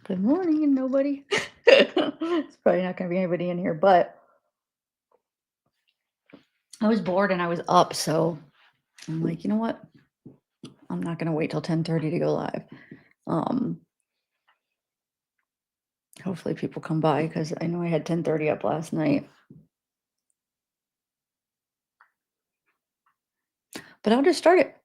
Good morning, and nobody. It's probably not going to be anybody in here, but I was bored and I was up, so I'm like, you know what? I'm not going to wait till 10:30 to go live. Um, Hopefully people come by because I know I had 10:30 up last night. But I'll just start it.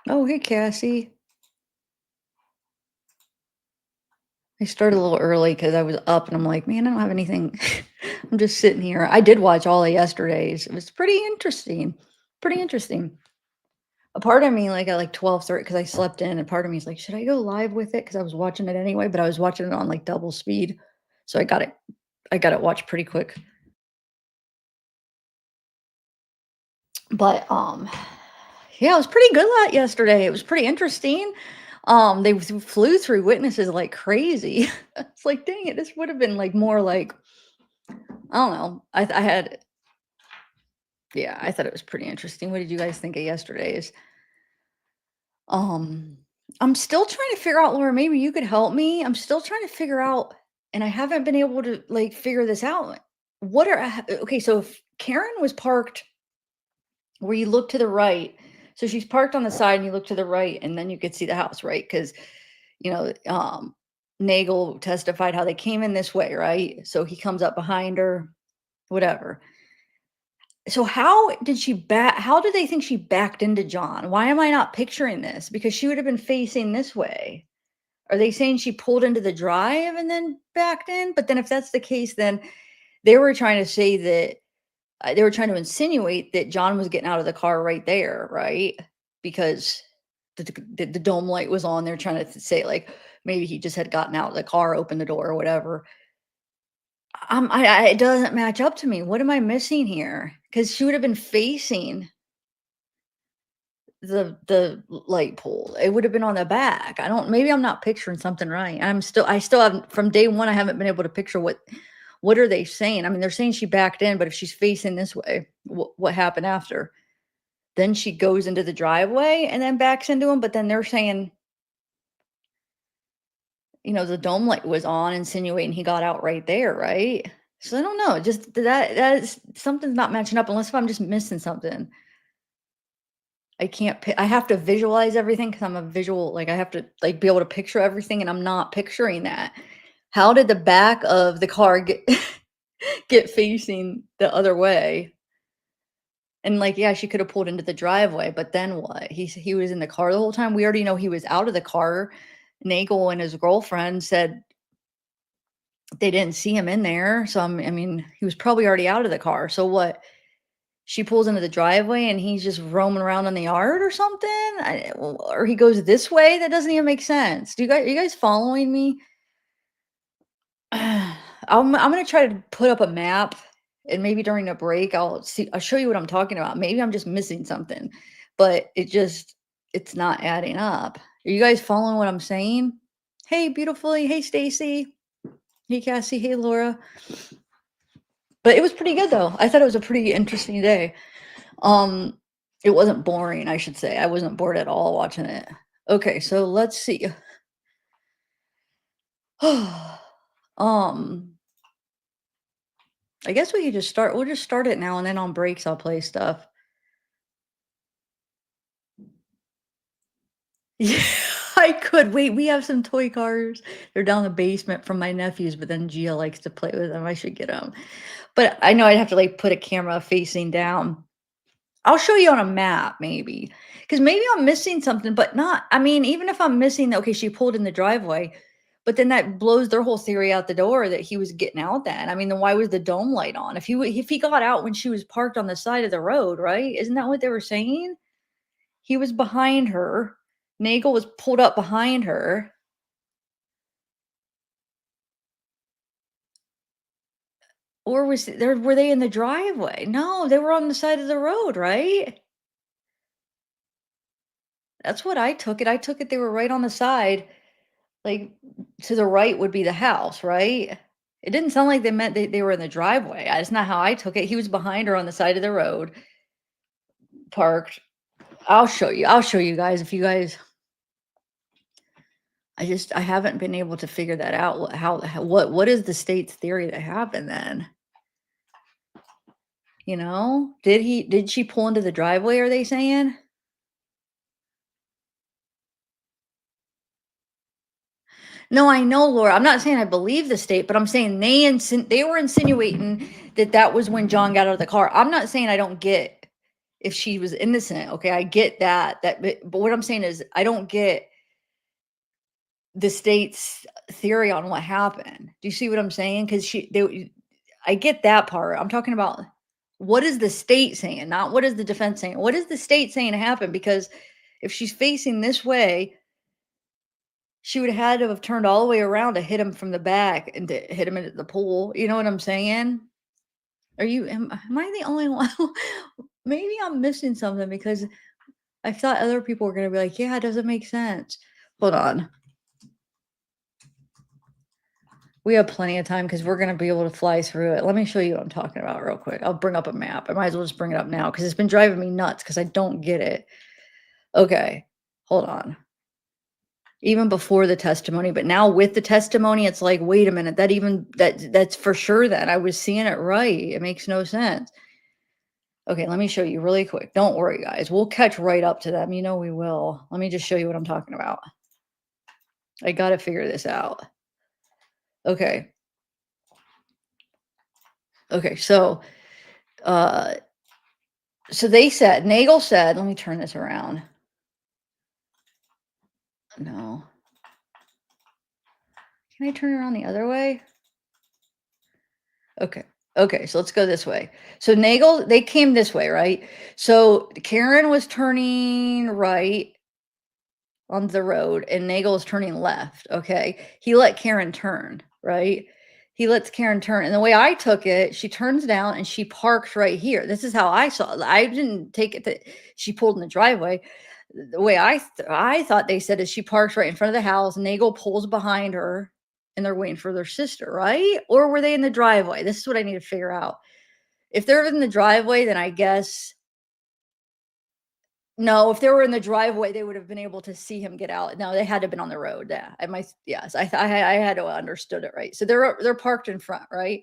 Oh, hey, Cassie. I started a little early because I was up and I'm like, man, I don't have anything. I'm just sitting here. I did watch all of yesterday's. It was pretty interesting. Pretty interesting. A part of me, like, at, like, 12:30, because I slept in, and part of me is like, "Should I go live with it?" Because I was watching it anyway, but I was watching it on, like, double speed, so I got it watched pretty quick. But, yeah, it was pretty good yesterday. It was pretty interesting. They flew through witnesses like crazy. It's like, dang it, this would have been, like, more like I don't know. I had yeah, I thought it was pretty interesting. What did you guys think of yesterday's? Um, I'm still trying to figure out, Laura, maybe you could help me. I'm still trying to figure out, and I haven't been able to like figure this out. What are okay, so if Karen was parked where you look to the right, so she's parked on the side and you look to the right, and then you could see the house, right? Because you know, Nagel testified how they came in this way, right? So he comes up behind her, whatever. So how do they think she backed into John? Why am I not picturing this? Because she would have been facing this way. Are they saying she pulled into the drive and then backed in? But then if that's the case, then they were trying to say that they were trying to insinuate that John was getting out of the car right there, right? Because the dome light was on. They're trying to say like maybe he just had gotten out of the car, opened the door, or whatever. It doesn't match up to me. What am I missing here? Because she would have been facing the light pole. It would have been on the back. I don't maybe I'm not picturing something right. I still haven't from day one, I haven't been able to picture what are they saying? I mean, they're saying she backed in, but if she's facing this way, what happened after? Then she goes into the driveway and then backs into him, but then they're saying, the dome light was on, insinuating he got out right there, right? So I don't know. Just that is something's not matching up unless if I'm just missing something. I can't I have to visualize everything because 'cause I'm a visual like, I have to, like, be able to picture everything, and I'm not picturing that. How did the back of the car get get facing the other way? And, like, yeah, she coulda pulled into the driveway, but then what? He was in the car the whole time? We already know he was out of the car. Nagel and his girlfriend said they didn't see him in there, so, I mean, he was probably already out of the car, so what? She pulls into the driveway and he's just roaming around in the yard or something? Or he goes this way? That doesn't even make sense. Are you guys following me? I'm gonna try to put up a map, and maybe during a break I'll show you what I'm talking about. Maybe I'm just missing something, but it's not adding up. Are you guys following what I'm saying? Hey, beautifully. Hey, Stacy. Hey, Cassie. Hey, Laura. But it was pretty good though. I thought it was a pretty interesting day. Um, it wasn't boring, I should say. I wasn't bored at all watching it. Okay, so let's see. um, I guess we could just start. We'll just start it now, and then on breaks I'll play stuff. Yeah, I could. Wait, we have some toy cars. They're down the basement from my nephews, but then Gia likes to play with them. I should get them. But I know I'd have to like put a camera facing down. I'll show you on a map maybe. Because maybe I'm missing something, but not I mean, even if I'm missing okay, she pulled in the driveway, but then that blows their whole theory out the door that he was getting out then. I mean, then why was the dome light on? If he got out when she was parked on the side of the road, right? Isn't that what they were saying? He was behind her. Nagel was pulled up behind her. Or were they in the driveway? No, they were on the side of the road, right? That's what I took it. I took it they were right on the side. Like, to the right would be the house, right? It didn't sound like they meant they were in the driveway. That's not how I took it. He was behind her on the side of the road, parked. I'll show you. I'll show you guys if you guys. I haven't been able to figure that out. What is the state's theory that happened then? You know, did she pull into the driveway? Are they saying? No, I know, Laura. I'm not saying I believe the state, but I'm saying they were insinuating that that was when John got out of the car. I'm not saying I don't get if she was innocent. Okay, I get that. But what I'm saying is I don't get the state's theory on what happened. Do you see what I'm saying? Because I get that part. I'm talking about what is the state saying, not what is the defense saying. What is the state saying happened? Because if she's facing this way, she would have had to have turned all the way around to hit him from the back and to hit him into the pool. You know what I'm saying? Am I the only one? Maybe I'm missing something because I thought other people were going to be like, yeah, it doesn't make sense. Hold on. We have plenty of time because we're going to be able to fly through it. Let me show you what I'm talking about real quick. I'll bring up a map. I might as well just bring it up now because it's been driving me nuts because I don't get it. Okay, hold on. Even before the testimony, but now with the testimony, it's like, wait a minute, that's for sure that I was seeing it right. It makes no sense. Okay, let me show you really quick. Don't worry, guys. We'll catch right up to them. You know we will. Let me just show you what I'm talking about. I got to figure this out. Okay. Okay, so Nagel said, let me turn this around. No. Can I turn it around the other way? Okay. Okay, so let's go this way. So Nagel, they came this way, right? So Karen was turning right on the road and Nagel is turning left. Okay. He let Karen turn, right? He lets Karen turn. And the way I took it, she turns down and she parks right here. This is how I saw it. I didn't take it that she pulled in the driveway. The way I thought they said is she parks right in front of the house. Nagel pulls behind her and they're waiting for their sister, right? Or were they in the driveway? This is what I need to figure out. If they're in the driveway, then I guess no, if they were in the driveway, they would have been able to see him get out. No, they had to have been on the road. Yeah, yes, I had to have understood it right. So they're parked in front, right?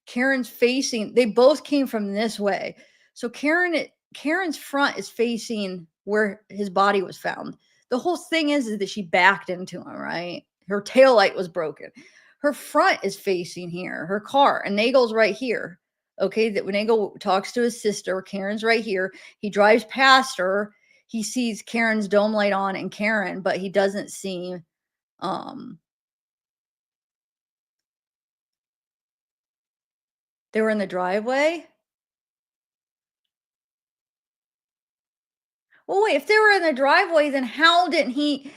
Karen's facing. They both came from this way. So Karen's front is facing where his body was found. The whole thing is that she backed into him, right? Her tail light was broken. Her front is facing here, her car, and Nagel's right here. Okay, that when Nagel talks to his sister, Karen's right here. He drives past her. He sees Karen's dome light on and Karen, but he doesn't see um they were in the driveway. Well, wait, if they were in the driveway, then how didn't he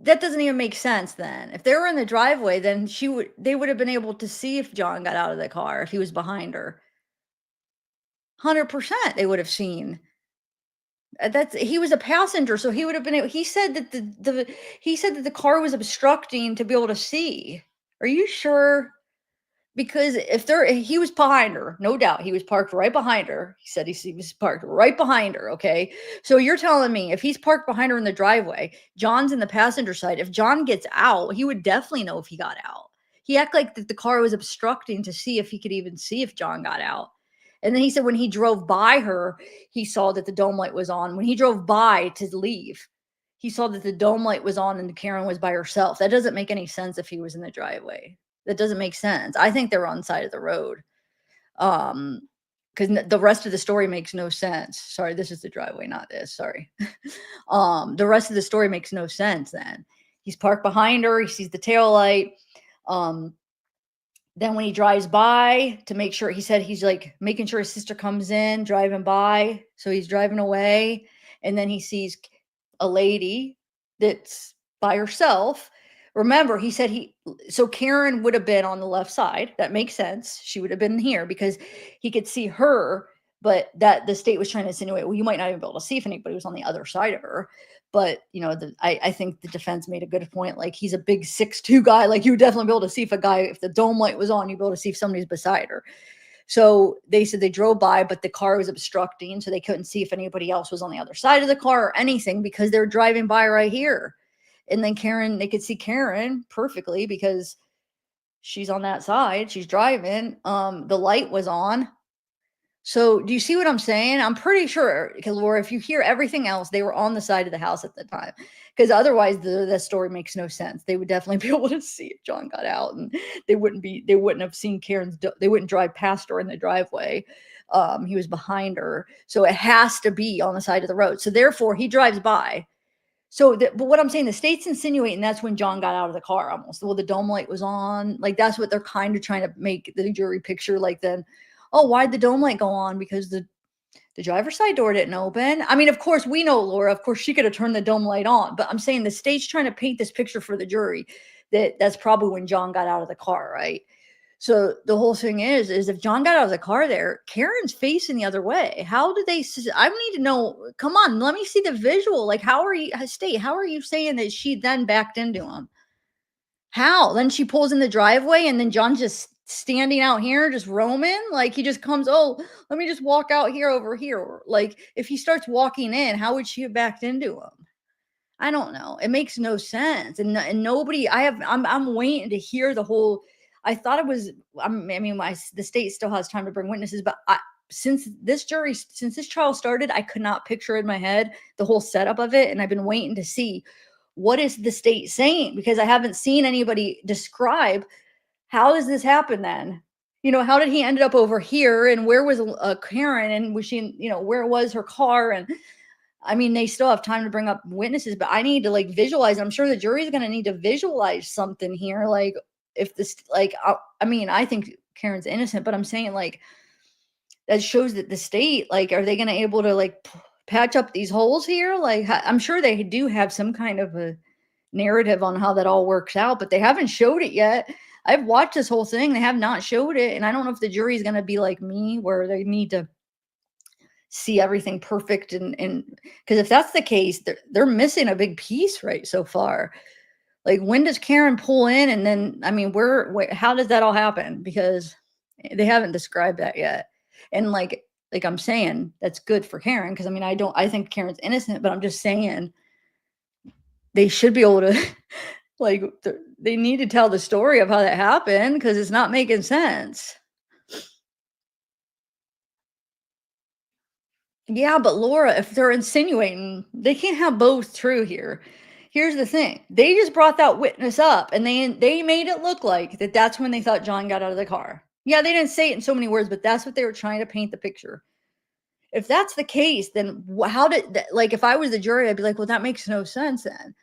that doesn't even make sense then. If they were in the driveway, then they would have been able to see if John got out of the car if he was behind her. 100% they would have seen. That's he was a passenger, so he would have been able he said that he said that the car was obstructing to be able to see. Are you sure? Because if he was behind her, no doubt. He was parked right behind her. He said he was parked right behind her. Okay. So you're telling me if he's parked behind her in the driveway, John's in the passenger side. If John gets out, he would definitely know if he got out. He acted like that the car was obstructing to see if he could even see if John got out. And then he said when he drove by her, he saw that the dome light was on. When he drove by to leave, he saw that the dome light was on and Karen was by herself. That doesn't make any sense if he was in the driveway. That doesn't make sense. I think they were on the side of the road. Because the rest of the story makes no sense. Sorry, this is the driveway, not this. Sorry. The rest of the story makes no sense then. He's parked behind her. He sees the tail light. Then when he drives by to make sure, he said he's like making sure his sister comes in, driving by. So he's driving away. And then he sees a lady that's by herself. Remember, he said so Karen would have been on the left side. That makes sense. She would have been here because he could see her, but that the state was trying to insinuate, well, you might not even be able to see if anybody was on the other side of her. But I think the defense made a good point. Like, he's a big 6'2" guy. Like, you would definitely be able to see if a guy, if the dome light was on, you'd be able to see if somebody's beside her. So they said they drove by, but the car was obstructing, so they couldn't see if anybody else was on the other side of the car or anything because they're driving by right here. And then Karen, they could see Karen perfectly because she's on that side. She's driving. The light was on. So do you see what I'm saying? I'm pretty sure, okay, Laura, if you hear everything else, they were on the side of the house at the time. Because otherwise the story makes no sense. They would definitely be able to see if John got out, and they wouldn't have seen they wouldn't drive past her in the driveway. He was behind her. So it has to be on the side of the road. So therefore he drives by. So, but what I'm saying, the state's insinuating that's when John got out of the car almost. Well, the dome light was on. Like, that's what they're kind of trying to make the jury picture. Like, then, oh, why'd the dome light go on? Because the driver's side door didn't open. I mean, of course, we know, Laura, of course, she could have turned the dome light on. But I'm saying the state's trying to paint this picture for the jury that's probably when John got out of the car, right? So the whole thing is if John got out of the car there, Karen's facing the other way. How did they? I need to know. Come on, let me see the visual. Like, how are you, State? How are you saying that she then backed into him? How? Then she pulls in the driveway, and then John's just standing out here, just roaming. Like, he just comes. Oh, let me just walk out here over here. Like, if he starts walking in, how would she have backed into him? I don't know. It makes no sense. And nobody, I'm waiting to hear the whole. I thought it was, I mean, the state still has time to bring witnesses, but since this trial started, I could not picture in my head the whole setup of it. And I've been waiting to see what is the state saying, because I haven't seen anybody describe how does this happen then? How did he end up over here, and where was Karen, and was she, where was her car? And I mean, they still have time to bring up witnesses, but I need to like visualize. I'm sure the jury is going to need to visualize something here. Like, if this, like, I mean, I think Karen's innocent, but I'm saying, like, that shows that the state, like, are they going to able to like patch up these holes here? Like, I'm sure they do have some kind of a narrative on how that all works out, but they haven't showed it yet. I've watched this whole thing. They have not showed it. And I don't know if the jury is going to be like me, where they need to see everything perfect, and because if that's the case, they're missing a big piece right so far. Like, when does Karen pull in, and then, I mean, how does that all happen? Because they haven't described that yet. And like I'm saying, that's good for Karen, because I mean, I think Karen's innocent, but I'm just saying they should be able to like, they need to tell the story of how that happened, because it's not making sense. Yeah, but Laura, if they're insinuating, they can't have both true here. Here's the thing. They just brought that witness up, and they made it look like that's when they thought John got out of the car. Yeah, they didn't say it in so many words, but that's what they were trying to paint the picture. If that's the case, then how did like, if I was the jury, I'd be like, well, that makes no sense then.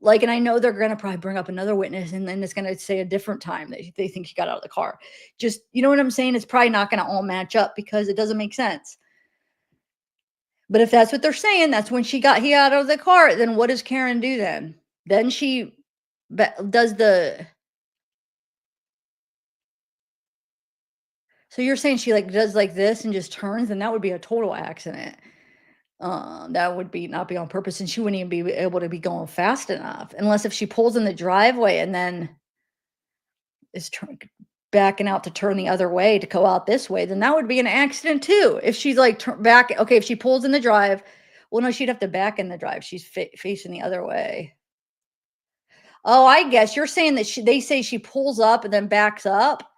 Like, and I know they're going to probably bring up another witness, and then it's going to say a different time that they think she got out of the car. Just, you know what I'm saying? It's probably not going to all match up because it doesn't make sense. But if that's what they're saying, that's when he out of the car, then what does Karen do then? Then she does the so you're saying she, like, does like this and just turns, and that would be a total accident. That would be not be on purpose, and she wouldn't even be able to be going fast enough, unless if she pulls in the driveway and then is backing out to turn the other way to go out this way, then that would be an accident too. If she's like back, okay, if she pulls in the drive, well, no, she'd have to back in the drive. She's facing the other way. Oh, I guess you're saying that they say she pulls up and then backs up.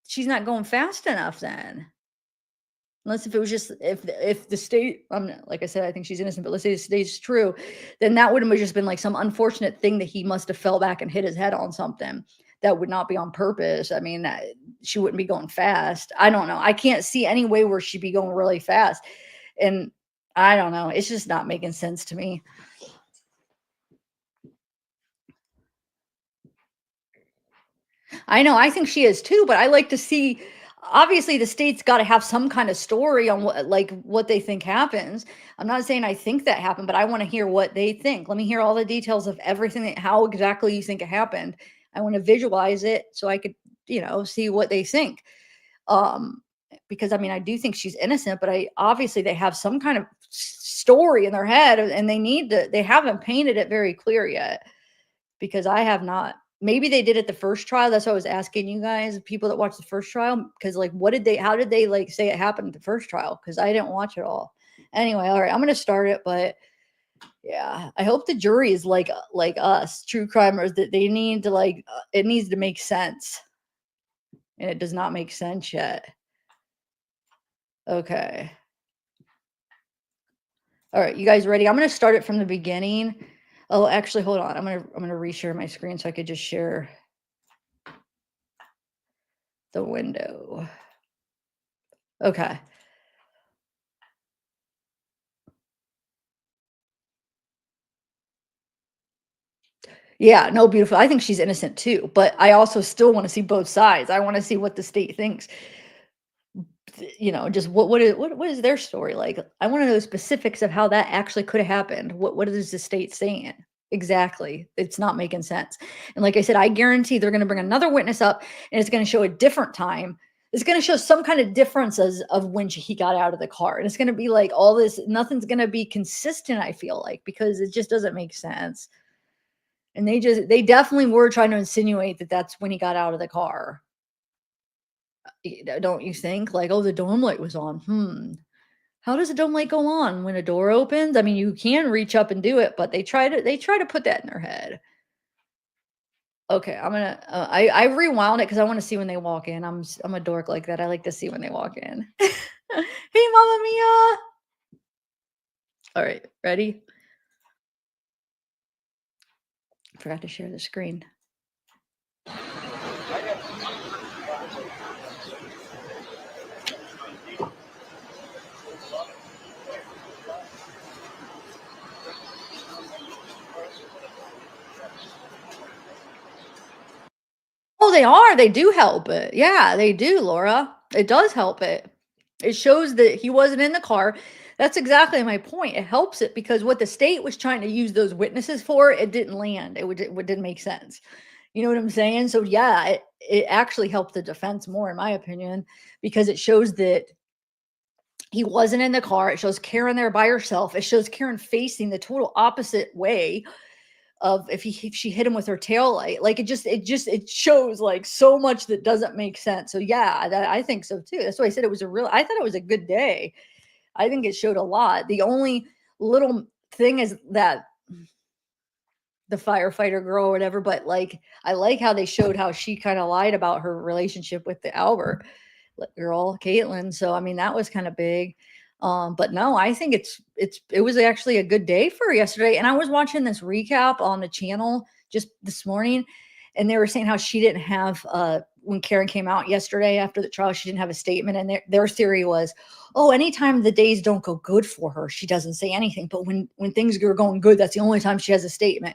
She's not going fast enough then. Unless if it was just if the state, like I said, I think she's innocent, but let's say the state's true, then that would have just been like some unfortunate thing that he must have fell back and hit his head on something. That would not be on purpose. I mean, she wouldn't be going fast. I don't know. I can't see any way where she'd be going really fast. And I don't know. It's just not making sense to me. I know, I think she is too, but I like to see, obviously the state's got to have some kind of story on what they think happens. I'm not saying I think that happened, but I want to hear what they think. Let me hear all the details of everything, how exactly you think it happened. I want to visualize it so I could, see what they think. Um because I mean, I do think she's innocent, but I obviously they have some kind of story in their head, and they haven't painted it very clear yet, because I have not. Maybe they did it the first trial. That's why I was asking you guys, people that watched the first trial, because like, how did they like say it happened at the first trial? Because I didn't watch it all. Anyway, all right, I'm gonna start it, but yeah, I hope the jury is like us, true crimers, that they need to it needs to make sense, and it does not make sense yet. Okay. All right, you guys ready? I'm gonna start it from the beginning. Oh, actually, hold on. I'm gonna reshare my screen so I could just share the window. Okay. Yeah, no, beautiful. I think she's innocent too, but I also still want to see both sides. I want to see what the state thinks. Just what is their story like? I want to know the specifics of how that actually could have happened. What is the state saying? Exactly. It's not making sense. And like I said, I guarantee they're going to bring another witness up, and it's going to show a different time. It's going to show some kind of differences of when he got out of the car. And it's going to be like all this, nothing's going to be consistent, I feel like, because it just doesn't make sense. And they definitely were trying to insinuate that that's when he got out of the car. Don't you think? Like, oh, the dome light was on. How does a dome light go on when a door opens? I mean, you can reach up and do it, but they try to put that in their head. Okay, I'm gonna. I rewound it because I want to see when they walk in. I'm a dork like that. I like to see when they walk in. Hey, Mama Mia. All right, ready? Forgot to share the screen. Oh, they are. They do help it. Yeah, they do, Laura. It does help it. It shows that he wasn't in the car. That's exactly my point. It helps it because what the state was trying to use those witnesses for, it didn't land. It didn't make sense. You know what I'm saying? So yeah, it actually helped the defense more, in my opinion, because it shows that he wasn't in the car. It shows Karen there by herself. It shows Karen facing the total opposite way of if she hit him with her tail light. Like it shows like so much that doesn't make sense. So yeah, I think so too. That's why I said I thought it was a good day. I think it showed a lot. The only little thing is that the firefighter girl or whatever, but like I like how they showed how she kind of lied about her relationship with the Albert girl, Caitlin. So I mean that was kind of big. But no, I think it was actually a good day for her yesterday. And I was watching this recap on the channel just this morning, and they were saying how she didn't have when Karen came out yesterday after the trial, she didn't have a statement. And their theory was, oh, anytime the days don't go good for her, she doesn't say anything. But when things are going good, that's the only time she has a statement.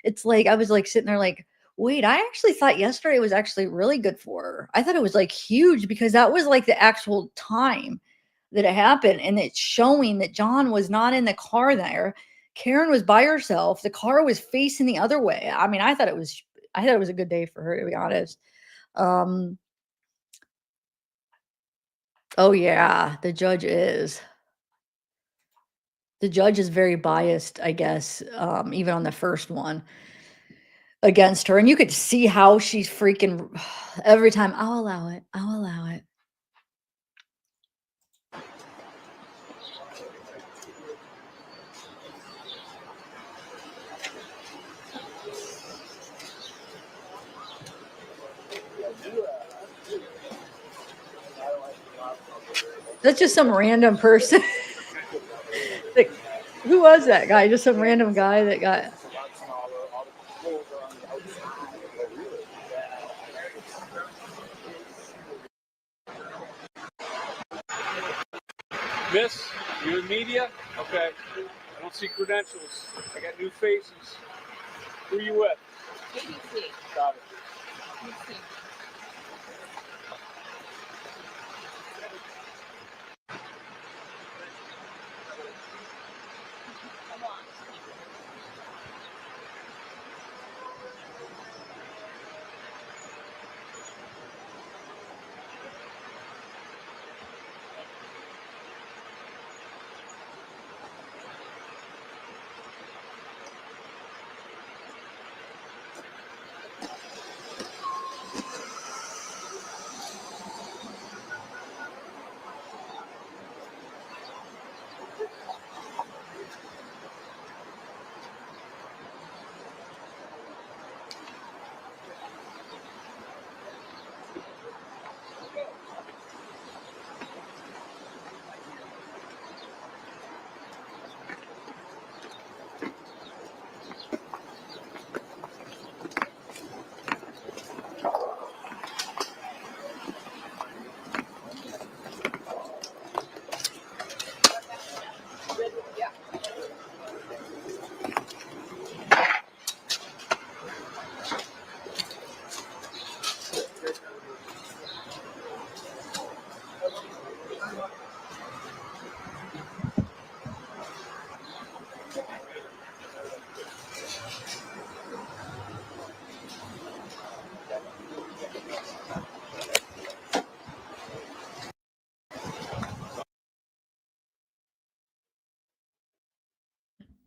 It's like I was like sitting there like, wait, I actually thought yesterday was actually really good for her. I thought it was like huge because that was like the actual time that it happened. And it's showing that John was not in the car there. Karen was by herself. The car was facing the other way. I mean, I thought it was a good day for her, to be honest. Um, oh yeah, the judge is very biased, I guess, even on the first one against her. And you could see how she's freaking every time. I'll allow it. I'll allow it. That's just some random person. Like, who was that guy? Just some random guy that got. Miss, you in media? Okay. I don't see credentials. I got new faces. Who you with? ABC. Got it. ABC. Come on.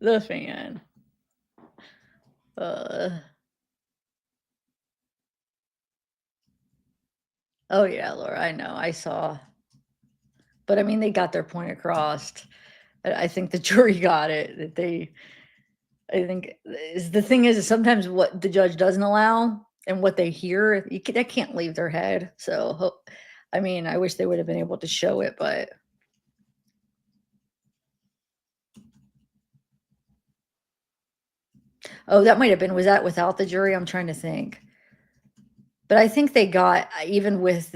The fan. Oh yeah, Laura, I know. I saw. But I mean, they got their point across. I think the jury got it. I think the thing is sometimes what the judge doesn't allow and what they hear, that can't leave their head. So, I mean, I wish they would have been able to show it, but. Oh, that might have been, was that without the jury? I'm trying to think. But I think they got, even with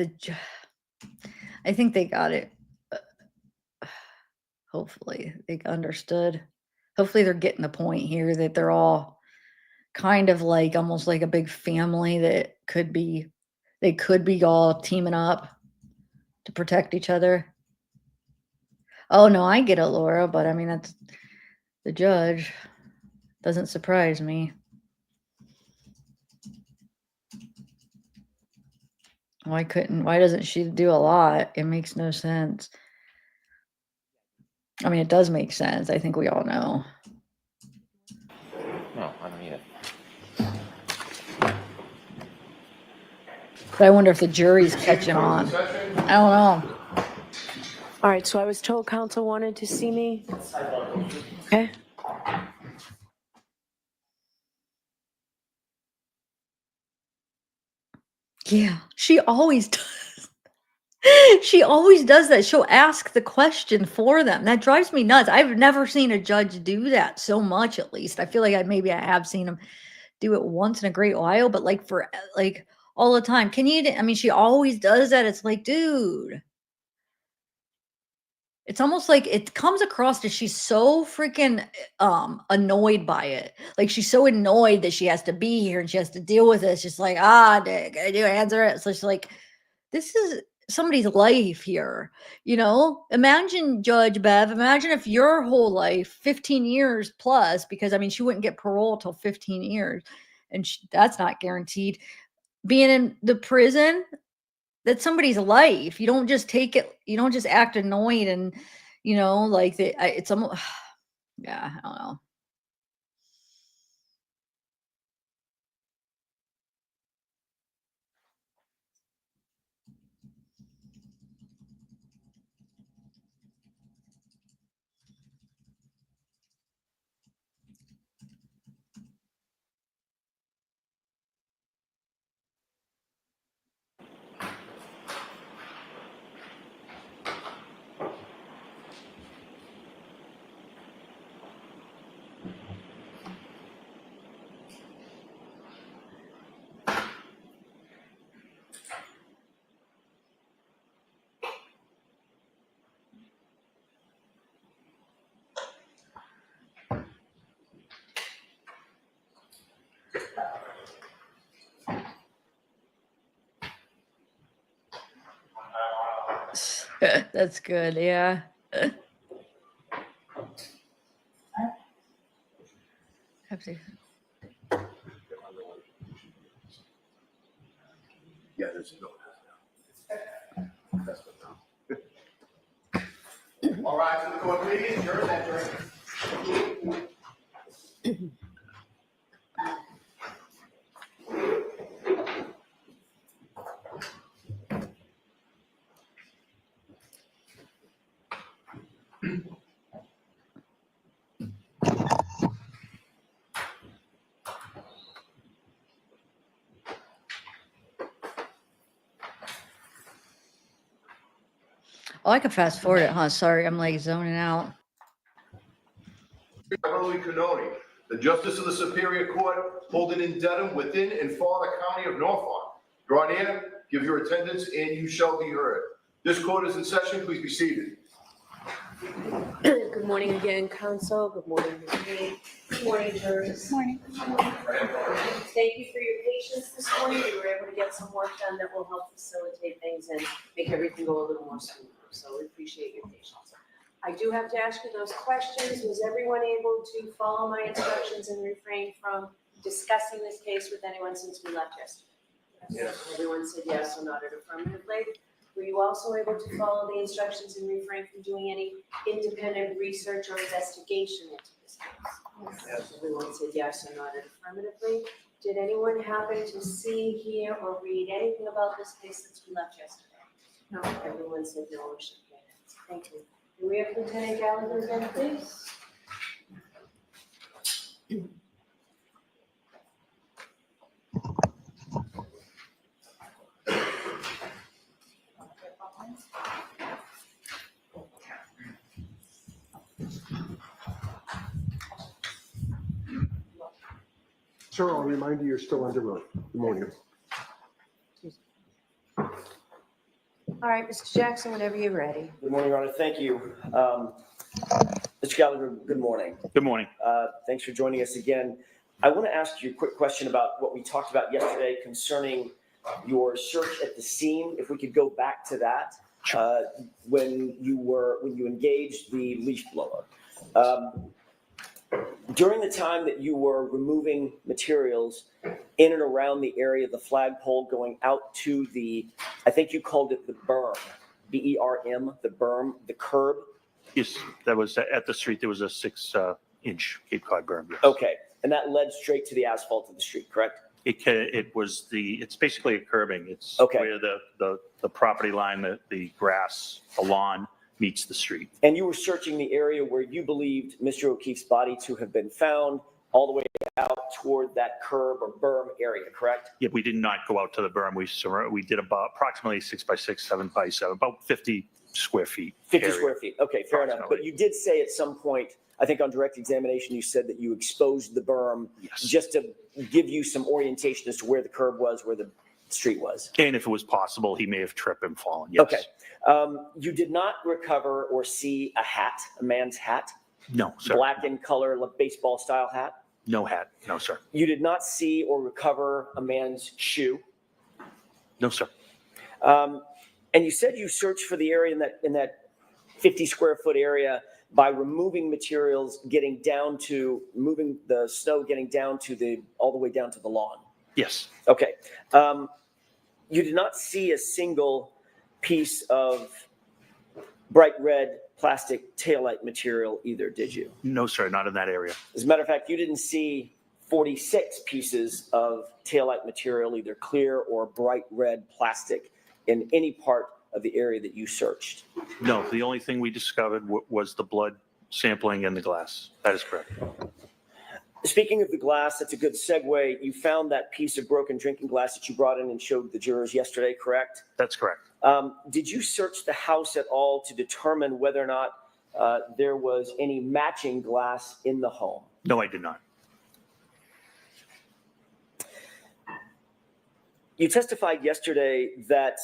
I think they got it. Hopefully they understood. Hopefully they're getting the point here that they're all kind of like almost like a big family that they could be all teaming up to protect each other. Oh no, I get it, Laura, but I mean, that's the judge. Doesn't surprise me. Why doesn't she do a lot? It makes no sense. I mean, it does make sense. I think we all know. No, I don't either. But I wonder if the jury's catching on. I don't know. All right, so I was told counsel wanted to see me. Okay. Yeah, she always does. She always does that. She'll ask the question for them. That drives me nuts. I've never seen a judge do that so much, at least. I feel like maybe I have seen them do it once in a great while, but like for like all the time. I mean, she always does that. It's like, dude. It's almost like it comes across as she's so freaking annoyed by it. Like she's so annoyed that she has to be here and she has to deal with it. It's just like, Dick, I do answer it. So she's like, this is somebody's life here. Imagine Judge Bev. Imagine if your whole life, 15 years plus, because I mean, she wouldn't get parole till 15 years, and that's not guaranteed. Being in the prison, that's somebody's life. You don't just take it. You don't just act annoyed and, like it's almost, yeah, I don't know. That's good. Yeah. Have to. Yeah, there's no. That's what now. All right, to the court, please. Jurors entering. Oh, I could fast forward it, huh? Sorry, I'm like zoning out. Beverly Canoni, the Justice of the Superior Court, holding in Dedham within and for the County of Norfolk. Draw near, give your attendance, and you shall be heard. This court is in session. Please be seated. Good morning again, counsel. Good morning, Ms. Good morning, jurors. Morning. Thank you for your patience this morning. We were able to get some work done that will help facilitate things and make everything go a little more smoothly. So we appreciate your patience. I do have to ask you those questions. Was everyone able to follow my instructions and refrain from discussing this case with anyone since we left yesterday? Yes. Everyone said yes or nodded affirmatively. Were you also able to follow the instructions and refrain from doing any independent research or investigation into this case? Yes. Everyone said yes or nodded affirmatively. Did anyone happen to see, hear, or read anything about this case since we left yesterday? No. Everyone said no or shook their heads. Thank you. Can we have Lieutenant Gallagher again, please? Sir, I'll remind you, you're still under oath. Good morning. All right, Mr. Jackson, whenever you're ready. Good morning, Your Honor. Thank you. Mr. Gallagher, good morning. Good morning. Thanks for joining us again. I want to ask you a quick question about what we talked about yesterday concerning your search at the scene. If we could go back to that, when you engaged the leaf blower. During the time that you were removing materials in and around the area of the flagpole going out to the, I think you called it the berm, B-E-R-M, the berm, the curb? Yes, that was at the street. There was a 6-inch Cape Cod berm. Yes. Okay, and that led straight to the asphalt of the street, correct? It's basically a curbing. It's Okay. where the property line, the grass, the lawn meets the street. And you were searching the area where you believed Mr. O'Keefe's body to have been found, all the way out toward that curb or berm area, correct? Yeah, we did not go out to the berm. We did about approximately 6x6, 7x7, about 50 square feet. 50 area. square feet, okay, fair enough. But you did say at some point, I think on direct examination, you said that you exposed the berm Yes. just to give you some orientation as to where the curb was, where the street was. And if it was possible, he may have tripped and fallen. Yes. Okay. You did not recover or see a hat, a man's hat, No, sir. black in color, like baseball style hat. No hat. No, sir. You did not see or recover a man's shoe. No, sir. And you said you searched for the area in that 50 square foot area by removing materials, moving the snow, getting down to all the way down to the lawn. Yes. Okay. You did not see a single piece of bright red plastic taillight material either, did you? No, sir. Not in that area. As a matter of fact, you didn't see 46 pieces of taillight material, either clear or bright red plastic, in any part of the area that you searched. No, the only thing we discovered was the blood sampling in the glass. That is correct. Speaking of the glass, that's a good segue. You found that piece of broken drinking glass that you brought in and showed the jurors yesterday, correct? That's correct. Did you search the house at all to determine whether or not there was any matching glass in the home? No, I did not. You testified yesterday that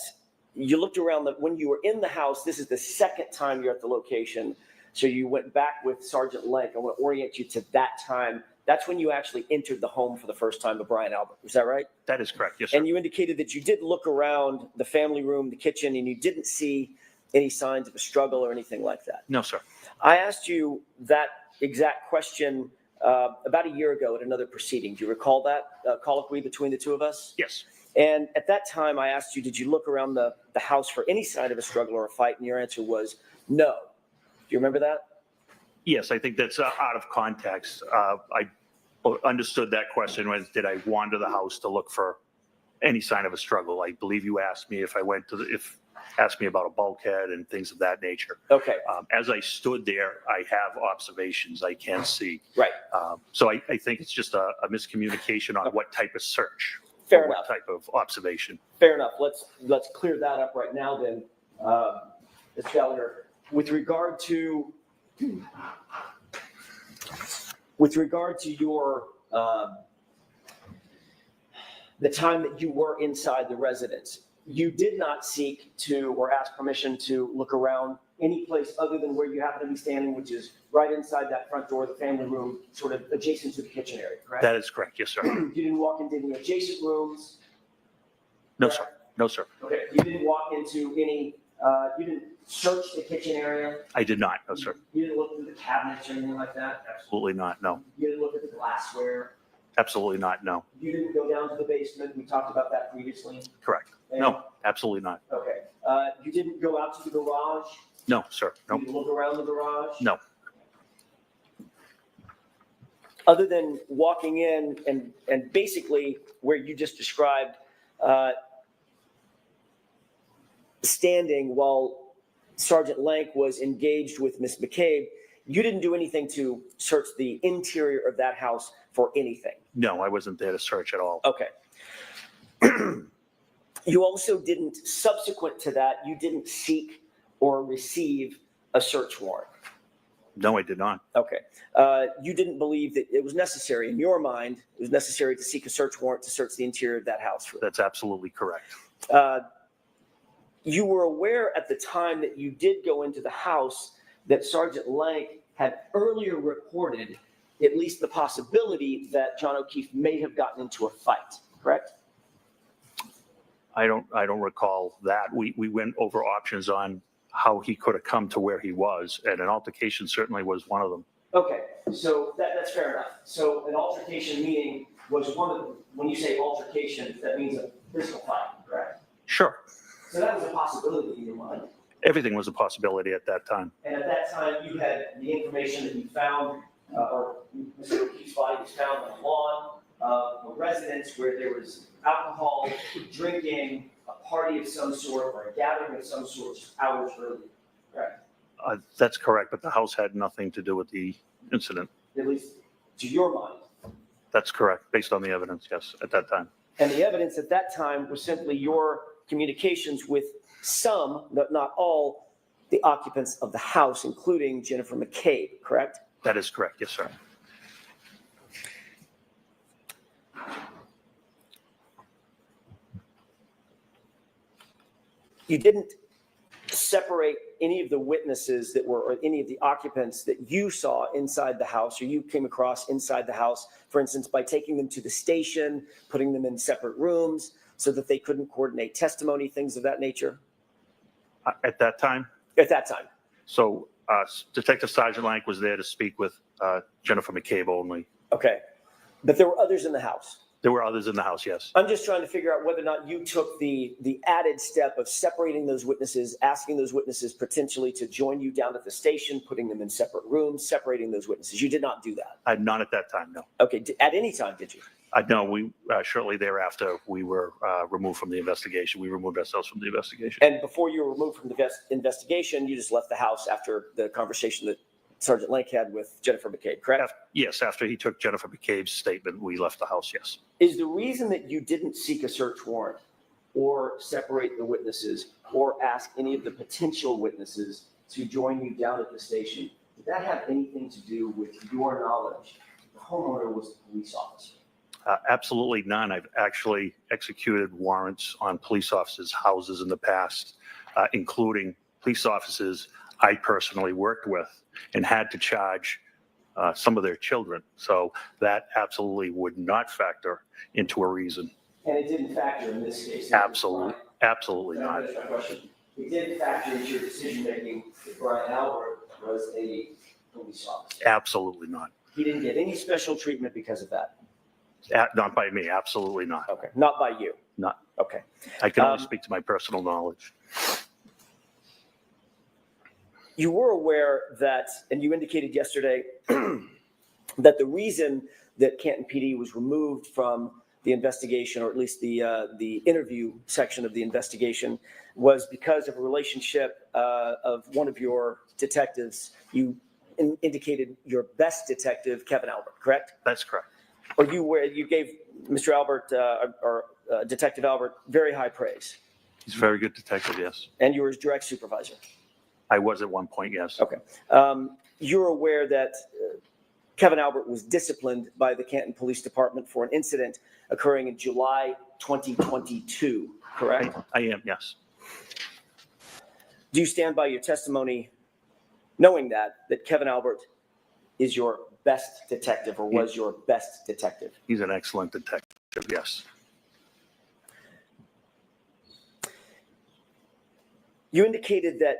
you looked around when you were in the house. This is the second time you're at the location. So you went back with Sergeant Lenk. I want to orient you to that time. That's when you actually entered the home for the first time of Brian Albert. Is that right? That is correct. Yes, sir. And you indicated that you did look around the family room, the kitchen, and you didn't see any signs of a struggle or anything like that. No, sir. I asked you that exact question about a year ago at another proceeding. Do you recall that colloquy between the two of us? Yes. And at that time, I asked you, did you look around the house for any sign of a struggle or a fight? And your answer was no. Do you remember that? Yes, I think that's out of context. I understood that question was, did I wander the house to look for any sign of a struggle? I believe you asked me if I went to asked me about a bulkhead and things of that nature. Okay. As I stood there, I have observations I can see. Right. So I think it's just a miscommunication on what type of search. Fair or enough. What type of observation. Fair enough. Let's clear that up right now then, Ms. Gallagher. With regard to your the time that you were inside the residence, you did not seek to or ask permission to look around any place other than where you happen to be standing, which is right inside that front door of the family room, sort of adjacent to the kitchen area, correct? That is correct. Yes, sir. You didn't walk into any adjacent rooms? No, sir. No, sir. Okay, you didn't walk into any, you didn't search the kitchen area? I did not. No, sir. You didn't look through the cabinets or anything like that? Absolutely not. No. You didn't look at the glassware? Absolutely not. No. You didn't go down to the basement? We talked about that previously. Correct. And No. absolutely not. Okay. You didn't go out to the garage? No, sir. You Nope. didn't look around the garage? No. Other than walking in and basically where you just described, standing while Sergeant Lank was engaged with Miss McCabe, you didn't do anything to search the interior of that house for anything? No, I wasn't there to search at all. Okay. You also didn't, subsequent to that, you didn't seek or receive a search warrant? No, I did not. Okay. You didn't believe that it was necessary, in your mind, it was necessary to seek a search warrant to search the interior of that house? That's absolutely correct. You were aware at the time that you did go into the house that Sergeant Lank had earlier reported at least the possibility that John O'Keefe may have gotten into a fight, correct? I don't recall that. We went over options on how he could have come to where he was, and an altercation certainly was one of them. Okay, so that's fair enough. So an altercation meaning was one of the, when you say altercation, that means a physical fight, correct? Sure. So that was a possibility in your mind. Everything was a possibility at that time. And at that time, you had the information that you found, or Mr. O'Keefe's body was found on the lawn of a residence where there was alcohol, drinking, a party of some sort, or a gathering of some sort just hours earlier, correct? That's correct, but the house had nothing to do with the incident. At least to your mind. That's correct, based on the evidence, yes, at that time. And the evidence at that time was simply your communications with some, but not all, the occupants of the house, including Jennifer McCabe, correct? That is correct, yes, sir. You didn't separate any of the witnesses that were, or any of the occupants that you saw inside the house, or you came across inside the house, for instance, by taking them to the station, putting them in separate rooms so that they couldn't coordinate testimony, things of that nature? At that time? At that time. So Detective Sergeant Lank was there to speak with Jennifer McCabe only. Okay. But there were others in the house. There were others in the house, yes. I'm just trying to figure out whether or not you took the added step of separating those witnesses, asking those witnesses potentially to join you down at the station, putting them in separate rooms, separating those witnesses. You did not do that. Not at that time, no. Okay. At any time, did you? No, we shortly thereafter, we were removed from the investigation. We removed ourselves from the investigation. And before you were removed from the investigation, you just left the house after the conversation that Sergeant Lank had with Jennifer McCabe, correct? Yes, after he took Jennifer McCabe's statement, we left the house, yes. Is the reason that you didn't seek a search warrant or separate the witnesses or ask any of the potential witnesses to join you down at the station, did that have anything to do with your knowledge the homeowner was the police officer? Absolutely none. I've actually executed warrants on police officers' houses in the past, including police officers I personally worked with and had to charge some of their children. So that absolutely would not factor into a reason. And it didn't factor in this case? Absolutely, absolutely not. That's my question. It did factor into your decision-making that Brian Albert was a police officer? Absolutely not. He didn't get any special treatment because of that? Not by me, absolutely not. Okay, not by you? Not. Okay. I can only speak to my personal knowledge. You were aware that, and you indicated yesterday, that the reason that Canton PD was removed from the investigation, or at least the interview section of the investigation, was because of a relationship of one of your detectives. You indicated your best detective, Kevin Albert, correct? That's correct. Or you gave Mr. Albert, or Detective Albert, very high praise. He's a very good detective, yes. And you were his direct supervisor. I was at one point, yes. Okay. You're aware that Kevin Albert was disciplined by the Canton Police Department for an incident occurring in July 2022, correct? I am, yes. Do you stand by your testimony knowing that Kevin Albert is your best detective, or was your best detective? He's an excellent detective, yes. You indicated that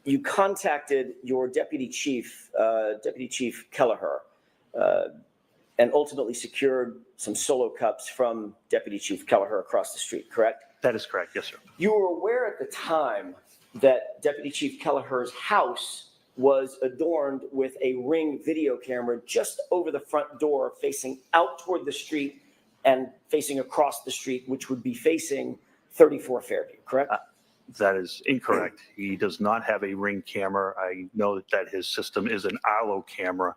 you contacted your deputy chief, Deputy Chief Kelleher, and ultimately secured some solo cups from Deputy Chief Kelleher across the street, correct? That is correct, yes, sir. You were aware at the time that Deputy Chief Kelleher's house was adorned with a Ring video camera just over the front door, facing out toward the street and facing across the street, which would be facing 34 Fairview, correct? That is incorrect. He does not have a Ring camera. I know that his system is an Arlo camera,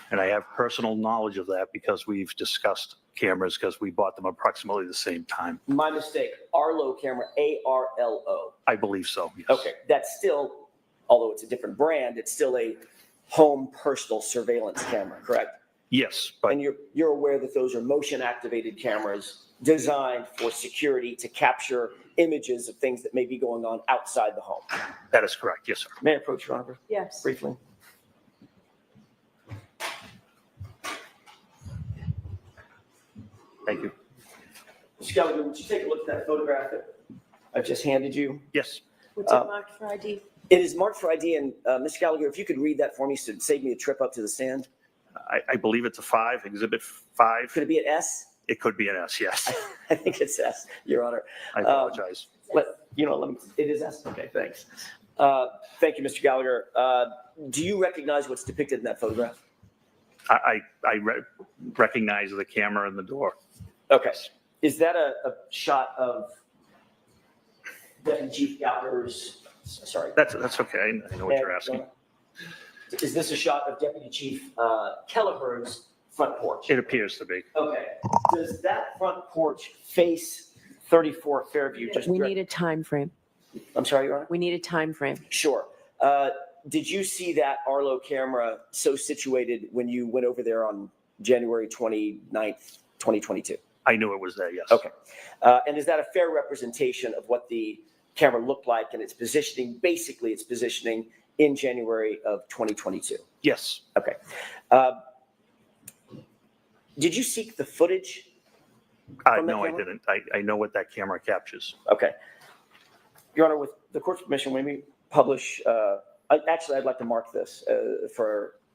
and I have personal knowledge of that because we've discussed cameras because we bought them approximately the same time. My mistake. Arlo camera, A-R-L-O. I believe so, yes. Okay, that's still, although it's a different brand, it's still a home personal surveillance camera, correct? Yes, but And you're aware that those are motion-activated cameras designed for security to capture images of things that may be going on outside the home. that is correct, yes, sir. May I approach Your Honor Yes. briefly? Thank you. Mr. Gallagher, would you take a look at that photograph that I've just handed you? Yes, What's it marked for ID? It is marked for ID, and Mr. Gallagher, if you could read that for me to save me a trip up to the stand. I believe it's a 5, Exhibit 5. Could it be an S? It could be an S, yes. I think it's S, Your Honor. I apologize. It is S? Okay, thanks. Thank you, Mr. Gallagher. Do you recognize what's depicted in that photograph? I recognize the camera in the door. Okay. Is that a shot of Deputy Chief Gallagher's, sorry. That's okay. I know what you're asking. Is this a shot of Deputy Chief Kelleher's front porch? It appears to be. Okay. Does that front porch face 34 Fairview? We need a time frame. I'm sorry, Your Honor? We need a time frame. Sure. Did you see that Arlo camera so situated when you went over there on January 29th, 2022? I knew it was there, yes. Okay. And is that a fair representation of what the camera looked like and its positioning? Basically, its positioning in January of 2022. Yes, Okay. Did you seek the footage? From that no, I camera? didn't. I know what that camera captures. Okay. Your Honor, with the court's permission, when we publish, I'd like to mark this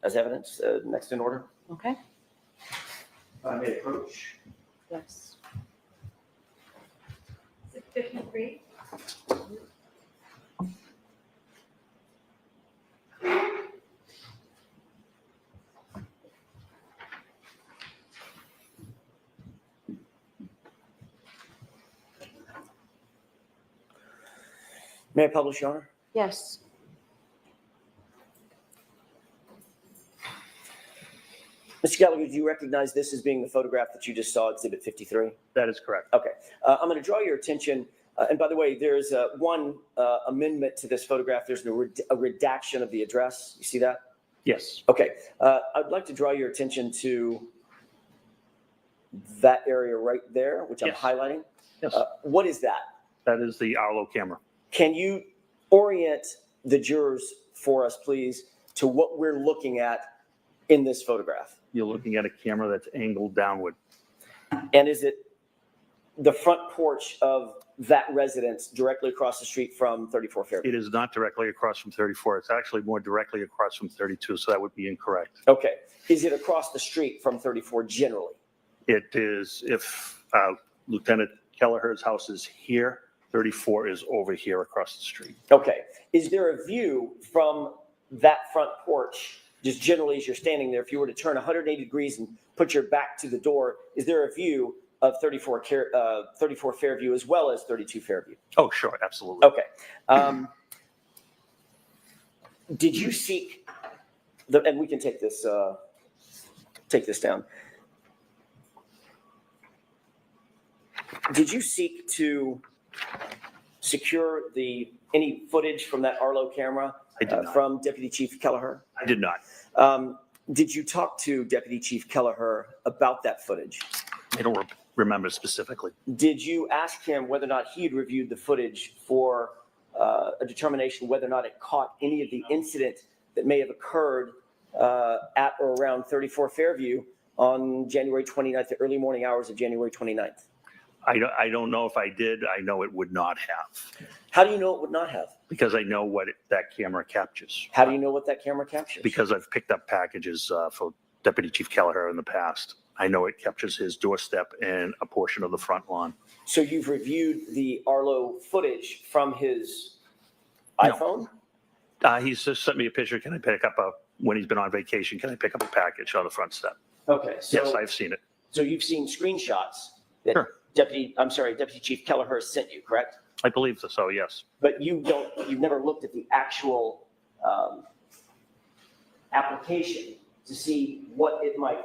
as evidence next in order. Okay. I may approach. Yes. Is it 53? May I publish, Your Honor? Yes. Mr. Gallagher, do you recognize this as being the photograph that you just saw, Exhibit 53? That is correct. Okay. I'm going to draw your attention, and by the way, there's one amendment to this photograph. There's a redaction of the address. You see that? Yes, Okay. I'd like to draw your attention to that area right there, which I'm Yes. highlighting. yes. What is that? That is the Arlo camera. Can you orient the jurors for us, please, to what we're looking at in this photograph? You're looking at a camera that's angled downward. And is it the front porch of that residence directly across the street from 34 Fairview? It is not directly across from 34. It's actually more directly across from 32, so that would be incorrect. Okay. Is it across the street from 34 generally? It is, if Lieutenant Kelleher's house is here, 34 is over here across the street. Okay. Is there a view from that front porch, just generally as you're standing there, if you were to turn 180 degrees and put your back to the door, is there a view of 34 Fairview as well as 32 Fairview? Oh, sure, absolutely. Okay. Did you seek and we can take this down. Did you seek to secure any footage from that Arlo camera I did not. from Deputy Chief Kelleher? I did not. Did you talk to Deputy Chief Kelleher about that footage? I don't remember specifically. Did you ask him whether or not he had reviewed the footage for a determination whether or not it caught any of the incident that may have occurred at or around 34 Fairview on January 29th, the early morning hours of January 29th? I don't know if I did. I know it would not have, How do you know it would not have? because I know what that camera captures. How do you know what that camera captures? Because I've picked up packages for Deputy Chief Kelleher in the past. I know it captures his doorstep and a portion of the front lawn. So you've reviewed the Arlo footage from his No. iPhone? He's just sent me a picture. Can I pick up when he's been on vacation, can I pick up a package on the front step? Okay, Yes, so, I've seen it. so you've seen screenshots that Sure. Deputy Chief Kelleher sent you, correct? I believe so, yes. But you've never looked at the actual application to see what it might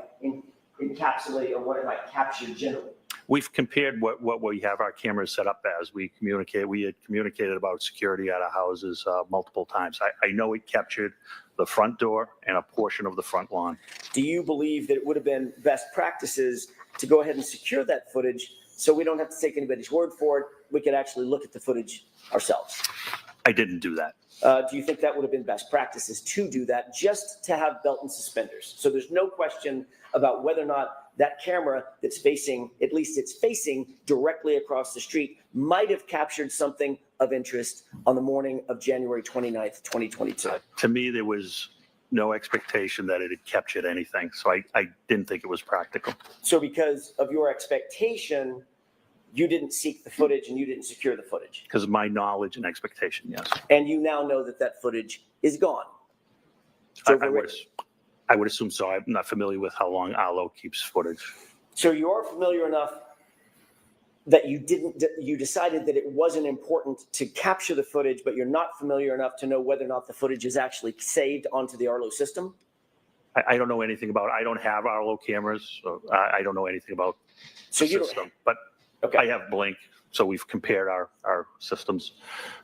encapsulate or what it might capture generally. We've compared what we have our cameras set up as. We had communicated about security at our houses multiple times. I know it captured the front door and a portion of the front lawn. Do you believe that it would have been best practices to go ahead and secure that footage so we don't have to take anybody's word for it? We could actually look at the footage ourselves. I didn't do that. Do you think that would have been best practices to do that, just to have belt and suspenders? So there's no question about whether or not that camera that's facing, at least it's facing directly across the street, might have captured something of interest on the morning of January 29th, 2022. To me, there was no expectation that it had captured anything, so I didn't think it was practical. So because of your expectation, you didn't seek the footage and you didn't secure the footage. Because of my knowledge and expectation, yes. And you now know that that footage is gone. It's overwritten. I would assume so. I'm not familiar with how long Arlo keeps footage. So you are familiar enough that you decided that it wasn't important to capture the footage, but you're not familiar enough to know whether or not the footage is actually saved onto the Arlo system? I don't know anything about, I don't have Arlo cameras, so I don't know anything about So the you don't, system. But okay. I have Blink, so we've compared our systems.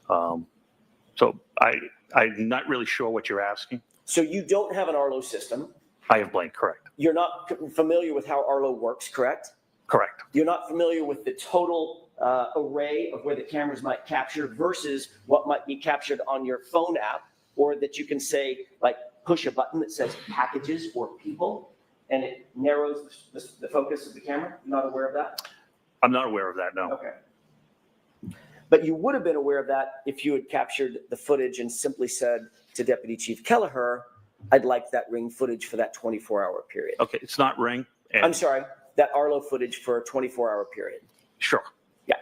So I'm not really sure what you're asking. So you don't have an Arlo system. I have Blink, correct. You're not familiar with how Arlo works, correct? Correct. You're not familiar with the total array of where the cameras might capture versus what might be captured on your phone app, or that you can say, like, push a button that says packages or people, and it narrows the focus of the camera. You're not aware of that? I'm not aware of that, no. Okay. But you would have been aware of that if you had captured the footage and simply said to Deputy Chief Kelleher, I'd like that Ring footage for that 24-hour period. Okay, it's not Ring. I'm sorry, that Arlo footage for a 24-hour period. Sure. Yeah.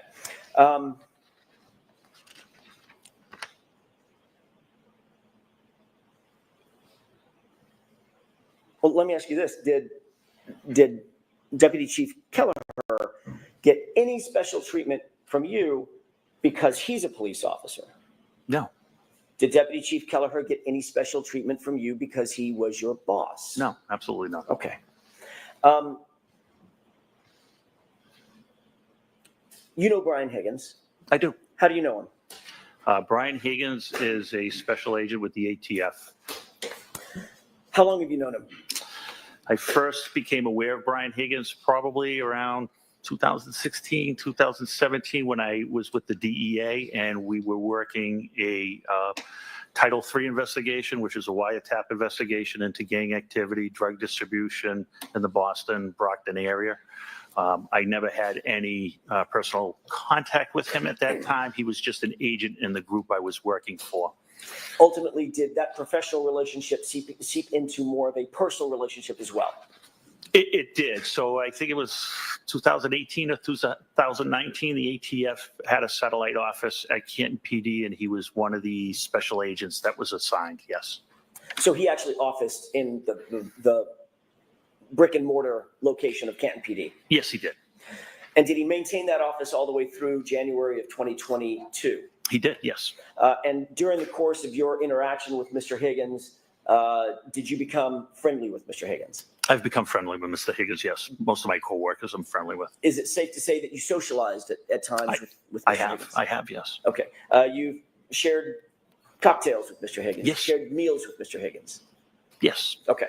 Well, let me ask you this. Did Deputy Chief Kelleher get any special treatment from you because he's a police officer? No. Did Deputy Chief Kelleher get any special treatment from you because he was your boss? No, absolutely not. Okay. You know Brian Higgins. I do. How do you know him? Brian Higgins is a special agent with the ATF. How long have you known him? I first became aware of Brian Higgins probably around 2016, 2017, when I was with the DEA and we were working a Title III investigation, which is a wiretap investigation into gang activity, drug distribution in the Boston, Brockton area. I never had any personal contact with him at that time. He was just an agent in the group I was working for. Ultimately, did that professional relationship seep into more of a personal relationship as well? It did. So I think it was 2018 or 2019, the ATF had a satellite office at Canton PD, and he was one of the special agents that was assigned, yes. So he actually officed in the brick and mortar location of Canton PD? Yes, he did. And did he maintain that office all the way through January of 2022? He did, yes. And during the course of your interaction with Mr. Higgins, did you become friendly with Mr. Higgins? I've become friendly with Mr. Higgins, yes. Most of my coworkers I'm friendly with. Is it safe to say that you socialized at times with Mr. Higgins? I have, yes. Okay. You've shared cocktails with Mr. Higgins? Yes. Shared meals with Mr. Higgins? Yes. Okay.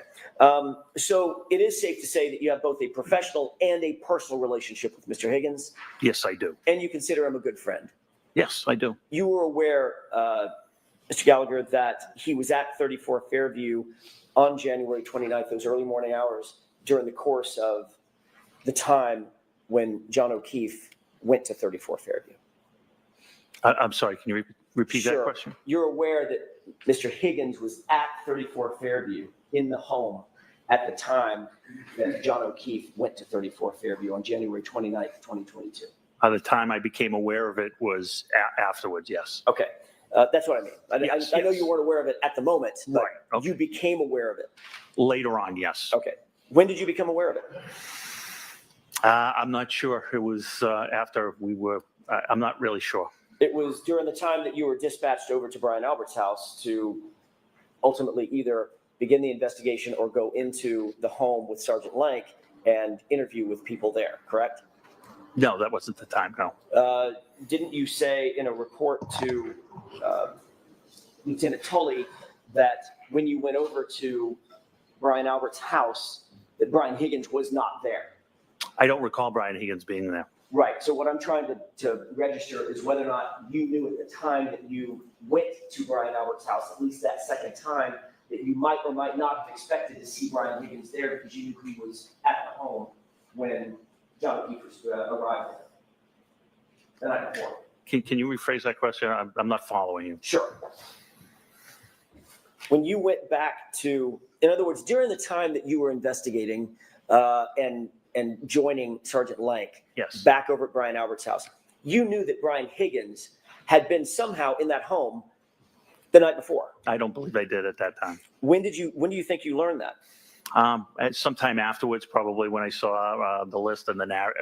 So it is safe to say that you have both a professional and a personal relationship with Mr. Higgins, Yes, I do. and you consider him a good friend. Yes, I do. You were aware, Mr. Gallagher, that he was at 34 Fairview on January 29th, those early morning hours, during the course of the time when John O'Keefe went to 34 Fairview. I'm sorry, can you repeat that Sure. question? You're aware that Mr. Higgins was at 34 Fairview in the home at the time that John O'Keefe went to 34 Fairview on January 29th, 2022? By the time I became aware of it was afterwards, yes. Okay, that's what I mean. Yes, I know yes. you weren't aware of it at the moment, but Right, okay. you became aware of it. Later on, yes. Okay. When did you become aware of it? I'm not sure. It was after we were, I'm not really sure. It was during the time that you were dispatched over to Brian Albert's house to ultimately either begin the investigation or go into the home with Sergeant Lank and interview with people there, correct? No, that wasn't the time, no. Didn't you say in a report to Lieutenant Tully that when you went over to Brian Albert's house, that Brian Higgins was not there? I don't recall Brian Higgins being there. Right. So what I'm trying to register is whether or not you knew at the time that you went to Brian Albert's house, at least that second time, that you might or might not have expected to see Brian Higgins there because you knew he was at the home when John O'Keefe arrived there the night before. Can you rephrase that question? I'm not following you. Sure. When you went back to, in other words, during the time that you were investigating and joining Sergeant Lank, Yes. back over at Brian Albert's house, you knew that Brian Higgins had been somehow in that home the night before. I don't believe I did at that time. When do you think you learned that? At sometime afterwards, probably when I saw the list and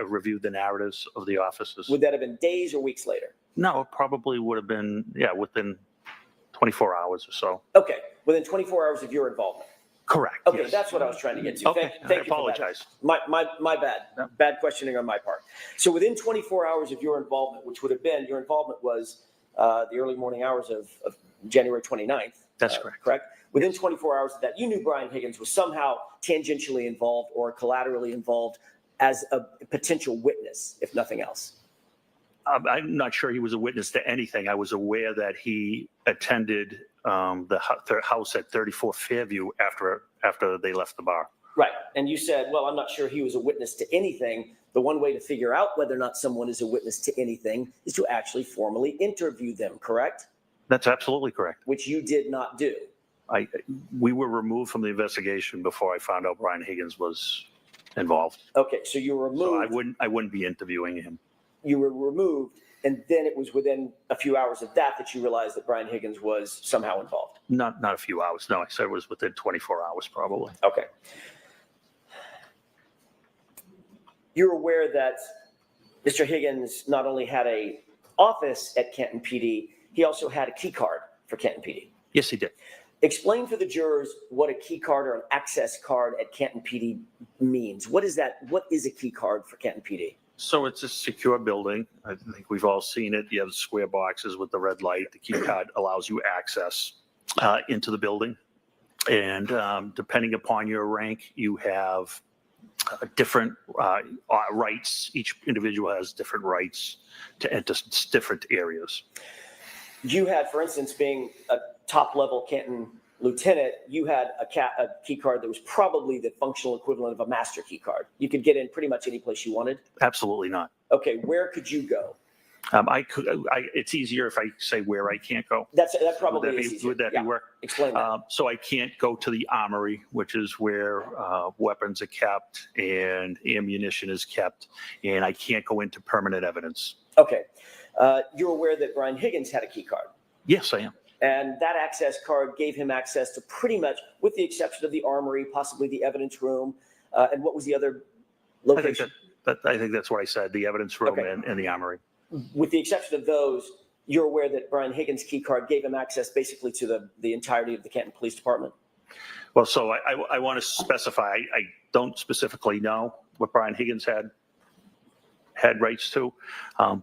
reviewed the narratives of the officers. Would that have been days or weeks later? No, it probably would have been, within 24 hours or so. Okay, within 24 hours of your involvement. Correct. Okay, yes. that's what I was trying to get to. Okay, Thank I you for that. apologize. My bad. No. Bad questioning on my part. So within 24 hours of your involvement, which would have been, your involvement was the early morning hours of January 29th. That's correct. Correct? Within 24 hours of that, you knew Brian Higgins was somehow tangentially involved or collaterally involved as a potential witness, if nothing else. I'm not sure he was a witness to anything. I was aware that he attended the house at 34 Fairview after they left the bar. Right. And you said, well, I'm not sure he was a witness to anything. The one way to figure out whether or not someone is a witness to anything is to actually formally interview them, correct? That's absolutely correct. Which you did not do. We were removed from the investigation before I found out Brian Higgins was involved. Okay, so you were removed. So I wouldn't be interviewing him. You were removed, and then it was within a few hours of that you realized that Brian Higgins was somehow involved. Not a few hours. No, I said it was within 24 hours probably. Okay. You're aware that Mr. Higgins not only had a office at Canton PD, he also had a key card for Canton PD. Yes, he did. Explain for the jurors what a key card or an access card at Canton PD means. What is that? What is a key card for Canton PD? So it's a secure building. I think we've all seen it. You have the square boxes with the red light. The key card allows you access into the building. And depending upon your rank, you have different rights. Each individual has different rights to enter different areas. You had, for instance, being a top-level Canton lieutenant, you had a key card that was probably the functional equivalent of a master key card. You could get in pretty much any place you wanted. Absolutely not. Okay, where could you go? It's easier if I say where I can't go. That probably Would that is be, easier. would that Yeah. be where? Explain that. So I can't go to the armory, which is where weapons are kept and ammunition is kept, and I can't go into permanent evidence. Okay. You're aware that Brian Higgins had a key card, Yes, I am. and that access card gave him access to pretty much, with the exception of the armory, possibly the evidence room, and what was the other location? I think that's what I said, the evidence room Okay. and the armory. With the exception of those, you're aware that Brian Higgins' key card gave him access basically to the entirety of the Canton Police Department? Well, so I want to specify, I don't specifically know what Brian Higgins had rights to,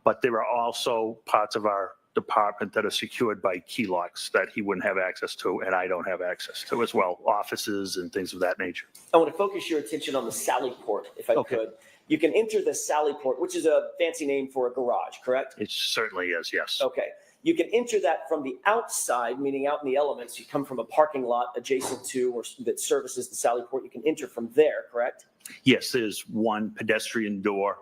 but there are also parts of our department that are secured by key locks that he wouldn't have access to, and I don't have access to as well, offices and things of that nature. I want to focus your attention on the sally port, if I Okay. could. You can enter the sally port, which is a fancy name for a garage, correct? It certainly is, yes. Okay. You can enter that from the outside, meaning out in the elements. You come from a parking lot adjacent to or that services the sally port. You can enter from there, correct? Yes, there's one pedestrian door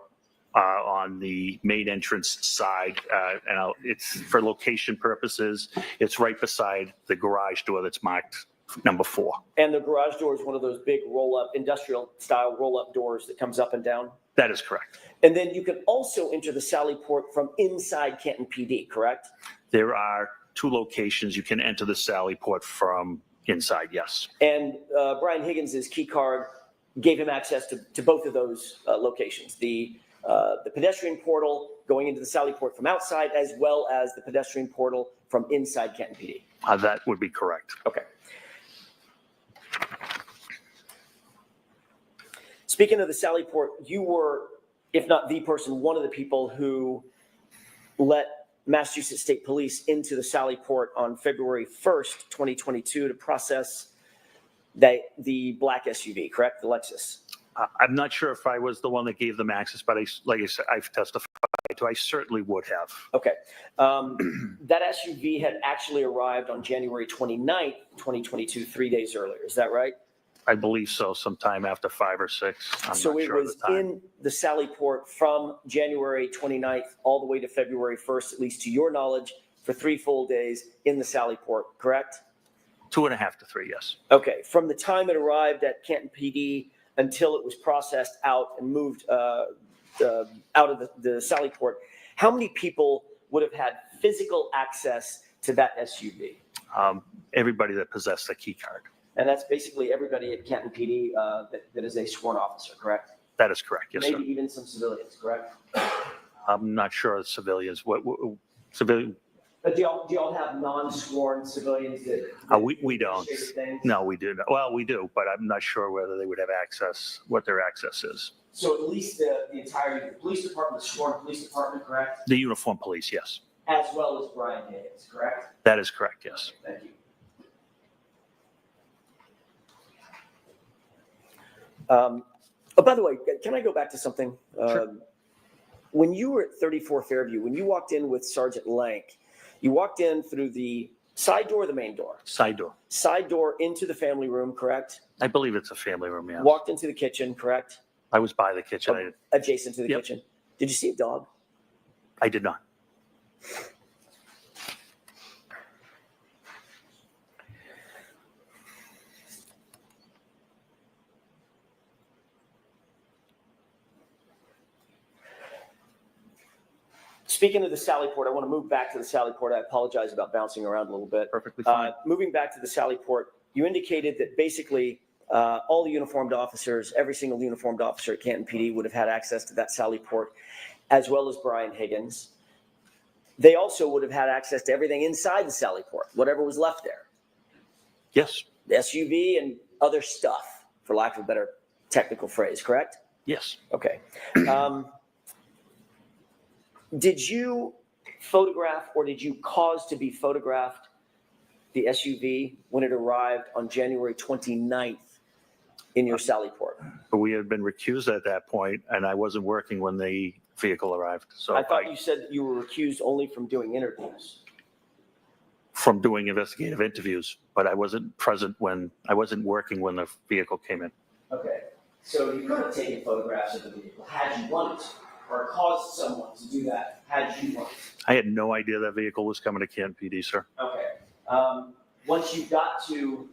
on the main entrance side, and it's for location purposes. It's right beside the garage door that's marked number 4. And the garage door is one of those big roll-up, industrial-style roll-up doors that comes up and down? That is correct. And then you can also enter the Sally Port from inside Canton PD, correct? There are 2 locations you can enter the Sally Port from inside, yes. And Brian Higgins' key card gave him access to both of those locations, the pedestrian portal going into the Sally Port from outside, as well as the pedestrian portal from inside Canton PD. That would be correct. Okay. Speaking of the Sally Port, you were, if not the person, one of the people who let Massachusetts State Police into the Sally Port on February 1st, 2022 to process the black SUV, correct? The Lexus. I'm not sure if I was the one that gave them access, but like I said, I've testified to, I certainly would have. Okay. That SUV had actually arrived on January 29th, 2022, 3 days earlier. Is that right? I believe so, sometime after 5 or 6. I'm So not it sure of was the time. in the Sally Port from January 29th all the way to February 1st, at least to your knowledge, for 3 full days in the Sally Port, correct? 2.5 to 3, yes. Okay. From the time it arrived at Canton PD until it was processed out and moved out of the Sally Port, how many people would have had physical access to that SUV? Everybody that possessed a key card. And that's basically everybody at Canton PD that is a sworn officer, correct? That is correct, yes, sir. Maybe even some civilians, correct? I'm not sure of civilians. What civilian? But do y'all have non-sworn civilians that We don't. administrate things? No, we do not. Well, we do, but I'm not sure whether they would have access, what their access is. So at least the entire police department, the sworn police department, correct? The uniformed police, yes. As well as Brian Higgins, correct? That is correct, yes. Thank you. Oh, by the way, can I go back to something? Sure. When you were at 34 Fairview, when you walked in with Sergeant Lank, you walked in through the side door or the main door? Side door. Side door into the family room, correct? I believe it's a family room, yes. Walked into the kitchen, correct? I was by the kitchen. Adjacent to the Yep. kitchen. Did you see a dog? I did not. Speaking of the Sally Port, I want to move back to the Sally Port. I apologize about bouncing around a little bit. Perfectly fine. Moving back to the Sally Port, you indicated that basically all the uniformed officers, every single uniformed officer at Canton PD would have had access to that Sally Port, as well as Brian Higgins. They also would have had access to everything inside the Sally Port, whatever was left there. Yes, The SUV and other stuff, for lack of a better technical phrase, correct? yes. Okay. Did you photograph or did you cause to be photographed the SUV when it arrived on January 29th in your Sally Port? We had been recused at that point, and I wasn't working when the vehicle arrived. So I thought you said that you were recused only from doing interviews. from doing investigative interviews, but I wasn't present when, I wasn't working when the vehicle came in. Okay. So you could have taken photographs of the vehicle had you wanted to, or caused someone to do that had you wanted to. I had no idea that vehicle was coming to Canton PD, sir. Okay. Once you got to,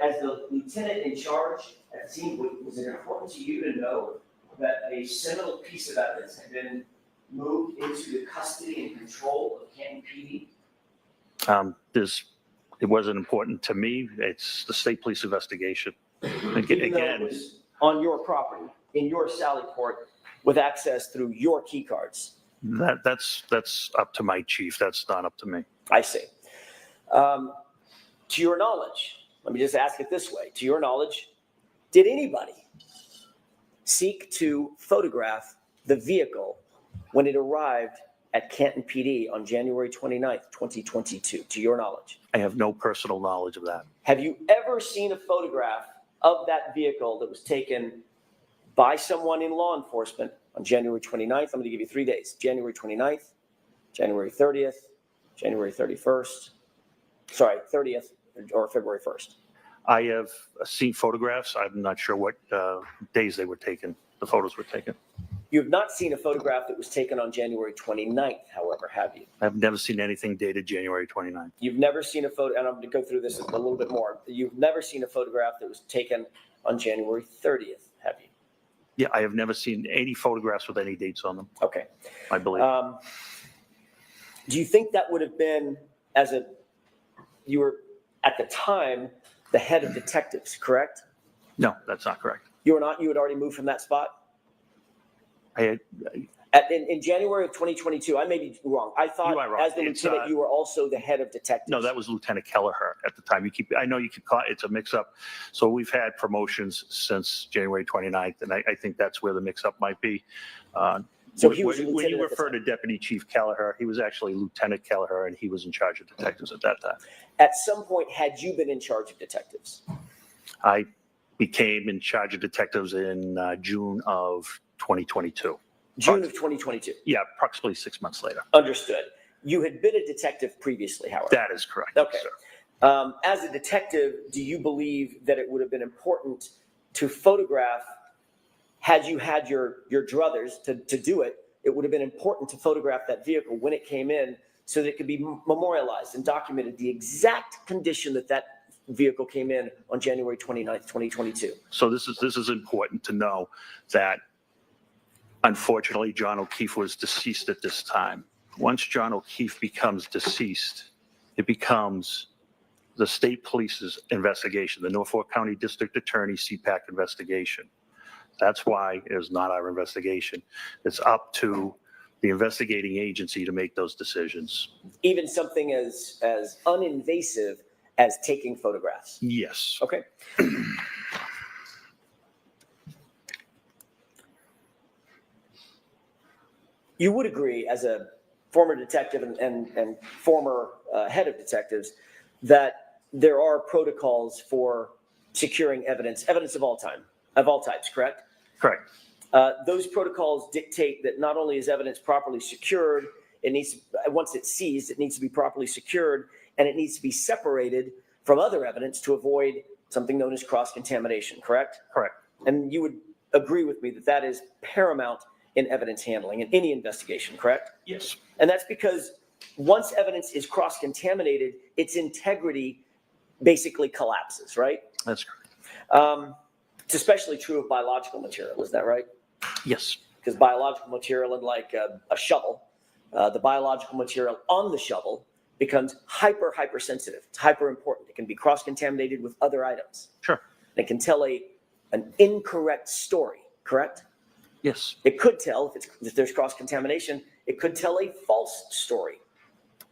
as the lieutenant in charge at the scene, was it important to you to know that a seminal piece of evidence had been moved into the custody and control of Canton PD? It wasn't important to me. It's the state police investigation. Even though it Again, was on your property, in your Sally Port, with access through your key cards. that's up to my chief. That's not up to me. I see. To your knowledge, let me just ask it this way. To your knowledge, did anybody seek to photograph the vehicle when it arrived at Canton PD on January 29th, 2022, to your knowledge? I have no personal knowledge of that. Have you ever seen a photograph of that vehicle that was taken by someone in law enforcement on January 29th? I'm going to give you 3 days. January 29th, January 30th, January 31st, 30th, or February 1st. I have seen photographs. I'm not sure what days they were taken. The photos were taken. You have not seen a photograph that was taken on January 29th, however, have you? I've never seen anything dated January 29th. You've never seen a photo, and I'm going to go through this a little bit more. You've never seen a photograph that was taken on January 30th, have you? Yeah, I have never seen any photographs with any dates on them, Okay. I believe. Do you think that would have been you were at the time the head of detectives, correct? No, that's not correct. You were not. You had already moved from that spot. I In January of 2022, I may be wrong. I thought You are wrong. as the It's, lieutenant, you were also the head of detectives. No, that was Lieutenant Kelleher at the time. I know you keep, it's a mix-up. So we've had promotions since January 29th, and I think that's where the mix-up might be. So he was a When lieutenant you at the refer time. to Deputy Chief Kelleher, he was actually Lieutenant Kelleher, and he was in charge of detectives at that time. At some point, had you been in charge of detectives? I became in charge of detectives in June of 2022. June of 2022. Yeah, approximately 6 months later. Understood. You had been a detective previously, however. That is correct. Okay. Sir. As a detective, do you believe that it would have been important to photograph, had you had your druthers to do it, it would have been important to photograph that vehicle when it came in so that it could be memorialized and documented the exact condition that vehicle came in on January 29th, 2022. So this is important to know that unfortunately, John O'Keefe was deceased at this time. Once John O'Keefe becomes deceased, it becomes the state police's investigation, the Norfolk County District Attorney CPAC investigation. That's why it is not our investigation. It's up to the investigating agency to make those decisions. Even something as uninvasive as taking photographs. Yes. Okay. You would agree, as a former detective and former head of detectives, that there are protocols for securing evidence of all types, correct? Correct. Those protocols dictate that not only is evidence properly secured, once it's seized, it needs to be properly secured, and it needs to be separated from other evidence to avoid something known as cross-contamination, correct? Correct. And you would agree with me that that is paramount in evidence handling in any investigation, correct? Yes. And that's because once evidence is cross-contaminated, its integrity basically collapses, right? That's correct. It's especially true of biological material, is that right? Yes. Because biological material, unlike a shovel, the biological material on the shovel becomes hyper sensitive. It's hyper important. It can be cross-contaminated with other items. Sure. It can tell an incorrect story, correct? Yes. It could tell, if there's cross-contamination, it could tell a false story.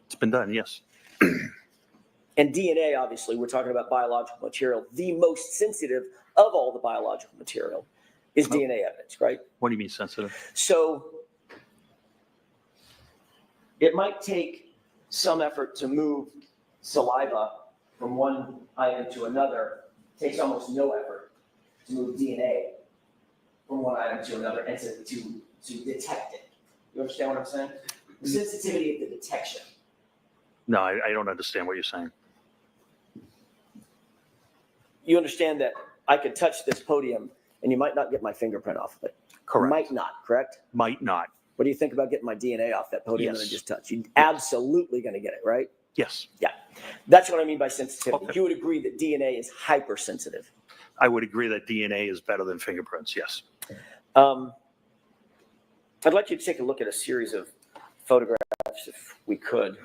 It's been done. Yes. And DNA, obviously, we're talking about biological material. The most sensitive of all the biological material is DNA evidence, right? What do you mean sensitive? So it might take some effort to move saliva from one item to another. It takes almost no effort to move DNA from one item to another and to detect it. You understand what I'm saying? The sensitivity of the detection. No, I don't understand what you're saying. You understand that I could touch this podium and you might not get my fingerprint off of it. Correct. Might not, correct? Might not. What do you think about getting my DNA off that podium that I Yes. just touched? You're absolutely going to get it, right? Yes. Yeah. That's what I mean by sensitivity. Okay. You would agree that DNA is hypersensitive. I would agree that DNA is better than fingerprints. Yes. I'd like you to take a look at a series of photographs if we could.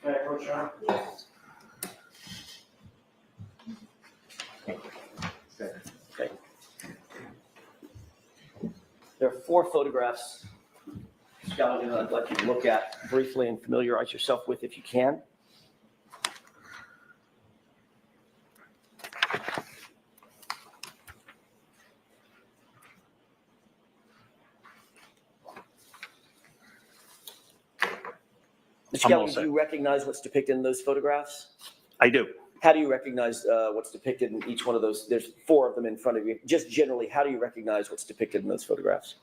Can I approach John? Okay. There are 4 photographs, Scott, I'd like you to look at briefly and familiarize yourself with if you can. Mr. I'm all Kelly, do set. you recognize what's depicted in those photographs? I do. How do you recognize what's depicted in each one of those? There's 4 of them in front of you. Just generally, how do you recognize what's depicted in those photographs?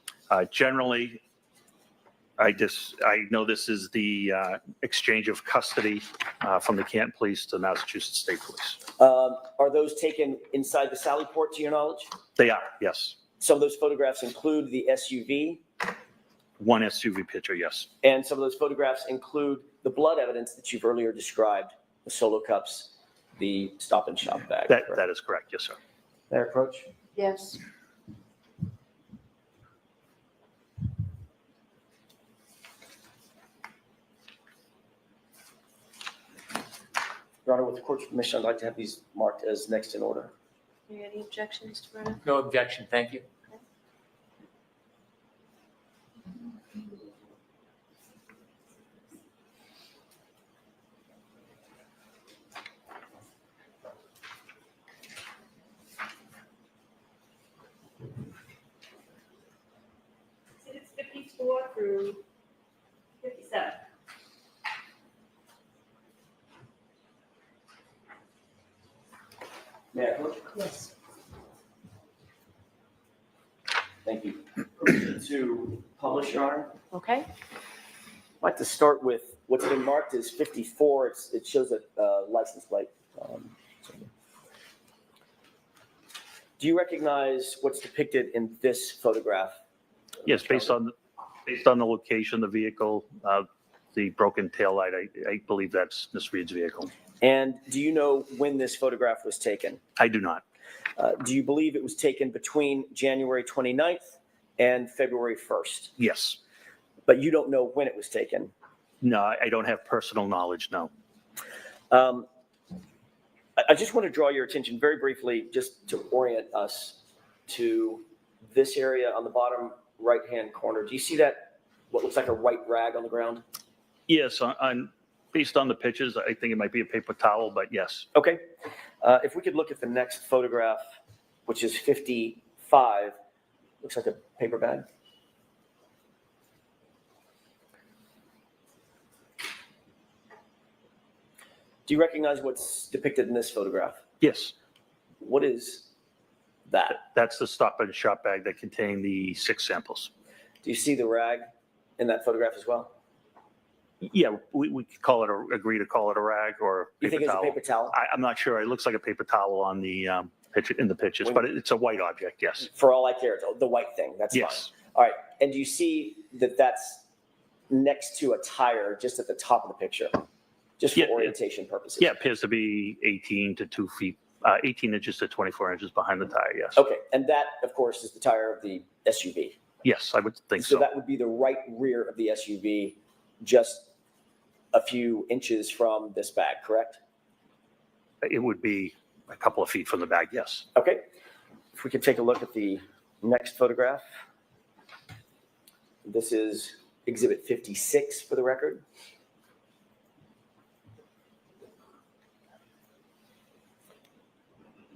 Generally, I know this is the exchange of custody from the Canton Police to Massachusetts State Police. Are those taken inside the Sally Port, to your knowledge? They are, yes. Some of those photographs include the SUV, One SUV picture, yes. and some of those photographs include the blood evidence that you've earlier described, the Solo cups, the Stop and Shop bag. That is correct, yes, sir. Their approach? Yes. Your Honor, with the court's permission, I'd like to have these marked as next in order. Any objections, Mr. Brennan? No objection, thank you. Exhibits 54 through 57. May I approach? Yes. Thank you. Permission to publish, Your Honor. Okay. I'd like to start with what's been marked as 54. It shows a license plate. Do you recognize what's depicted in this photograph? Yes, based on the location, the vehicle, the broken taillight, I believe that's Miss Reed's vehicle. And do you know when this photograph was taken? I do not. Do you believe it was taken between January 29th and February 1st? Yes. But you don't know when it was taken? No, I don't have personal knowledge, no. I just want to draw your attention very briefly, just to orient us to this area on the bottom right-hand corner. Do you see that, what looks like a white rag on the ground? Yes, based on the pictures, I think it might be a paper towel, but yes. Okay. If we could look at the next photograph, which is 55, looks like a paper bag. Do you recognize what's depicted in this photograph? Yes, What is that? that's the Stop and Shop bag that contained the 6 samples. Do you see the rag in that photograph as well? Yeah, we could call it agree to call it a rag or You paper think it's towel. a paper towel? I'm not sure. It looks like a paper towel on the picture in the pictures, but it's a white object. Yes. For all I care, it's the white thing. That's Yes. fine. All right. And do you see that that's next to a tire just at the top of the picture? Just for Yeah, orientation purposes? Yeah, it appears to be 18 to 2 feet, 18 inches to 24 inches behind the tire. Yes. Okay. And that, of course, is the tire of the SUV. Yes, I would think So so. that would be the right rear of the SUV, just a few inches from this bag, correct? It would be a couple of feet from the bag. Yes. Okay. If we could take a look at the next photograph. This is Exhibit 56 for the record.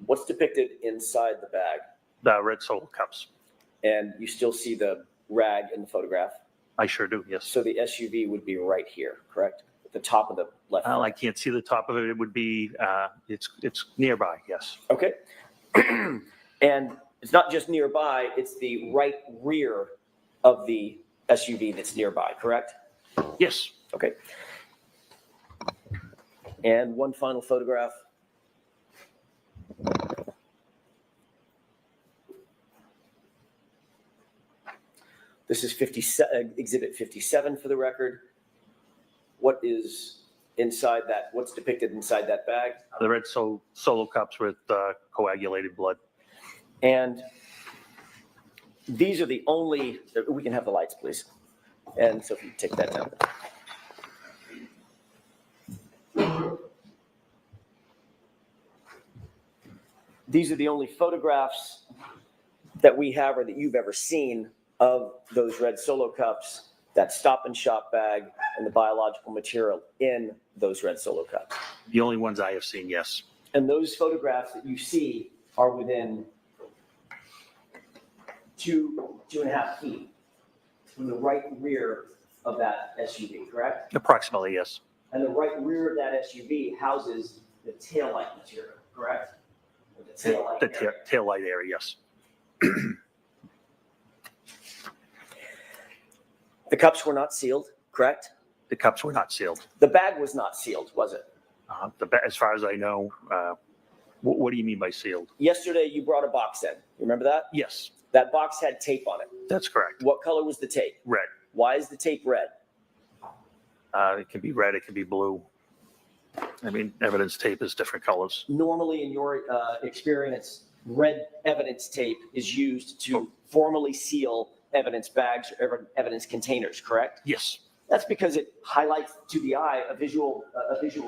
What's depicted inside the bag? The red Solo cups. And you still see the rag in the photograph. I sure do. Yes. So the SUV would be right here, correct? At the top of the left. Well, I can't see the top of it. It would be, it's nearby. Yes. Okay. And it's not just nearby, it's the right rear of the SUV that's nearby, correct? Yes. Okay. And one final photograph. This is Exhibit 57 for the record. What is inside that? What's depicted inside that bag? The red Solo cups with coagulated blood. And these are the only, we can have the lights, please. And so if you take that down. These are the only photographs that we have or that you've ever seen of those red Solo cups, that Stop and Shop bag, and the biological material in those red Solo cups. The only ones I have seen, yes. And those photographs that you see are within 2.5 feet from the right rear of that SUV, correct? Approximately, yes. And the right rear of that SUV houses the taillight material, correct? The taillight The area. taillight area, yes. The The cups were not sealed, correct? The cups were not sealed. The bag was not sealed, was it? As far as I know, what do you mean by sealed? Yesterday, you brought a box in. You remember that? Yes, That box had tape on it. that's correct. What color was the tape? Red. Why is the tape red? It can be red, it can be blue. I mean, evidence tape is different colors. Normally, in your experience, red evidence tape is used to formally seal evidence bags or evidence containers, correct? Yes, That's because it highlights to the eye a visual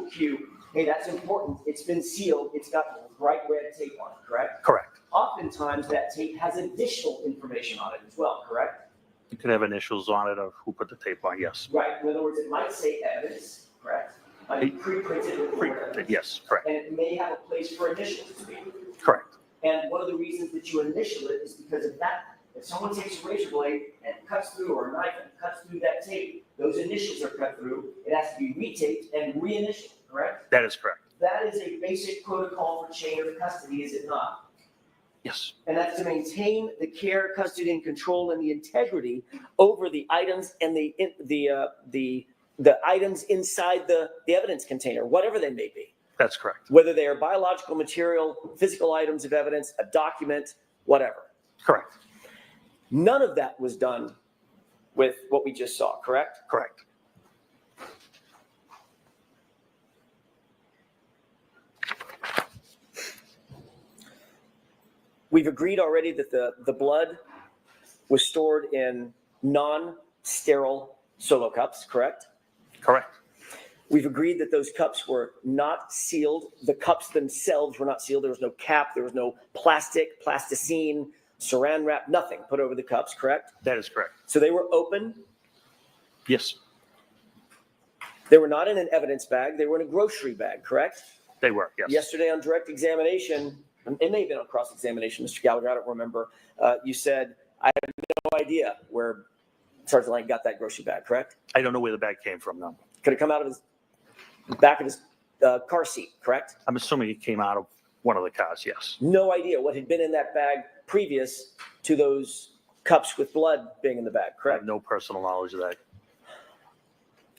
cue. Hey, that's important. It's been sealed. It's got bright red tape on it, correct? correct. Oftentimes, that tape has additional information on it as well, correct? You could have initials on it of who put the tape on, yes. Right. In other words, it might say evidence, correct? I mean, pre-printed report evidence. Yes, correct, And it may have a place for initials to be. correct. And one of the reasons that you initial it is because of that. If someone takes a razor blade and cuts through, or a knife and cuts through that tape, those initials are cut through. It has to be retaped and reinitialed, correct? That is correct, That is a basic protocol for chain of custody, is it not? yes. And that's to maintain the care, custody, and control and the integrity over the items and the items inside the evidence container, whatever they may be. That's correct, Whether they are biological material, physical items of evidence, a document, whatever. correct, None of that was done with what we just saw, correct? correct. We've agreed already that the blood was stored in non-sterile solo cups, correct? Correct. We've agreed that those cups were not sealed. The cups themselves were not sealed. There was no cap. There was no plastic, plasticine, saran wrap, nothing put over the cups, correct? That is correct. So they were open. Yes, They were not in an evidence bag. They were in a grocery bag, correct? they were, yes. Yesterday on direct examination, it may have been on cross-examination, Mr. Gallagher, I don't remember. You said, I have no idea where Sergeant Lang got that grocery bag, correct? I don't know where the bag came from, though. Could have come out of his back of his car seat, correct? I'm assuming it came out of one of the cars, yes. No idea what had been in that bag previous to those cups with blood being in the bag, I have correct? no personal knowledge of that.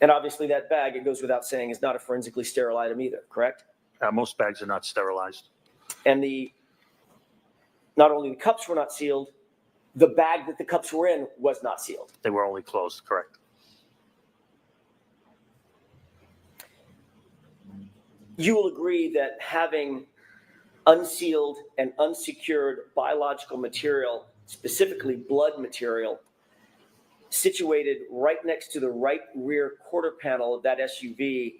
And obviously that bag, it goes without saying, is not a forensically sterile item either, correct? Most bags are not sterilized. And not only the cups were not sealed, the bag that the cups were in was not sealed. They were only closed, correct. You will agree that having unsealed and unsecured biological material, specifically blood material, situated right next to the right rear quarter panel of that SUV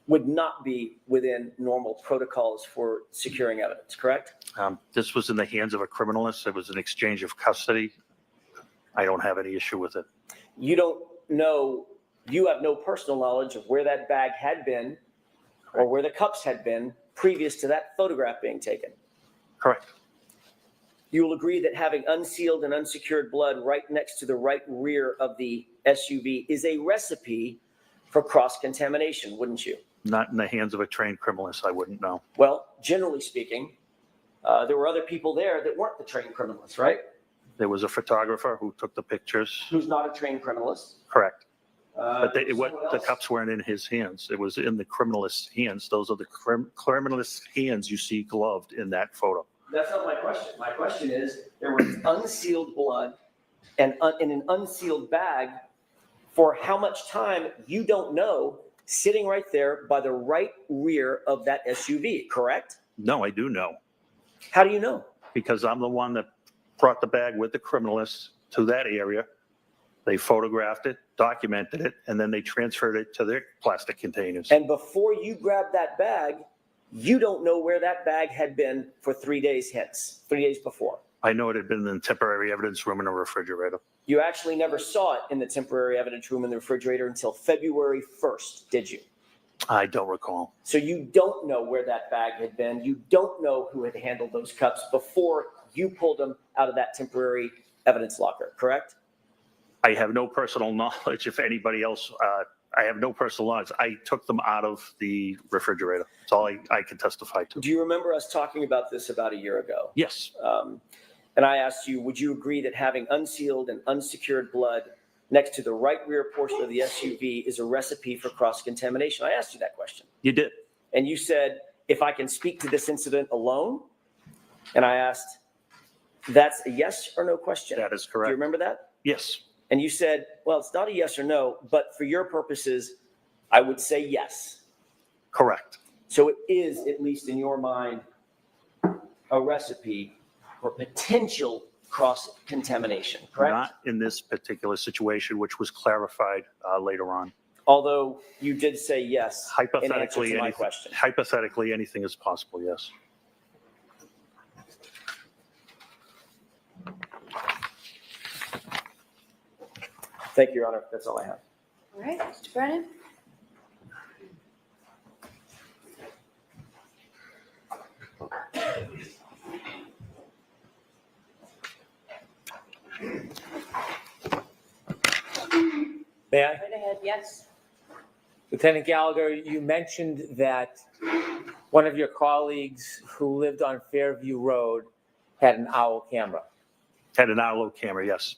would not be within normal protocols for securing evidence, correct? This was in the hands of a criminalist. It was an exchange of custody. I don't have any issue with it. You don't know, you have no personal knowledge of where that bag had been or where the cups had been previous to that photograph being taken. Correct. You will agree that having unsealed and unsecured blood right next to the right rear of the SUV is a recipe for cross-contamination, wouldn't you? Not in the hands of a trained criminalist, I wouldn't know. Well, generally speaking, there were other people there that weren't the trained criminalists, right? There was a photographer who took the pictures. Who's not a trained criminalist. Correct. But Someone the else- cups weren't in his hands. It was in the criminalist's hands. Those are the criminalist's hands you see gloved in that photo. That's not my question. My question is, there was unsealed blood and in an unsealed bag for how much time, you don't know, sitting right there by the right rear of that SUV, correct? No, I do know, How do you know? because I'm the one that brought the bag with the criminalists to that area. They photographed it, documented it, and then they transferred it to their plastic containers. And before you grabbed that bag, you don't know where that bag had been for 3 days hence, 3 days before. I know it had been in the temporary evidence room in a refrigerator. You actually never saw it in the temporary evidence room in the refrigerator until February 1st, did you? I don't recall. So you don't know where that bag had been. You don't know who had handled those cups before you pulled them out of that temporary evidence locker, correct? I have no personal knowledge if anybody else, I have no personal knowledge. I took them out of the refrigerator. That's all I can testify to. Do you remember us talking about this about a year ago? Yes, And I asked you, would you agree that having unsealed and unsecured blood next to the right rear portion of the SUV is a recipe for cross-contamination. I asked you that question. You did. And you said, if I can speak to this incident alone, and I asked, that's a yes or no question. That is Do correct. you remember that? Yes, And you said, well, it's not a yes or no, but for your purposes, I would say yes. correct. So it is, at least in your mind, a recipe for potential cross-contamination, correct? Not in this particular situation, which was clarified later on. Although you did say yes in answer Hypothetically, to my anything, question. hypothetically, anything is possible, yes. Thank you, Your Honor. That's all I have. All right, Mr. Brennan? May I? Right ahead, yes. Lieutenant Gallagher, you mentioned that one of your colleagues who lived on Fairview Road had an owl camera. Had an Arlo camera, yes.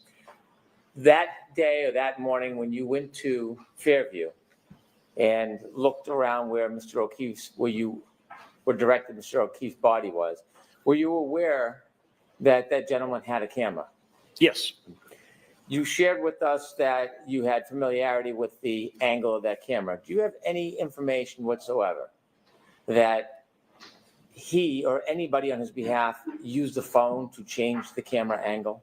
That day or that morning when you went to Fairview and looked around where Mr. O'Keefe's, where you were directed Mr. O'Keefe's body was, were you aware that that gentleman had a camera? Yes, You shared with us that you had familiarity with the angle of that camera. Do you have any information whatsoever that he or anybody on his behalf used the phone to change the camera angle?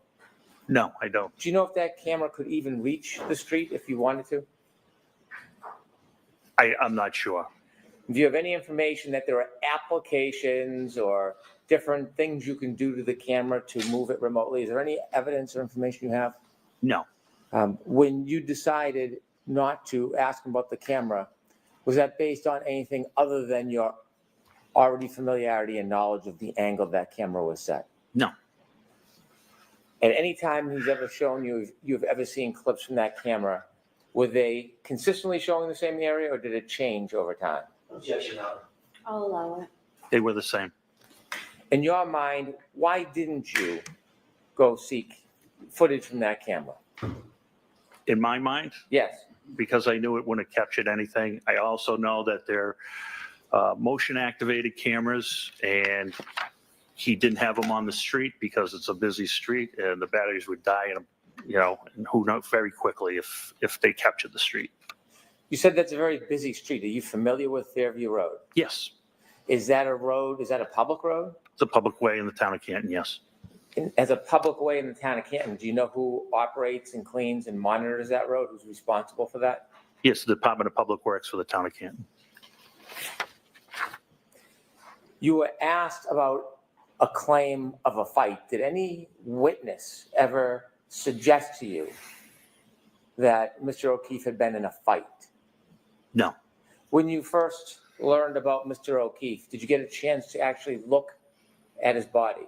no, I don't. Do you know if that camera could even reach the street if you wanted to? I'm not sure. Do you have any information that there are applications or different things you can do to the camera to move it remotely? Is there any evidence or information you have? No, When you decided not to ask him about the camera, was that based on anything other than your already familiarity and knowledge of the angle that camera was set? no, At any time he's ever shown you, you've ever seen clips from that camera, were they consistently showing the same area or did it change over time? Objection, Your Honor. I'll allow it. they were the same. In your mind, why didn't you go seek footage from that camera? In my mind, Yes. because I knew it wouldn't have captured anything. I also know that they're motion-activated cameras, and he didn't have them on the street because it's a busy street, and the batteries would die, and who knows, very quickly if they captured the street. You said that's a very busy street. Are you familiar with Fairview Road? Yes, Is that a road, is that a public road? it's a public way in the town of Canton, yes. As a public way in the town of Canton, do you know who operates and cleans and monitors that road? Who's responsible for that? Yes, the Department of Public Works for the town of Canton. You were asked about a claim of a fight. Did any witness ever suggest to you that Mr. O'Keefe had been in a fight? No, When you first learned about Mr. O'Keefe, did you get a chance to actually look at his body?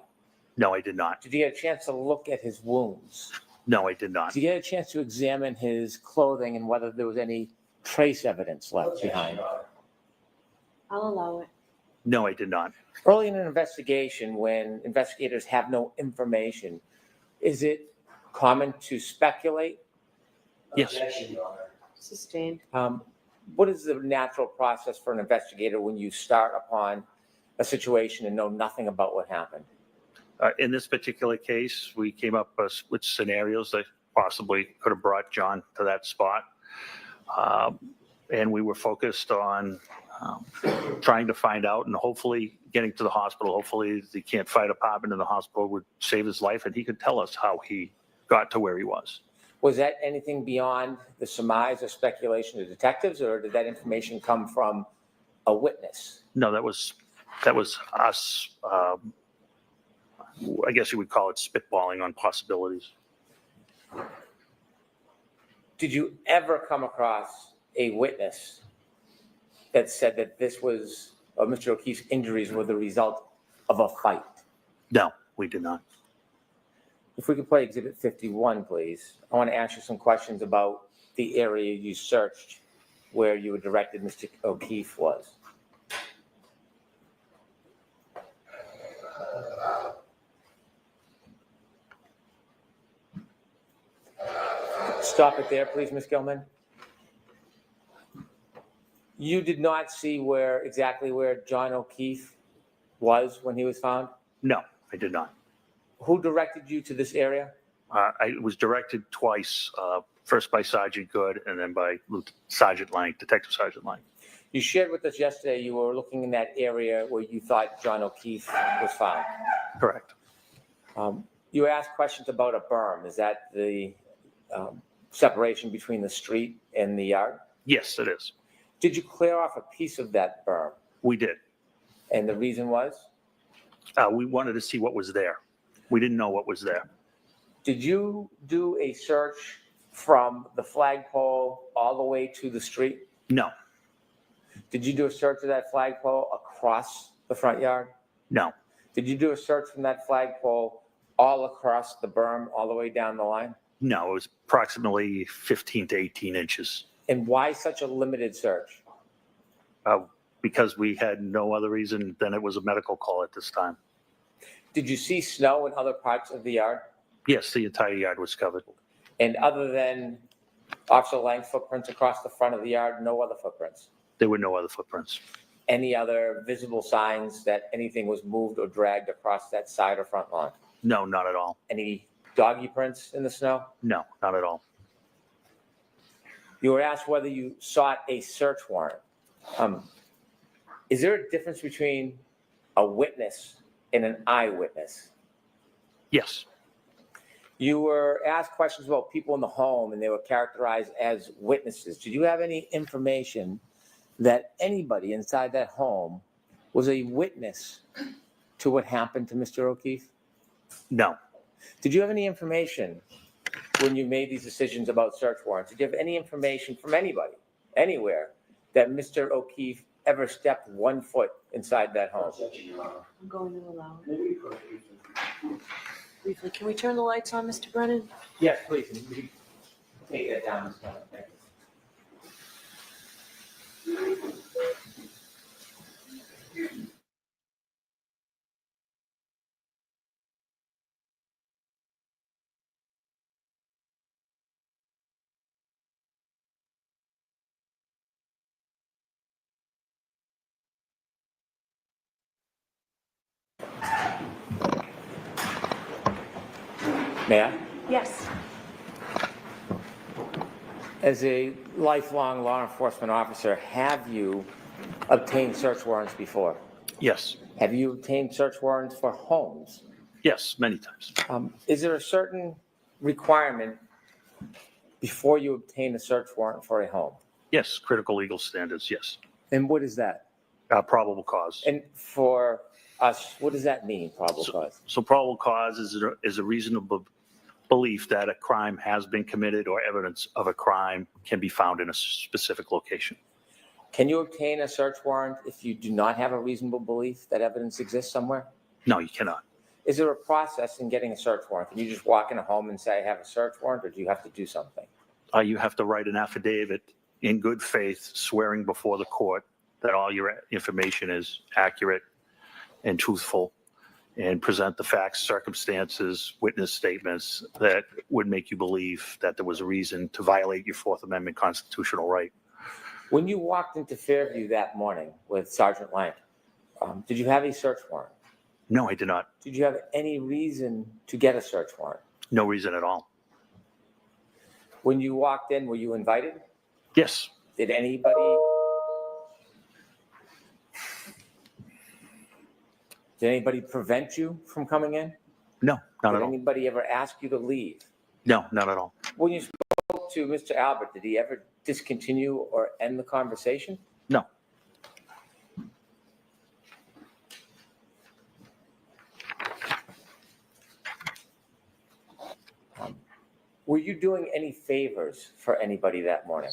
no, I did not. Did you get a chance to look at his wounds? No, I did not. Did you get a chance to examine his clothing and whether there was any trace evidence left behind? I'll allow it. No, I did not. Early in an investigation, when investigators have no information, is it common to speculate? Yes. Objection, Your Honor. Sustained. What is the natural process for an investigator when you start upon a situation and know nothing about what happened? In this particular case, we came up with scenarios that possibly could have brought John to that spot. And we were focused on trying to find out and hopefully getting to the hospital. Hopefully the can't fight department in the hospital would save his life and he could tell us how he got to where he was. Was that anything beyond the surmise or speculation of detectives, or did that information come from a witness? No, that was us. I guess you would call it spitballing on possibilities. Did you ever come across a witness that said that this was, or Mr. O'Keefe's injuries were the result of a fight? No, we did not. If we could play Exhibit 51, please. I want to ask you some questions about the area you searched where you were directed Mr. O'Keefe was. Stop it there, please, Ms. Gilman. You did not see exactly where John O'Keefe was when he was found? No, I did not. Who directed you to this area? I was directed twice, first by Sergeant Good and then by Sergeant Lang, Detective Sergeant Lang. You shared with us yesterday you were looking in that area where you thought John O'Keefe was found. Correct. You asked questions about a berm. Is that the separation between the street and the yard? Yes, it is. Did you clear off a piece of that berm? We did. And the reason was? We wanted to see what was there. We didn't know what was there. Did you do a search from the flagpole all the way to the street? No, Did you do a search of that flagpole across the front yard? no, Did you do a search from that flagpole all across the berm, all the way down the line? no. It was approximately 15 to 18 inches And why such a limited search? because we had no other reason than it was a medical call at this time. Did you see snow in other parts of the yard? Yes, the entire yard was covered. And other than Officer Lang's footprints across the front of the yard, no other footprints? There were no other footprints. Any other visible signs that anything was moved or dragged across that side or front lawn? No, not at all. Any doggy prints in the snow? No, not at all. You were asked whether you sought a search warrant. Is there a difference between a witness and an eyewitness? Yes, You were asked questions about people in the home and they were characterized as witnesses. Did you have any information that anybody inside that home was a witness to what happened to Mr. O'Keefe? no, Did you have any information when you made these decisions about search warrants? Did you have any information from anybody, anywhere, that Mr. O'Keefe ever stepped 1 foot inside that home? I'm going to allow it. Briefly, can we turn the lights on, Mr. Brennan? Yes, please. Take that down, Ms. Bennett. Thank you. May I? Yes. As a lifelong law enforcement officer, have you obtained search warrants before? yes, Have you obtained search warrants for homes? yes, many times. Is there a certain requirement before you obtain a search warrant for a home? Yes, critical legal standards, yes. And what is that? Probable cause. And for us, what does that mean, probable cause? So probable cause is a reasonable belief that a crime has been committed or evidence of a crime can be found in a specific location. Can you obtain a search warrant if you do not have a reasonable belief that evidence exists somewhere? No, you cannot. Is there a process in getting a search warrant? Can you just walk in a home and say, I have a search warrant, or do you have to do something? You have to write an affidavit in good faith, swearing before the court that all your information is accurate and truthful, and present the facts, circumstances, witness statements that would make you believe that there was a reason to violate your Fourth Amendment constitutional right. When you walked into Fairview that morning with Sergeant Lang, did you have a search warrant? No, I did not. Did you have any reason to get a search warrant? No reason at all. When you walked in, were you invited? Yes, Did anybody prevent you from coming in? no, not Did at all. anybody ever ask you to leave? No, not at all. When you spoke to Mr. Albert, did he ever discontinue or end the conversation? No, Were you doing any favors for anybody that morning?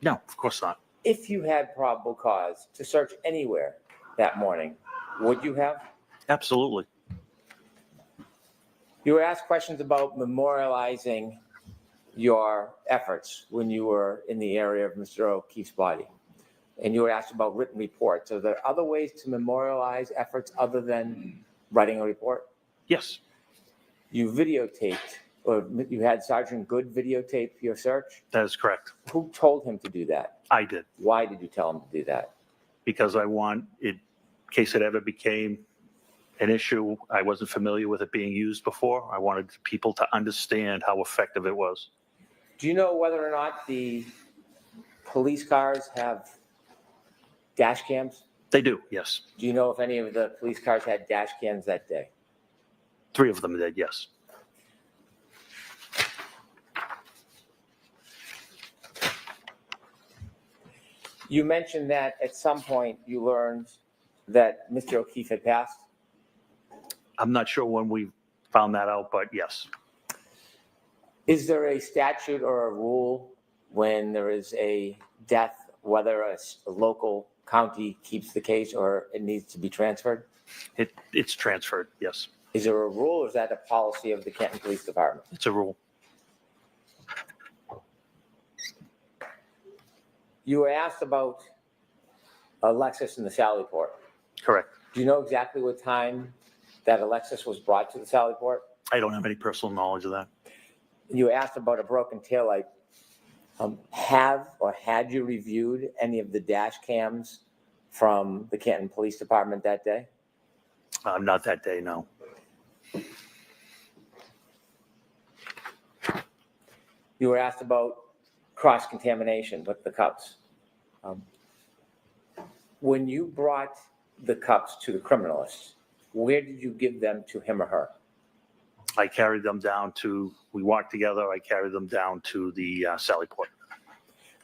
no, of course not. If you had probable cause to search anywhere that morning, would you have? Absolutely. You were asked questions about memorializing your efforts when you were in the area of Mr. O'Keefe's body. And you were asked about written reports. Are there other ways to memorialize efforts other than writing a report? Yes, You videotaped or you had Sergeant Good videotape your search? That is correct. Who told him to do that? I did, Why did you tell him to do that? because I want it, in case it ever became an issue, I wasn't familiar with it being used before. I wanted people to understand how effective it was. Do you know whether or not the police cars have dash cams? They do, yes. Do you know if any of the police cars had dash cams that day? 3 of them did, yes. You mentioned that at some point you learned that Mr. O'Keefe had passed. I'm not sure when we found that out, but yes. Is there a statute or a rule when there is a death, whether a local county keeps the case or it needs to be transferred? It's transferred, yes. Is there a rule or is that a policy of the Canton Police Department? It's a rule. You were asked about Alexis in the Sallyport. Correct. Do you know exactly what time that Alexis was brought to the Sallyport? I don't have any personal knowledge of that. You were asked about a broken taillight. Have or had you reviewed any of the dash cams from the Canton Police Department that day? Not that day, no. You were asked about cross-contamination with the cups. When you brought the cups to the criminalist, where did you give them to him or her? I carried them down to, we walked together, I carried them down to the Sallyport.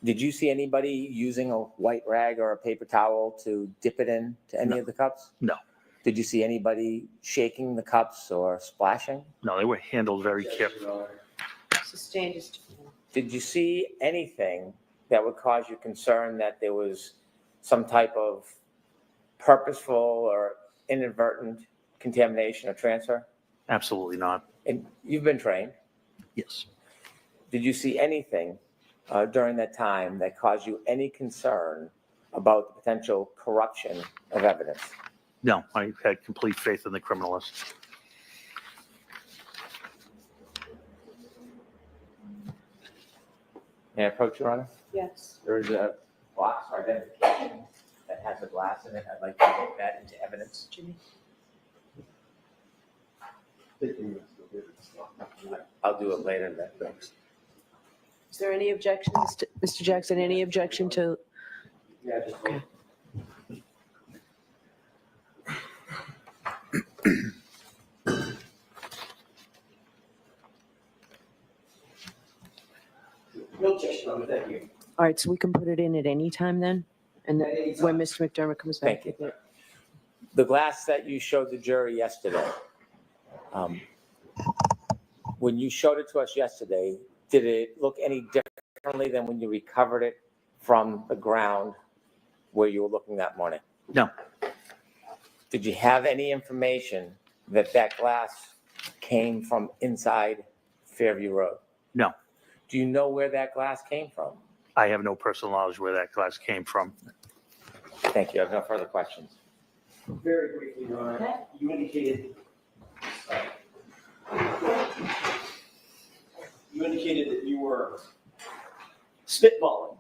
Did you see anybody using a white rag or a paper towel to dip it in to any No. of the cups? No. Did you see anybody shaking the cups or splashing? No, they were handled very carefully. Sustained is. Did you see anything that would cause you concern that there was some type of purposeful or inadvertent contamination or transfer? Absolutely not. And you've been trained. Yes. Did you see anything during that time that caused you any concern about the potential corruption of evidence? No, I had complete faith in the criminalist. May I approach, Your Honor? Yes. There is a box for identification that has a glass in it. I'd like to get that into evidence. Jimmy. I'll do it later then. Is there any objection, Mr. Jackson, any objection to, Yeah, just wait. Real testimony, thank you. all right, so we can put it in at any time then? And then when Mr. McDermott comes back? Thank you. The glass that you showed the jury yesterday, when you showed it to us yesterday, did it look any differently than when you recovered it from the ground where you were looking that morning? No. Did you have any information that that glass came from inside Fairview Road? No. Do you know where that glass came from? I have no personal knowledge where that glass came from. Thank you. I have no further questions. Very briefly, Your Honor, you indicated that you were spitballing,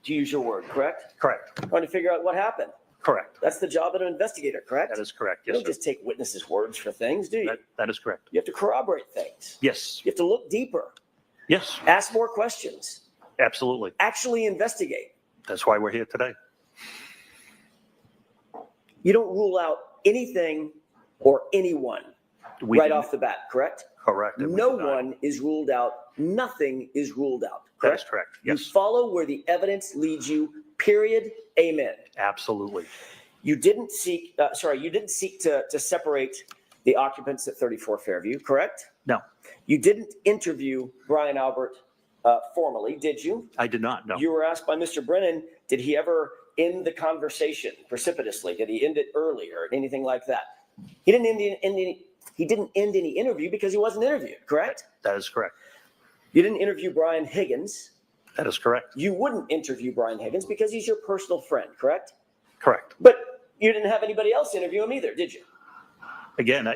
to use your word, correct? Correct. Trying to figure out what happened. Correct. That's the job of an investigator, correct? That is correct. You Yes, don't sir. just take witnesses' words for things, do you? That is correct. You have to corroborate things. Yes. You have to look deeper, Yes, ask more questions, absolutely. actually investigate. That's why we're here today. You don't rule out anything or anyone We right didn't- off the bat, correct? Correct. and we No did not. one is ruled out. Nothing is ruled out, That is correct? correct. You Yes, follow where the evidence leads you, period, amen. absolutely. You didn't seek to separate the occupants at 34 Fairview, correct? No, You didn't interview Brian Albert formally, did you? I did not. No. You were asked by Mr. Brennan, did he ever end the conversation precipitously? Did he end it earlier, anything like that? He didn't end any interview because he wasn't interviewed, correct? That is correct. You didn't interview Brian Higgins. That is correct. You wouldn't interview Brian Higgins because he's your personal friend, correct? Correct. But you didn't have anybody else interview him either, did you? Again,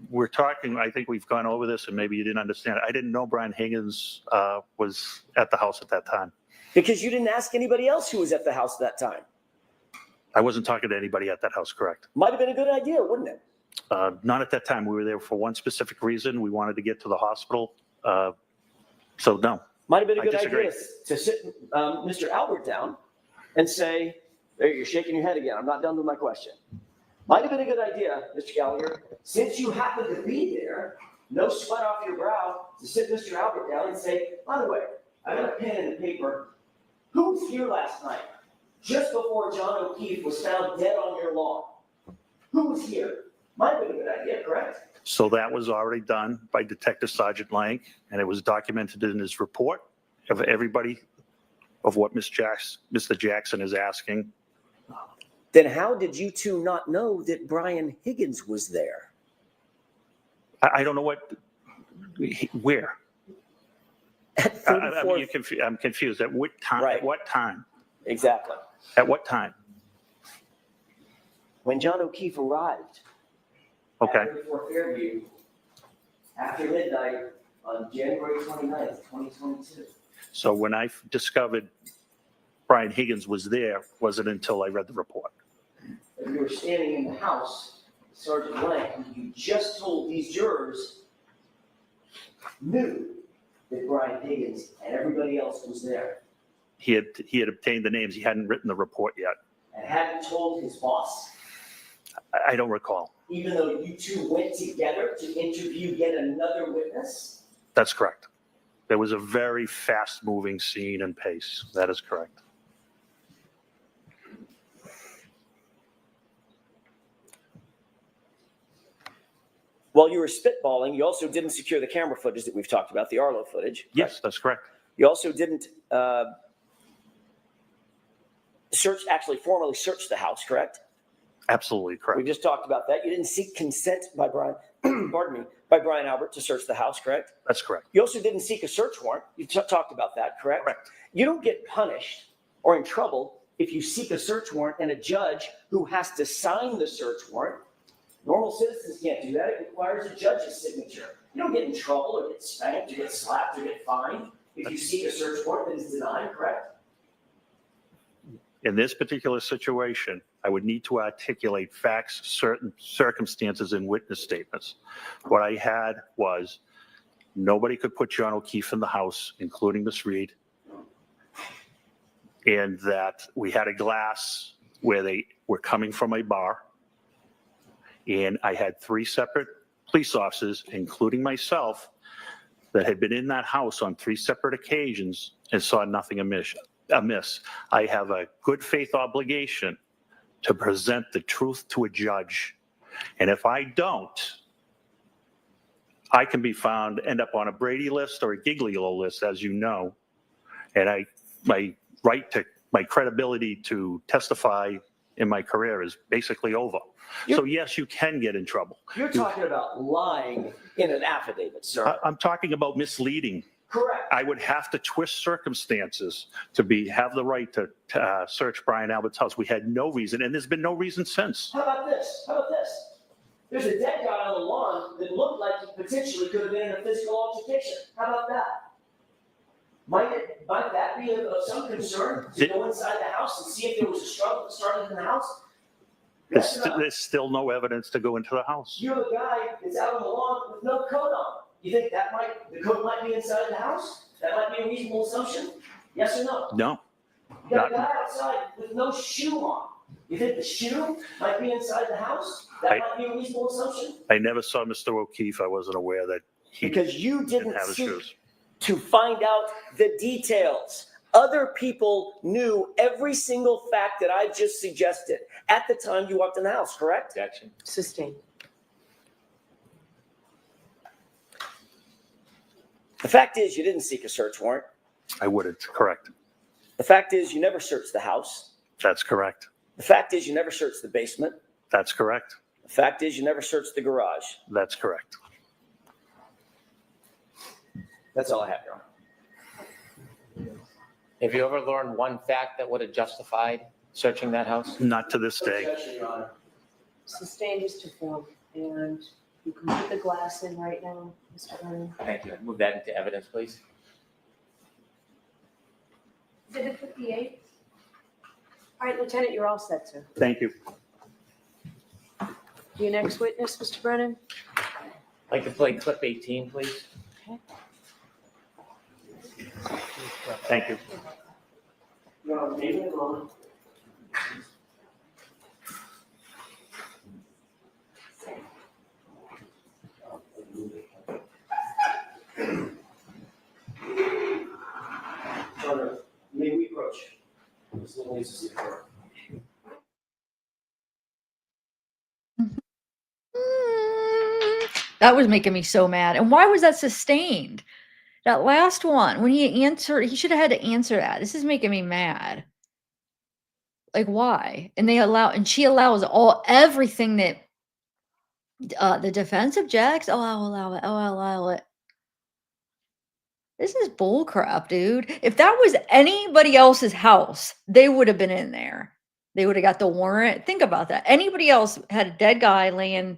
we're talking, I think we've gone over this and maybe you didn't understand. I didn't know Brian Higgins was at the house at that time. Because you didn't ask anybody else who was at the house at that time. I wasn't talking to anybody at that house, correct? Might have been a good idea, wouldn't it? Not at that time. We were there for one specific reason. We wanted to get to the hospital. So no. Might have been a I good disagree. idea to sit Mr. Albert down and say, there, you're shaking your head again. I'm not done with my question. Might have been a good idea, Mr. Gallagher, since you happen to be there, no sweat off your brow, to sit Mr. Albert down and say, by the way, I got a pen and a paper. Who was here last night, just before John O'Keefe was found dead on your lawn? Who was here? Might have been a good idea, correct? So that was already done by Detective Sergeant Lang, and it was documented in his report of everybody of what Mr. Jackson is asking. Then how did you two not know that Brian Higgins was there? I don't know where. At I mean, 34th. I'm confused. At what time? Right. At what time? Exactly. At what time? When John O'Keefe arrived Okay. at 34 Fairview after midnight on January 29th, 2022. So when I discovered Brian Higgins was there, wasn't until I read the report. And you were standing in the house, Sergeant Lang, you just told these jurors knew that Brian Higgins and everybody else was there He had obtained the names. He hadn't written the report yet. and hadn't told his boss, I don't recall. even though you two went together to interview yet another witness? That's correct. There was a very fast-moving scene and pace. That is correct. While you were spitballing, you also didn't secure the camera footage that we've talked about, the Arlo footage. Yes, that's correct. You also didn't formally search the house, correct? Absolutely We correct. just talked about that. You didn't seek consent by Brian, pardon me, by Brian Albert to search the house, correct? That's correct. You also didn't seek a search warrant. You talked about that, correct? Correct. You don't get punished or in trouble if you seek a search warrant and a judge who has to sign the search warrant. Normal citizens can't do that. It requires a judge's signature. You don't get in trouble or get spanked or get slapped or get fined if you seek a search warrant that is denied, correct? In this particular situation, I would need to articulate facts, certain circumstances, and witness statements. What I had was nobody could put John O'Keefe in the house, including Miss Reed, and that we had a glass where they were coming from a bar, and I had 3 separate police officers, including myself, that had been in that house on 3 separate occasions and saw nothing amiss. I have a good faith obligation to present the truth to a judge. And if I don't, I can be found, end up on a Brady list or a Giglio list, as you know. And my credibility to testify in my career is basically over. So yes, you can get in trouble. You're talking about lying in an affidavit, sir. I'm talking about misleading. Correct. I would have to twist circumstances to have the right to search Brian Albert's house. We had no reason, and there's been no reason since. How about this? There's a dead guy on the lawn that looked like he potentially could have been in a physical altercation. How about that? Might that be of some concern to go inside the house and see if there was a struggle that started in the house? Yes or no? There's still no evidence to go into the house. You're the guy that's out on the lawn with no coat on. You think the coat might be inside the house? That might be a reasonable assumption? Yes or no? No. You got a guy outside with no shoe on. You think the shoe might be inside the house? That might be a reasonable assumption? I never saw Mr. O'Keefe. I wasn't aware that he Because you didn't didn't have his seek shoes. to find out the details. Other people knew every single fact that I just suggested at the time you walked in the house, correct? Objection. Sustained. The fact is you didn't seek a search warrant. I wouldn't. Correct. The fact is you never searched the house. That's correct. The fact is you never searched the basement. That's correct. The fact is you never searched the garage. That's correct. That's all I have, Your Honor. Have you ever learned one fact that would have justified searching that house? Not to this day. Objection, Your Honor. Sustained is to form, and You can put the glass in right now, Mr. Vernon. Thank you. Move that into evidence, please. Is it 58? All right, Lieutenant, you're all set, sir. Thank you. Your next witness, Mr. Brennan? I'd like to play clip 18, please. Thank you. May we approach? Ms. Louise. That was making me so mad. And why was that sustained? That last one, when he answered, he should have had to answer that. This is making me mad. Like, why? And she allows everything that the defense objects. Oh, I'll allow it. Oh, I'll allow it. This is bull crap, dude. If that was anybody else's house, they would have been in there. They would have got the warrant. Think about that. Anybody else had a dead guy laying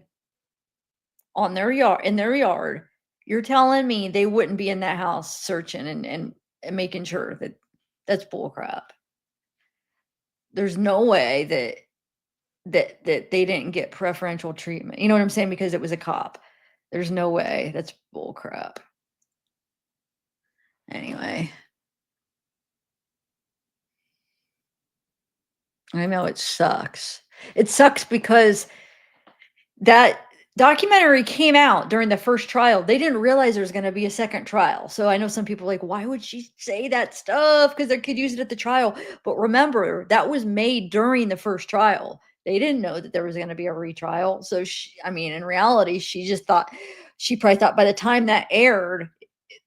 on their yard, in their yard. You're telling me they wouldn't be in that house searching and making sure that that's bull crap. There's no way that they didn't get preferential treatment. You know what I'm saying? Because it was a cop. There's no way. That's bull crap. Anyway. I know it sucks. It sucks because that documentary came out during the first trial. They didn't realize there was going to be a second trial. So I know some people are like, why would she say that stuff? Because they could use it at the trial. But remember, that was made during the first trial. They didn't know that there was going to be a retrial. So, in reality, she probably thought by the time that aired,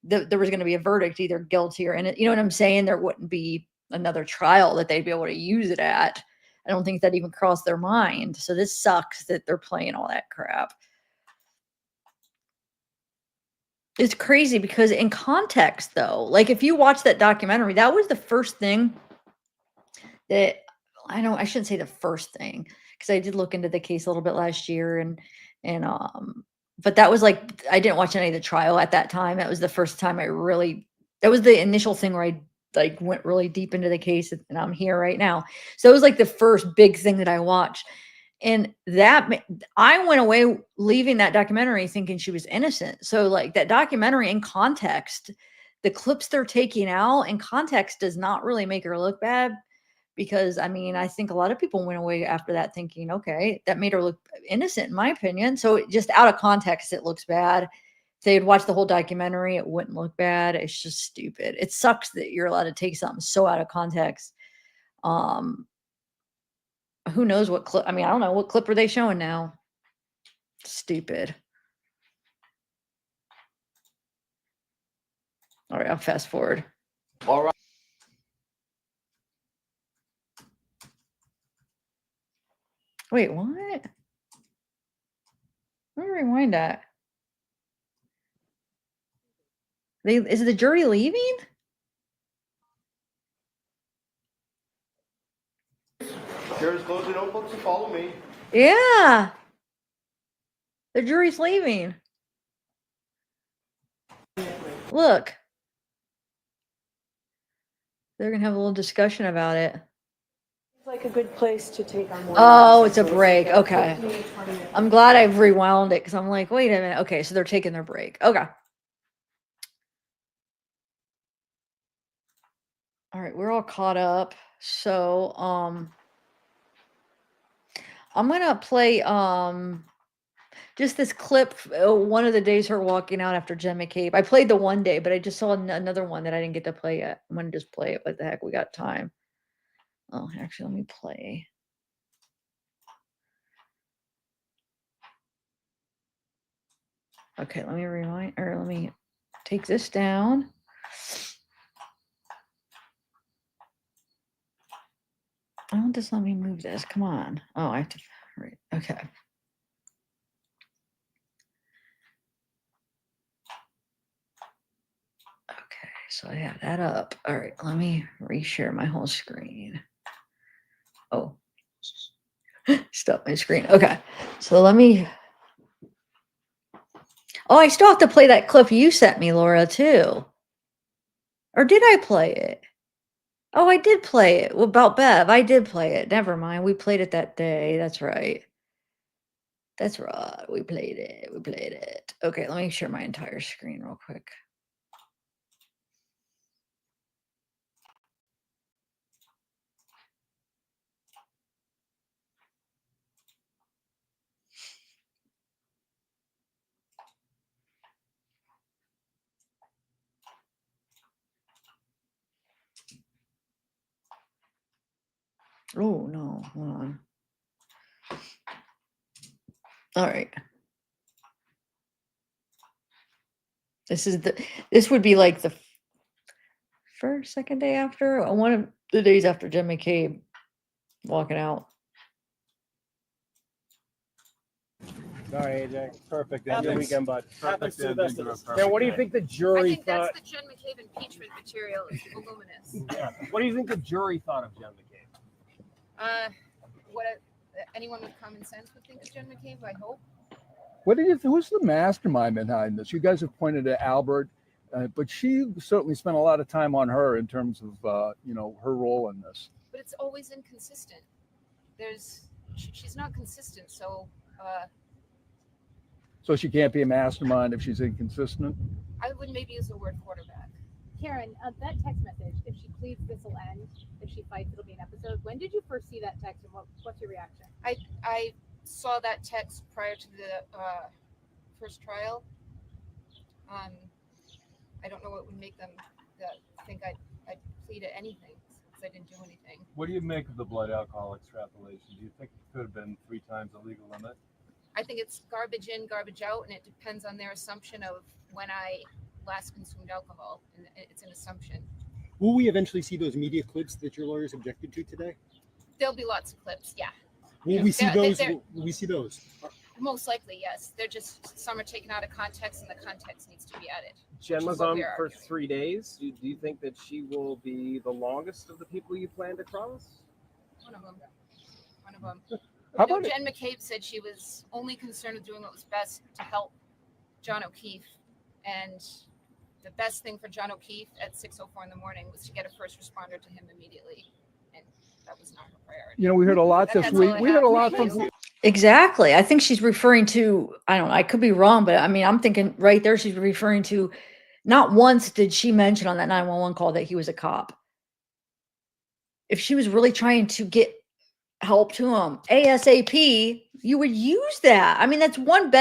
there was going to be a verdict, either guilty or innocent. You know what I'm saying? There wouldn't be another trial that they'd be able to use it at. I don't think that even crossed their mind. So this sucks that they're playing all that crap. It's crazy because in context, though, like if you watch that documentary, that was the first thing that I shouldn't say the first thing, because I did look into the case a little bit last year but that was like, I didn't watch any of the trial at that time. That was the first time that was the initial thing where I went really deep into the case, and I'm here right now. So it was like the first big thing that I watched. And I went away leaving that documentary thinking she was innocent. So like that documentary in context, the clips they're taking out in context does not really make her look bad. Because I think a lot of people went away after that thinking, okay, that made her look innocent, in my opinion. So just out of context, it looks bad. If they had watched the whole documentary, it wouldn't look bad. It's just stupid. It sucks that you're allowed to take something so out of context. Who knows what clip? I don't know, what clip are they showing now? Stupid. All right, I'll fast forward. All right. Wait, what? Let me rewind that. Is the jury leaving? Jurors, close your notebooks and follow me. Yeah. The jury's leaving. Look. They're going to have a little discussion about it. It's like a good place to take on more. Oh, it's a break. Okay. I'm glad I've rewound it because I'm like, wait a minute. Okay, so they're taking their break. Okay. All right, we're all caught up. So, I'm gonna play just this clip. One of the days her walking out after Jen McCabe. I played the one day, but I just saw another one that I didn't get to play yet. I'm gonna just play it. What the heck? We got time. Oh, actually, let me play. Okay, let me rewind, or let me take this down. Oh, just let me move this. Come on. Oh, I have to. Right. Okay. Okay, so I have that up. All right, let me reshare my whole screen. Oh, stop my screen. Okay, so let me Oh, I still have to play that clip you sent me, Laura, too. Or did I play it? Oh, I did play it. Well, about Bev. I did play it. Never mind. We played it that day. That's right. That's right. We played it. We played it. Okay, let me share my entire screen real quick. Oh, no. Hold on. All right. This would be like the second day after, one of the days after Jen McCabe walking out. Sorry, AJ. Perfect end of the Happens. weekend, bud. Happens to the best of us. Now, what do you think the I jury think that's thought? the Jen McCabe impeachment material. It's voluminous. Yeah. What do you think the jury thought of Jen McCabe? What anyone with common sense would think of Jen McCabe, I hope. What do you? Who's the mastermind behind this? You guys have pointed to Albert, but she certainly spent a lot of time on her in terms of her role in this. But it's always inconsistent. She's not consistent, so So she can't be a mastermind if she's inconsistent. I would maybe use the word quarterback. Karen, that text message, if she pleads, this will end. If she fights, it'll be an episode. When did you first see that text and what's your reaction? I saw that text prior to the first trial. I don't know what would make them think I'd plead at anything because I didn't do anything. What do you make of the blood alcohol extrapolation? Do you think it could have been 3 times the legal limit? I think it's garbage in, garbage out, and it depends on their assumption of when I last consumed alcohol, and it's an assumption. Will we eventually see those media clips that your lawyers objected to today? There'll be lots of clips, yeah. Will we see those? Will we see those? Most likely, yes. They're just, some are taken out of context, and the context needs to be added. Jen was on for 3 days. Do you think that she will be the longest of the people you plan to cross? One of them. How No, about Jen McCabe said she was only concerned with doing what was best to help John O'Keefe, and the best thing for John O'Keefe at 6:04 in the morning was to get a first responder to him immediately, and that was not her priority. We heard a lot this week. We heard a lot from. Exactly. I think she's referring to, I don't know, I could be wrong, but I mean, I'm thinking right there, she's referring to, not once did she mention on that 911 call that he was a cop. If she was really trying to get help to him ASAP, you would use that. I mean, that's one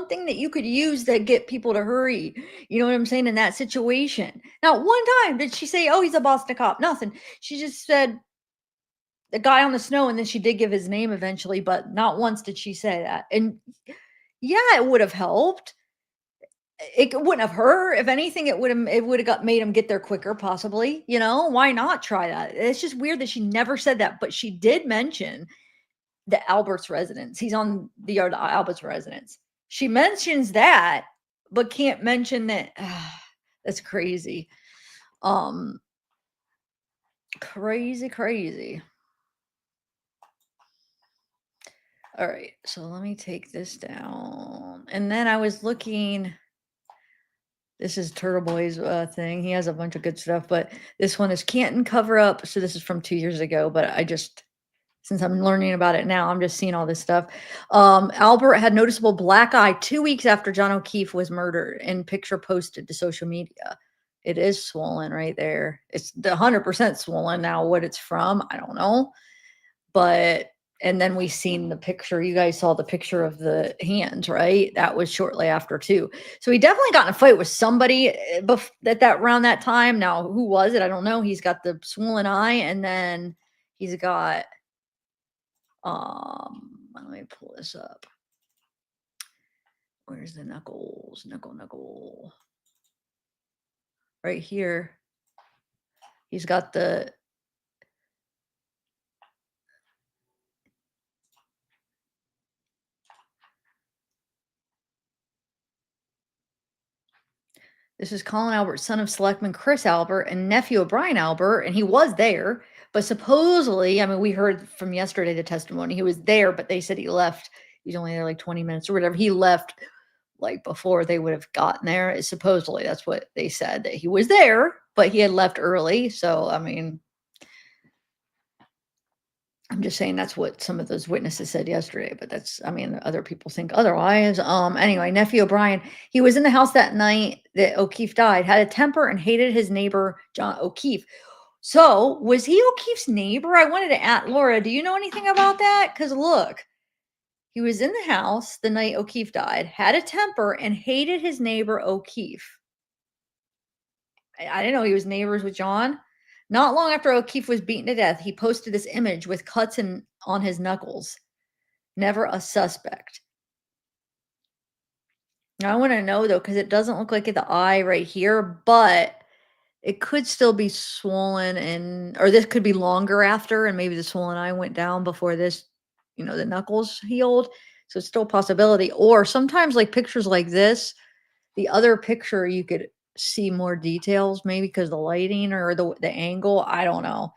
thing that you could use that get people to hurry. You know what I'm saying? In that situation. Not one time did she say, oh, he's a Boston cop. Nothing. She just said the guy on the snow, and then she did give his name eventually, but not once did she say that. And yeah, it would have helped. It wouldn't have hurt. If anything, it would have made him get there quicker, possibly. Why not try that? It's just weird that she never said that, but she did mention the Albert's residence. He's on the Albert's residence. She mentions that, but can't mention that. That's crazy. Crazy. All right, so let me take this down. And then I was looking. This is Turtle Boy's thing. He has a bunch of good stuff, but this one is Canton cover up. So this is from 2 years ago, but since I'm learning about it now, I'm just seeing all this stuff. Albert had noticeable black eye 2 weeks after John O'Keefe was murdered, and picture posted to social media. It is swollen right there. It's 100% swollen. Now what it's from, I don't know. And then we seen the picture. You guys saw the picture of the hands, right? That was shortly after too. So he definitely got in a fight with somebody around that time. Now, who was it? I don't know. He's got the swollen eye, and then he's got, let me pull this up. Where's the knuckles? Knuckle. Right here. He's got the, this is Colin Albert, son of Selectman Chris Albert and nephew of Brian Albert, and he was there. But supposedly, I mean, we heard from yesterday the testimony, he was there, but they said he left. He's only there like 20 minutes or whatever. He left like before they would have gotten there. Supposedly that's what they said, that he was there, but he had left early. So I mean, I'm just saying that's what some of those witnesses said yesterday, but that's, I mean, other people think otherwise. Anyway, nephew O'Brien, he was in the house that night that O'Keefe died, had a temper and hated his neighbor, John O'Keefe. So was he O'Keefe's neighbor? I wanted to ask Laura, do you know anything about that? Because look, he was in the house the night O'Keefe died, had a temper and hated his neighbor O'Keefe. I didn't know he was neighbors with John. Not long after O'Keefe was beaten to death, he posted this image with cuts on his knuckles. Never a suspect. Now, I want to know, though, because it doesn't look like the eye right here, but it could still be swollen, or this could be longer after, and maybe the swollen eye went down before this, the knuckles healed. So it's still a possibility. Or sometimes, like pictures like this, the other picture you could see more details, maybe because the lighting or the angle, I don't know.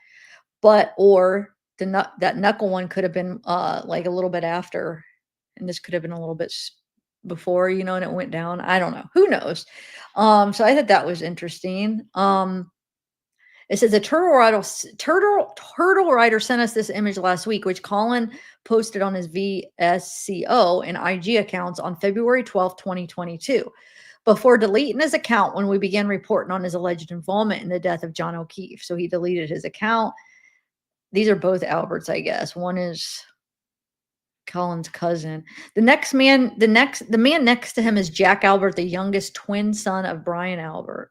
But or that knuckle one could have been like a little bit after, and this could have been a little bit before, and it went down. I don't know. Who knows? So I thought that was interesting. It says a turtle rider sent us this image last week, which Colin posted on his VSCO and IG accounts on February 12th, 2022. Before deleting his account when we began reporting on his alleged involvement in the death of John O'Keefe. So he deleted his account. These are both Alberts, I guess. One is Colin's cousin. The man next to him is Jack Albert, the youngest twin son of Brian Albert.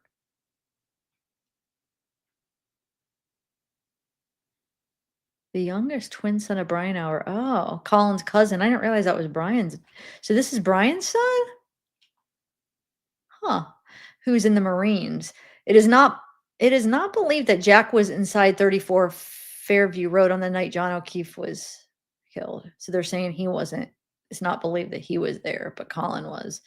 The youngest twin son of Brian Albert. Oh, Colin's cousin. I didn't realize that was Brian's. So this is Brian's son? Huh. Who's in the Marines. It is not believed that Jack was inside 34 Fairview Road on the night John O'Keefe was killed. So they're saying he wasn't. It's not believed that he was there, but Colin was.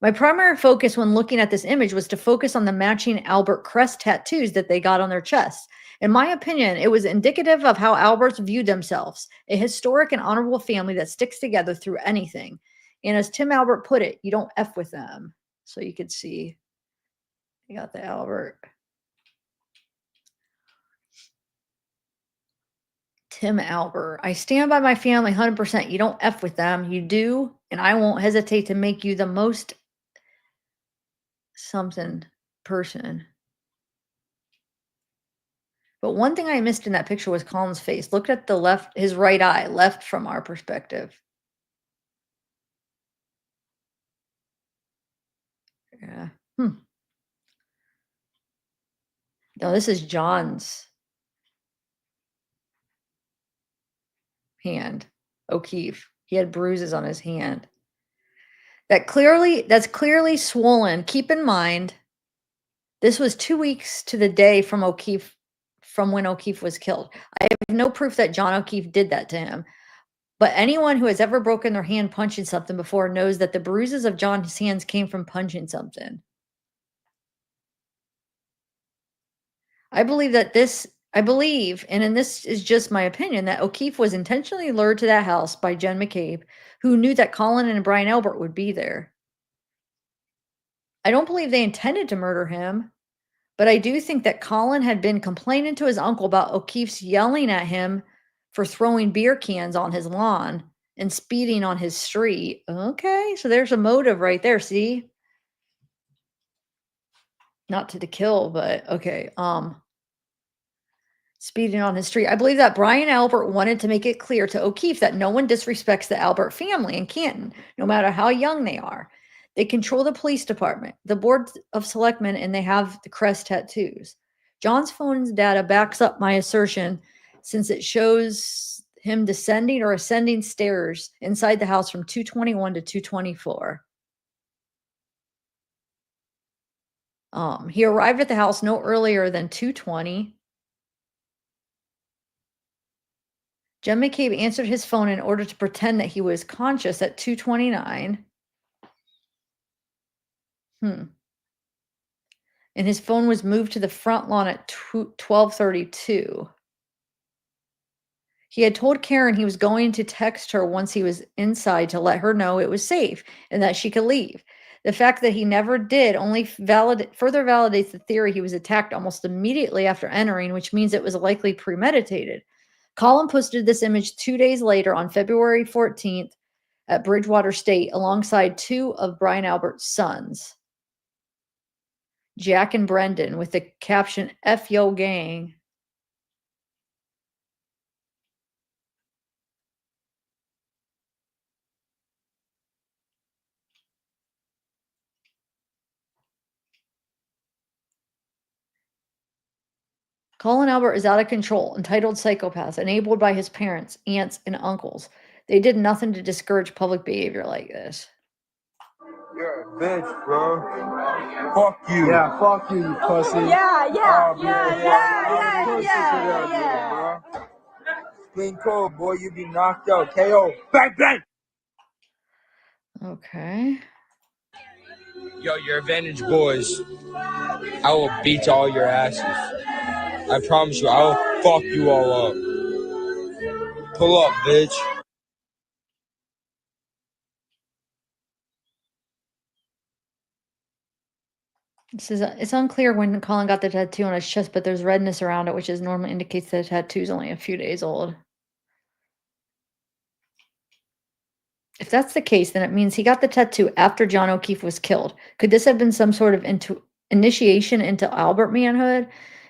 My primary focus when looking at this image was to focus on the matching Albert crest tattoos that they got on their chests. In my opinion, it was indicative of how Alberts viewed themselves, a historic and honorable family that sticks together through anything. And as Tim Albert put it, you don't F with them. So you could see, you got the Albert. Tim Albert. I stand by my family 100%. You don't F with them. You do, and I won't hesitate to make you the most something person. But one thing I missed in that picture was Colin's face. Look at the left, his right eye, left from our perspective. Yeah. No, this is John's hand. O'Keefe. He had bruises on his hand. That's clearly swollen. Keep in mind, this was 2 weeks to the day from when O'Keefe was killed. I have no proof that John O'Keefe did that to him. But anyone who has ever broken their hand punching something before knows that the bruises of John's hands came from punching something. I believe, and this is just my opinion, that O'Keefe was intentionally lured to that house by Jen McCabe, who knew that Colin and Brian Albert would be there. I don't believe they intended to murder him, but I do think that Colin had been complaining to his uncle about O'Keefe's yelling at him for throwing beer cans on his lawn and speeding on his street. Okay, so there's a motive right there, see? Not to kill, but okay. Speeding on his street. I believe that Brian Albert wanted to make it clear to O'Keefe that no one disrespects the Albert family in Canton, no matter how young they are. They control the police department, the board of selectmen, and they have the crest tattoos. John's phone's data backs up my assertion since it shows him descending or ascending stairs inside the house from 221 to 224. He arrived at the house no earlier than 2:20. Jen McCabe answered his phone in order to pretend that he was conscious at 2:29. And his phone was moved to the front lawn at 12:32. He had told Karen he was going to text her once he was inside to let her know it was safe and that she could leave. The fact that he never did only further validates the theory he was attacked almost immediately after entering, which means it was likely premeditated. Colin posted this image 2 days later on February 14th at Bridgewater State alongside two of Brian Albert's sons, Jack and Brendan, with the caption, F yo gang. Colin Albert is out of control, entitled psychopath, enabled by his parents, aunts, and uncles. They did nothing to discourage public behavior like this. You're a bitch, bro. Fuck you. Yeah, fuck you, you pussy. Yeah. Clean cold, boy. You be knocked out. KO. Bang, bang. Okay. Yo, your advantage, boys. I will beat all your asses. I promise you, I will fuck you all up. Pull up, bitch. It's unclear when Colin got the tattoo on his chest, but there's redness around it, which is normally indicates that the tattoo is only a few days old. If that's the case, then it means he got the tattoo after John O'Keefe was killed. Could this have been some sort of initiation into Albert manhood?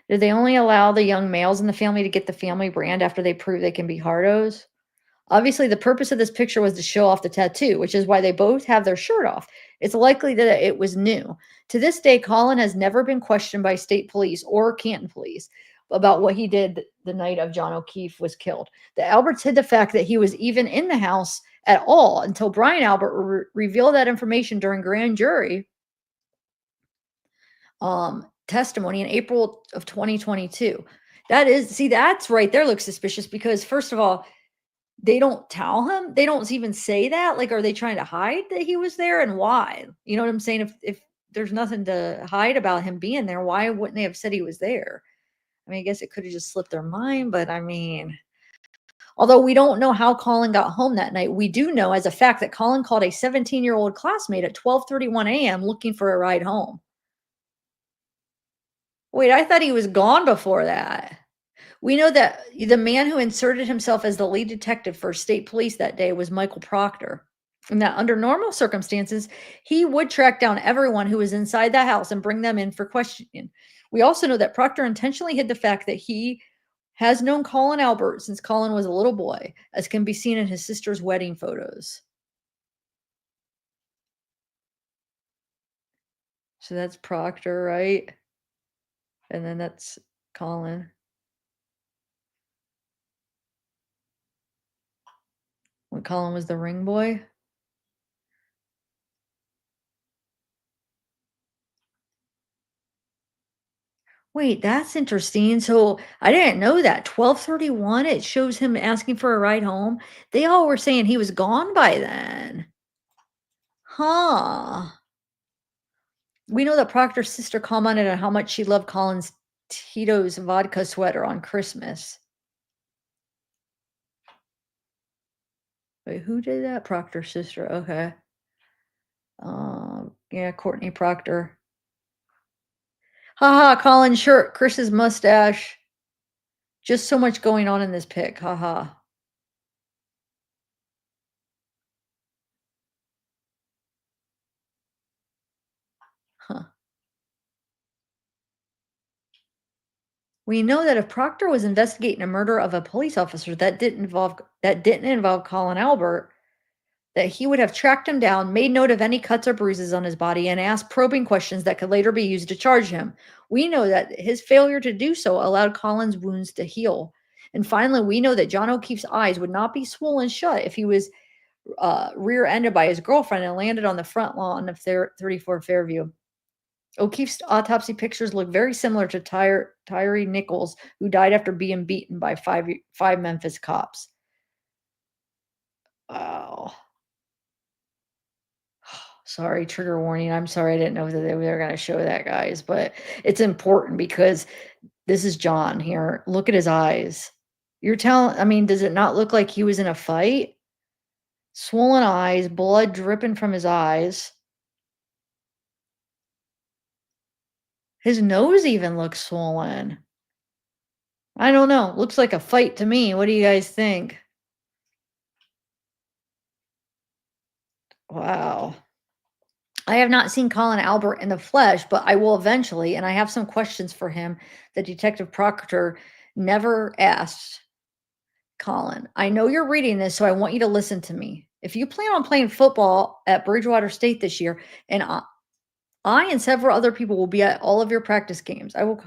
Did they only allow the young males in the family to get the family brand after they prove they can be hardos? Obviously, the purpose of this picture was to show off the tattoo, which is why they both have their shirt off. It's likely that it was new. To this day, Colin has never been questioned by state police or Canton police about what he did the night of John O'Keefe was killed. The Alberts hid the fact that he was even in the house at all until Brian Albert revealed that information during grand jury testimony in April of 2022. That's right there looks suspicious because, first of all, they don't tell him. They don't even say that. Like, are they trying to hide that he was there, and why? You know what I'm saying? If there's nothing to hide about him being there, why wouldn't they have said he was there? I mean, I guess it could have just slipped their mind, but I mean, although we don't know how Colin got home that night, we do know as a fact that Colin called a 17-year-old classmate at 12:31 a.m. looking for a ride home. Wait, I thought he was gone before that. We know that the man who inserted himself as the lead detective for state police that day was Michael Proctor. And that under normal circumstances, he would track down everyone who was inside that house and bring them in for questioning. We also know that Proctor intentionally hid the fact that he has known Colin Albert since Colin was a little boy, as can be seen in his sister's wedding photos. So that's Proctor, right? And then that's Colin. When Colin was the ring boy. Wait, that's interesting. So I didn't know that. 12:31, it shows him asking for a ride home. They all were saying he was gone by then. Huh. We know that Proctor's sister commented on how much she loved Colin's Tito's vodka sweater on Christmas. Wait, who did that? Proctor's sister. Okay. Yeah, Courtney Proctor. Haha, Colin's shirt, Chris's mustache. Just so much going on in this pic. Haha. Huh. We know that if Proctor was investigating a murder of a police officer that didn't involve Colin Albert, that he would have tracked him down, made note of any cuts or bruises on his body, and asked probing questions that could later be used to charge him. We know that his failure to do so allowed Colin's wounds to heal. And finally, we know that John O'Keefe's eyes would not be swollen shut if he was rear-ended by his girlfriend and landed on the front lawn of 34 Fairview. O'Keefe's autopsy pictures look very similar to Tyree Nichols, who died after being beaten by five Memphis cops. Wow. Sorry, trigger warning. I'm sorry, I didn't know that they were going to show that, guys, but it's important because this is John here. Look at his eyes. I mean, does it not look like he was in a fight? Swollen eyes, blood dripping from his eyes. His nose even looks swollen. I don't know. Looks like a fight to me. What do you guys think? Wow. I have not seen Colin Albert in the flesh, but I will eventually, and I have some questions for him that Detective Proctor never asked Colin. I know you're reading this, so I want you to listen to me. If you plan on playing football at Bridgewater State this year, and I and several other people will be at all of your practice games, I will.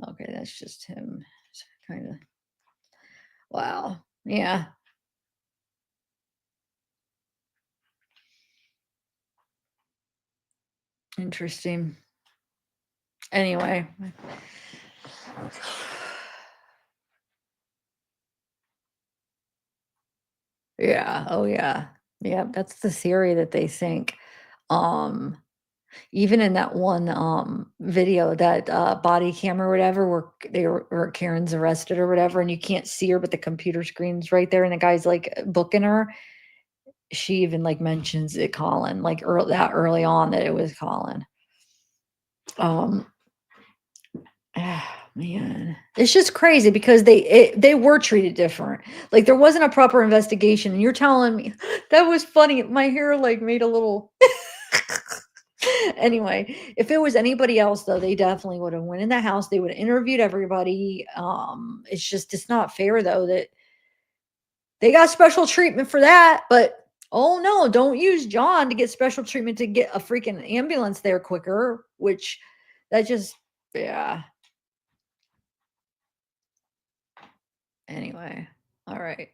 Okay, that's just him. Kind of. Wow. Yeah. Interesting. Anyway. Yeah. Oh yeah. Yeah, that's the theory that they think. Um Even in that one video, that body cam or whatever, where Karen's arrested or whatever, and you can't see her, but the computer screen's right there, and the guy's like booking her. She even like mentions it, Colin, like early on that it was Colin. Man, it's just crazy because they were treated different. Like there wasn't a proper investigation, and you're telling me that was funny. My hair like made a little. Anyway, if it was anybody else though, they definitely would have went in the house. They would have interviewed everybody. It's not fair though that they got special treatment for that, but oh no, don't use John to get special treatment to get a freaking ambulance there quicker, which that just yeah. Anyway, all right.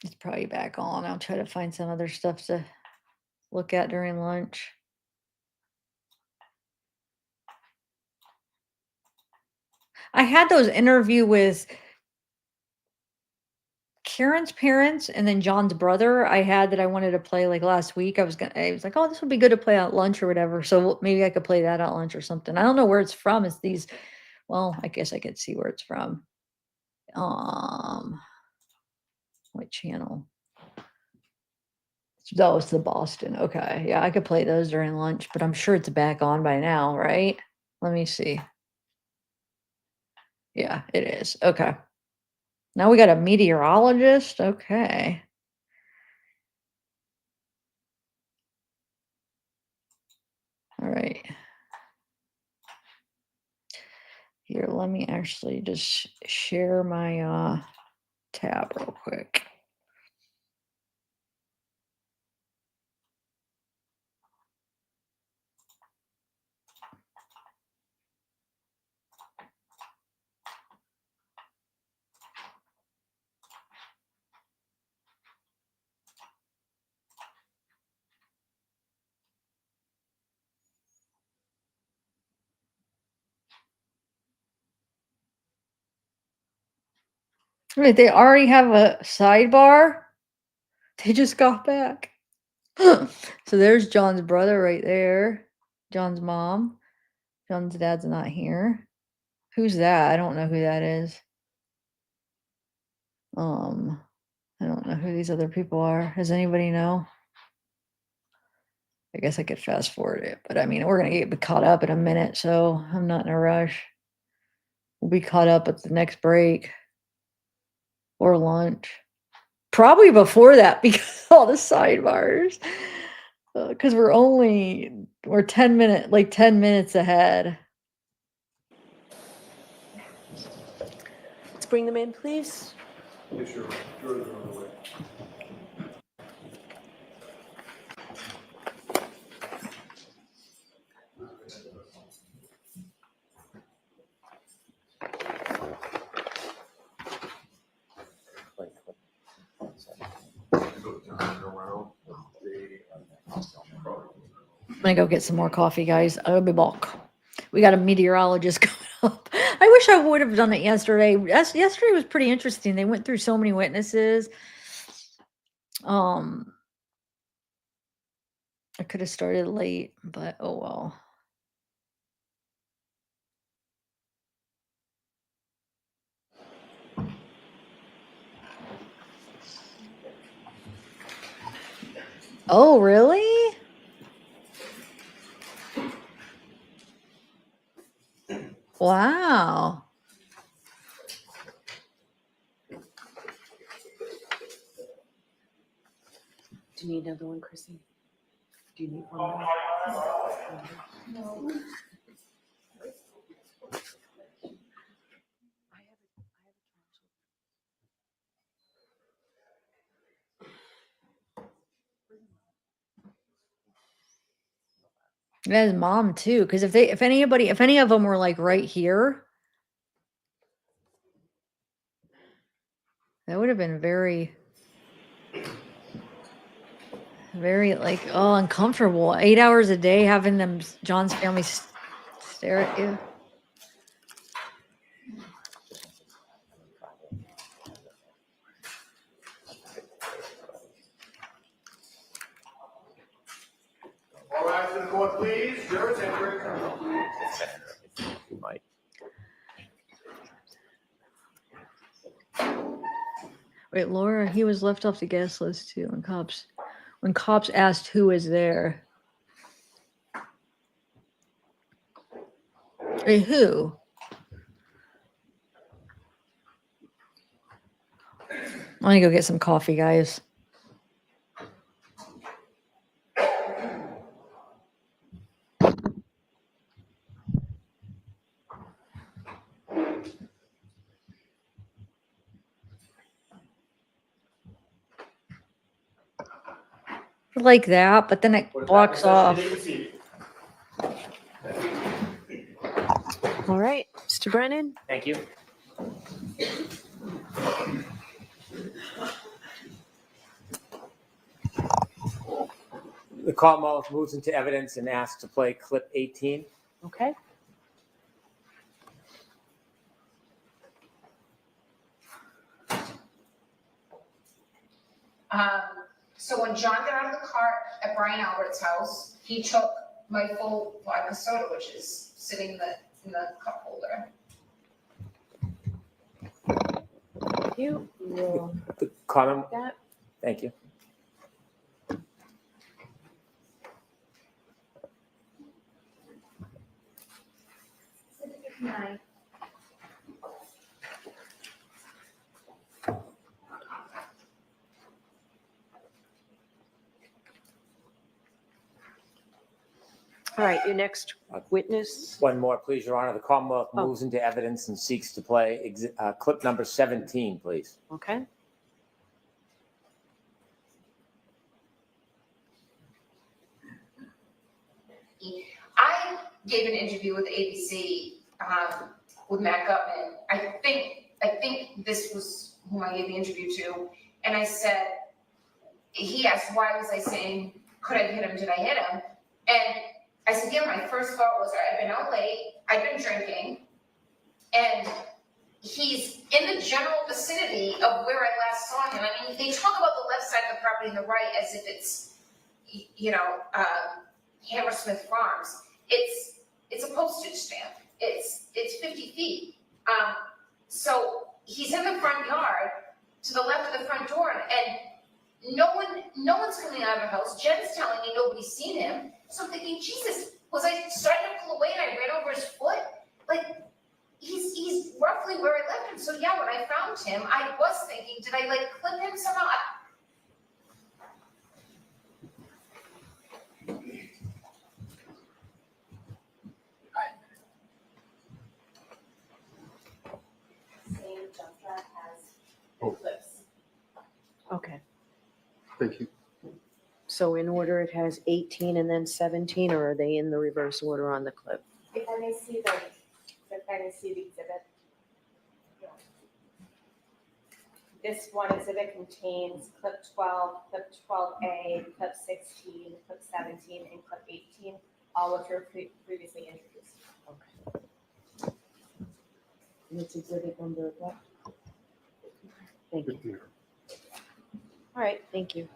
It's probably back on. I'll try to find some other stuff to look at during lunch. I had those interview with Karen's parents and then John's brother I had that I wanted to play like last week. I was like, oh, this would be good to play at lunch or whatever. So maybe I could play that at lunch or something. I don't know where it's from. It's these, well, I guess I could see where it's from. What channel? Oh, it's the Boston. Okay. Yeah, I could play those during lunch, but I'm sure it's back on by now, right? Let me see. Yeah, it is. Okay. Now we got a meteorologist. Okay. All right. Here, let me actually just share my tab real quick. Wait, they already have a sidebar? They just got back. So there's John's brother right there. John's mom. John's dad's not here. Who's that? I don't know who that is. I don't know who these other people are. Does anybody know? I guess I could fast forward it, but I mean, we're gonna get caught up in a minute, so I'm not in a rush. We'll be caught up at the next break or lunch. Probably before that because all the sidebars. Because we're 10 minutes ahead. Let's bring them in, please. Yes, sure. Sure, they're on the way. I'm gonna go get some more coffee, guys. I'll be back. We got a meteorologist coming up. I wish I would have done it yesterday. Yesterday was pretty interesting. They went through so many witnesses. I could have started late, but oh well. Oh, really? Wow. Do you need another one, Chrissy? Do you need one more? His mom too, because if any of them were like right here, that would have been very, very like uncomfortable. 8 hours a day having them John's family stare at you. All right, to the court, please. Jurors entering. Wait, Laura, he was left off the guest list too when cops asked who was there. Wait, who? I'm gonna go get some coffee, guys. Like that, but then it blocks off. All right, Mr. Brennan. Thank you. The Commonwealth moves into evidence and asks to play clip 18. Okay. So when John got out of the car at Brian Albert's house, he took my full vodka soda, which is sitting in the cup holder. Thank you. We'll The common. take that. Thank you. All right, your next witness. One more, please, Your Honor. The Commonwealth moves into evidence and seeks to play clip number 17, please. Okay. I gave an interview with ABC with Matt Gutman. I think this was whom I gave the interview to, and I said, he asked why was I saying, could I hit him? Did I hit him? And I said, yeah, my first thought was I've been out late, I've been drinking, and he's in the general vicinity of where I last saw him. I mean, they talk about the left side of the property and the right as if it's, Hammersmith Farms. It's a postage stamp. It's 50 feet. So he's in the front yard to the left of the front door, and no one's coming out of the house. Jen's telling me nobody's seen him. So I'm thinking, Jesus, was I starting to pull away and I ran over his foot? Like, he's roughly where I left him. So yeah, when I found him, I was thinking, did I clip him somehow? Same jump track as Oh. clips. Okay. Thank you. So in order, it has 18 and then 17, or are they in the reverse order on the clip? If I may see the exhibit. This one exhibit contains clip 12, clip 12A, clip 16, clip 17, and clip 18, all which were previously introduced. Okay. And it's exhibit number what? Thank you. All right, thank you.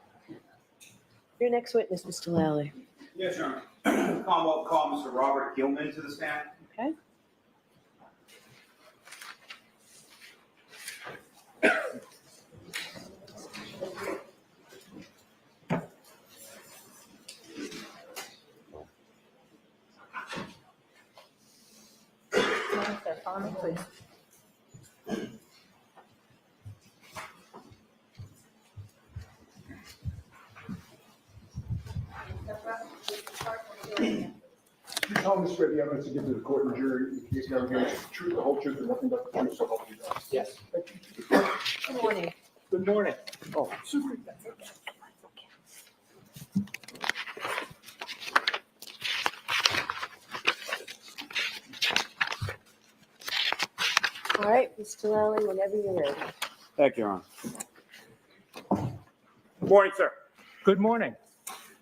Your next witness, Mr. Lally. Yes, Your Honor. Commonwealth call Mr. Robert Gilman to the stand. Okay. please. Tell Ms. Reddy I'm going to give to the court and jury in case now again, the truth, the whole truth, and nothing but the truth, so help you God. Yes. Thank you. Good morning. Good morning. Oh, super. All right, Mr. Lally, whenever you're ready. Thank you, Your Honor. Good morning, sir. Good morning.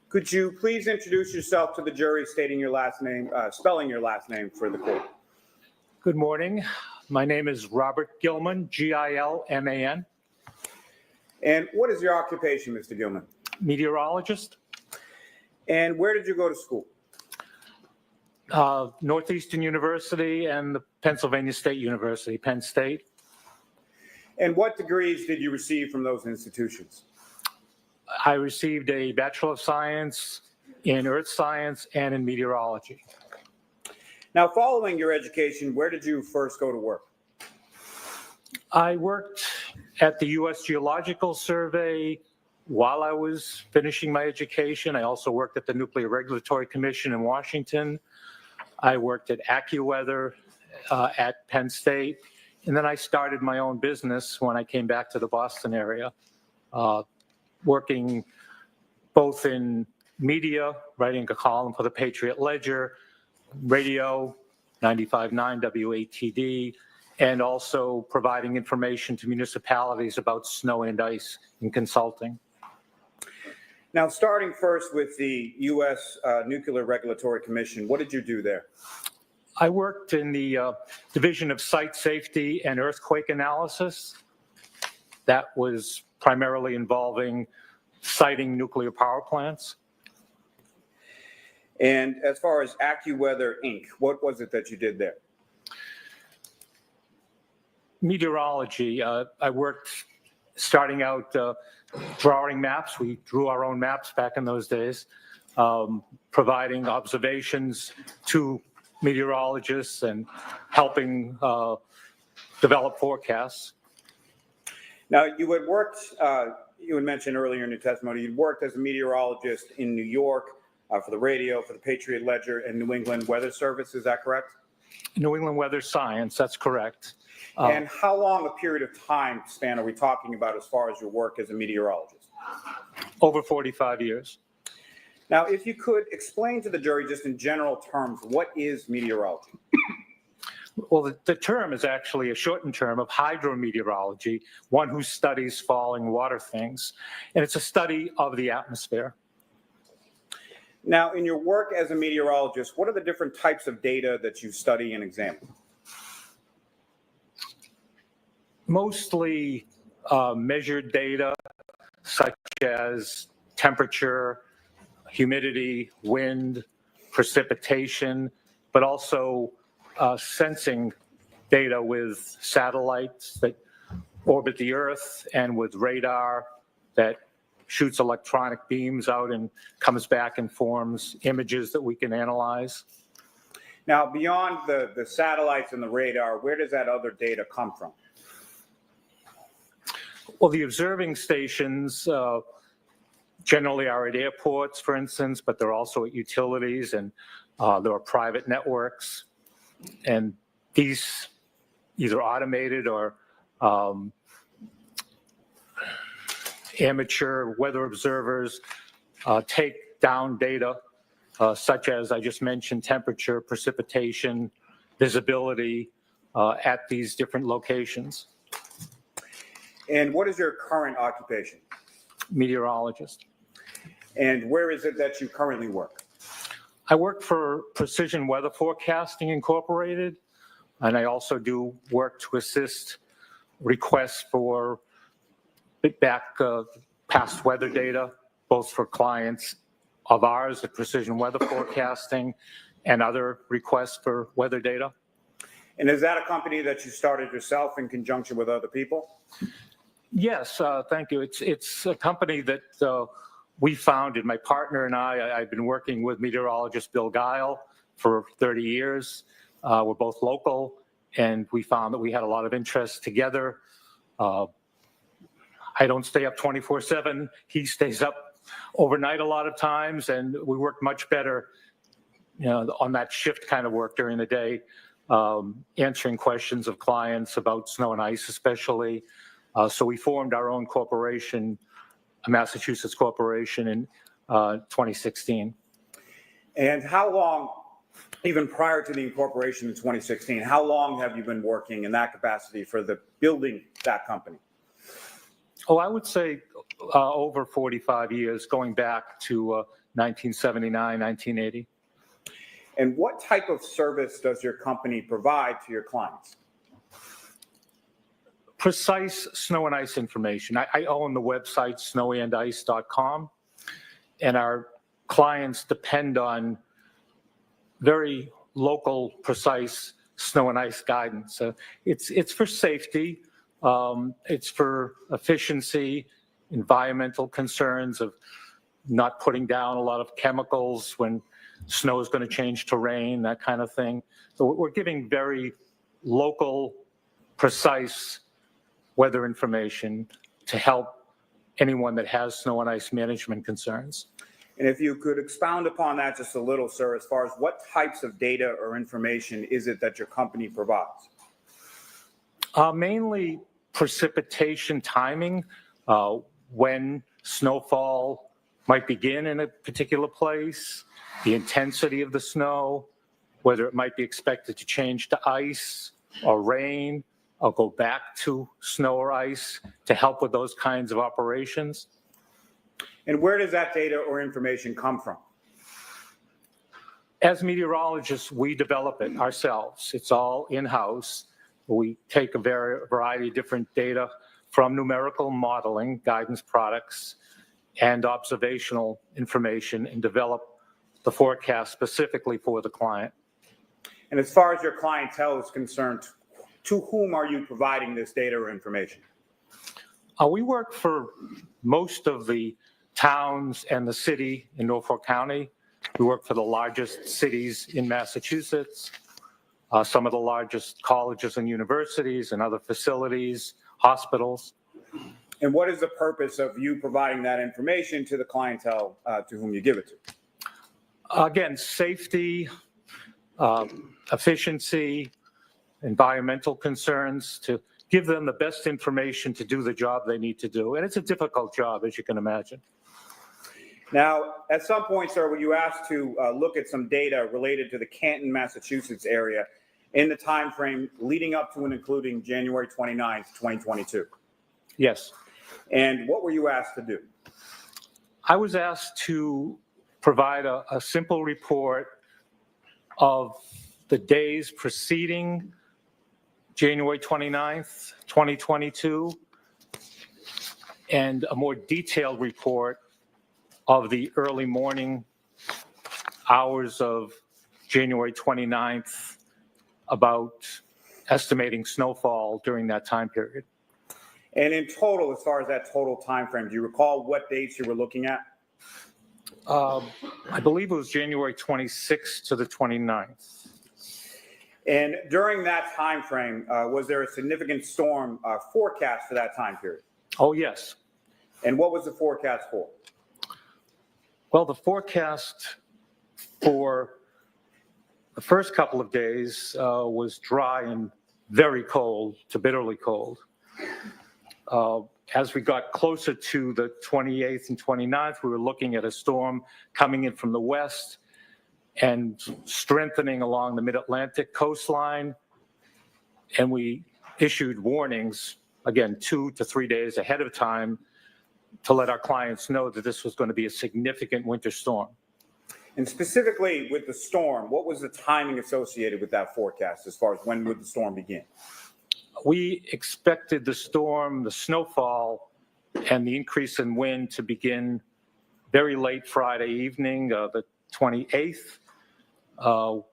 Could you please introduce yourself to the jury, stating your last name, spelling your last name for the court? Good morning. My name is Robert Gilman, Gilman, And what is your occupation, Mr. Gilman? meteorologist, And where did you go to school? Northeastern University and the Pennsylvania State University, Penn State. And what degrees did you receive from those institutions? I received a Bachelor of Science in Earth Science and in Meteorology. Now, following your education, where did you first go to work? I worked at the U.S. Geological Survey while I was finishing my education. I also worked at the Nuclear Regulatory Commission in Washington. I worked at AccuWeather at Penn State. And then I started my own business when I came back to the Boston area, working both in media, writing a column for the Patriot Ledger, radio, 95.9 WATD, and also providing information to municipalities about snow and ice in consulting. Now, starting first with the U.S. Nuclear Regulatory Commission, what did you do there? I worked in the Division of Site Safety and Earthquake Analysis. That was primarily involving siting nuclear power plants. And as far as AccuWeather, Inc., what was it that you did there? Meteorology. I worked starting out drawing maps. We drew our own maps back in those days, providing observations to meteorologists and helping develop forecasts. Now, you had worked, you had mentioned earlier in your testimony, you'd worked as a meteorologist in New York for the radio, for the Patriot Ledger, and New England Weather Service. Is that correct? New England Weather Science, that's correct. And how long a period of time span are we talking about as far as your work as a meteorologist? Over 45 years. Now, if you could explain to the jury just in general terms, what is meteorology? Well, the term is actually a shortened term of hydrometeorology, one who studies falling water things. And it's a study of the atmosphere. Now, in your work as a meteorologist, what are the different types of data that you study and examine? Mostly measured data, such as temperature, humidity, wind, precipitation, but also sensing data with satellites that orbit the Earth and with radar that shoots electronic beams out and comes back and forms images that we can analyze. Now, beyond the satellites and the radar, where does that other data come from? Well, the observing stations generally are at airports, for instance, but they're also at utilities, and there are private networks. And these either automated or amateur weather observers take down data such as I just mentioned, temperature, precipitation, visibility at these different locations. And what is your current occupation? Meteorologist. And where is it that you currently work? I work for Precision Weather Forecasting Incorporated, and I also do work to assist requests for past weather data, both for clients of ours at Precision Weather Forecasting and other requests for weather data. And is that a company that you started yourself in conjunction with other people? Yes, thank you. It's a company that we founded, my partner and I've been working with meteorologist Bill Guile for 30 years. We're both local, and we found that we had a lot of interest together. I don't stay up 24/7. He stays up overnight a lot of times, and we work much better, on that shift kind of work during the day, answering questions of clients about snow and ice especially. So we formed our own corporation, a Massachusetts corporation, in 2016. And how long, even prior to the incorporation in 2016, how long have you been working in that capacity for building that company? Oh, I would say over 45 years, going back to 1979, 1980. And what type of service does your company provide to your clients? Precise snow and ice information. I own the website snowandice.com, and our clients depend on very local, precise snow and ice guidance. It's for safety. It's for efficiency, environmental concerns of not putting down a lot of chemicals when snow is going to change to rain, that kind of thing. So we're giving very local, precise weather information to help anyone that has snow and ice management concerns. And if you could expound upon that just a little, sir, as far as what types of data or information is it that your company provides? Mainly precipitation timing, when snowfall might begin in a particular place, the intensity of the snow, whether it might be expected to change to ice or rain or go back to snow or ice, to help with those kinds of operations. And where does that data or information come from? As meteorologists, we develop it ourselves. It's all in-house. We take a variety of different data from numerical modeling, guidance products, and observational information, and develop the forecast specifically for the client. And as far as your clientele is concerned, to whom are you providing this data or information? We work for most of the towns and the city in Norfolk County. We work for the largest cities in Massachusetts, some of the largest colleges and universities and other facilities, hospitals. And what is the purpose of you providing that information to the clientele to whom you give it to? Again, safety, efficiency, environmental concerns, to give them the best information to do the job they need to do. And it's a difficult job, as you can imagine. Now, at some point, sir, were you asked to look at some data related to the Canton, Massachusetts area in the time frame leading up to and including January 29th, 2022? Yes. And what were you asked to do? I was asked to provide a simple report of the days preceding January 29th, 2022, and a more detailed report of the early morning hours of January 29th, about estimating snowfall during that time period. And in total, as far as that total time frame, do you recall what dates you were looking at? I believe it was January 26th to the 29th. And during that time frame, was there a significant storm forecast for that time period? Oh, yes. And what was the forecast for? Well, the forecast for the first couple of days was dry and very cold to bitterly cold. As we got closer to the 28th and 29th, we were looking at a storm coming in from the west and strengthening along the mid-Atlantic coastline. And we issued warnings, again, 2 to 3 days ahead of time, to let our clients know that this was going to be a significant winter storm. And specifically with the storm, what was the timing associated with that forecast as far as when would the storm begin? We expected the storm, the snowfall, and the increase in wind to begin very late Friday evening, the 28th,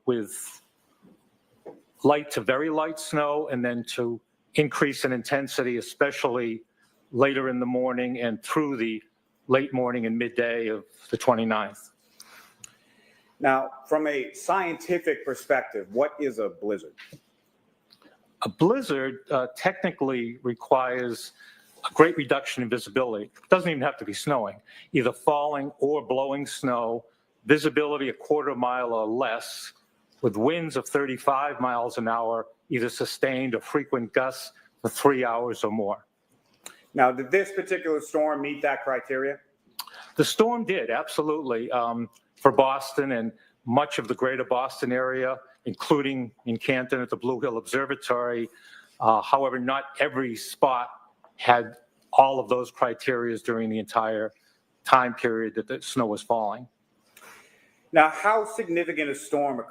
with light to very light snow, and then to increase in intensity, especially later in the morning and through the late morning and midday of the 29th. Now, from a scientific perspective, what is a blizzard? A blizzard technically requires a great reduction in visibility. It doesn't even have to be snowing, either falling or blowing snow, visibility a quarter mile or less, with winds of 35 miles an hour, either sustained or frequent gusts for 3 hours or more. Now, did this particular storm meet that criteria? The storm did, absolutely, for Boston and much of the greater Boston area, including in Canton at the Blue Hill Observatory. However, not every spot had all of those criteria during the entire time period that the snow was falling. Now, how significant a storm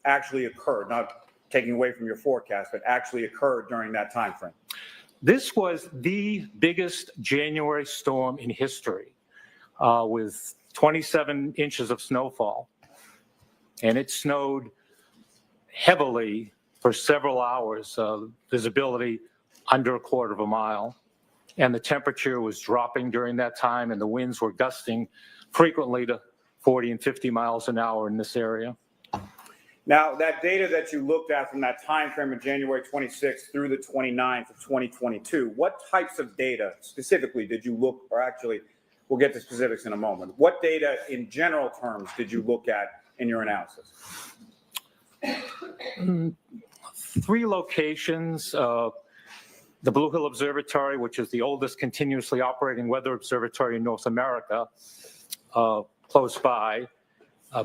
actually occurred, not taking away from your forecast, but actually occurred during that time frame? This was the biggest January storm in history, with 27 inches of snowfall. And it snowed heavily for several hours, visibility under a quarter of a mile. And the temperature was dropping during that time, and the winds were gusting frequently to 40 and 50 miles an hour in this area. Now, that data that you looked at from that time frame of January 26th through the 29th of 2022, what types of data specifically did you look, or actually, we'll get to specifics in a moment. What data in general terms did you look at in your analysis? 3 locations, the Blue Hill Observatory, which is the oldest continuously operating weather observatory in North America, close by,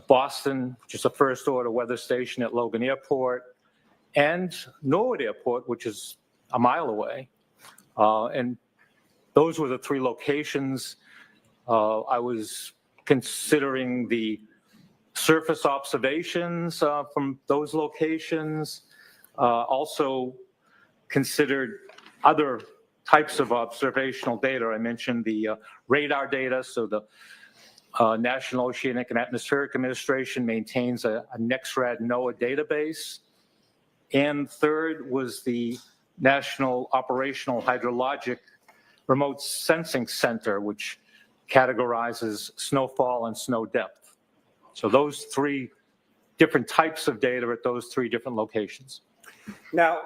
Boston, which is a first order weather station at Logan Airport, and Norwood Airport, which is a mile away. And those were the 3 locations. I was considering the surface observations from those locations, also considered other types of observational data. I mentioned the radar data, so the National Oceanic and Atmospheric Administration maintains a NEXRAD NOAA database. And third was the National Operational Hydrologic Remote Sensing Center, which categorizes snowfall and snow depth. So those 3 different types of data at those 3 different locations. Now,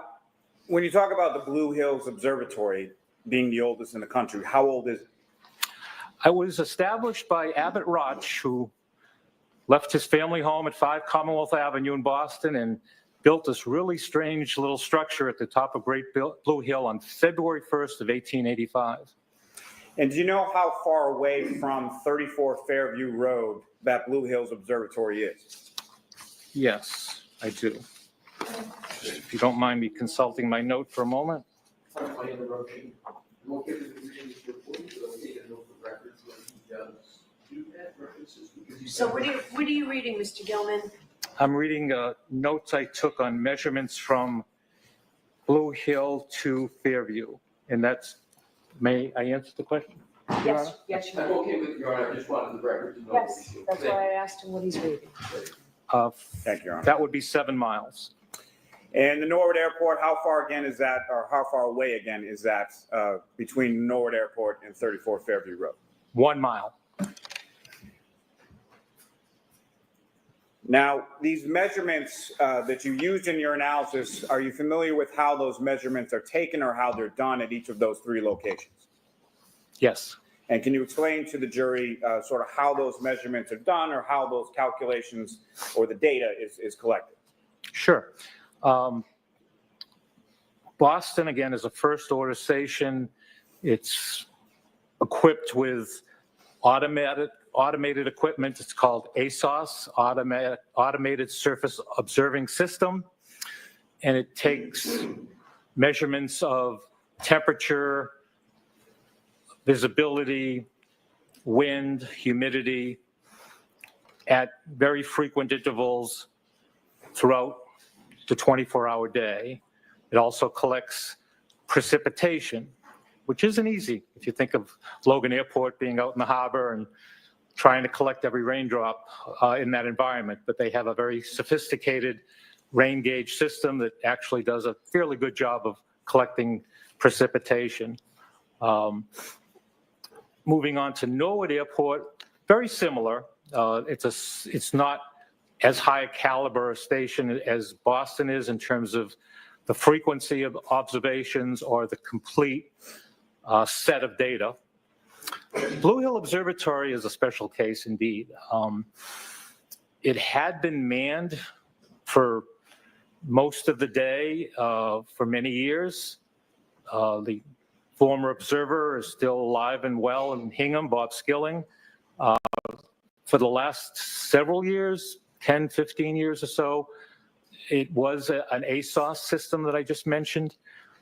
when you talk about the Blue Hills Observatory being the oldest in the country, how old is it? It was established by Abbott Roch, who left his family home at 5 Commonwealth Avenue in Boston and built this really strange little structure at the top of Great Blue Hill on February 1st of 1885. And do you know how far away from 34 Fairview Road that Blue Hills Observatory is? Yes, I do. If you don't mind me consulting my note for a moment. So what are you reading, Mr. Gilman? I'm reading notes I took on measurements from Blue Hill to Fairview. And that's, may I answer the question? Your Honor? Yes, you I'm may. okay with Your Honor, I just wanted the record to know. Yes, that's why I asked him what he's reading. Thank you, Your Honor. That would be 7 miles. And the Norwood Airport, how far again is that, or how far away again is that between Norwood Airport and 34 Fairview Road? 1 mile. Now, these measurements that you used in your analysis, are you familiar with how those measurements are taken or how they're done at each of those 3 locations? Yes. And can you explain to the jury sort of how those measurements are done or how those calculations or the data is collected? Sure. Boston, again, is a first order station. It's equipped with automated equipment. It's called ASOS, Automated Surface Observing System. And it takes measurements of temperature, visibility, wind, humidity at very frequent intervals throughout the 24-hour day. It also collects precipitation, which isn't easy if you think of Logan Airport being out in the harbor and trying to collect every raindrop in that environment. But they have a very sophisticated rain gauge system that actually does a fairly good job of collecting precipitation. Moving on to Norwood Airport, very similar. It's not as high a caliber a station as Boston is in terms of the frequency of observations or the complete set of data. Blue Hill Observatory is a special case indeed. It had been manned for most of the day for many years. The former observer is still alive and well in Hingham, Bob Skilling. For the last several years, 10, 15 years or so, it was an ASOS system that I just mentioned,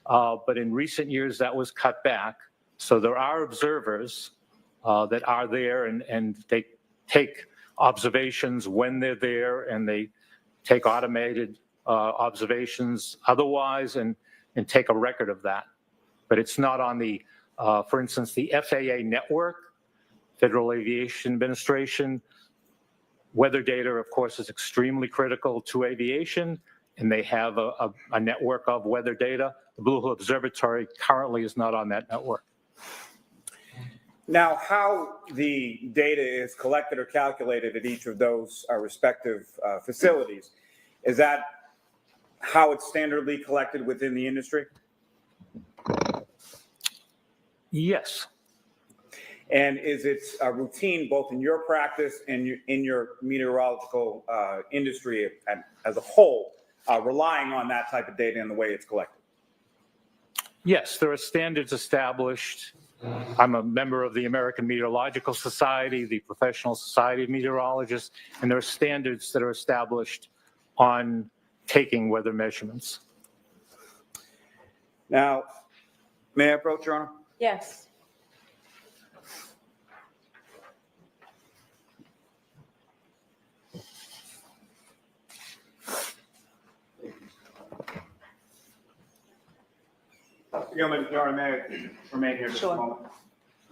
but in recent years that was cut back. So there are observers that are there and they take observations when they're there, and they take automated observations otherwise and take a record of that. But it's not on the, for instance, the FAA network, Federal Aviation Administration. Weather data, of course, is extremely critical to aviation, and they have a network of weather data. The Blue Hill Observatory currently is not on that network. Now, how the data is collected or calculated at each of those respective facilities, is that how it's standardly collected within the industry? Yes. And is it a routine both in your practice and in your meteorological industry as a whole, relying on that type of data and the way it's collected? Yes, there are standards established. I'm a member of the American Meteorological Society, the Professional Society of Meteorologists, and there are standards that are established on taking weather measurements. Now, may I approach, Your Honor? Yes. Mr. Gilman, Your Honor, may I remain here just a moment?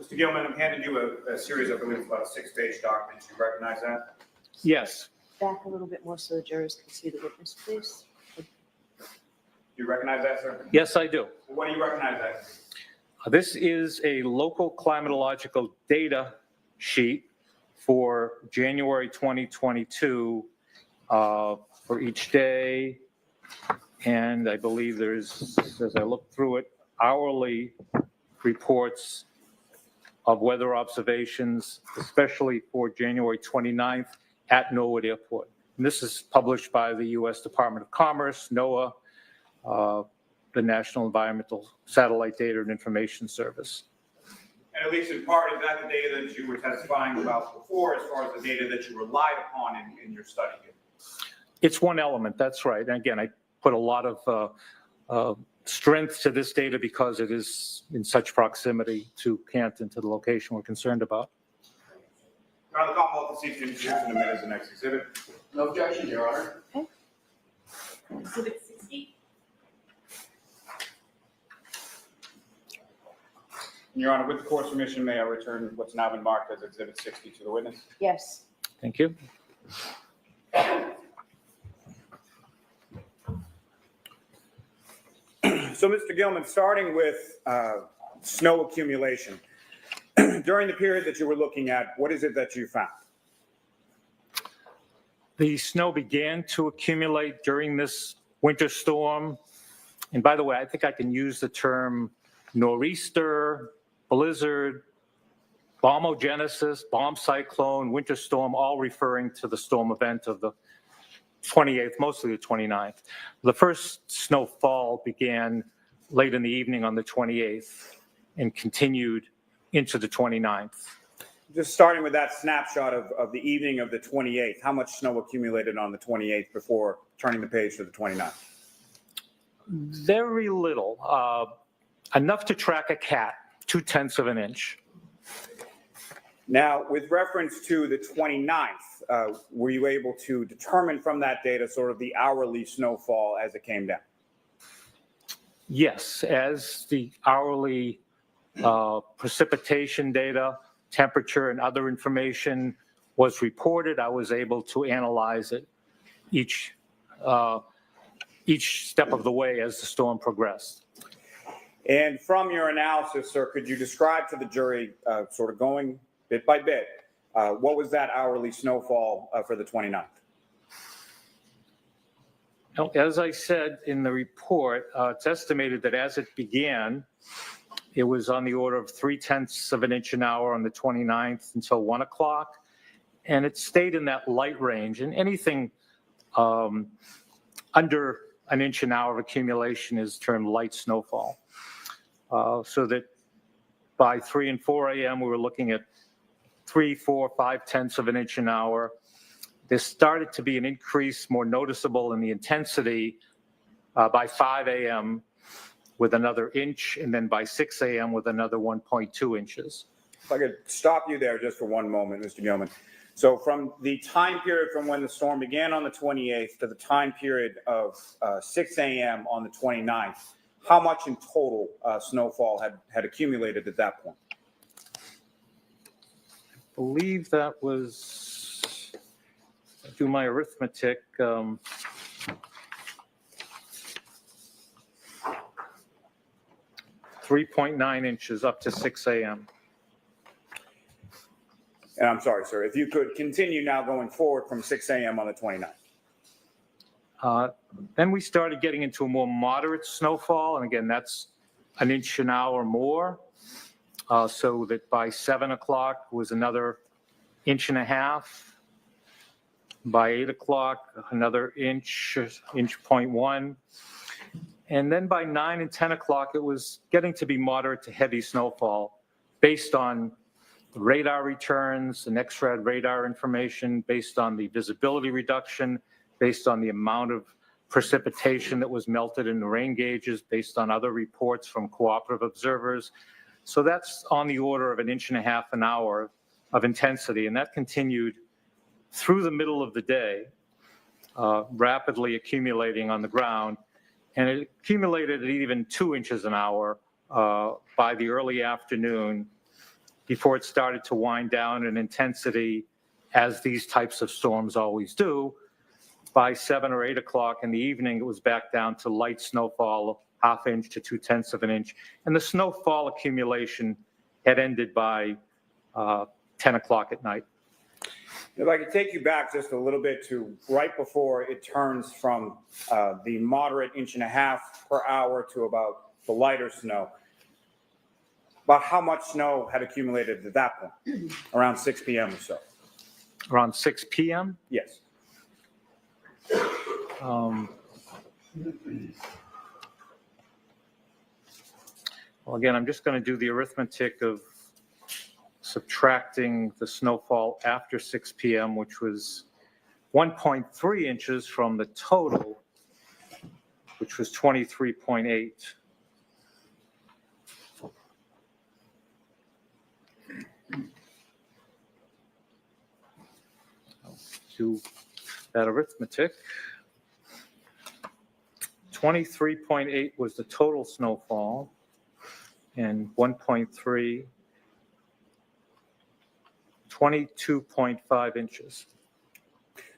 Mr. Gilman, I'm handing you a series of, I believe, about 6-page documents. You recognize that? Yes. Back a little bit more so the jurors can see the witness, please. Do you recognize that, sir? Yes, I do. What do you recognize that? This is a local climatological data sheet for January 2022 for each day. And I believe there's, as I look through it, hourly reports of weather observations, especially for January 29th at Norwood Airport. And this is published by the U.S. Department of Commerce, NOAA, the National Environmental Satellite Data and Information Service. And at least in part, is that the data that you were testifying about before, as far as the data that you relied upon in your study? It's one element, that's right. And again, I put a lot of strength to this data because it is in such proximity to Canton, to the location we're concerned about. Your Honor, the Commonwealth proceeds to introduce and admit as the next exhibit. No objection, Your Honor. Okay. Exhibit 60. Your Honor, with the court's permission, may I return what's now been marked as Exhibit 60 to the witness? Yes. Thank you. So, Mr. Gilman, starting with snow accumulation, during the period that you were looking at, what is it that you found? The snow began to accumulate during this winter storm. And by the way, I think I can use the term nor'easter, blizzard, bombogenesis, bomb cyclone, winter storm, all referring to the storm event of the 28th, mostly the 29th. The first snowfall began late in the evening on the 28th and continued into the 29th. Just starting with that snapshot of the evening of the 28th, how much snow accumulated on the 28th before turning the page to the 29th? Very little, enough to track a cat, 0.2 of an inch. Now, with reference to the 29th, were you able to determine from that data sort of the hourly snowfall as it came down? Yes, as the hourly precipitation data, temperature, and other information was reported, I was able to analyze it each step of the way as the storm progressed. And from your analysis, sir, could you describe to the jury, sort of going bit by bit, what was that hourly snowfall for the 29th? Now, as I said in the report, it's estimated that as it began, it was on the order of 0.3 of an inch an hour on the 29th until 1 o'clock. And it stayed in that light range. And anything under an inch an hour of accumulation is termed light snowfall. So that by 3 and 4 a.m., we were looking at 3, 4, 5/10 of an inch an hour. There started to be an increase more noticeable in the intensity by 5 a.m. with another inch, and then by 6 a.m. with another 1.2 inches. If I could stop you there just for one moment, Mr. Gilman. So from the time period from when the storm began on the 28th to the time period of 6 a.m. on the 29th, how much in total snowfall had accumulated at that point? I believe that was, do my arithmetic, 3.9 inches up to 6 a.m. And I'm sorry, sir, if you could continue now going forward from 6 a.m. on the 29th. Then we started getting into a more moderate snowfall, and again, that's an inch an hour more, so that by 7 o'clock was another inch and a half. By 8 o'clock, another inch, inch 0.1. And then by 9 and 10 o'clock, it was getting to be moderate to heavy snowfall based on the radar returns, the next-rad radar information, based on the visibility reduction, based on the amount of precipitation that was melted in the rain gauges, based on other reports from cooperative observers. So that's on the order of an inch and a half an hour of intensity, and that continued through the middle of the day, rapidly accumulating on the ground. And it accumulated at even 2 inches an hour by the early afternoon before it started to wind down in intensity, as these types of storms always do. By 7 or 8 o'clock in the evening, it was back down to light snowfall, 1/2 inch to 2/10 of an inch. And the snowfall accumulation had ended by 10 o'clock at night. If I could take you back just a little bit to right before it turns from the moderate inch and a half per hour to about the lighter snow, about how much snow had accumulated at that point? Around 6 p.m. or so. Around 6 p.m.? Yes. Well, again, I'm just going to do the arithmetic of subtracting the snowfall after 6 p.m., which was 1.3 inches from the total, which was 23.8. Do that arithmetic. 23.8 was the total snowfall, and 1.3, 22.5 inches.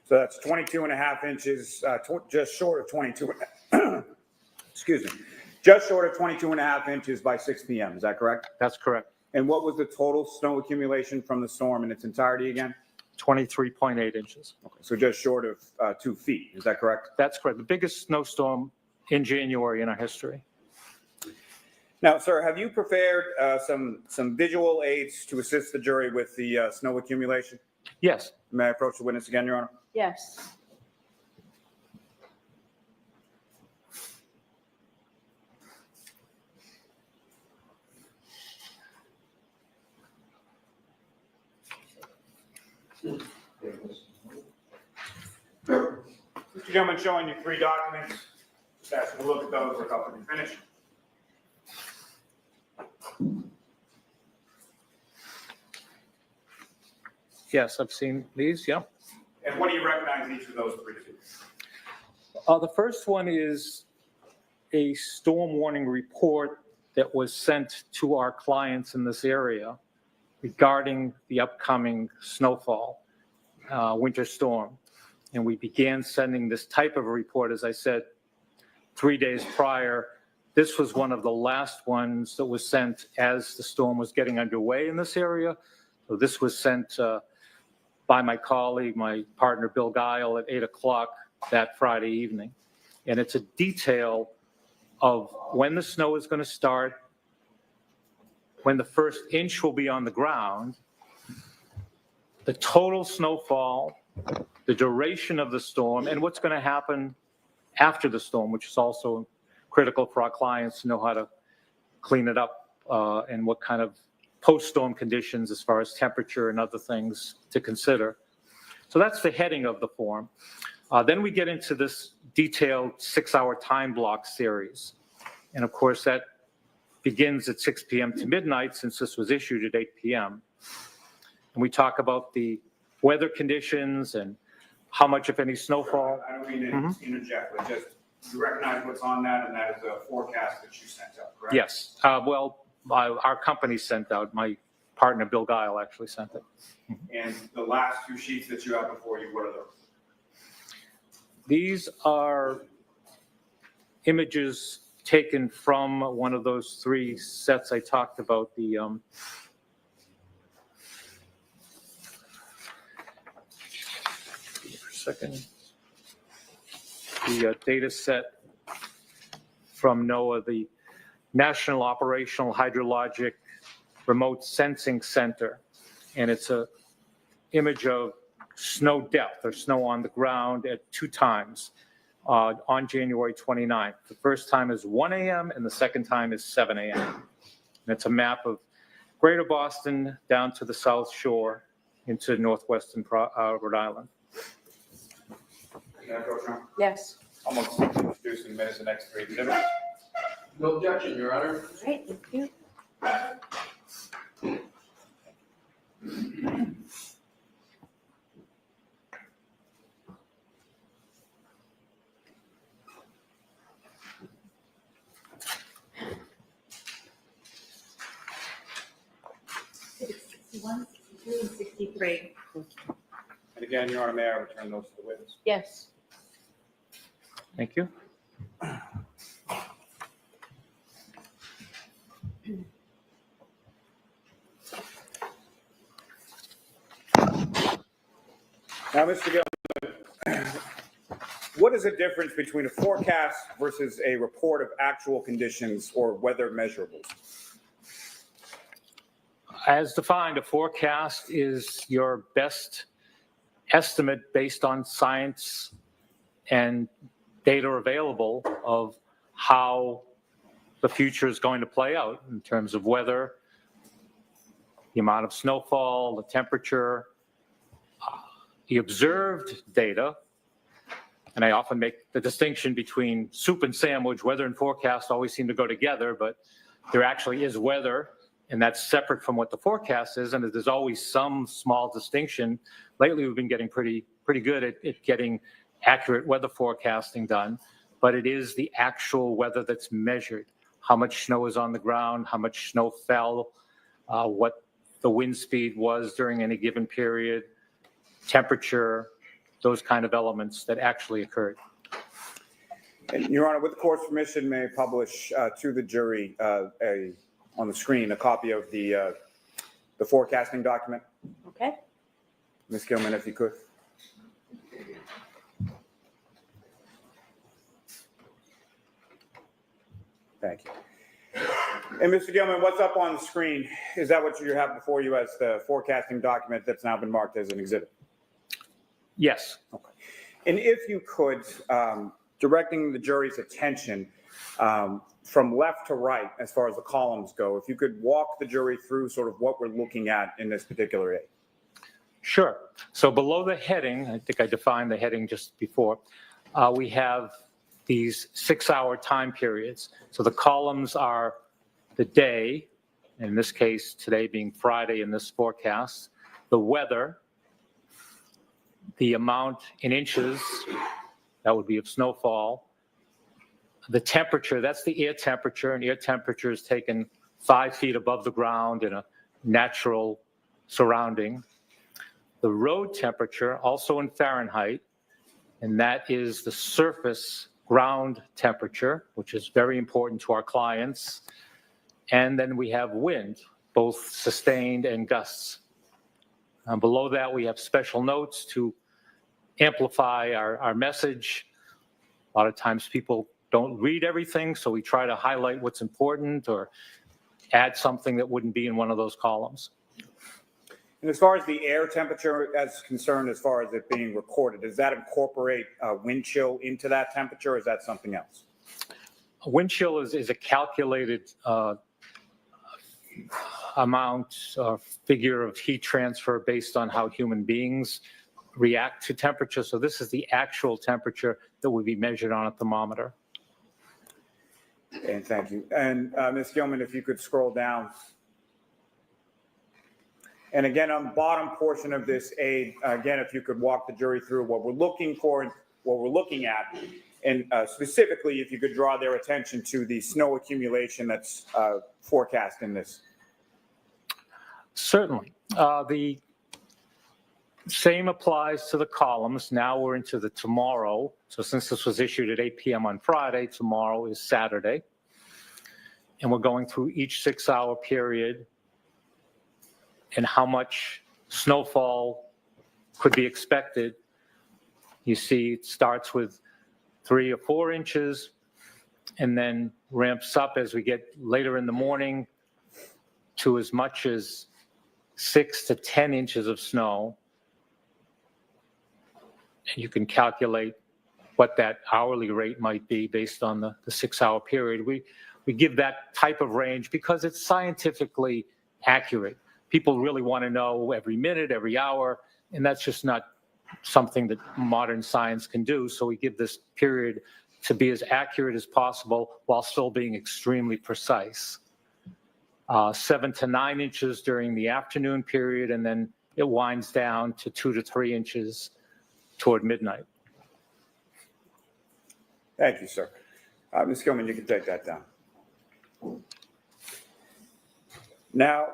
So that's 22 and a half inches, just short of 22, excuse me, just short of 22 and a half inches by 6 p.m. Is that correct? That's correct. And what was the total snow accumulation from the storm in its entirety again? 23.8 inches. Okay, so just short of 2 feet. Is that correct? That's correct. The biggest snowstorm in January in our history. Now, sir, have you prepared some visual aids to assist the jury with the snow accumulation? Yes. May I approach the witness again, Your Honor? Yes. Mr. Gentleman, showing you 3 documents. Just ask you to look at those. We're about to be finished. Yes, I've seen these, yeah. And what do you recognize in each of those 3 to? The first one is a storm warning report that was sent to our clients in this area regarding the upcoming snowfall, winter storm. And we began sending this type of a report, as I said, 3 days prior. This was one of the last ones that was sent as the storm was getting underway in this area. So this was sent by my colleague, my partner, Bill Guile, at 8 o'clock that Friday evening. and it's a detail of when the snow is going to start, when the first inch will be on the ground, the total snowfall, the duration of the storm, and what's going to happen after the storm, which is also critical for our clients to know how to clean it up and what kind of post-storm conditions as far as temperature and other things to consider. So that's the heading of the form. Then we get into this detailed 6-hour time block series. And of course, that begins at 6 p.m. to midnight since this was issued at 8 p.m. And we talk about the weather conditions and how much, if any, snowfall. I don't mean to interject, but just you recognize what's on that, and that is a forecast that you sent out, correct? Yes. Well, our company sent out. My partner, Bill Guile, actually sent it. And the last two sheets that you have before you, what are those? These are images taken from one of those 3 sets I talked about. The the data set from NOAA, the National Operational Hydrologic Remote Sensing Center, and it's a image of snow depth or snow on the ground at 2 times on January 29th. The first time is 1 a.m. and the second time is 7 a.m. And it's a map of Greater Boston down to the South Shore into northwestern Rhode Island. Can I go, Sean? Yes. Almost 6 introduced in minutes, the next 3 exhibits. No objection, Your Honor. All right, thank you. One, 62, and 63. And again, Your Honor, may I return those to the witness? Yes. Thank you. Now, Mr. Gilman, what is the difference between a forecast versus a report of actual conditions or weather measurables? As defined, a forecast is your best estimate based on science and data available of how the future is going to play out in terms of weather, the amount of snowfall, the temperature, the observed data. And I often make the distinction between soup and sandwich. Weather and forecast always seem to go together, but there actually is weather, and that's separate from what the forecast is, and there's always some small distinction. Lately, we've been getting pretty good at getting accurate weather forecasting done, but it is the actual weather that's measured. How much snow is on the ground, how much snow fell, what the wind speed was during any given period, temperature, those kind of elements that actually occurred. And Your Honor, with the court's permission, may I publish to the jury on the screen a copy of the forecasting document? Okay. Ms. Gilman, if you could. Thank you. And Mr. Gilman, what's up on the screen? Is that what you have before you as the forecasting document that's now been marked as an exhibit? Yes. Okay. And if you could, directing the jury's attention from left to right, as far as the columns go, if you could walk the jury through sort of what we're looking at in this particular aid. Sure. So below the heading, I think I defined the heading just before, we have these 6-hour time periods. So the columns are the day, in this case, today being Friday in this forecast, the weather, the amount in inches, that would be of snowfall, the temperature, that's the air temperature, and air temperature is taken 5 feet above the ground in a natural surrounding. The road temperature, also in Fahrenheit, and that is the surface ground temperature, which is very important to our clients. And then we have wind, both sustained and gusts. Below that, we have special notes to amplify our message. A lot of times people don't read everything, so we try to highlight what's important or add something that wouldn't be in one of those columns. And as far as the air temperature is concerned, as far as it being recorded, does that incorporate wind chill into that temperature, or is that something else? Wind chill is a calculated amount or figure of heat transfer based on how human beings react to temperature. So this is the actual temperature that would be measured on a thermometer. And thank you. And Ms. Gilman, if you could scroll down. And again, on the bottom portion of this aid, again, if you could walk the jury through what we're looking for and what we're looking at, and specifically, if you could draw their attention to the snow accumulation that's forecast in this. Certainly. The same applies to the columns. Now we're into the tomorrow. So since this was issued at 8 p.m. on Friday, tomorrow is Saturday. And we're going through each 6-hour period and how much snowfall could be expected. You see it starts with 3 or 4 inches and then ramps up as we get later in the morning to as much as 6 to 10 inches of snow. And you can calculate what that hourly rate might be based on the 6-hour period. We give that type of range because it's scientifically accurate. People really want to know every minute, every hour, and that's just not something that modern science can do. So we give this period to be as accurate as possible while still being extremely precise. 7 to 9 inches during the afternoon period, and then it winds down to 2 to 3 inches toward midnight. Thank you, sir. Ms. Gilman, you can take that down. Now,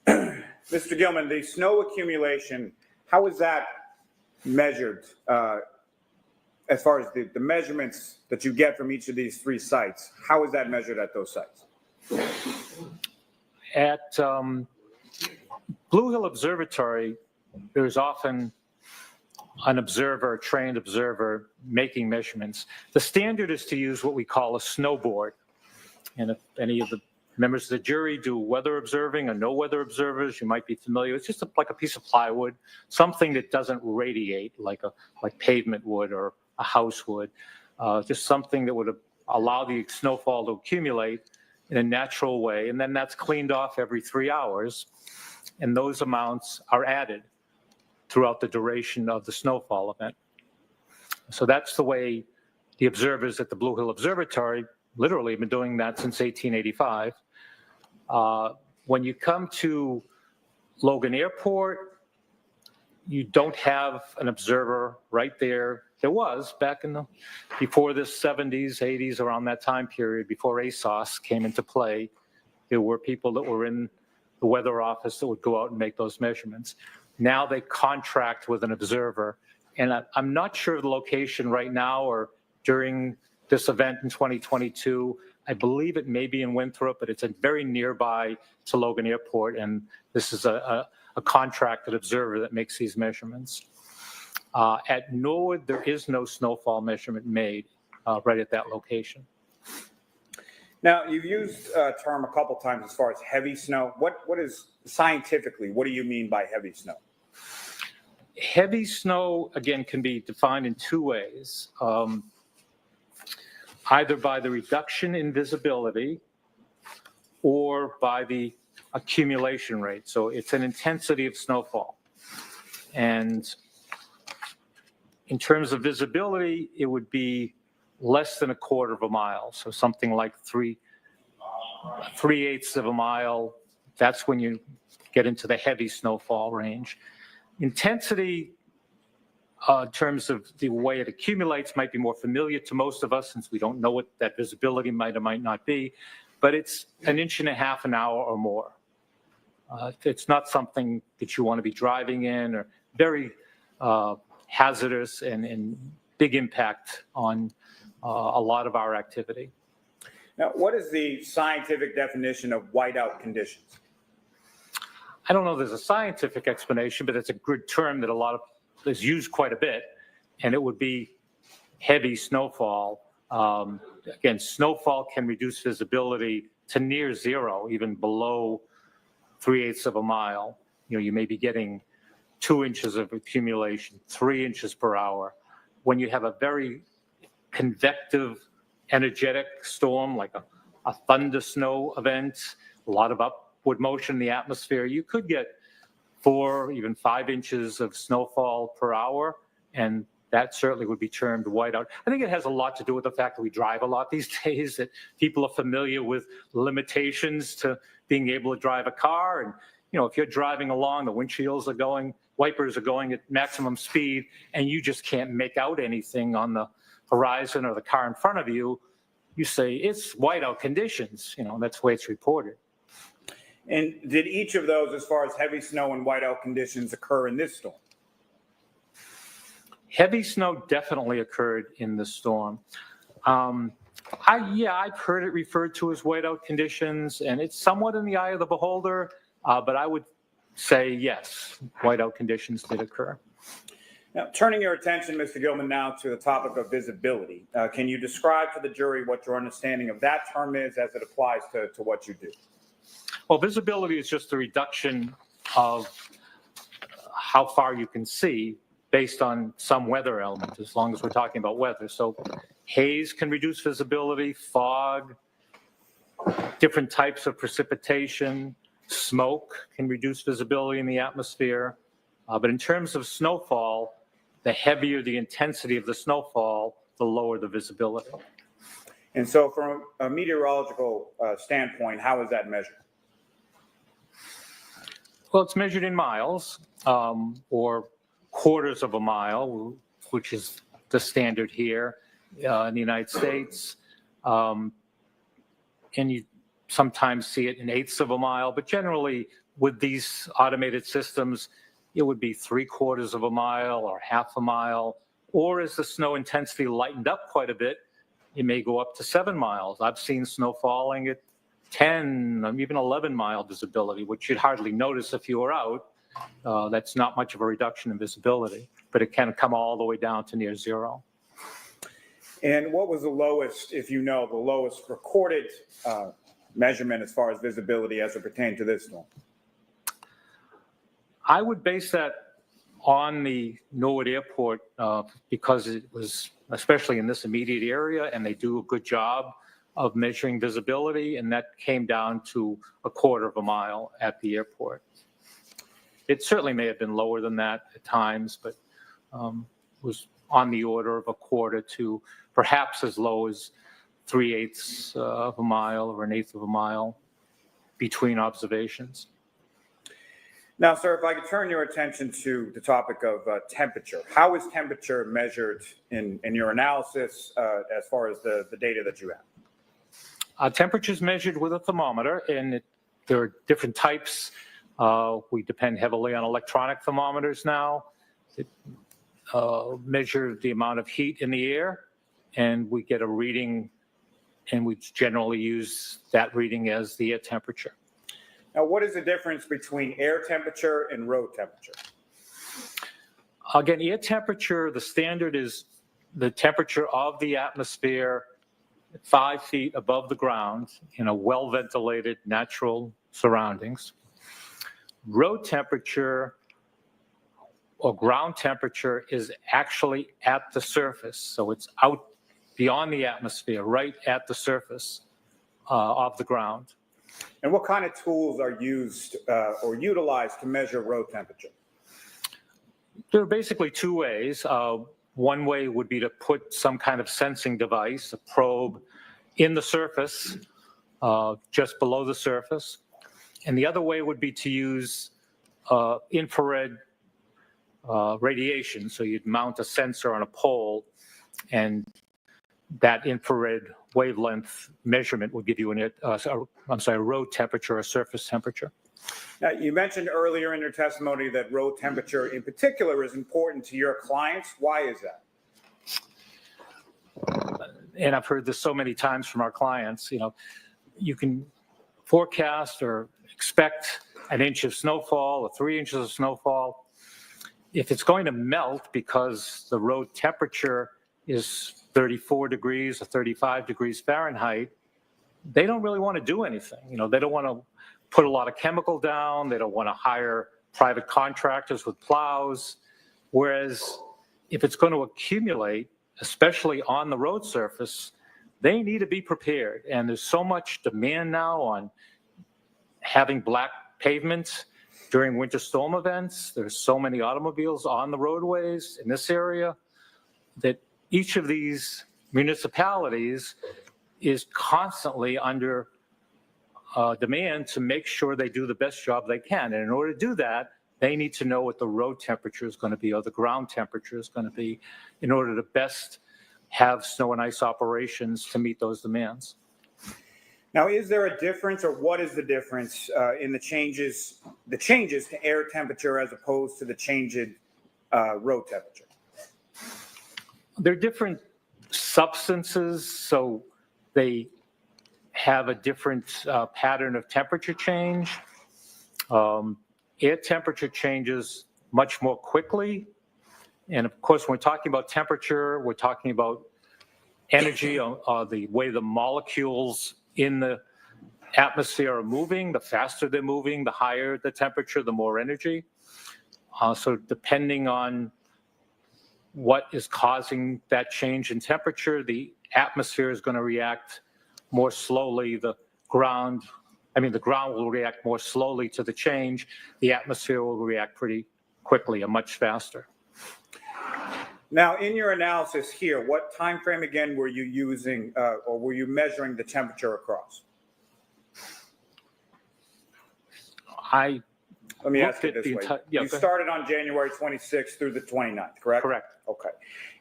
Mr. Gilman, the snow accumulation, how is that measured as far as the measurements that you get from each of these 3 sites? How is that measured at those sites? At Blue Hill Observatory, there's often an observer, a trained observer, making measurements. The standard is to use what we call a snowboard. And if any of the members of the jury do weather observing or no weather observers, you might be familiar. It's just like a piece of plywood, something that doesn't radiate like pavement would or a house would. Just something that would allow the snowfall to accumulate in a natural way. And then that's cleaned off every 3 hours. And those amounts are added throughout the duration of the snowfall event. So that's the way the observers at the Blue Hill Observatory literally have been doing that since 1885. When you come to Logan Airport, you don't have an observer right there. There was back in before the 70s, 80s, around that time period, before ASOS came into play. There were people that were in the weather office that would go out and make those measurements. Now they contract with an observer. And I'm not sure of the location right now or during this event in 2022. I believe it may be in Winthrop, but it's very nearby to Logan Airport. And this is a contracted observer that makes these measurements. At Norwood, there is no snowfall measurement made right at that location. Now, you've used a term a couple times as far as heavy snow. What is scientifically, what do you mean by heavy snow? Heavy snow, again, can be defined in 2 ways. Either by the reduction in visibility or by the accumulation rate. So it's an intensity of snowfall. And in terms of visibility, it would be less than 1/4 of a mile. So something like 3/8 of a mile. That's when you get into the heavy snowfall range. Intensity, in terms of the way it accumulates, might be more familiar to most of us since we don't know what that visibility might or might not be, but it's 1.5 inches an hour or more. It's not something that you want to be driving in, or very hazardous and big impact on a lot of our activity. Now, what is the scientific definition of whiteout conditions? I don't know if there's a scientific explanation, but it's a good term that is used quite a bit, and it would be heavy snowfall. Again, snowfall can reduce visibility to near zero, even below 3/8 of a mile. You may be getting 2 inches of accumulation, 3 inches per hour. When you have a very convective, energetic storm, like a thunder snow event, a lot of upward motion in the atmosphere, you could get 4, even 5 inches of snowfall per hour, and that certainly would be termed whiteout. I think it has a lot to do with the fact that we drive a lot these days, that people are familiar with limitations to being able to drive a car. And, if you're driving along, the windshields are going, wipers are going at maximum speed, and you just can't make out anything on the horizon or the car in front of you, you say it's whiteout conditions. That's the way it's reported. And did each of those, as far as heavy snow and whiteout conditions, occur in this storm? Heavy snow definitely occurred in the storm. I've heard it referred to as whiteout conditions, and it's somewhat in the eye of the beholder, but I would say yes, whiteout conditions did occur. Now, turning your attention, Mr. Gilman, now to the topic of visibility. Can you describe to the jury what your understanding of that term is as it applies to what you do? Well, visibility is just the reduction of how far you can see based on some weather element, as long as we're talking about weather. So haze can reduce visibility, fog, different types of precipitation, smoke can reduce visibility in the atmosphere. But in terms of snowfall, the heavier the intensity of the snowfall, the lower the visibility. And so from a meteorological standpoint, how is that measured? Well, it's measured in miles, or quarters of a mile, which is the standard here in the United States. And you sometimes see it in 1/8 of a mile, but generally with these automated systems, it would be 3/4 of a mile or 1/2 a mile, or as the snow intensity lightened up quite a bit, it may go up to 7 miles. I've seen snow falling at 10, even 11-mile visibility, which you'd hardly notice if you were out. That's not much of a reduction in visibility, but it can come all the way down to near zero. And what was the lowest, if you know, the lowest recorded measurement as far as visibility as it pertained to this storm? I would base that on the Norwood Airport because it was, especially in this immediate area, and they do a good job of measuring visibility, and that came down to 1/4 of a mile at the airport. It certainly may have been lower than that at times, but was on the order of 1/4 to perhaps as low as 3/8 of a mile or 1/8 of a mile between observations. Now, sir, if I could turn your attention to the topic of temperature. How is temperature measured in your analysis as far as the data that you have? Temperature is measured with a thermometer, and there are different types. We depend heavily on electronic thermometers now. It measure the amount of heat in the air, and we get a reading, and we generally use that reading as the air temperature. Now, what is the difference between air temperature and road temperature? Again, air temperature, the standard is the temperature of the atmosphere 5 feet above the ground in a well-ventilated natural surroundings. Road temperature or ground temperature is actually at the surface. So it's out beyond the atmosphere, right at the surface of the ground. And what kind of tools are used or utilized to measure road temperature? There are basically 2 ways. One way would be to put some kind of sensing device, a probe, in the surface, just below the surface. And the other way would be to use infrared radiation. So you'd mount a sensor on a pole, and that infrared wavelength measurement would give you a road temperature or surface temperature. Now, you mentioned earlier in your testimony that road temperature in particular is important to your clients. Why is that? And I've heard this so many times from our clients, you can forecast or expect 1 inch of snowfall or 3 inches of snowfall. If it's going to melt because the road temperature is 34 degrees or 35 degrees Fahrenheit, they don't really want to do anything. They don't want to put a lot of chemical down. They don't want to hire private contractors with plows. Whereas if it's going to accumulate, especially on the road surface, they need to be prepared. And there's so much demand now on having black pavements during winter storm events. There's so many automobiles on the roadways in this area that each of these municipalities is constantly under demand to make sure they do the best job they can. And in order to do that, they need to know what the road temperature is going to be or the ground temperature is going to be in order to best have snow and ice operations to meet those demands. Now, is there a difference, or what is the difference in the changes to air temperature as opposed to the change in road temperature? They're different substances, so they have a different pattern of temperature change. Air temperature changes much more quickly. And of course, when we're talking about temperature, we're talking about energy, the way the molecules in the atmosphere are moving. The faster they're moving, the higher the temperature, the more energy. So depending on what is causing that change in temperature, the atmosphere is going to react more slowly. The ground will react more slowly to the change. The atmosphere will react pretty quickly and much faster. Now, in your analysis here, what time frame again were you using, or were you measuring the temperature across? Let me ask it this way. You started on January 26th through the 29th, correct? Correct. Okay.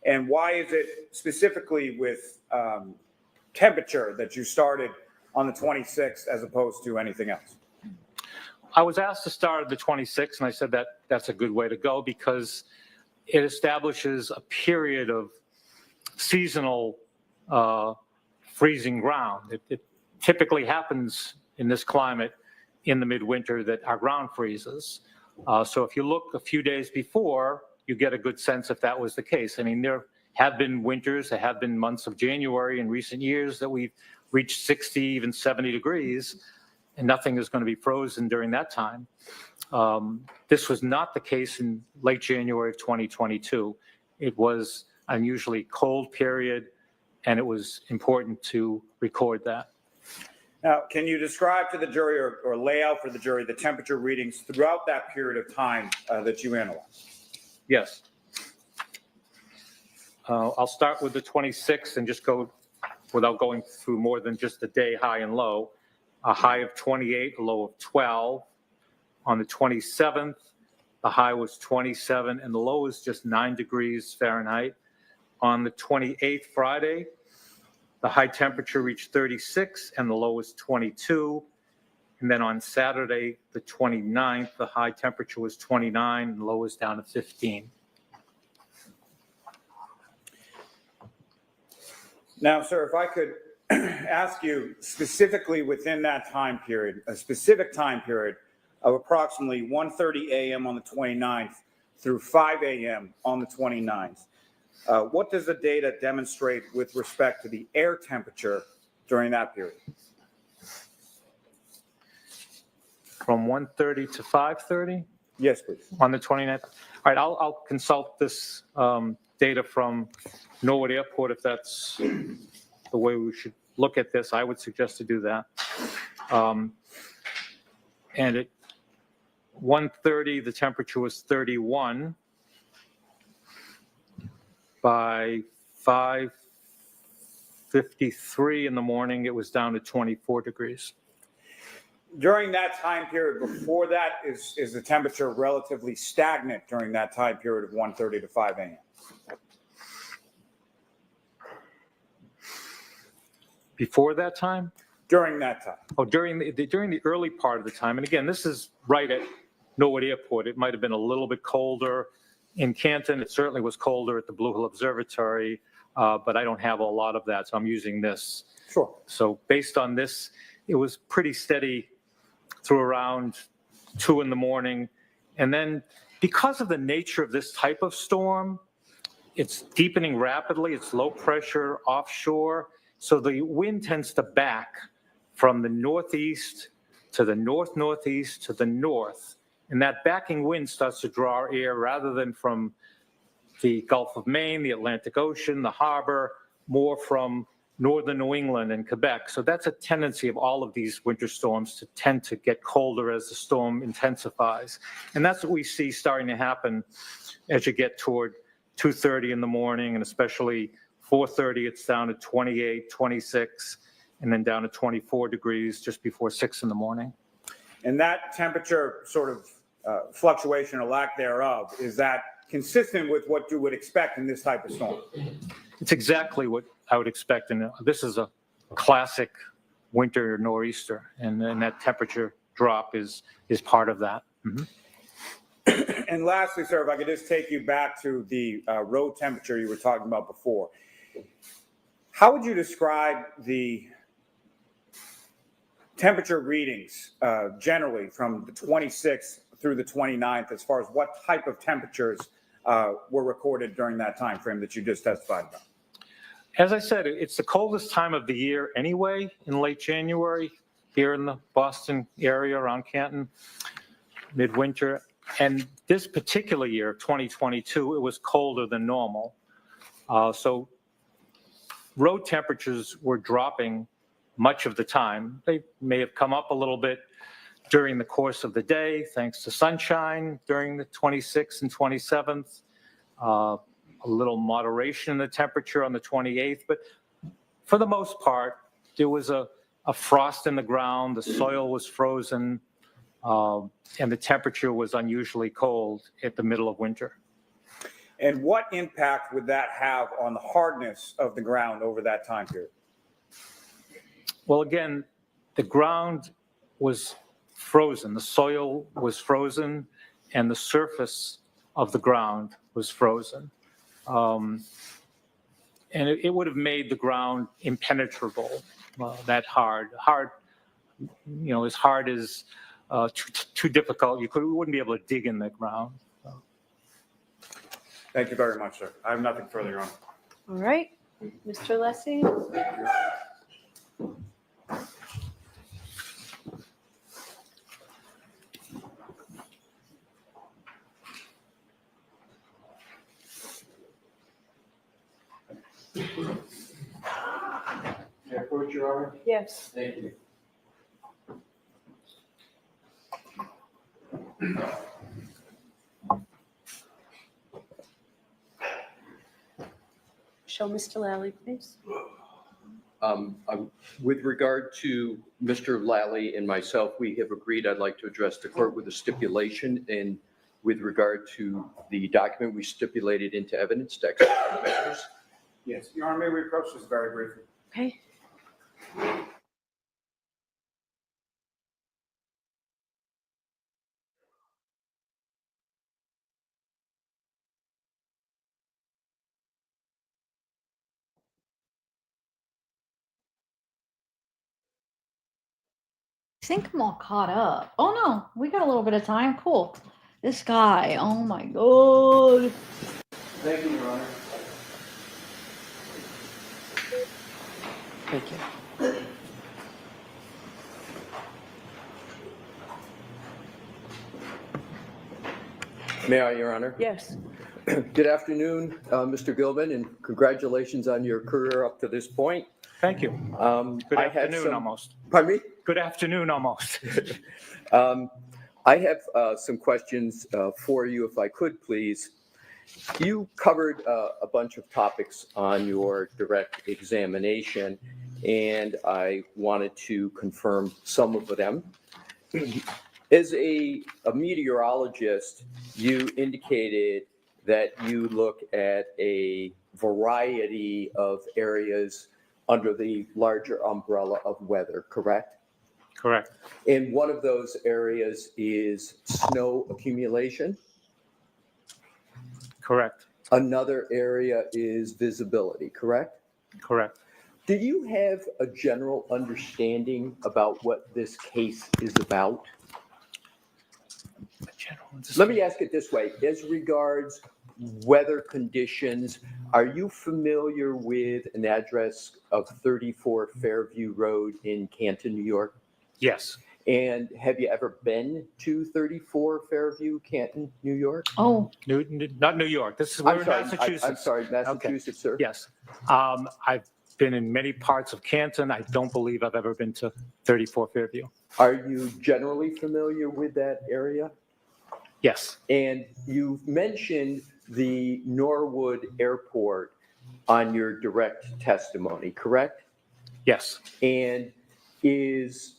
And why is it specifically with temperature that you started on the 26th as opposed to anything else? I was asked to start at the 26th, and I said that's a good way to go because it establishes a period of seasonal freezing ground. It typically happens in this climate in the midwinter that our ground freezes. So if you look a few days before, you get a good sense if that was the case. I mean, there have been winters, there have been months of January in recent years that we've reached 60, even 70 degrees, and nothing is going to be frozen during that time. This was not the case in late January of 2022. It was an unusually cold period, and it was important to record that. Now, can you describe to the jury or lay out for the jury the temperature readings throughout that period of time that you analyzed? Yes. I'll start with the 26th and just go without going through more than just the day high and low. A high of 28, a low of 12. On the 27th, the high was 27 and the low was just 9 degrees Fahrenheit. On the 28th, Friday, the high temperature reached 36 and the low was 22. And then on Saturday, the 29th, the high temperature was 29 and the low was down to 15. Now, sir, if I could ask you specifically within that time period, a specific time period of approximately 1:30 a.m. on the 29th through 5 a.m. on the 29th, what does the data demonstrate with respect to the air temperature during that period? From 1:30 to 5:30? Yes, please. On the 29th? All right, I'll consult this data from Norwood Airport if that's the way we should look at this. I would suggest to do that. And at 1:30, the temperature was 31. By 5:53 in the morning, it was down to 24 degrees. During that time period, before that, is the temperature relatively stagnant during that time period of 1:30 to 5 a.m.? Before that time? During that time. Oh, during the early part of the time. And again, this is right at Norwood Airport. It might have been a little bit colder in Canton. It certainly was colder at the Blue Hill Observatory, but I don't have a lot of that, so I'm using this. Sure. So based on this, it was pretty steady through around 2 in the morning. And then because of the nature of this type of storm, It's deepening rapidly. It's low pressure offshore. So the wind tends to back from the northeast to the north-northeast to the north. And that backing wind starts to draw air rather than from the Gulf of Maine, the Atlantic Ocean, the harbor, more from northern New England and Quebec. So that's a tendency of all of these winter storms to tend to get colder as the storm intensifies. And that's what we see starting to happen as you get toward 2:30 in the morning, and especially 4:30, it's down to 28, 26, and then down to 24 degrees just before 6 in the morning. And that temperature sort of fluctuation or lack thereof, is that consistent with what you would expect in this type of storm? It's exactly what I would expect, and this is a classic winter nor'easter, and that temperature drop is part of that. Mm-hmm. And lastly, sir, if I could just take you back to the road temperature you were talking about before. How would you describe the temperature readings generally from the 26th through the 29th as far as what type of temperatures were recorded during that time frame that you just testified about? As I said, it's the coldest time of the year anyway, in late January, here in the Boston area around Canton, midwinter. And this particular year, 2022, it was colder than normal. So road temperatures were dropping much of the time. They may have come up a little bit during the course of the day, thanks to sunshine during the 26th and 27th. A little moderation in the temperature on the 28th, but for the most part, there was a frost in the ground, the soil was frozen, and the temperature was unusually cold at the middle of winter. And what impact would that have on the hardness of the ground over that time period? Well, again, the ground was frozen, the soil was frozen, and the surface of the ground was frozen. And it would have made the ground impenetrable, that hard, as hard as too difficult. You wouldn't be able to dig in the ground. Thank you very much, sir. I have nothing further on. All right, Mr. Lessie? May I approach, Your Honor? Yes. Thank you. Show Mr. Lally, please. With regard to Mr. Lally and myself, we have agreed I'd like to address the court with a stipulation, and with regard to the document we stipulated into evidence, text matters. Yes, Your Honor, may we approach this very briefly? Okay. I think I'm all caught up. Oh no, we got a little bit of time. Cool. This guy, oh my God. Thank you, Your Honor. Thank you. May I, Your Honor? Yes. Good afternoon, Mr. Gilman, and congratulations on your career up to this point. Thank you. Good afternoon, almost. Pardon me? Good afternoon, almost. I have some questions for you, if I could, please. You covered a bunch of topics on your direct examination, and I wanted to confirm some of them. As a meteorologist, you indicated that you look at a variety of areas under the larger umbrella of weather, correct? Correct. And one of those areas is snow accumulation. Correct. Another area is visibility, correct? Correct. Do you have a general understanding about what this case is about? Let me ask it this way. As regards weather conditions, are you familiar with an address of 34 Fairview Road in Canton, New York? Yes. And have you ever been to 34 Fairview, Canton, New York? Oh, Not New York. This is, we're in Massachusetts. I'm sorry, Massachusetts, sir? Yes. I've been in many parts of Canton. I don't believe I've ever been to 34 Fairview. Are you generally familiar with that area? Yes. And you've mentioned the Norwood Airport on your direct testimony, correct? Yes. And is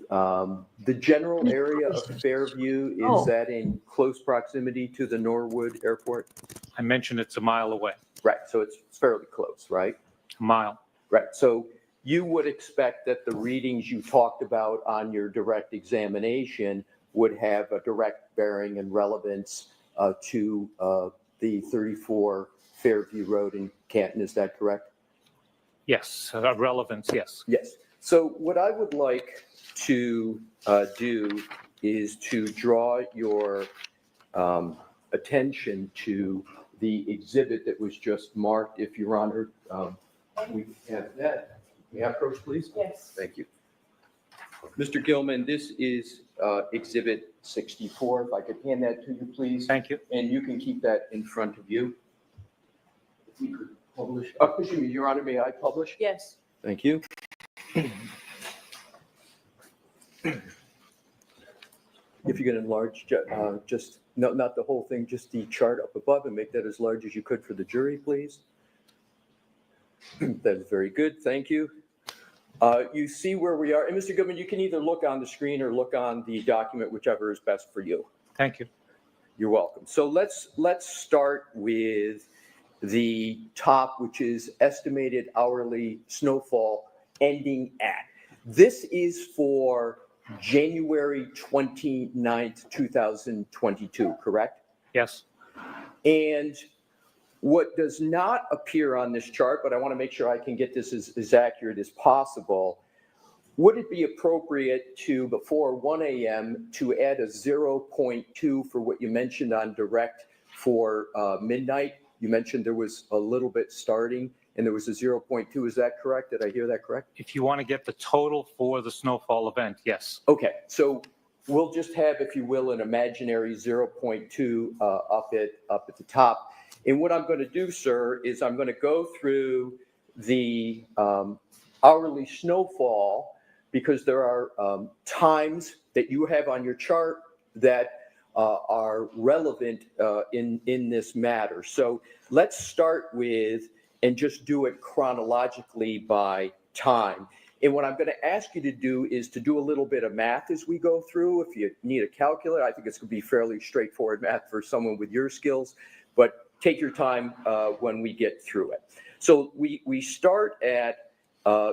the general area of Fairview, is that in close proximity to the Norwood Airport? I mentioned it's a mile away. Right, so it's fairly close, right? A mile. Right, so you would expect that the readings you talked about on your direct examination would have a direct bearing and relevance to the 34 Fairview Road in Canton, is that correct? Yes. Relevance, yes. Yes. So what I would like to do is to draw your attention to the exhibit that was just marked, if Your Honor, we have that. May I approach, please? Yes. Thank you. Mr. Gilman, this is Exhibit 64. If I could hand that to you, please. Thank you. And you can keep that in front of you. If we could publish. Excuse me, Your Honor, may I publish? Yes. Thank you. If you can enlarge, just, no, not the whole thing, just the chart up above, and make that as large as you could for the jury, please. That is very good, thank you. You see where we are, and Mr. Goodman, you can either look on the screen or look on the document, whichever is best for you. Thank you. You're welcome. So let's start with the top, which is estimated hourly snowfall ending at. This is for January 29th, 2022, correct? Yes. And what does not appear on this chart, but I want to make sure I can get this as accurate as possible, would it be appropriate to, before 1 a.m., to add a 0.2 for what you mentioned on direct for midnight? You mentioned there was a little bit starting and there was a 0.2. Is that correct? Did I hear that correct? If you want to get the total for the snowfall event, yes. Okay, so we'll just have, if you will, an imaginary 0.2 up at the top. And what I'm going to do, sir, is I'm going to go through the hourly snowfall, because there are times that you have on your chart that are relevant in this matter. So let's start with, and just do it chronologically by time. And what I'm going to ask you to do is to do a little bit of math as we go through. If you need a calculator, I think it's going to be fairly straightforward math for someone with your skills, but take your time when we get through it. So we start at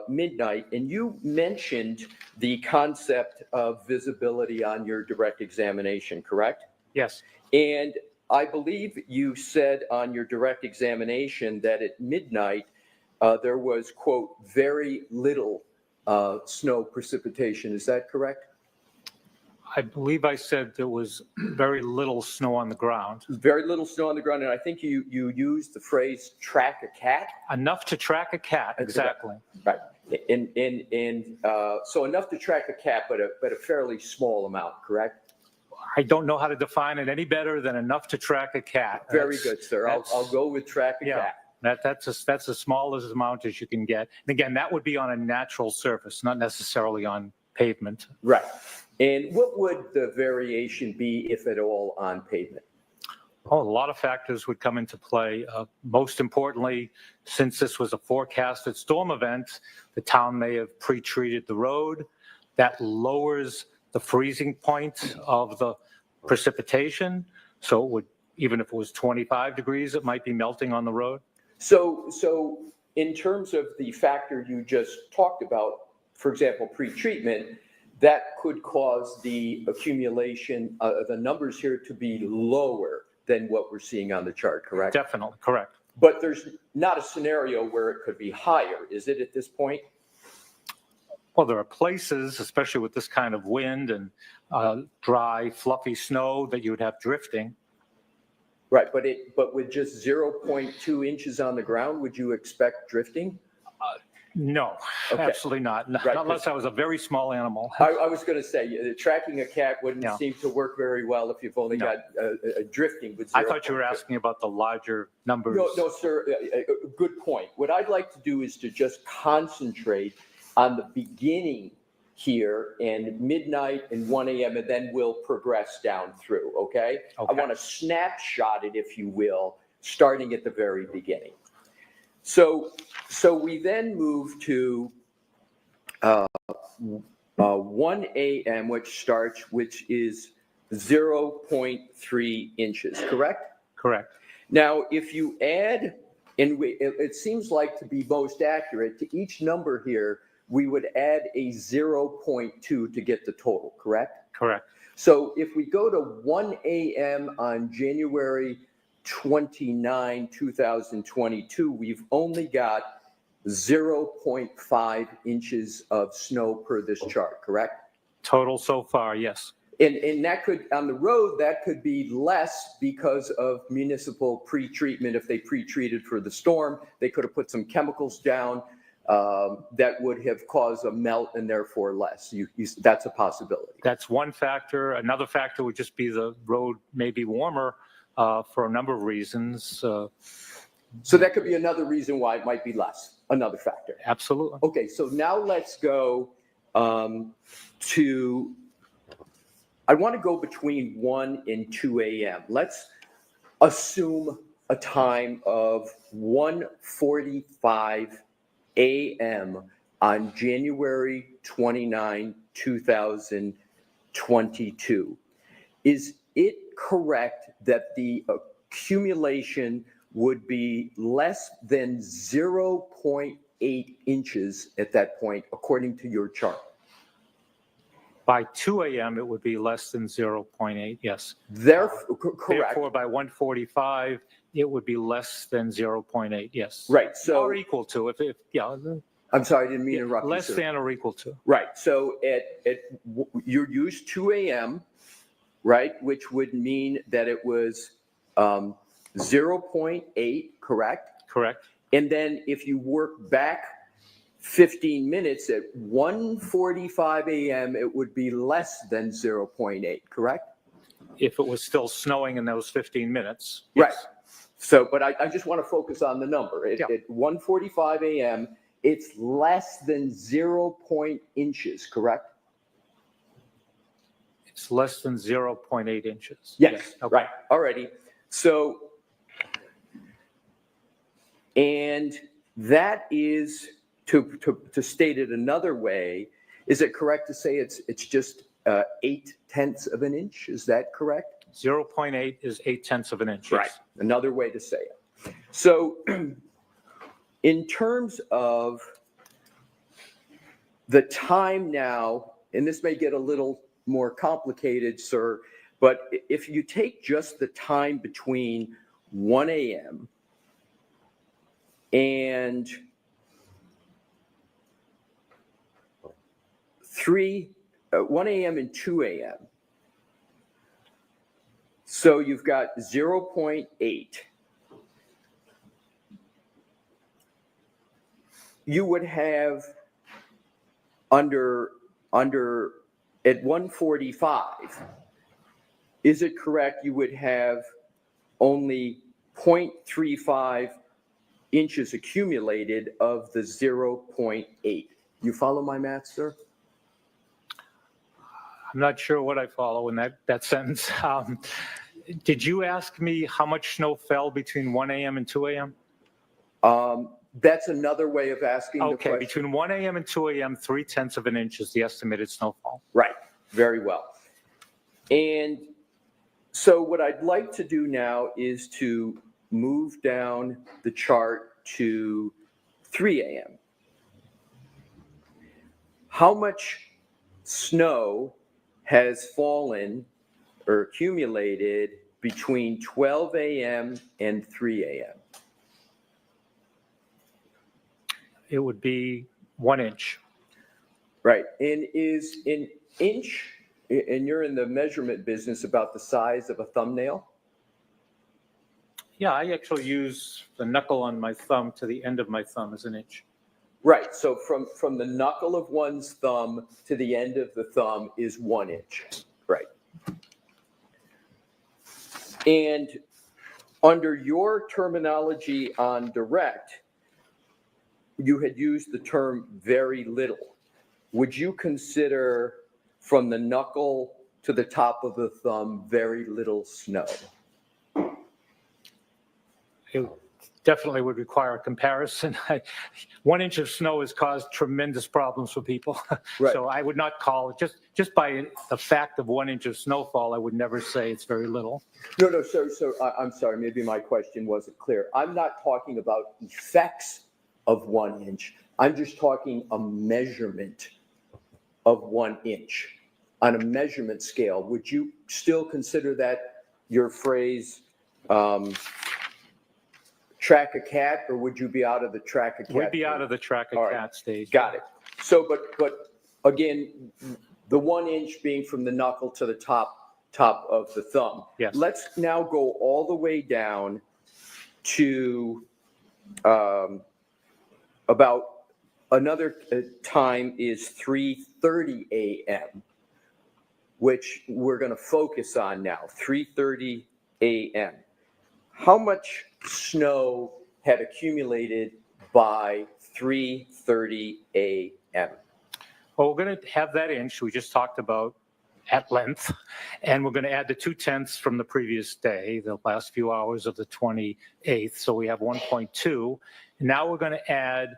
midnight, and you mentioned the concept of visibility on your direct examination, correct? Yes. And I believe you said on your direct examination that at midnight there was, quote, very little snow precipitation. Is that correct? I believe I said there was very little snow on the ground. Very little snow on the ground, and I think you used the phrase track a cat. Enough to track a cat, exactly. Right. So enough to track a cat, but a fairly small amount, correct? I don't know how to define it any better than enough to track a cat. Very good, sir. I'll go with track a cat. That's the smallest amount as you can get. And again, that would be on a natural surface, not necessarily on pavement. Right. And what would the variation be, if at all, on pavement? Oh, a lot of factors would come into play. Most importantly, since this was a forecasted storm event, the town may have pre-treated the road. That lowers the freezing point of the precipitation. So it would, even if it was 25 degrees, it might be melting on the road. So in terms of the factor you just talked about, for example, pre-treatment, that could cause the accumulation of the numbers here to be lower than what we're seeing on the chart, correct? Definitely, correct. But there's not a scenario where it could be higher, is it, at this point? Well, there are places, especially with this kind of wind and dry, fluffy snow, that you would have drifting. Right, but with just 0.2 inches on the ground, would you expect drifting? No, Okay. absolutely not. Right, Unless I was a very small animal. I was going to say, tracking a cat wouldn't No. seem to work very well if you've only No. got drifting with 0.2. I thought you were asking about the larger numbers. No, sir, good point. What I'd like to do is to just concentrate on the beginning here and midnight and 1 a.m. and then we'll progress down through, okay? I want to snapshot it, if you will, starting at the very beginning. So we then move to 1 a.m., which is 0.3 inches, correct? Correct. Now, if you add, and it seems like to be most accurate, to each number here, we would add a 0.2 to get the total, correct? Correct. So if we go to 1 a.m. on January 29, 2022, we've only got 0.5 inches of snow per this chart, correct? Total so far, yes. And that could, on the road, that could be less because of municipal pre-treatment. If they pre-treated for the storm, they could have put some chemicals down that would have caused a melt and therefore less. That's a possibility. That's one factor. Another factor would just be the road may be warmer for a number of reasons. So that could be another reason why it might be less, another factor. Absolutely. Okay, so now let's go to, I want to go between 1 and 2 a.m. Let's assume a time of 1:45 a.m. on January 29, 2022. Is it correct that the accumulation would be less than 0.8 inches at that point, according to your chart? By 2 a.m., it would be less than 0.8, yes. Correct. Therefore, by 1:45, it would be less than 0.8, yes. Right, so. Or equal to, if yeah. I'm sorry, I didn't mean to interrupt you, Less sir. than or equal to. Right, so you used 2 a.m., right, which would mean that it was 0.8, correct? Correct. And then if you work back 15 minutes at 1:45 a.m., it would be less than 0.8, correct? If it was still snowing in those 15 minutes. Right. Yes. So, but I just want to focus on the number. At 1:45 a.m., it's less than 0.8 inches, correct? It's less than 0.8 inches. Yes, Okay. right. Alrighty. So, and that is, to state it another way, is it correct to say it's just 0.8 of an inch? Is that correct? 0.8 is 0.8 of an inch. Right. Yes. Another way to say it. So, in terms of the time now, and this may get a little more complicated, sir, but if you take just the time between 1 a.m. and 1 a.m. and 2 a.m. So you've got 0.8. You would have under at 1:45, is it correct you would have only 0.35 inches accumulated of the 0.8? You follow my math, sir? I'm not sure what I follow in that sentence. Did you ask me how much snow fell between 1 a.m. and 2 a.m.? That's another way of asking the Okay, question. between 1 a.m. and 2 a.m., 0.3 of an inch is the estimated snowfall. Right, very well. And so what I'd like to do now is to move down the chart to 3 a.m. How much snow has fallen or accumulated between 12 a.m. and 3 a.m.? It would be 1 inch. Right, and is an inch, and you're in the measurement business, about the size of a thumbnail? Yeah, I actually use the knuckle on my thumb to the end of my thumb as an inch. Right, so from the knuckle of one's thumb to the end of the thumb is 1 inch. Right. And under your terminology on direct, you had used the term very little. Would you consider from the knuckle to the top of the thumb very little snow? It definitely would require a comparison. 1 inch of snow has caused tremendous problems for people. Right. So I would not call it, just by the fact of 1 inch of snowfall, I would never say it's very little. No, so I'm sorry, maybe my question wasn't clear. I'm not talking about effects of 1 inch. I'm just talking a measurement of 1 inch. On a measurement scale, would you still consider that your phrase, track a cat, or would you be out of the track a cat? We'd be out of the track a All cat right. stage. Got it. So, but again, the 1 inch being from the knuckle to the top of the thumb. Yes. Let's now go all the way down to about another time is 3:30 a.m., which we're going to focus on now, 3:30 a.m. How much snow had accumulated by 3:30 a.m.? Well, we're going to have that inch we just talked about at length, and we're going to add the 2/10 from the previous day, the last few hours of the 28th. So we have 1.2. Now we're going to add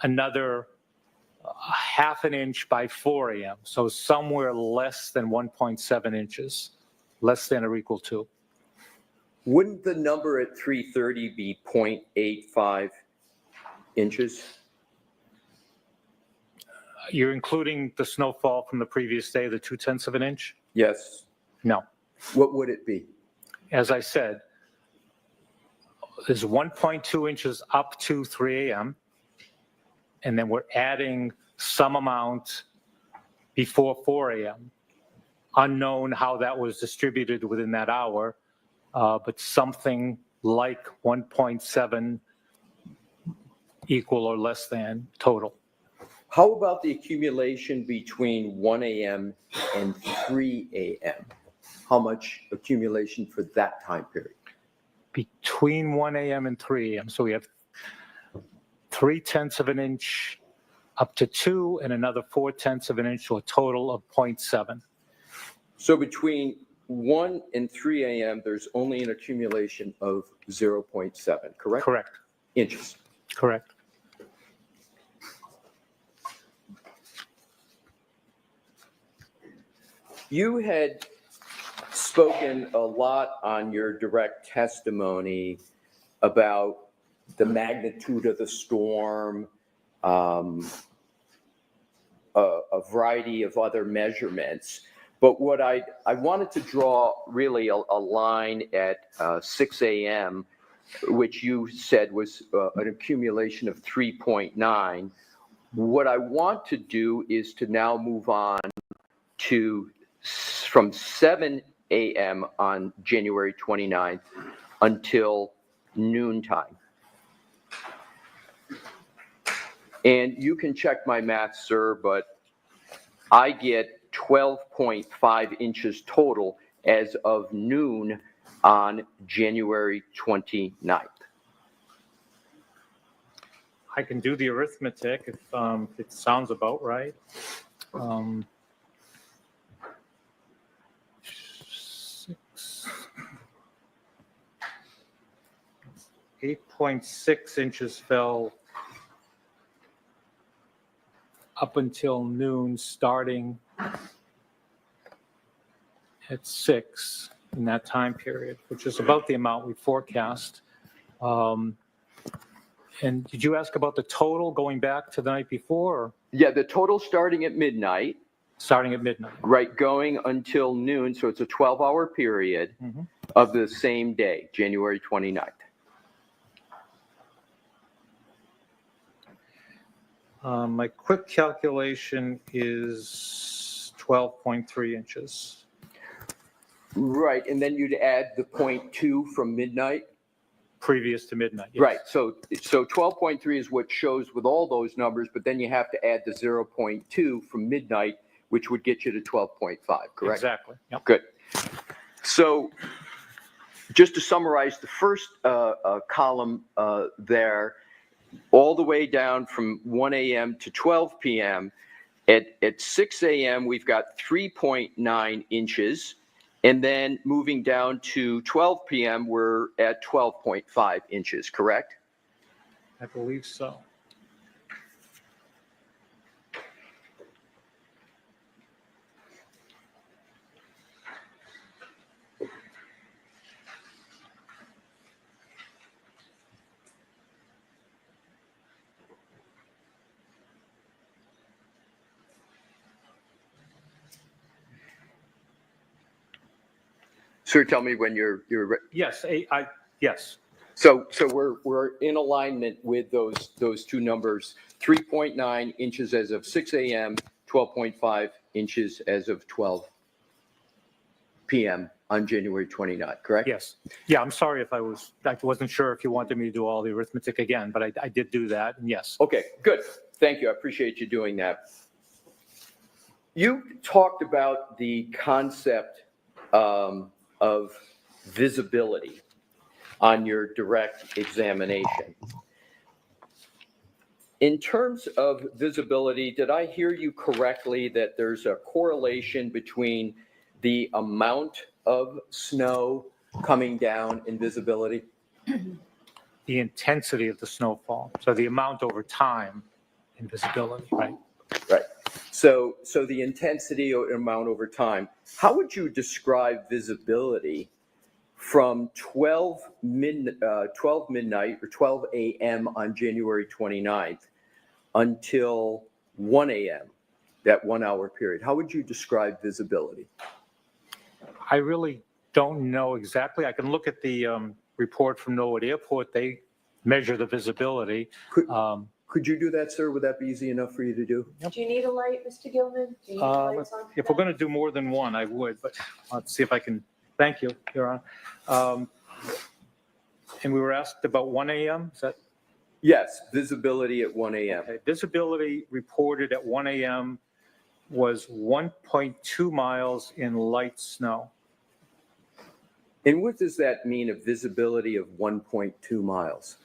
another half an inch by 4 a.m. So somewhere less than 1.7 inches, less than or equal to. Wouldn't the number at 3:30 be 0.85 inches? You're including the snowfall from the previous day, the 2/10 of an inch? Yes. No. What would it be? As I said, there's 1.2 inches up to 3 a.m. And then we're adding some amount before 4 a.m. Unknown how that was distributed within that hour, but something like 1.7 equal or less than total. How about the accumulation between 1 a.m. and 3 a.m.? How much accumulation for that time period? Between 1 a.m. and 3 a.m. So we have 3/10 of an inch up to 2 and another 4/10 of an inch, so a total of 0.7. So between 1 and 3 a.m., there's only an accumulation of 0.7, correct? Correct. Inches. Correct. You had spoken a lot on your direct testimony about the magnitude of the storm, a variety of other measurements. But what I wanted to draw really a line at 6 a.m., which you said was an accumulation of 3.9. What I want to do is to now move on to from 7 a.m. on January 29th until noontime. And you can check my math, sir, but I get 12.5 inches total as of noon on January 29th. I can do the arithmetic if it sounds about right. 8.6 inches fell up until noon, starting at 6 in that time period, which is about the amount we forecast. And did you ask about the total going back to the night before? Or? Yeah, the total starting at midnight. Starting at midnight. Right, going until noon, so it's a 12-hour period of the same day, January 29th. My quick calculation is 12.3 inches. Right, and then you'd add the 0.2 from midnight? previous to midnight. Yes. Right, so 12.3 is what shows with all those numbers, but then you have to add the 0.2 from midnight, which would get you to 12.5, correct? Exactly. Yep. Good. So just to summarize the first column there, all the way down from 1 a.m. to 12 p.m., at 6 a.m., we've got 3.9 inches. And then moving down to 12 p.m., we're at 12.5 inches, correct? I believe so. Sir, tell me when you're Yes, yes. So we're in alignment with those two numbers, 3.9 inches as of 6 a.m., 12.5 inches as of 12 p.m. on January 29th, correct? Yes. Yeah, I'm sorry if I wasn't sure if you wanted me to do all the arithmetic again, but I did do that, and yes. Okay, good. Thank you. I appreciate you doing that. You talked about the concept of visibility on your direct examination. In terms of visibility, did I hear you correctly that there's a correlation between the amount of snow coming down and visibility? The intensity of the snowfall, so the amount over time and visibility, right? Right. So the intensity or amount over time, how would you describe visibility from 12 midnight or 12 a.m. on January 29th until 1 a.m., that 1 hour period? How would you describe visibility? I really don't know exactly. I can look at the report from Norwood Airport. They measure the visibility. Could you do that, sir? Would that be easy enough for you to do? Do you need a light, Mr. Gilman? Do you need lights on? If we're going to do more than one, I would, but let's see if I can. Thank you, Your Honor. And we were asked about 1 a.m. Is that? Yes, visibility at 1 a.m. Okay. Visibility reported at 1 a.m. was 1.2 miles in light snow. And what does that mean, a visibility of 1.2 miles?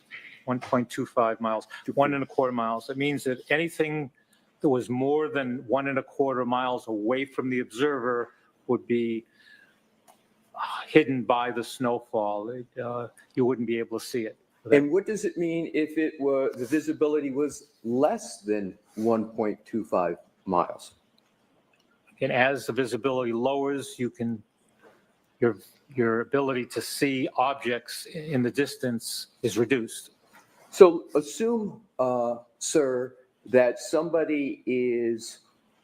1.25 miles, 1.25 miles. It means that anything that was more than 1.25 miles away from the observer would be hidden by the snowfall. You wouldn't be able to see it. And what does it mean if the visibility was less than 1.25 miles? And as the visibility lowers, your ability to see objects in the distance is reduced. So assume, sir, that somebody is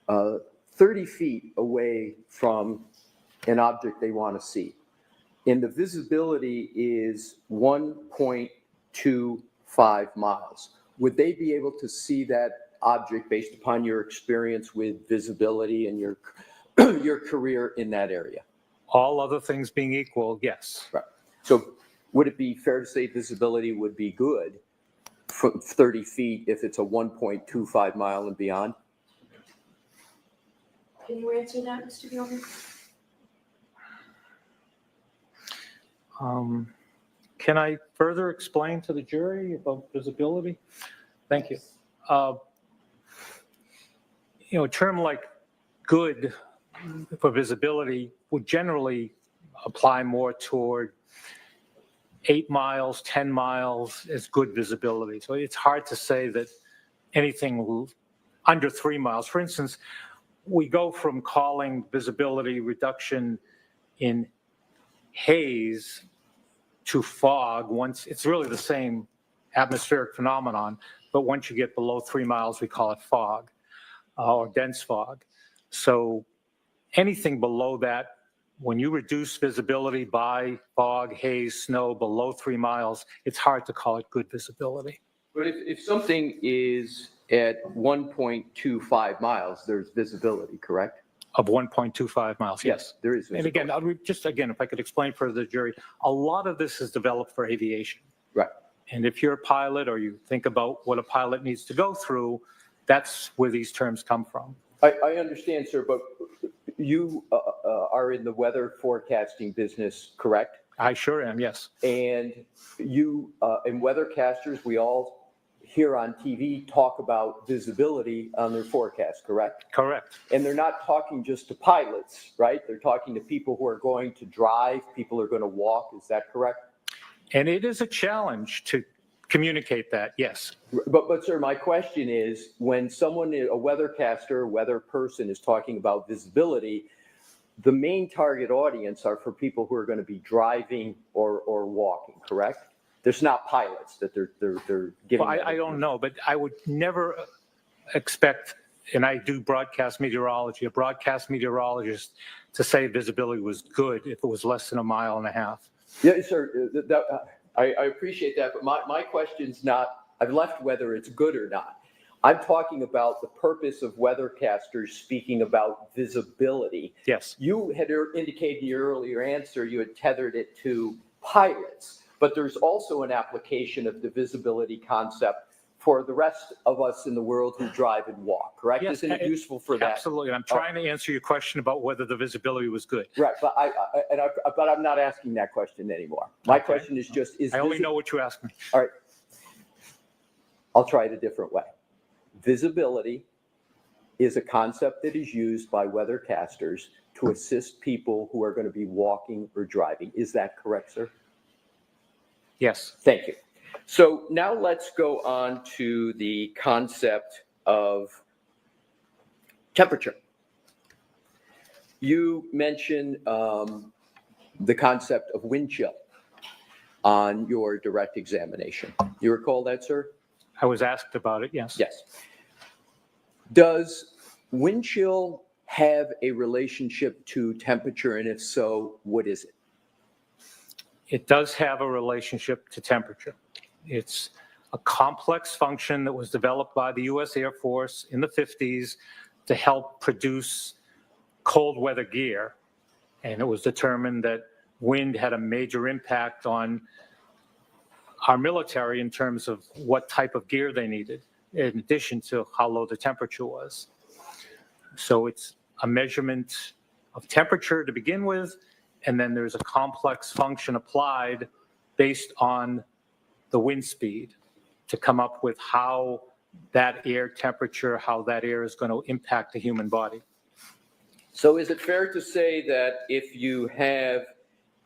30 feet away from an object they want to see, and the visibility is 1.25 miles. Would they be able to see that object based upon your experience with visibility and your career in that area? All other things being equal, yes. Right. So would it be fair to say visibility would be good from 30 feet if it's a 1.25 mile and beyond? Can you answer that, Mr. Gilman? Can I further explain to the jury about visibility? Thank you. A term like good for visibility would generally apply more toward 8 miles, 10 miles is good visibility. So it's hard to say that anything under 3 miles. For instance, we go from calling visibility reduction in haze to fog. Once it's really the same atmospheric phenomenon, but once you get below 3 miles, we call it fog or dense fog. So anything below that, when you reduce visibility by fog, haze, snow below 3 miles, it's hard to call it good visibility. But if something is at 1.25 miles, there's visibility, correct? Of 1.25 miles, yes. There is And visibility. again, if I could explain for the jury, a lot of this is developed for aviation. Right. And if you're a pilot or you think about what a pilot needs to go through, that's where these terms come from. I understand, sir, but you are in the weather forecasting business, correct? I sure am, yes. And you, and weathercasters, we all here on TV talk about visibility on their forecast, correct? Correct. And they're not talking just to pilots, right? They're talking to people who are going to drive, people who are going to walk. Is that correct? And it is a challenge to communicate that, yes. But sir, my question is, when someone, a weathercaster, a weather person is talking about visibility, the main target audience are for people who are going to be driving or walking, correct? There's not pilots that they're giving. Well, I don't know, but I would never expect, and I do broadcast meteorology, a broadcast meteorologist to say visibility was good if it was less than 1.5 miles. Yeah, sir, I appreciate that, but my question's not, I've left whether it's good or not. I'm talking about the purpose of weathercasters speaking about visibility. Yes. You had indicated in your earlier answer, you had tethered it to pilots, but there's also an application of the visibility concept for the rest of us in the world who drive and walk, correct? Yes, Isn't it useful for that? Absolutely. I'm trying to answer your question about whether the visibility was good. Right, but but I'm not asking that question anymore. My Okay. question is just, I only know what you asked me. All right. I'll try it a different way. Visibility is a concept that is used by weathercasters to assist people who are going to be walking or driving. Is that correct, sir? Yes. Thank you. So now let's go on to the concept of temperature. You mentioned the concept of wind chill on your direct examination. You recall that, sir? I was asked about it, yes. Yes. Does wind chill have a relationship to temperature, and if so, what is it? It does have a relationship to temperature. It's a complex function that was developed by the U.S. Air Force in the 50s to help produce cold weather gear. And it was determined that wind had a major impact on our military in terms of what type of gear they needed, in addition to how low the temperature was. So it's a measurement of temperature to begin with, and then there's a complex function applied based on the wind speed to come up with how that air temperature, how that air is going to impact the human body. So is it fair to say that if you have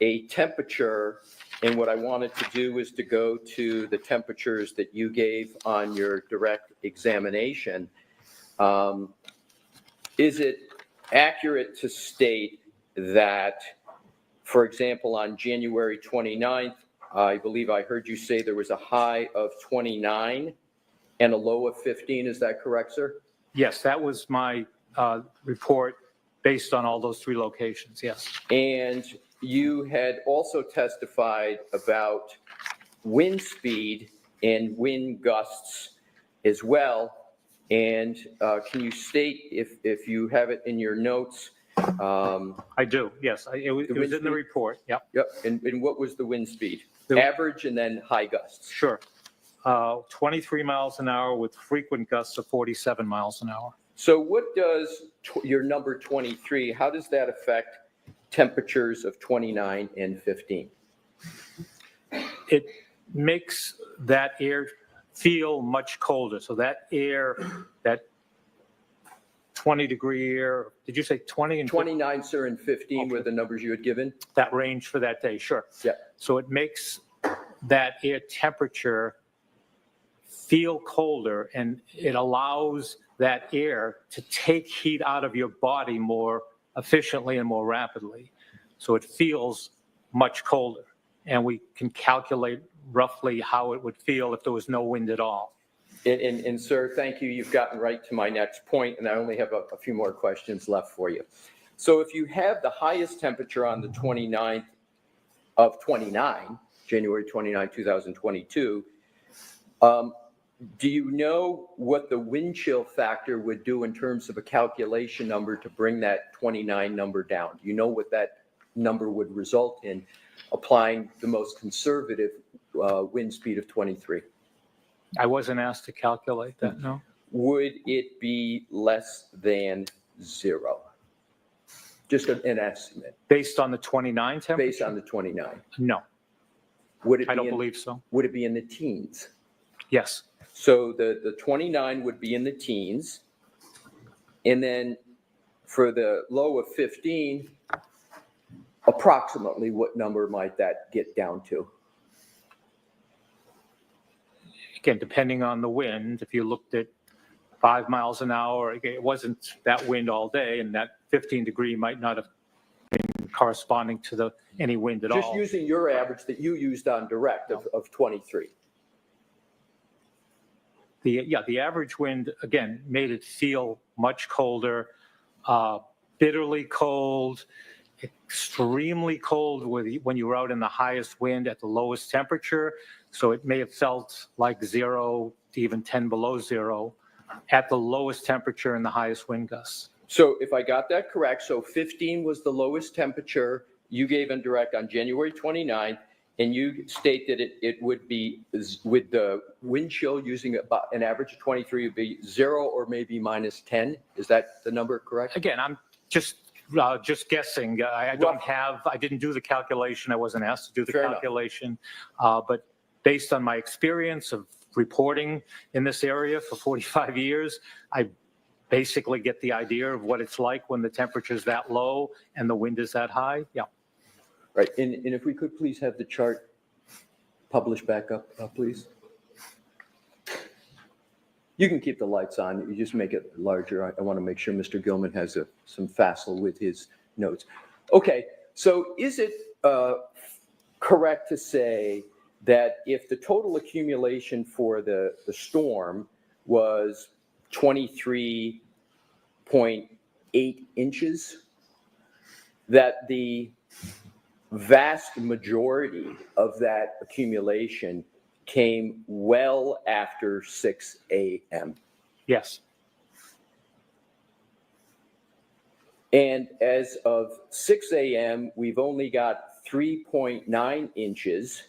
a temperature, and what I wanted to do is to go to the temperatures that you gave on your direct examination, is it accurate to state that, for example, on January 29th, I believe I heard you say there was a high of 29 and a low of 15. Is that correct, sir? Yes, that was my report based on all those 3 locations, yes. And you had also testified about wind speed and wind gusts as well. And can you state, if you have it in your notes? I do, yes. It was in the report, yep. Yep, and what was the wind speed? Average and then high gusts? Sure. 23 miles an hour with frequent gusts of 47 miles an hour. So what does your number 23, how does that affect temperatures of 29 and 15? It makes that air feel much colder. So that air, that 20-degree air, did you say 20 and 29, sir, and 15 were the numbers you had given? That range for that day, sure. Yeah. So it makes that air temperature feel colder, and it allows that air to take heat out of your body more efficiently and more rapidly. So it feels much colder. And we can calculate roughly how it would feel if there was no wind at all. And sir, thank you. You've gotten right to my next point, and I only have a few more questions left for you. So if you have the highest temperature on the 29th of 29, January 29, 2022, do you know what the wind chill factor would do in terms of a calculation number to bring that 29 number down? Do you know what that number would result in applying the most conservative wind speed of 23? I wasn't asked to calculate that, no. Would it be less than 0? Just an estimate, Based on the 29 temperature? based on the 29. No, Would it I be don't in- believe so. Would it be in the teens? Yes, So the 29 would be in the teens. And then for the low of 15, approximately what number might that get down to? again, depending on the wind, if you looked at 5 miles an hour, again, it wasn't that wind all day, and that 15-degree might not have been corresponding to any wind at Just all. using your average that you used on direct of 23. The average wind, again, made it feel much colder, bitterly cold, extremely cold when you were out in the highest wind at the lowest temperature. So it may have felt like 0 to even 10 below 0 at the lowest temperature and the highest wind gusts. So if I got that correct, so 15 was the lowest temperature you gave in direct on January 29th, and you state that it would be, with the wind chill using about an average of 23, would be 0 or maybe minus 10. Is that the number correct? Again, I'm just guessing. I didn't do the calculation. I wasn't asked to do the Fair enough. calculation. But based on my experience of reporting in this area for 45 years, I basically get the idea of what it's like when the temperature is that low and the wind is that high. Yeah. Right, and if we could please have the chart published back up, please. You can keep the lights on, you just make it larger. I want to make sure Mr. Gilman has some facile with his notes. Okay, so is it correct to say that if the total accumulation for the storm was 23.8 inches, that the vast majority of that accumulation came well after 6 a.m.? Yes. And as of 6 a.m., we've only got 3.9 inches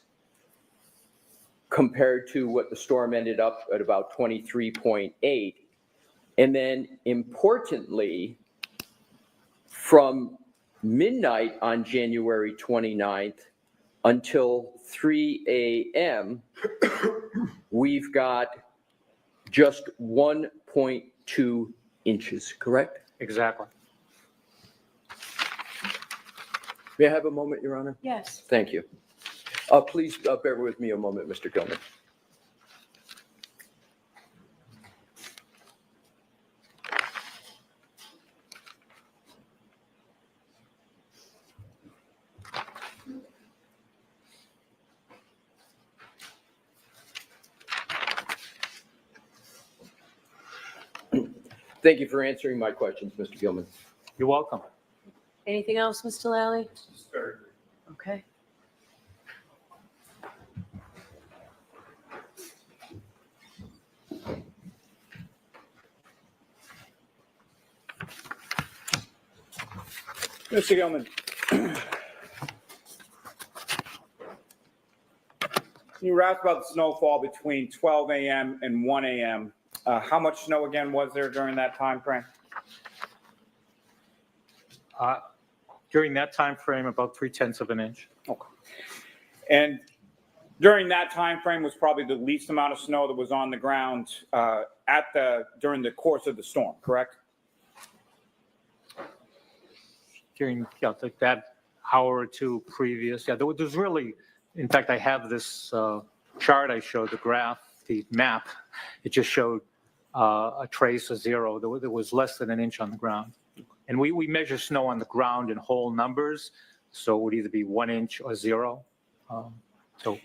compared to what the storm ended up at about 23.8. And then importantly, from midnight on January 29th until 3 a.m., we've got just 1.2 inches, correct? Exactly. May I have a moment, Your Honor? Yes. Thank you. Please bear with me a moment, Mr. Gilman. Thank you for answering my questions, Mr. Gilman. You're welcome. Anything else, Mr. Lally? Okay. Mr. Gilman. You were asked about the snowfall between 12 a.m. and 1 a.m. How much snow again was there during that time frame? During that time frame, about 3/10 of an inch. Okay. And during that time frame was probably the least amount of snow that was on the ground during the course of the storm, correct? During that hour or two previous. Yeah, there was really, in fact, I have this chart I showed, the graph, the map. It just showed a trace of 0. There was less than an inch on the ground. And we measure snow on the ground in whole numbers, so it would either be 1 inch or 0.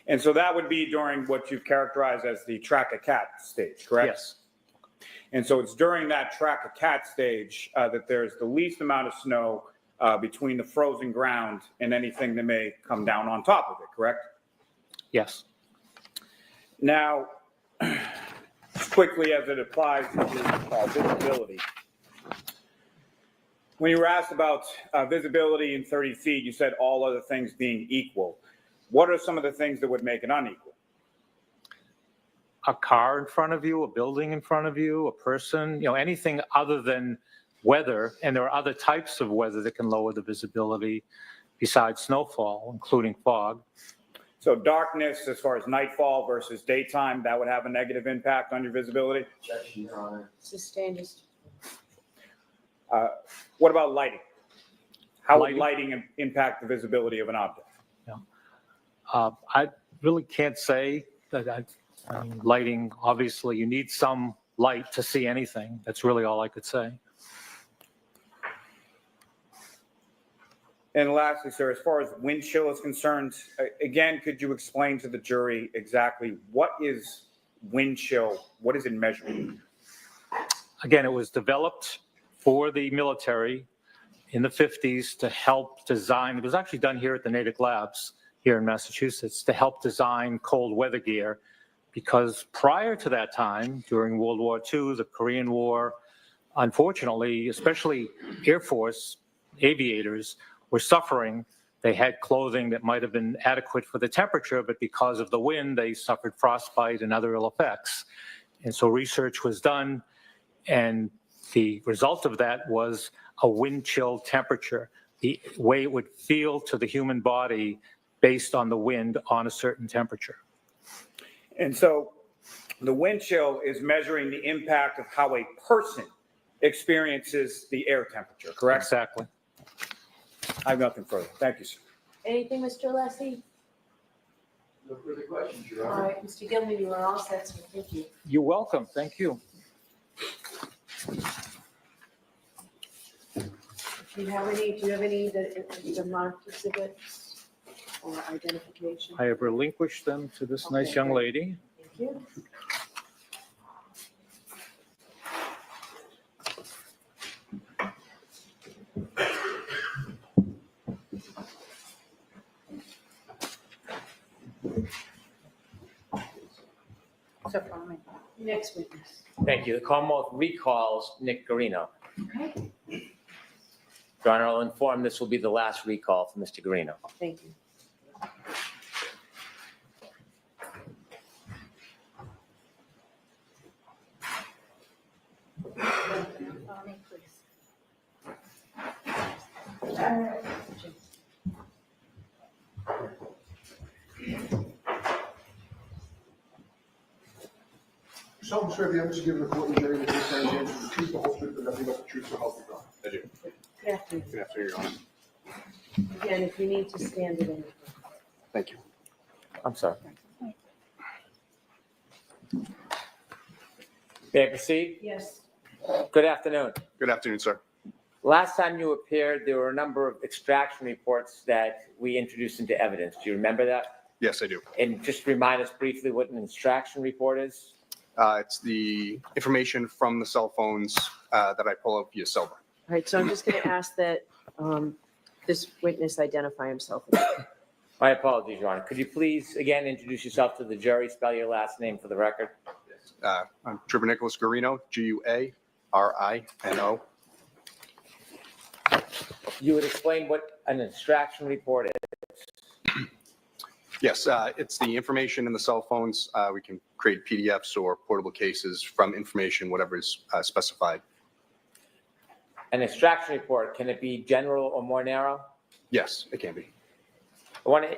And so that would be during what you've characterized as the track a cat stage, correct? Yes. And so it's during that track a cat stage that there's the least amount of snow between the frozen ground and anything that may come down on top of it, correct? Yes. Now, quickly as it applies to visibility. When you were asked about visibility in 30 feet, you said all other things being equal. What are some of the things that would make it unequal? a car in front of you, a building in front of you, a person, anything other than weather. And there are other types of weather that can lower the visibility besides snowfall, including fog. So darkness, as far as nightfall versus daytime, that would have a negative impact on your visibility? Sustained. What about lighting? How would lighting impact the visibility of an object? I really can't say that. I mean, lighting, obviously, you need some light to see anything. That's really all I could say. And lastly, sir, as far as wind chill is concerned, again, could you explain to the jury exactly what is wind chill? What is it measuring? Again, it was developed for the military in the 50s to help design. It was actually done here at the Natick Labs here in Massachusetts to help design cold weather gear, because prior to that time, during World War II, the Korean War, unfortunately, especially Air Force aviators were suffering. They had clothing that might have been adequate for the temperature, but because of the wind, they suffered frostbite and other ill effects. And so research was done, and the result of that was a wind chill temperature, the way it would feel to the human body based on the wind on a certain temperature. And so the wind chill is measuring the impact of how a person experiences the air temperature, correct? Exactly. I have nothing further. Thank you, sir. Anything, Mr. Lessie? No further questions, Your All Honor. right, Mr. Gilman, you are all set, sir. Thank you. You're welcome. Thank you. Do you have any the marked exhibits or identification? I have relinquished them to this nice young lady. Thank you. So for me. Next witness. Thank you. The Commonwealth recalls Nick Garino. Okay. Your Honor, I'll inform this will be the last recall for Mr. Garino. Thank you. For me, please. Solemnly swear the evidence you give in the court and jury in the case found guilty of the truth, the whole truth, and nothing but the truth, so help you God. I do. Good afternoon. Good afternoon, Your Honor. Again, if you need to stand it in. Thank you. I'm sorry. May I proceed? Yes. Good afternoon. Good afternoon, sir. Last time you appeared, there were a number of extraction reports that we introduced into evidence. Do you remember that? Yes, I do. And just remind us briefly what an extraction report is? It's the information from the cell phones that I pull up via cell phone. All right, so I'm just going to ask that this witness identify himself. My apologies, Your Honor. Could you please again introduce yourself to the jury, spell your last name for the record? I'm Trevor Nicholas Garino, Guarino. You would explain what an extraction report is. Yes, it's the information in the cell phones. We can create PDFs or portable cases from information, whatever is specified. An extraction report, can it be general or more narrow? Yes, it can be. I want to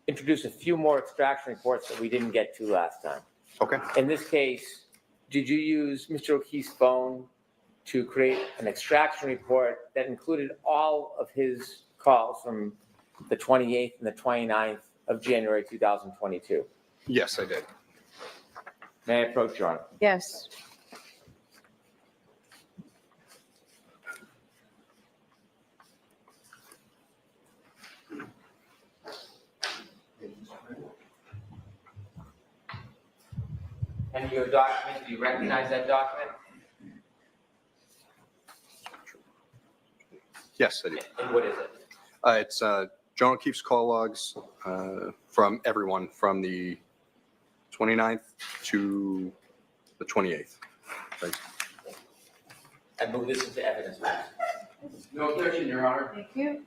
introduce a few more extraction reports that we didn't get to last time. Okay. In this case, did you use Mr. O'Keefe's phone to create an extraction report that included all of his calls from the 28th and the 29th of January 2022? Yes, I did. May I approach, Your Honor? Yes. And your document, do you recognize that document? Yes, I do. And what is it? It's John O'Keefe's call logs from everyone from the 29th to the 28th. Right. I move this into evidence, please. No objection, Your Honor. Thank you.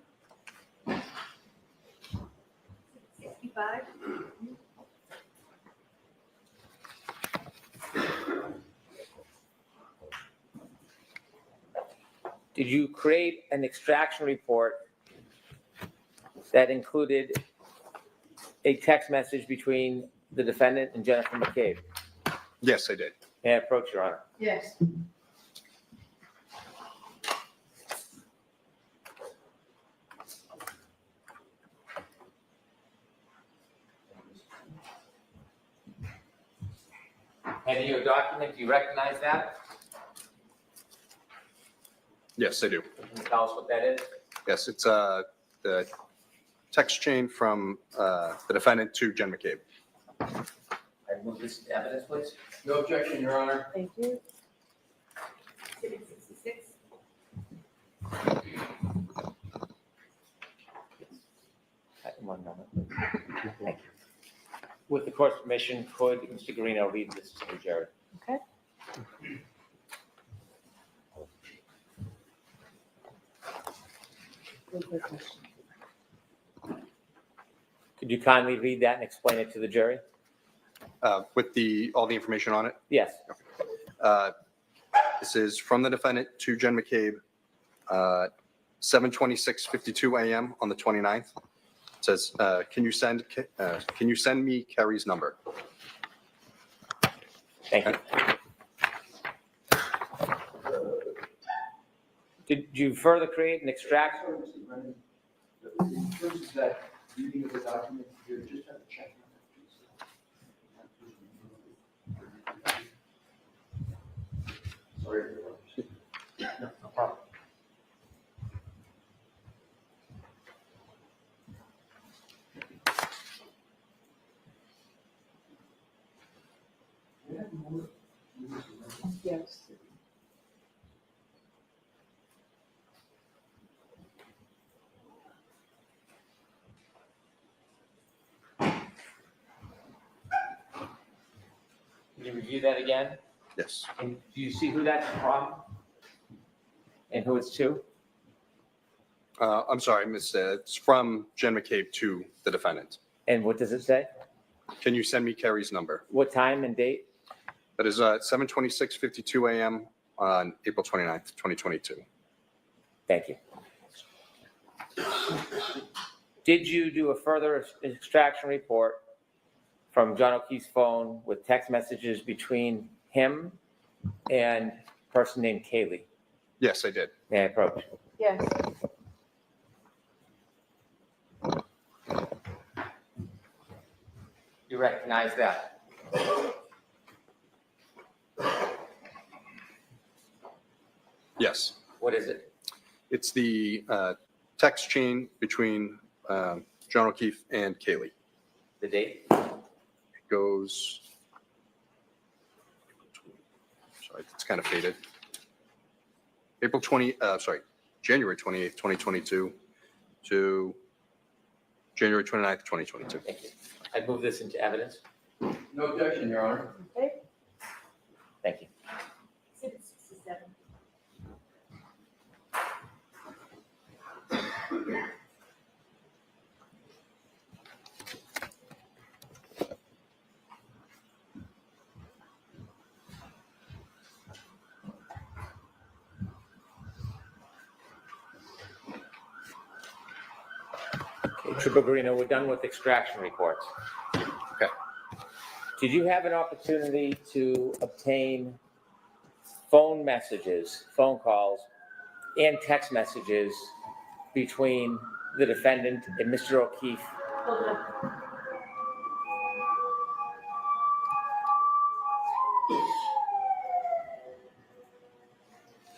65. did you create an extraction report that included a text message between the defendant and Jennifer McCabe? Yes, I did. May I approach, Your Honor? Yes. Handing you a document, do you recognize that? Yes, I do. Can you tell us what that is? Yes, it's the text chain from the defendant to Jen McCabe. I move this to evidence, please. No objection, Your Honor. Thank you. Exhibit 66. One moment. Thank you. With the court's permission, could Mr. Guarino read this to the jury? Okay. Could you kindly read that and explain it to the jury? With all the information on it. Yes. This is from the defendant to Jen McCabe, 7:26:52 a.m. on the 29th. It says, can you send me Kerry's number? Thank you. Did you further create an extraction? In terms of that reading of the document, you just have to check. Sorry. No problem. Yes. Can you review that again? Yes. And do you see who that's from? And who it's to? I'm sorry, Miss. It's from Jen McCabe to the defendant. And what does it say? Can you send me Kerry's number? What time and date? That is 7:26:52 a.m. on April 29th, 2022. Thank you. Did you do a further extraction report from John O'Keefe's phone with text messages between him and a person named Kaylee? Yes, I did. May I approach? Yes. You recognize that? Yes. What is it? It's the text chain between John O'Keefe and Kaylee. The date? It goes, sorry, it's kind of faded. January 28th, 2022 to January 29th, 2022. Thank you. I move this into evidence. No objection, Your Honor. Okay. Thank you. Exhibit 67. Trooper Guarino, we're done with extraction reports. Okay. Did you have an opportunity to obtain phone messages, phone calls, and text messages between the defendant and Mr. O'Keefe? Hold on.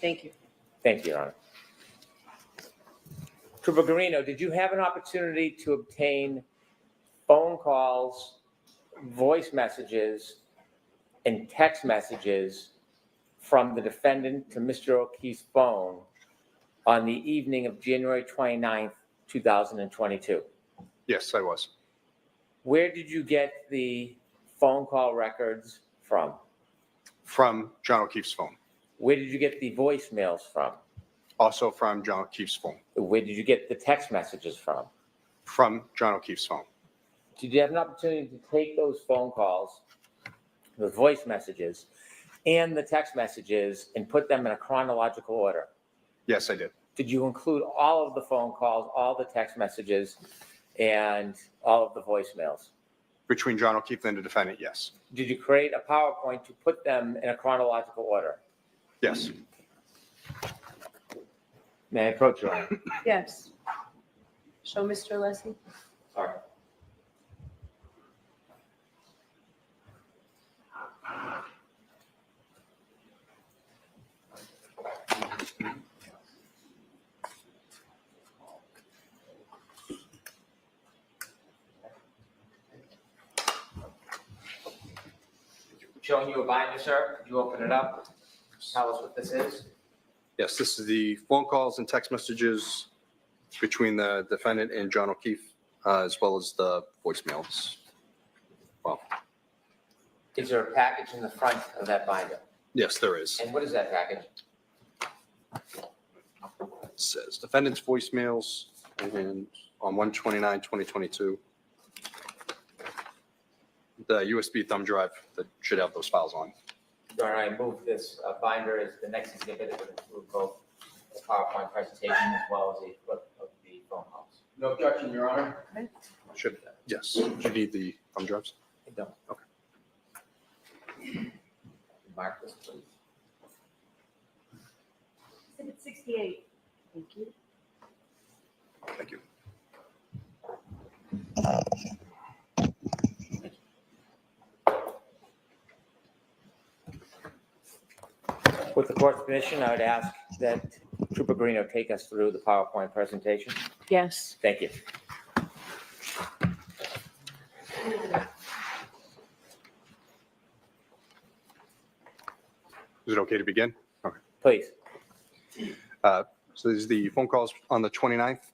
Thank you. Thank you, Your Honor. Trooper Guarino, did you have an opportunity to obtain phone calls, voice messages, and text messages from the defendant to Mr. O'Keefe's phone on the evening of January 29th, 2022? Yes, I was. Where did you get the phone call records from? From John O'Keefe's phone. Where did you get the voicemails from? Also from John O'Keefe's phone. Where did you get the text messages from? From John O'Keefe's phone. Did you have an opportunity to take those phone calls, the voice messages, and the text messages and put them in a chronological order? Yes, I did. Did you include all of the phone calls, all the text messages, and all of the voicemails? Between John O'Keefe and the defendant, yes. Did you create a PowerPoint to put them in a chronological order? Yes. May I approach you? Yes. Show Mr. Alessi. Sorry. Showing you a binder, sir. Could you open it up? Tell us what this is. Yes, this is the phone calls and text messages between the defendant and John O'Keefe, as well as the voicemails. Well, Is there a package in the front of that binder? yes, there is. And what is that package? It says defendant's voicemails and on 1/29/2022. The USB thumb drive that should have those files on. All right, move this binder as the next exhibit. It would include both the PowerPoint presentation as well as a clip of the phone calls. No objection, Your Honor. Should, yes. Do you need the thumb drives? I don't. Okay. Mark this, please. Exhibit 68. Thank you. Thank you. With the court's permission, I would ask that Trooper Greeno take us through the PowerPoint presentation. Yes. Thank you. Is it okay to begin? Okay. Please. So these are the phone calls on the 29th.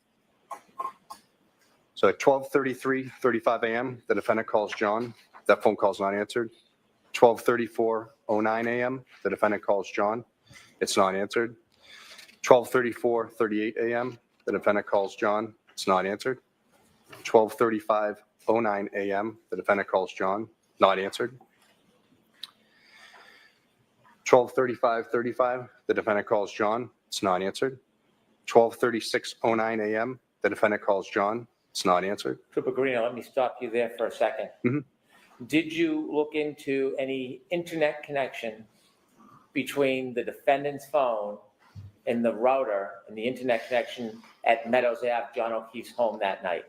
So at 12:33:35 a.m., the defendant calls John. That phone call is not answered. 12:34:09 a.m., the defendant calls John. It's not answered. 12:34:38 a.m., the defendant calls John. It's not answered. 12:35:09 a.m., the defendant calls John. Not answered. 12:35:35, the defendant calls John. It's not answered. 12:36:09 a.m., the defendant calls John. It's not answered. Trooper Greeno, let me stop you there for a second. Mhm. Did you look into any internet connection between the defendant's phone and the router and the internet connection at Meadows Ave, John O'Keefe's home that night?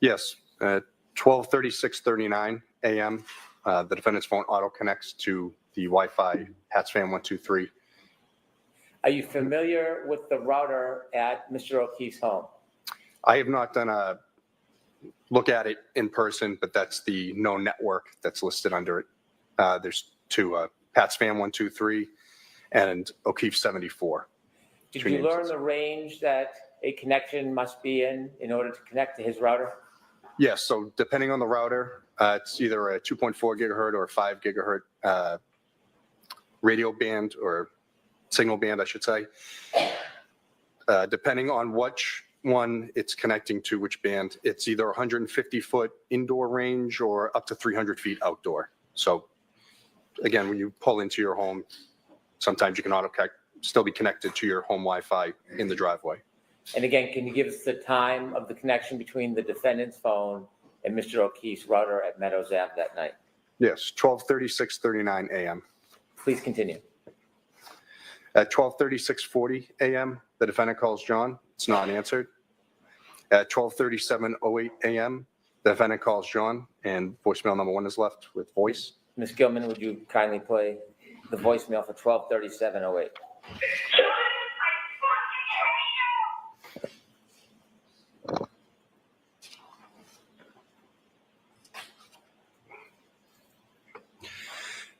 Yes, at 12:36:39 a.m., the defendant's phone auto connects to the Wi-Fi HATSFAN 123. Are you familiar with the router at Mr. O'Keefe's home? I have not done a look at it in person, but that's the known network that's listed under it. There's two, HATSFAN 123 and O'Keefe 74. Did Two you names. learn the range that a connection must be in order to connect to his router? Yes, so depending on the router, it's either a 2.4 gigahertz or 5 gigahertz radio band or signal band, I should say. Depending on which one it's connecting to, which band, it's either 150-foot indoor range or up to 300 feet outdoor. So again, when you pull into your home, sometimes you can still be connected to your home Wi-Fi in the driveway. And again, can you give us the time of the connection between the defendant's phone and Mr. O'Keefe's router at Meadows Ave that night? Yes, 12:36:39 a.m. Please continue. At 12:36:40 a.m., the defendant calls John. It's not answered. At 12:37:08 a.m., the defendant calls John, and voicemail number 1 is left with voice. Ms. Gilman, would you kindly play the voicemail for 12:37:08?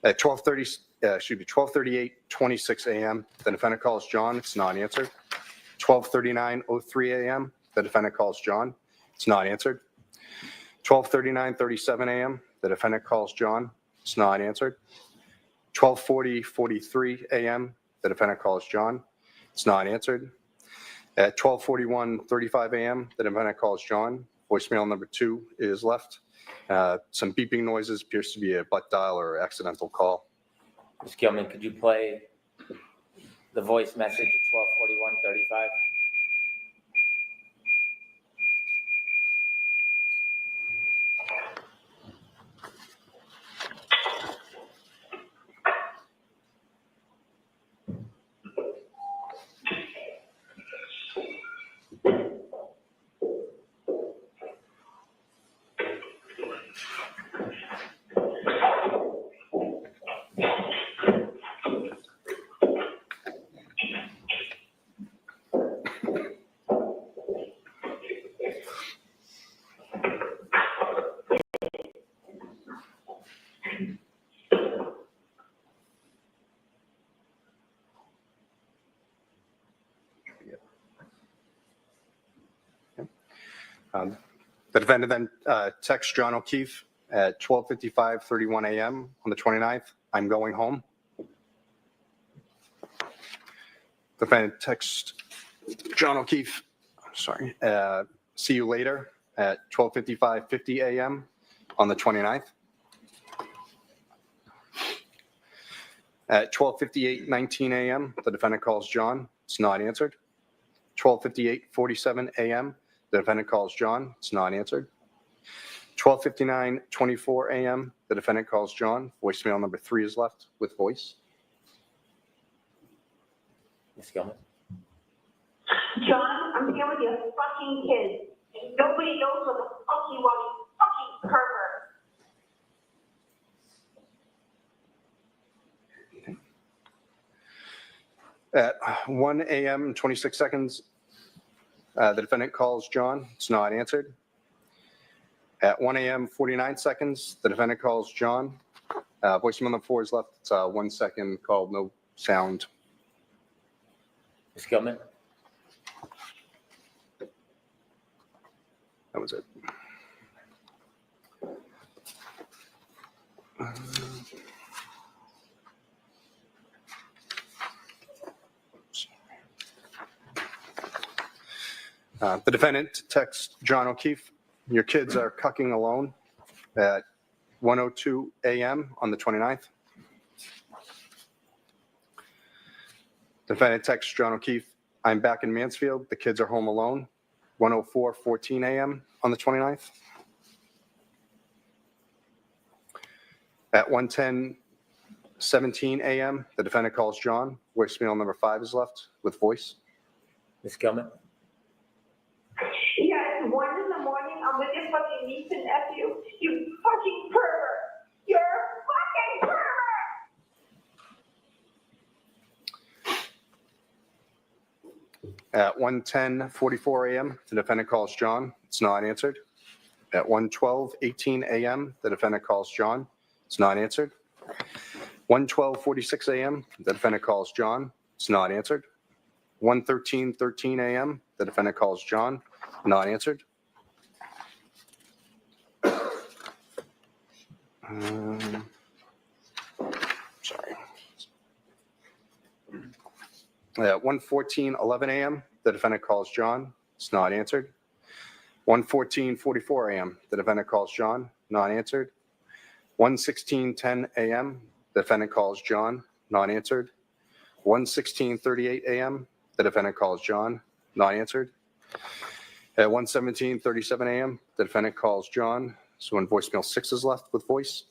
At 12:38:26 a.m., the defendant calls John. It's not answered. 12:39:03 a.m., the defendant calls John. It's not answered. 12:39:37 a.m., the defendant calls John. It's not answered. 12:40:43 a.m., the defendant calls John. It's not answered. At 12:41:35 a.m., the defendant calls John. Voicemail number 2 is left. Some beeping noises, appears to be a butt dial or accidental call. Ms. Gilman, could you play the voice message at 4135. The defendant then texts John O'Keefe at 12:55:31 a.m. on the 29th, "I'm going home." The defendant texts John O'Keefe, "See you later" at 12:55:50 a.m. on the 29th. At 12:58:19 a.m., the defendant calls John. It's not answered. 12:58:47 a.m., the defendant calls John. It's not answered. 12:59:24 a.m., the defendant calls John. Voicemail number 3 is left with voice. Ms. Gilman? John, I'm here with your fucking kids. Nobody knows what the fuck you are, you fucking pervert. At 1 a.m. and 26 seconds, the defendant calls John. It's not answered. At 1 a.m. 49 seconds, the defendant calls John. Voicemail number 4 is left. It's 1 second called, no sound. Ms. Gilman? That was it. The defendant texts John O'Keefe, "Your kids are cucking alone," at 1:02 a.m. on the 29th. Defendant texts John O'Keefe, "I'm back in Mansfield. The kids are home alone," 1:04:14 a.m. on the 29th. At 1:10:17 a.m., the defendant calls John. Voicemail number 5 is left with voice. Ms. Gilman? Yeah, it's 1 in the morning. I'm with your fucking niece and nephew. You fucking pervert. You're a fucking pervert. At 1:10:44 a.m., the defendant calls John. It's not answered. At 1:12:18 a.m., the defendant calls John. It's not answered. 1:12:46 a.m., the defendant calls John. It's not answered. 1:13:13 a.m., the defendant calls John. Not answered. Sorry. At 1:14:11 a.m., the defendant calls John. It's not answered. 1:14:44 a.m., the defendant calls John. Not answered. 1:16:10 a.m., the defendant calls John. Not answered. 1:16:38 a.m., the defendant calls John. Not answered. At 1:17:37 a.m., the defendant calls John. So when voicemail 6 is left with voice.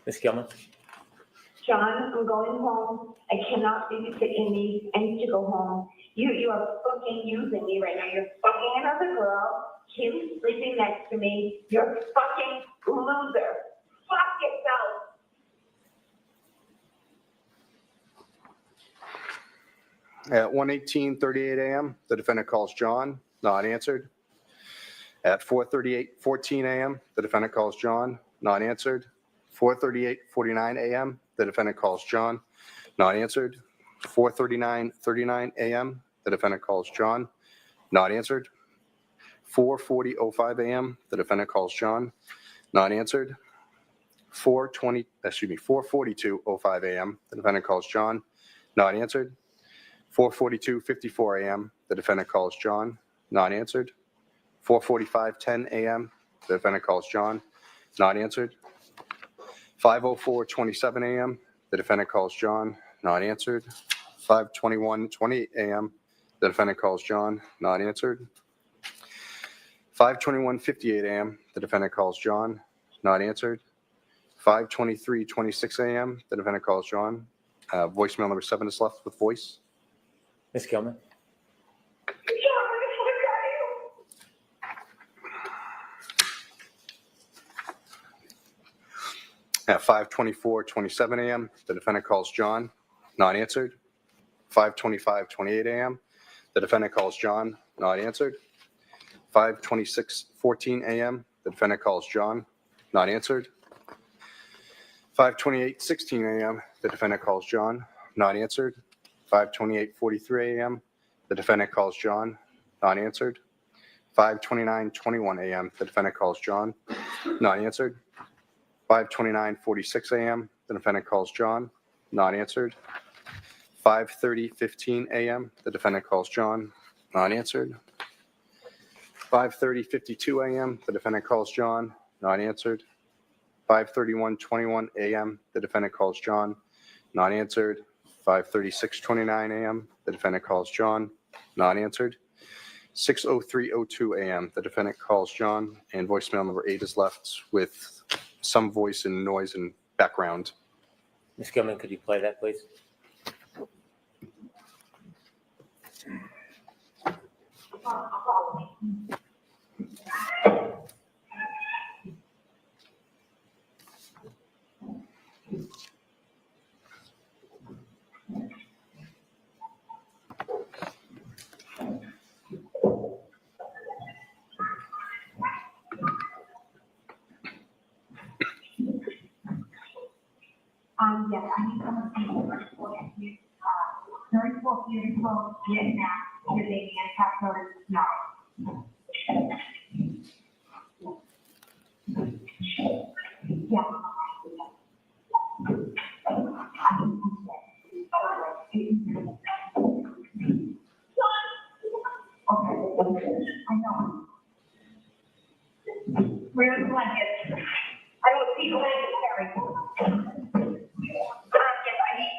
Ms. Gilman? John, I'm going home. I cannot babysit me. I need to go home. You are fucking using me right now. You're fucking another girl. Kim's sleeping next to me. You're a fucking loser. Fuck yourself. At 1:18:38 a.m., the defendant calls John. Not answered. At 4:38:14 a.m., the defendant calls John. Not answered. 4:38:49 a.m., the defendant calls John. Not answered. 4:39:39 a.m., the defendant calls John. Not answered. 4:40:05 a.m., the defendant calls John. Not answered. 4:42:05 a.m., the defendant calls John. Not answered. 4:42:54 a.m., the defendant calls John. Not answered. 4:45:10 a.m., the defendant calls John. Not answered. 5:04:27 a.m., the defendant calls John. Not answered. 5:21:28 a.m., the defendant calls John, not answered. 5:21:58 a.m., the defendant calls John, not answered. 5:23:26 a.m., the defendant calls John. Voicemail number 7 is left with voice. Ms. Gilman? At 5:24:27 a.m., the defendant calls John, not answered. 5:25:28 a.m., the defendant calls John, not answered. 5:26:14 a.m., the defendant calls John, not answered. 5:28:16 a.m., the defendant calls John, not answered. 5:28:43 a.m., the defendant calls John, not answered. 5:29:21 a.m., the defendant calls John, not answered. 5:29:46 a.m., the defendant calls John, not answered. 5:30:15 a.m., the defendant calls John, not answered. 5:30:52 a.m., the defendant calls John, not answered. 5:31:21 a.m., the defendant calls John, not answered. 5:36:29 a.m., the defendant calls John, not answered. 6:03:02 a.m., the defendant calls John, and voicemail number 8 is left with some voice and noise and background. Ms. Gilman, could you play that, please? Yes, I need someone to see very cool, beautiful, Vietnam, with a handicap notice now. Yeah. Okay, I know. Where's the blanket? I don't see the blanket, Terry. Yes, I need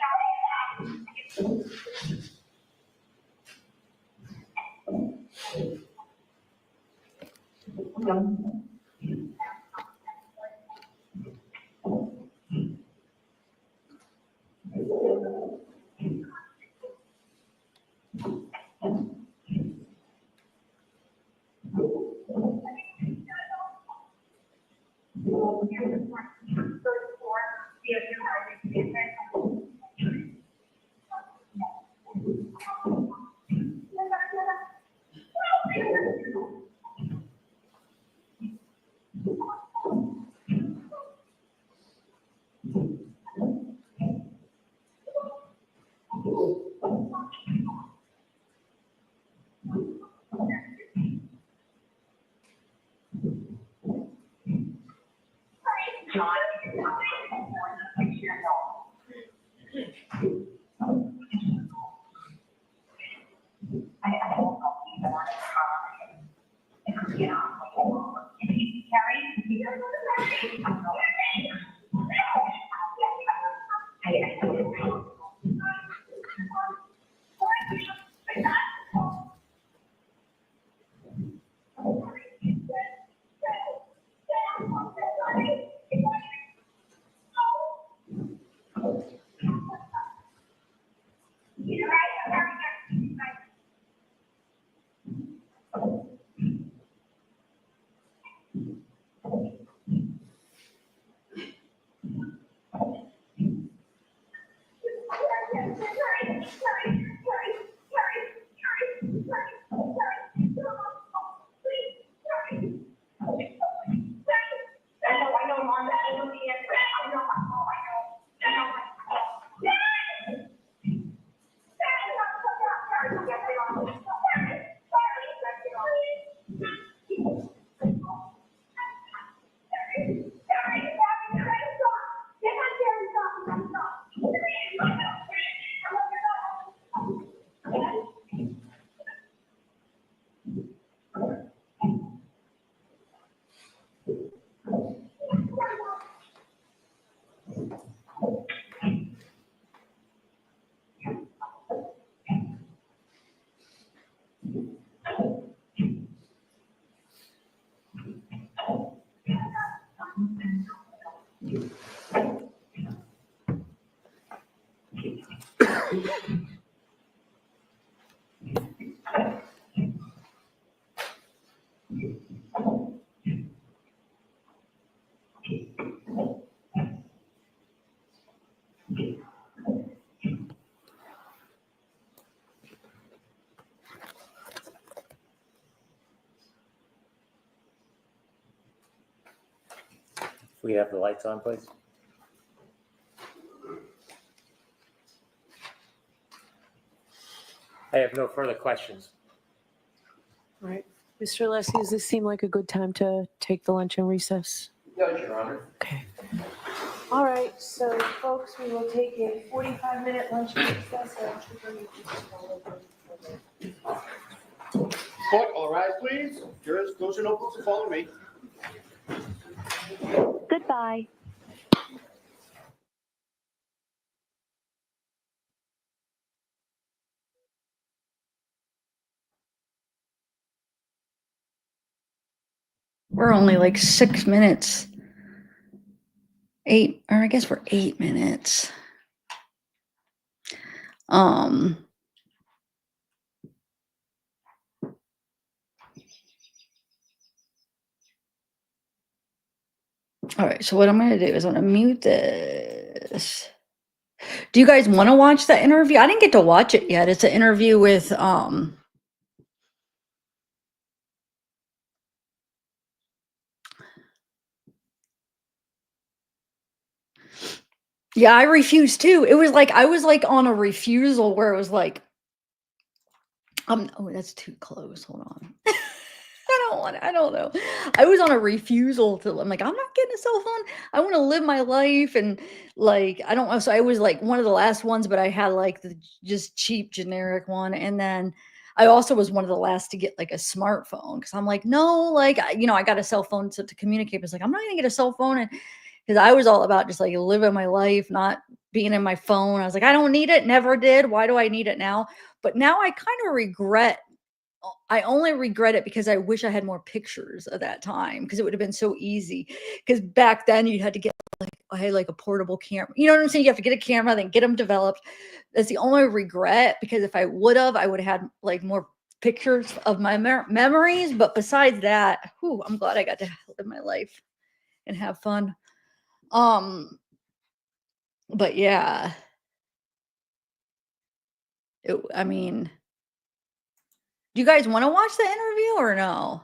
We have the lights on, please. I have no further questions. All right. Mr. Alessi, does this seem like a good time to take the lunch and recess? Yes, Your Honor. Okay. All right, so folks, we will take a 45-minute lunch recess. Court, all rise, please. Jurors, close your notebooks and follow me. Goodbye. We're only like 6 minutes. 8, or I guess we're 8 minutes. All right, so what I'm gonna do is I'm gonna mute this. Do you guys want to watch that interview? I didn't get to watch it yet. It's an interview with yeah, I refused too. It was like I was like on a refusal where it was like, oh, that's too close. Hold on. I don't know. I was on a refusal to, I'm like, I'm not getting a cell phone. I want to live my life. And like, I don't know. So I was like one of the last ones, but I had like the just cheap generic one. And then I also was one of the last to get like a smartphone. Cause I'm like, no, like, I got a cell phone to communicate. It's like, I'm not going to get a cell phone. And because I was all about just like living my life, not being in my phone. I was like, I don't need it. Never did. Why do I need it now? But now I kind of regret. I only regret it because I wish I had more pictures of that time because it would have been so easy. Because back then you had to get like, I had like a portable camera. You know what I'm saying? You have to get a camera, then get them developed. That's the only regret, because if I would have had like more pictures of my memories. But besides that, I'm glad I got to live my life and have fun. But yeah, I mean, do you guys want to watch the interview or no?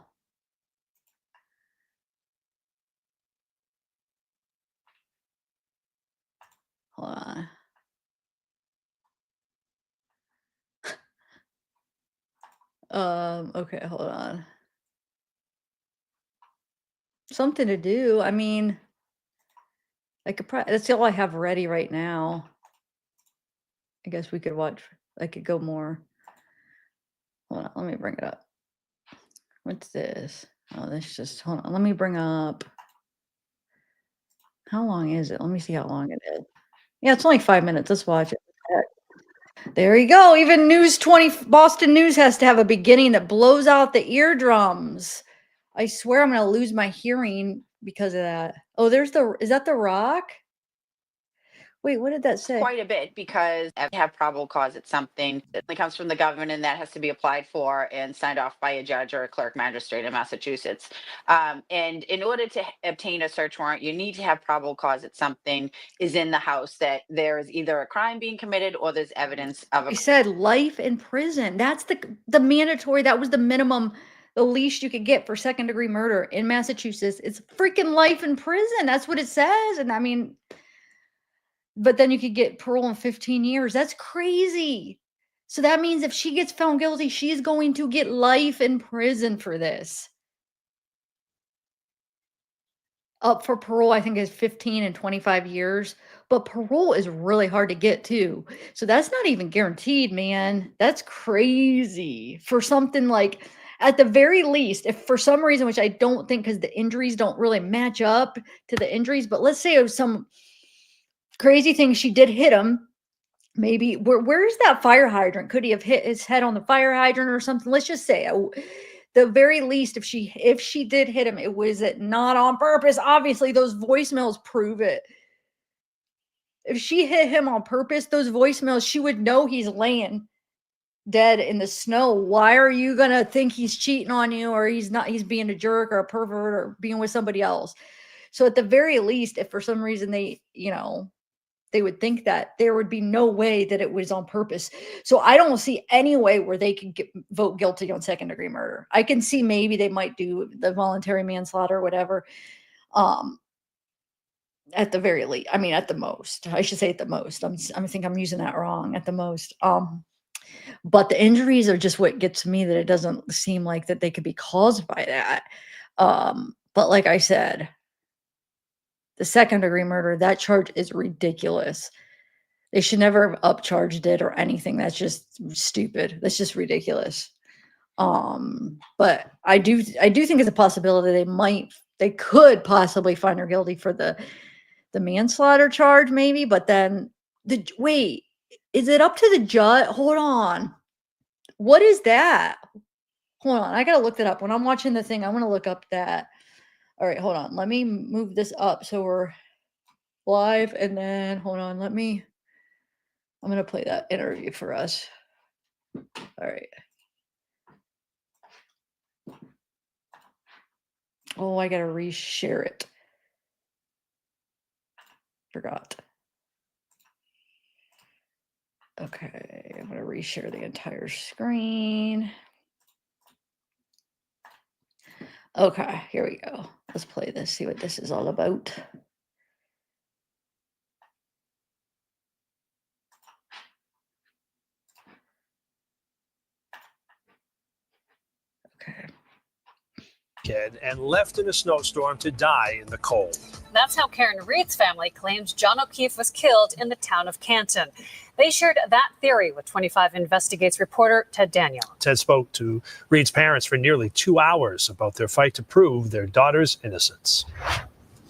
Hold on. Okay, hold on. Something to do. I mean, I could probably, that's all I have ready right now. I guess we could watch, I could go more. Hold on, let me bring it up. What's this? Oh, this just, hold on, let me bring up. How long is it? Let me see how long it is. Yeah, it's only 5 minutes. Let's watch it. There you go. Even News 20, Boston News has to have a beginning that blows out the eardrums. I swear I'm going to lose my hearing because of that. Oh, is that The Rock? Wait, what did that say? Quite a bit, because you have probable cause. It's something that comes from the government, and that has to be applied for and signed off by a judge or a clerk magistrate in Massachusetts. And in order to obtain a search warrant, you need to have probable cause that something is in the house, that there is either a crime being committed or there's evidence of I said life in prison. That's the mandatory. That was the minimum, the least you could get for second-degree murder in Massachusetts. It's freaking life in prison. That's what it says. And I mean, but then you could get parole in 15 years. That's crazy. So that means if she gets found guilty, she's going to get life in prison for this. Up for parole, I think, is 15 and 25 years. But parole is really hard to get too. So that's not even guaranteed, man. That's crazy for something like, at the very least, if for some reason, which I don't think, because the injuries don't really match up to the injuries, but let's say it was some crazy thing, she did hit him. Maybe where's that fire hydrant? Could he have hit his head on the fire hydrant or something? Let's just say the very least, if she did hit him, it was not on purpose. Obviously, those voicemails prove it. If she hit him on purpose, those voicemails, she would know he's laying dead in the snow. Why are you gonna think he's cheating on you, or he's not, he's being a jerk or a pervert or being with somebody else? So at the very least, if for some reason they, they would think that, there would be no way that it was on purpose. So I don't see any way where they could vote guilty on second degree murder. I can see maybe they might do the voluntary manslaughter or whatever. At the very least, I mean, at the most, I should say at the most. I think I'm using that wrong. At the most. But the injuries are just what gets me, that it doesn't seem like that they could be caused by that. But like I said, the second degree murder, that charge is ridiculous. They should never have upcharged it or anything. That's just stupid. That's just ridiculous. But I do think it's a possibility they could possibly find her guilty for the manslaughter charge, maybe. But then wait, is it up to the judge? Hold on. What is that? Hold on. I got to look that up. When I'm watching the thing, I want to look up that. All right, hold on. Let me move this up so we're live. And then hold on. I'm going to play that interview for us. All right. Oh, I got to reshare it. Forgot. Okay, I'm going to reshare the entire screen. Okay, here we go. Let's play this, see what this is all about. Okay. Kid and left in a snowstorm to die in the cold. That's how Karen Reed's family claims John O'Keefe was killed in the town of Canton. They shared that theory with 25 Investigates reporter Ted Daniel. Ted spoke to Reed's parents for nearly 2 hours about their fight to prove their daughter's innocence.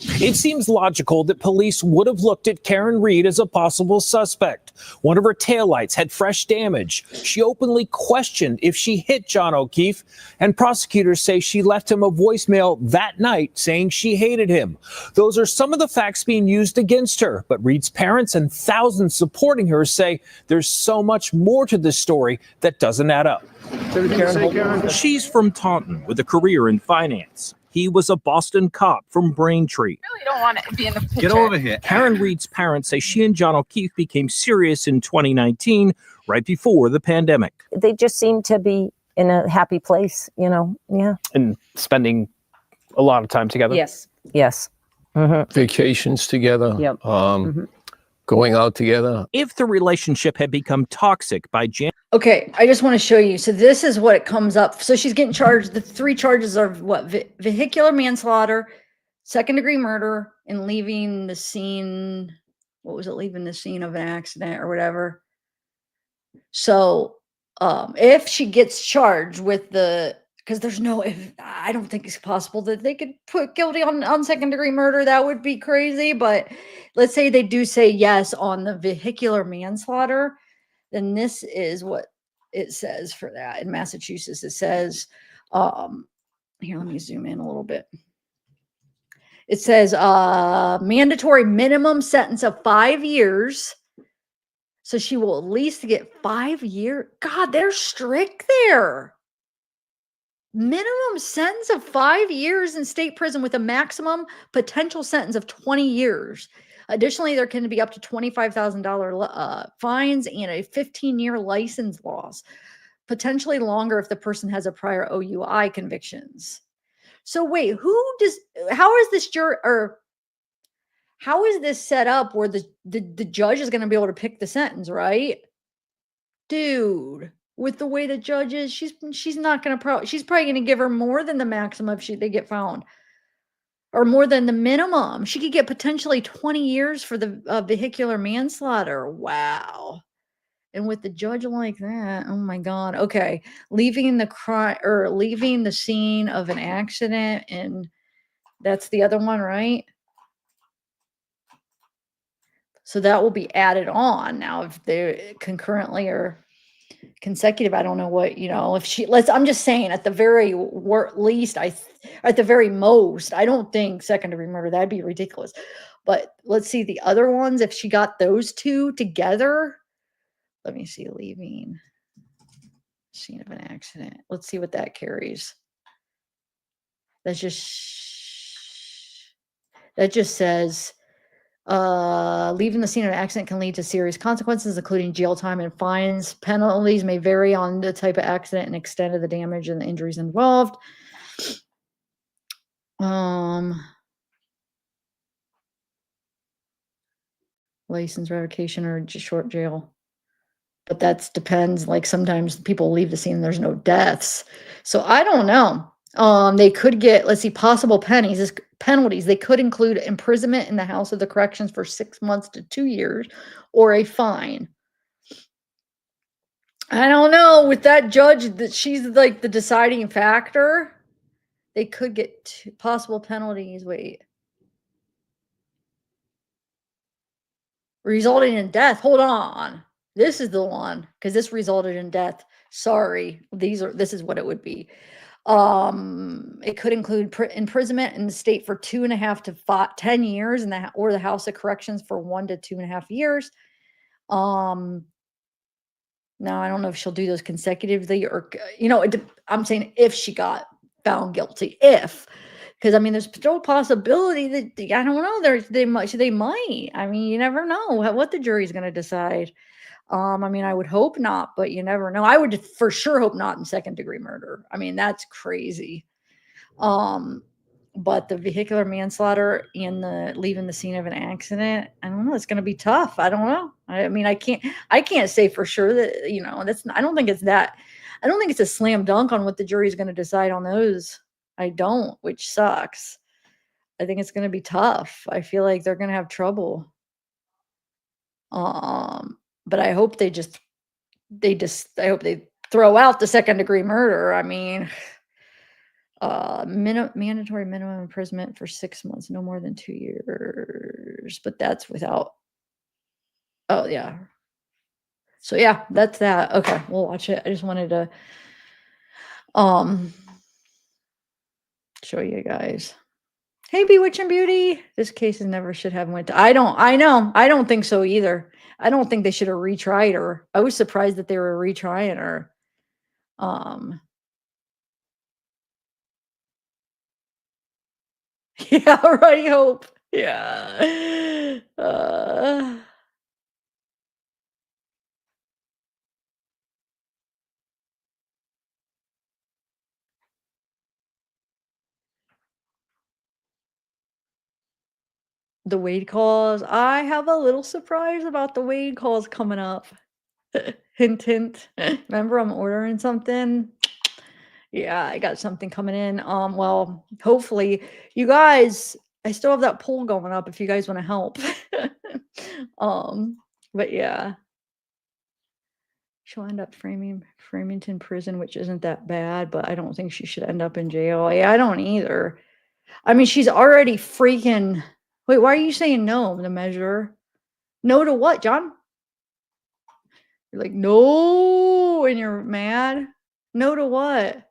It seems logical that police would have looked at Karen Reed as a possible suspect. One of her taillights had fresh damage. She openly questioned if she hit John O'Keefe, and prosecutors say she left him a voicemail that night saying she hated him. Those are some of the facts being used against her, but Reed's parents and thousands supporting her say there's so much more to this story that doesn't add up. She's from Taunton with a career in finance. He was a Boston cop from Braintree. Really don't want to be in the picture. Get over here. Karen Reed's parents say she and John O'Keefe became serious in 2019, right before the pandemic. They just seem to be in a happy place, yeah. And spending a lot of time together. Yes. Mm-hmm. Vacations together. Yep. Going out together. If the relationship had become toxic by January. Okay, I just want to show you. So this is what it comes up. So she's getting charged. The 3 charges are what? Vehicular manslaughter, second degree murder, and leaving the scene. What was it? Leaving the scene of an accident or whatever. So if she gets charged with because I don't think it's possible that they could put guilty on second degree murder. That would be crazy. But let's say they do say yes on the vehicular manslaughter. Then this is what it says for that in Massachusetts. It says, here, let me zoom in a little bit. It says mandatory minimum sentence of 5 years. So she will at least get 5 years. God, they're strict there. Minimum sentence of 5 years in state prison with a maximum potential sentence of 20 years. Additionally, there can be up to $25,000 fines and a 15-year license loss, potentially longer if the person has a prior OUI convictions. So wait, how is this how is this set up where the judge is going to be able to pick the sentence, right? Dude, with the way the judge is, she's not going to she's probably going to give her more than the maximum if they get found. Or more than the minimum. She could get potentially 20 years for the vehicular manslaughter. Wow. And with the judge like that, oh my God. Okay. Leaving the scene of an accident, and that's the other one, right? So that will be added on now if they concurrently are. consecutive, I don't know what, if I'm just saying at the very least, at the very most, I don't think second degree murder, that'd be ridiculous. But let's see the other ones. If she got those two together, let me see, leaving scene of an accident. Let's see what that carries. That just says, leaving the scene of an accident can lead to serious consequences, including jail time and fines. Penalties may vary on the type of accident and extent of the damage and the injuries involved. License revocation or just short jail. But that depends. Like sometimes people leave the scene and there's no deaths. So I don't know. They could get, let's see, possible penalties. They could include imprisonment in the house of the corrections for 6 months to 2 years or a fine. I don't know. With that judge, that she's like the deciding factor, they could get possible penalties. Wait. Resulting in death. Hold on. This is the one, because this resulted in death. Sorry. This is what it would be. It could include imprisonment in the state for 2.5 to 10 years or the House of Corrections for 1 to 2.5 years. Now I don't know if she'll do those consecutively or, I'm saying if she got found guilty, because I mean, there's still a possibility that, I don't know, they might. I mean, you never know what the jury's going to decide. I mean, I would hope not, but you never know. I would for sure hope not in second degree murder. I mean, that's crazy. But the vehicular manslaughter and the leaving the scene of an accident, I don't know. It's going to be tough. I don't know. I mean, I can't say for sure that, I don't think it's a slam dunk on what the jury is going to decide on those. I don't, which sucks. I think it's going to be tough. I feel like they're going to have trouble. But I hope I hope they throw out the second degree murder. I mean, mandatory minimum imprisonment for 6 months, no more than 2 years, but that's without. Oh yeah. So yeah, that's that. Okay, we'll watch it. I just wanted to show you guys. Hey, Bewitching Beauty. This case never should have went to. I don't think so either. I don't think they should have retried her. I was surprised that they were retrying her. Yeah, right, Hope. Yeah. The Wade calls. I have a little surprise about the Wade calls coming up. Hint, hint. Remember, I'm ordering something. Yeah, I got something coming in. Well, hopefully, you guys. I still have that poll going up if you guys want to help. But yeah, she'll end up Framingham prison, which isn't that bad, but I don't think she should end up in jail. Yeah, I don't either. I mean, she's already freaking. Wait, why are you saying no? The measure. No to what, John? You're like, no, and you're mad. No to what?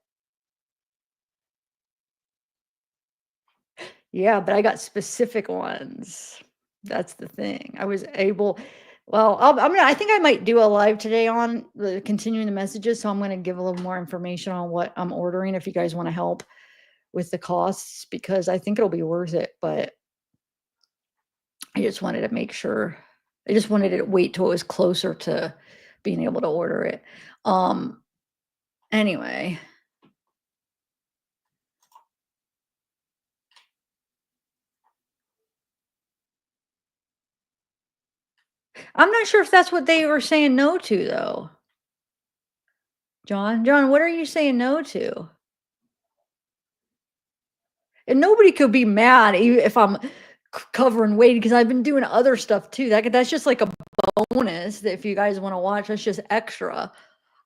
Yeah, but I got specific ones. That's the thing. I was able. Well, I think I might do a live today on the continuing the messages. So I'm going to give a little more information on what I'm ordering if you guys want to help with the costs, because I think it'll be worth it. But I just wanted to make sure. I just wanted to wait till it was closer to being able to order it. Anyway. I'm not sure if that's what they were saying no to, though. John, what are you saying no to? And nobody could be mad if I'm covering Wade, because I've been doing other stuff too. That's just like a bonus that if you guys want to watch, that's just extra.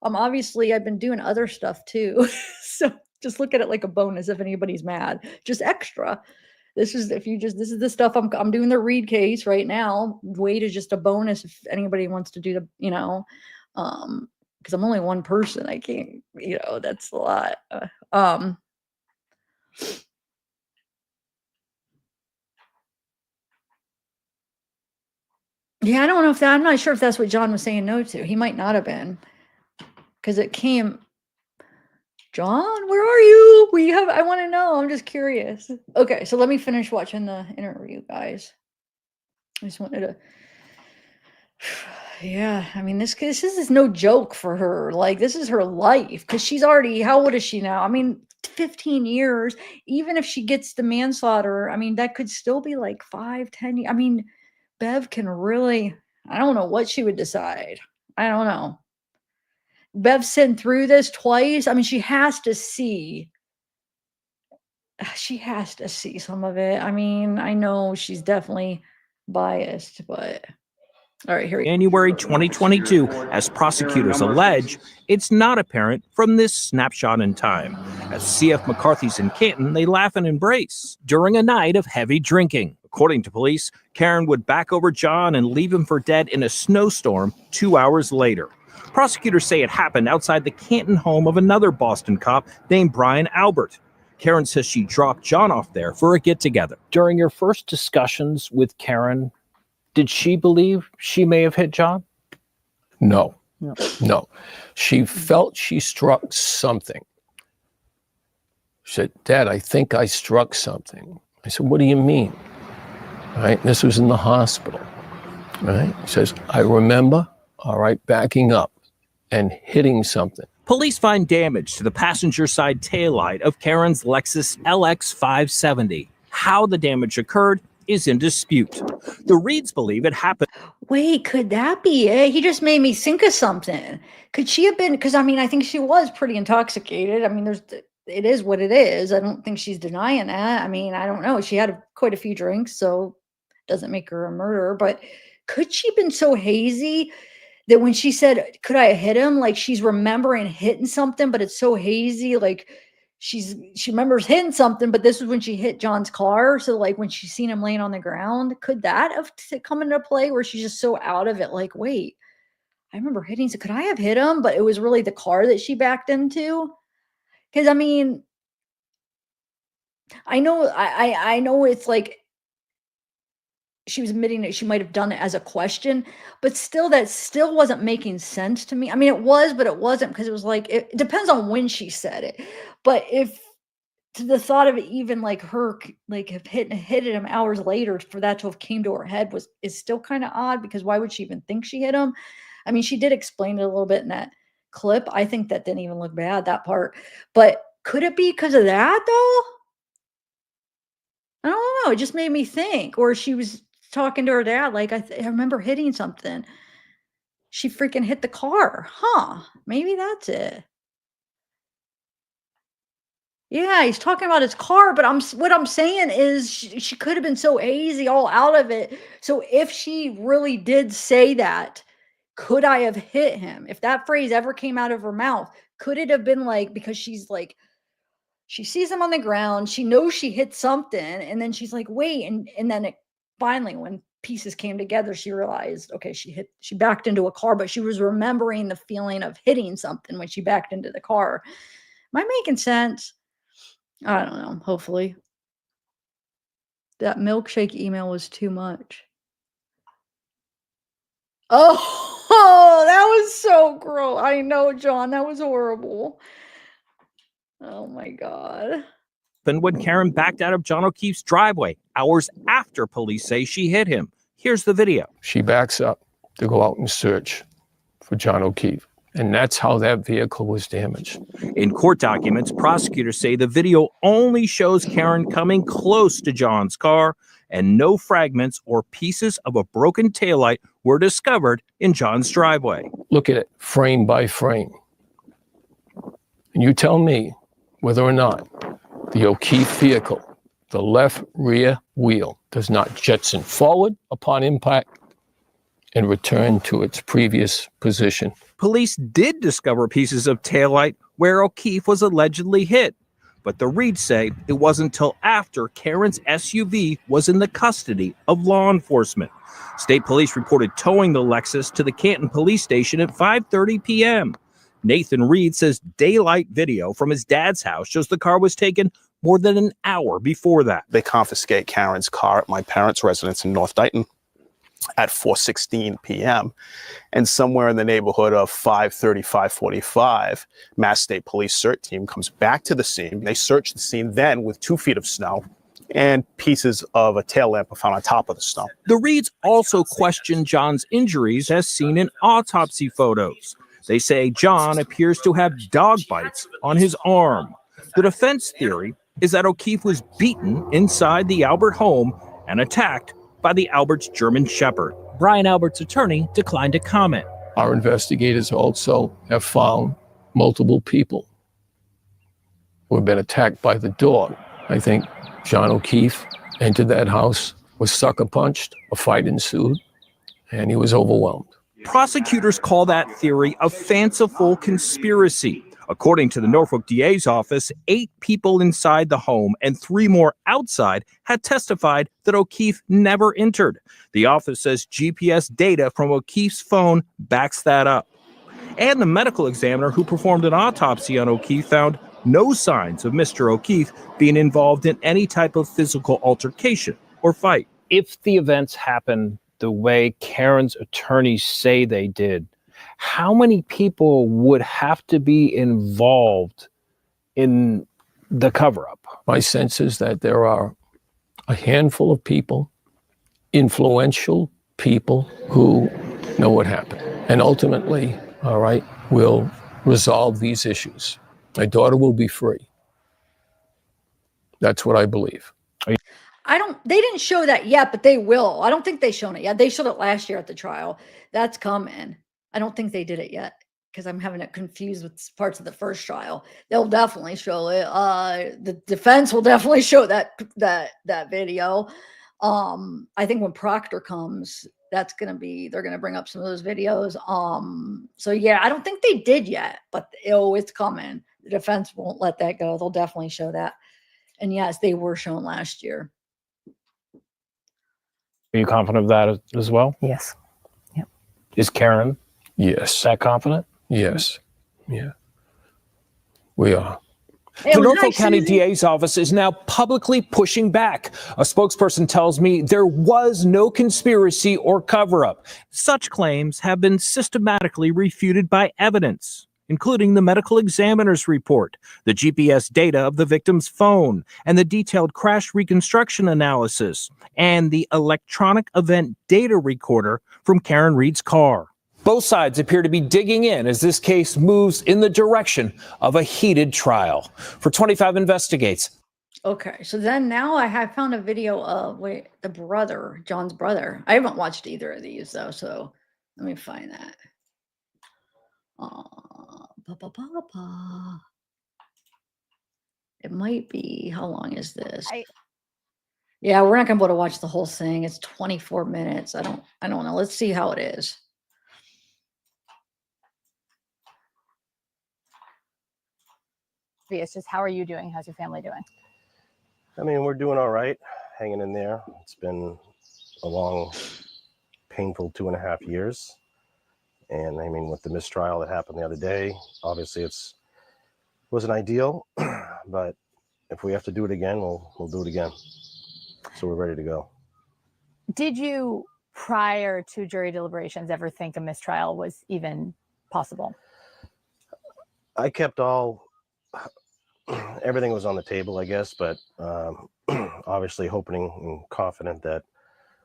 Obviously I've been doing other stuff too. So just look at it like a bonus if anybody's mad. Just extra. This is the stuff I'm doing the Reed case right now. Wade is just a bonus if anybody wants to do the, because I'm only one person. I can't, that's a lot. Um, yeah, I don't know I'm not sure if that's what John was saying no to. He might not have been, because it came. John, where are you? I want to know. I'm just curious. Okay, so let me finish watching the interview, guys. I just wanted to. Yeah, I mean, this is no joke for her. Like, this is her life, because she's already, how old is she now? I mean, 15 years. Even if she gets the manslaughter, I mean, that could still be like 5-10 years. I mean, Bev can really, I don't know what she would decide. I don't know. Bev's sitting through this twice. I mean, she has to see some of it. I mean, I know she's definitely biased, but all right, here we go. January 2022, as prosecutors allege, it's not apparent from this snapshot in time. As CF McCarthy's in Canton, they laugh and embrace during a night of heavy drinking. According to police, Karen would back over John and leave him for dead in a snowstorm 2 hours later. Prosecutors say it happened outside the Canton home of another Boston cop named Brian Albert. Karen says she dropped John off there for a get-together. During your first discussions with Karen, did she believe she may have hit John? No. She felt she struck something. She said, Dad, I think I struck something. I said, what do you mean? Right? This was in the hospital. Right? He says, I remember, backing up and hitting something. Police find damage to the passenger side taillight of Karen's Lexus LX 570. How the damage occurred is in dispute. The Reeds believe it happened. Wait, could that be it? He just made me think of something. Could she have been, because I mean, I think she was pretty intoxicated. I mean, it is what it is. I don't think she's denying that. I mean, I don't know. She had quite a few drinks, so it doesn't make her a murderer. But could she have been so hazy that when she said, could I have hit him? Like, she's remembering hitting something, but it's so hazy. Like, she remembers hitting something, but this was when she hit John's car. So like when she's seen him laying on the ground, could that have come into play where she's just so out of it? Like, wait, I remember hitting. So could I have hit him? But it was really the car that she backed into. Because I mean, I know it's like she was admitting that she might have done it as a question, but still, that still wasn't making sense to me. I mean, it was, but it wasn't, because it was like, it depends on when she said it. But if to the thought of it, even like her, like have hit him hours later for that to have came to her head is still kind of odd, because why would she even think she hit him? I mean, she did explain it a little bit in that clip. I think that didn't even look bad, that part. But could it be because of that though? I don't know. It just made me think. Or she was talking to her dad, like, I remember hitting something. She freaking hit the car. Huh. Maybe that's it. Yeah, he's talking about his car, but what I'm saying is she could have been so hazy, all out of it. So if she really did say that, could I have hit him? If that phrase ever came out of her mouth, could it have been like, because she's like, she sees him on the ground, she knows she hit something, and then she's like, wait, and then finally, when pieces came together, she realized, okay, she backed into a car, but she was remembering the feeling of hitting something when she backed into the car. Am I making sense? I don't know. Hopefully. That milkshake email was too much. Oh, that was so gross. I know, John. That was horrible. Oh my God. And when Karen backed out of John O'Keefe's driveway hours after police say she hit him. Here's the video. She backs up to go out and search for John O'Keefe. And that's how that vehicle was damaged. In court documents, prosecutors say the video only shows Karen coming close to John's car, and no fragments or pieces of a broken taillight were discovered in John's driveway. Look at it frame by frame. And you tell me whether or not the O'Keefe vehicle, the left rear wheel, does not jetson forward upon impact and return to its previous position. Police did discover pieces of taillight where O'Keefe was allegedly hit, but the Reeds say it wasn't until after Karen's SUV was in the custody of law enforcement. State police reported towing the Lexus to the Canton police station at 5:30 p.m. Nathan Reed says daylight video from his dad's house shows the car was taken more than an hour before that. They confiscate Karen's car at my parents' residence in North Dayton at 4:16 p.m. And somewhere in the neighborhood of 5:30, 5:45, Mass State Police CERT team comes back to the scene. They search the scene then with 2 feet of snow, and pieces of a tail lamp are found on top of the snow. The Reeds also question John's injuries as seen in autopsy photos. They say John appears to have dog bites on his arm. The defense theory is that O'Keefe was beaten inside the Albert home and attacked by the Albert's German Shepherd. Brian Albert's attorney declined to comment. Our investigators also have found multiple people who have been attacked by the dog. I think John O'Keefe entered that house, was sucker punched, a fight ensued, and he was overwhelmed. Prosecutors call that theory a fanciful conspiracy. According to the Norfolk DA's office, 8 people inside the home and 3 more outside had testified that O'Keefe never entered. The office says GPS data from O'Keefe's phone backs that up. And the medical examiner who performed an autopsy on O'Keefe found no signs of Mr. O'Keefe being involved in any type of physical altercation or fight. If the events happen the way Karen's attorneys say they did, how many people would have to be involved in the cover-up? My sense is that there are a handful of people, influential people, who know what happened. And ultimately, all right, will resolve these issues. My daughter will be free. That's what I believe. They didn't show that yet, but they will. I don't think they've shown it yet. They showed it last year at the trial. That's coming. I don't think they did it yet because I'm having it confused with parts of the first trial. They'll definitely show it. The defense will definitely show that video. I think when Proctor comes, they're going to bring up some of those videos. So yeah, I don't think they did yet, but it's coming. The defense won't let that go. They'll definitely show that. And yes, they were shown last year. Are you confident of that as well? Yes. Yep. Is Karen? Yes. That confident? Yes. Yeah. We are. The Norfolk County DA's office is now publicly pushing back. A spokesperson tells me there was no conspiracy or cover-up. Such claims have been systematically refuted by evidence, including the medical examiner's report, the GPS data of the victim's phone, and the detailed crash reconstruction analysis, and the electronic event data recorder from Karen Reed's car. Both sides appear to be digging in as this case moves in the direction of a heated trial. For 25 Investigates. Okay, so then now I have found a video of John's brother. I haven't watched either of these though, so let me find that. It might be, how long is this? Yeah, we're not gonna be able to watch the whole thing. It's 24 minutes. I don't know. Let's see how it is. It's just, how are you doing? How's your family doing? I mean, we're doing all right, hanging in there. It's been a long, painful 2.5 years. And I mean, with the mistrial that happened the other day, obviously wasn't ideal, but if we have to do it again, we'll do it again. So we're ready to go. Did you, prior to jury deliberations, ever think a mistrial was even possible? I kept everything was on the table, I guess, but obviously hoping and confident that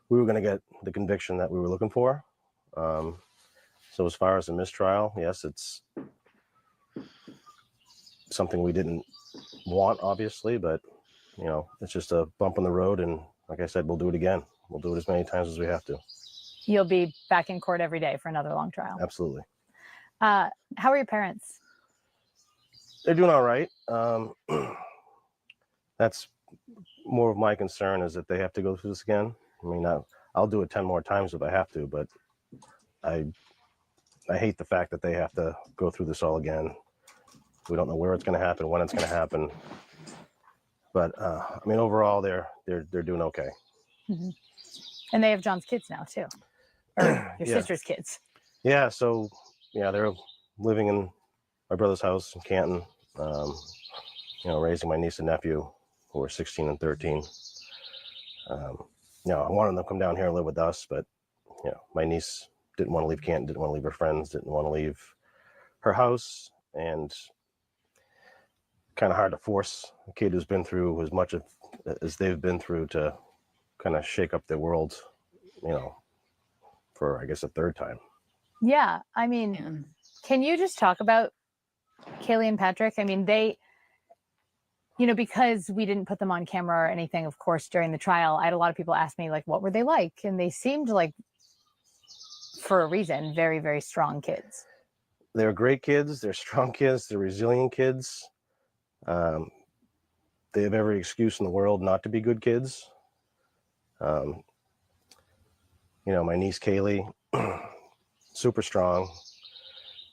we were going to get the conviction that we were looking for. So as far as a mistrial, yes, it's something we didn't want, obviously, but it's just a bump in the road. And like I said, we'll do it again. We'll do it as many times as we have to. You'll be back in court every day for another long trial. Absolutely. How are your parents? They're doing all right. That's more of my concern, is that they have to go through this again. I mean, I'll do it 10 more times if I have to, but I hate the fact that they have to go through this all again. We don't know where it's going to happen, when it's going to happen. But I mean, overall, they're doing okay. Mm-hmm. And they have John's kids now too, or your Yeah. sister's kids. Yeah. So yeah, they're living in my brother's house in Canton, raising my niece and nephew who are 16 and 13. I wanted them to come down here and live with us, but my niece didn't want to leave Canton, didn't want to leave her friends, didn't want to leave her house, and kind of hard to force a kid who's been through as much as they've been through to kind of shake up their world, for I guess a third time. Yeah, I mean, can you just talk about Kaylee and Patrick? I mean, they, because we didn't put them on camera or anything, of course, during the trial, I had a lot of people ask me, like, what were they like? And they seemed like, for a reason, very, very strong kids. They're great kids. They're strong kids. They're resilient kids. They have every excuse in the world not to be good kids. My niece Kaylee, super strong.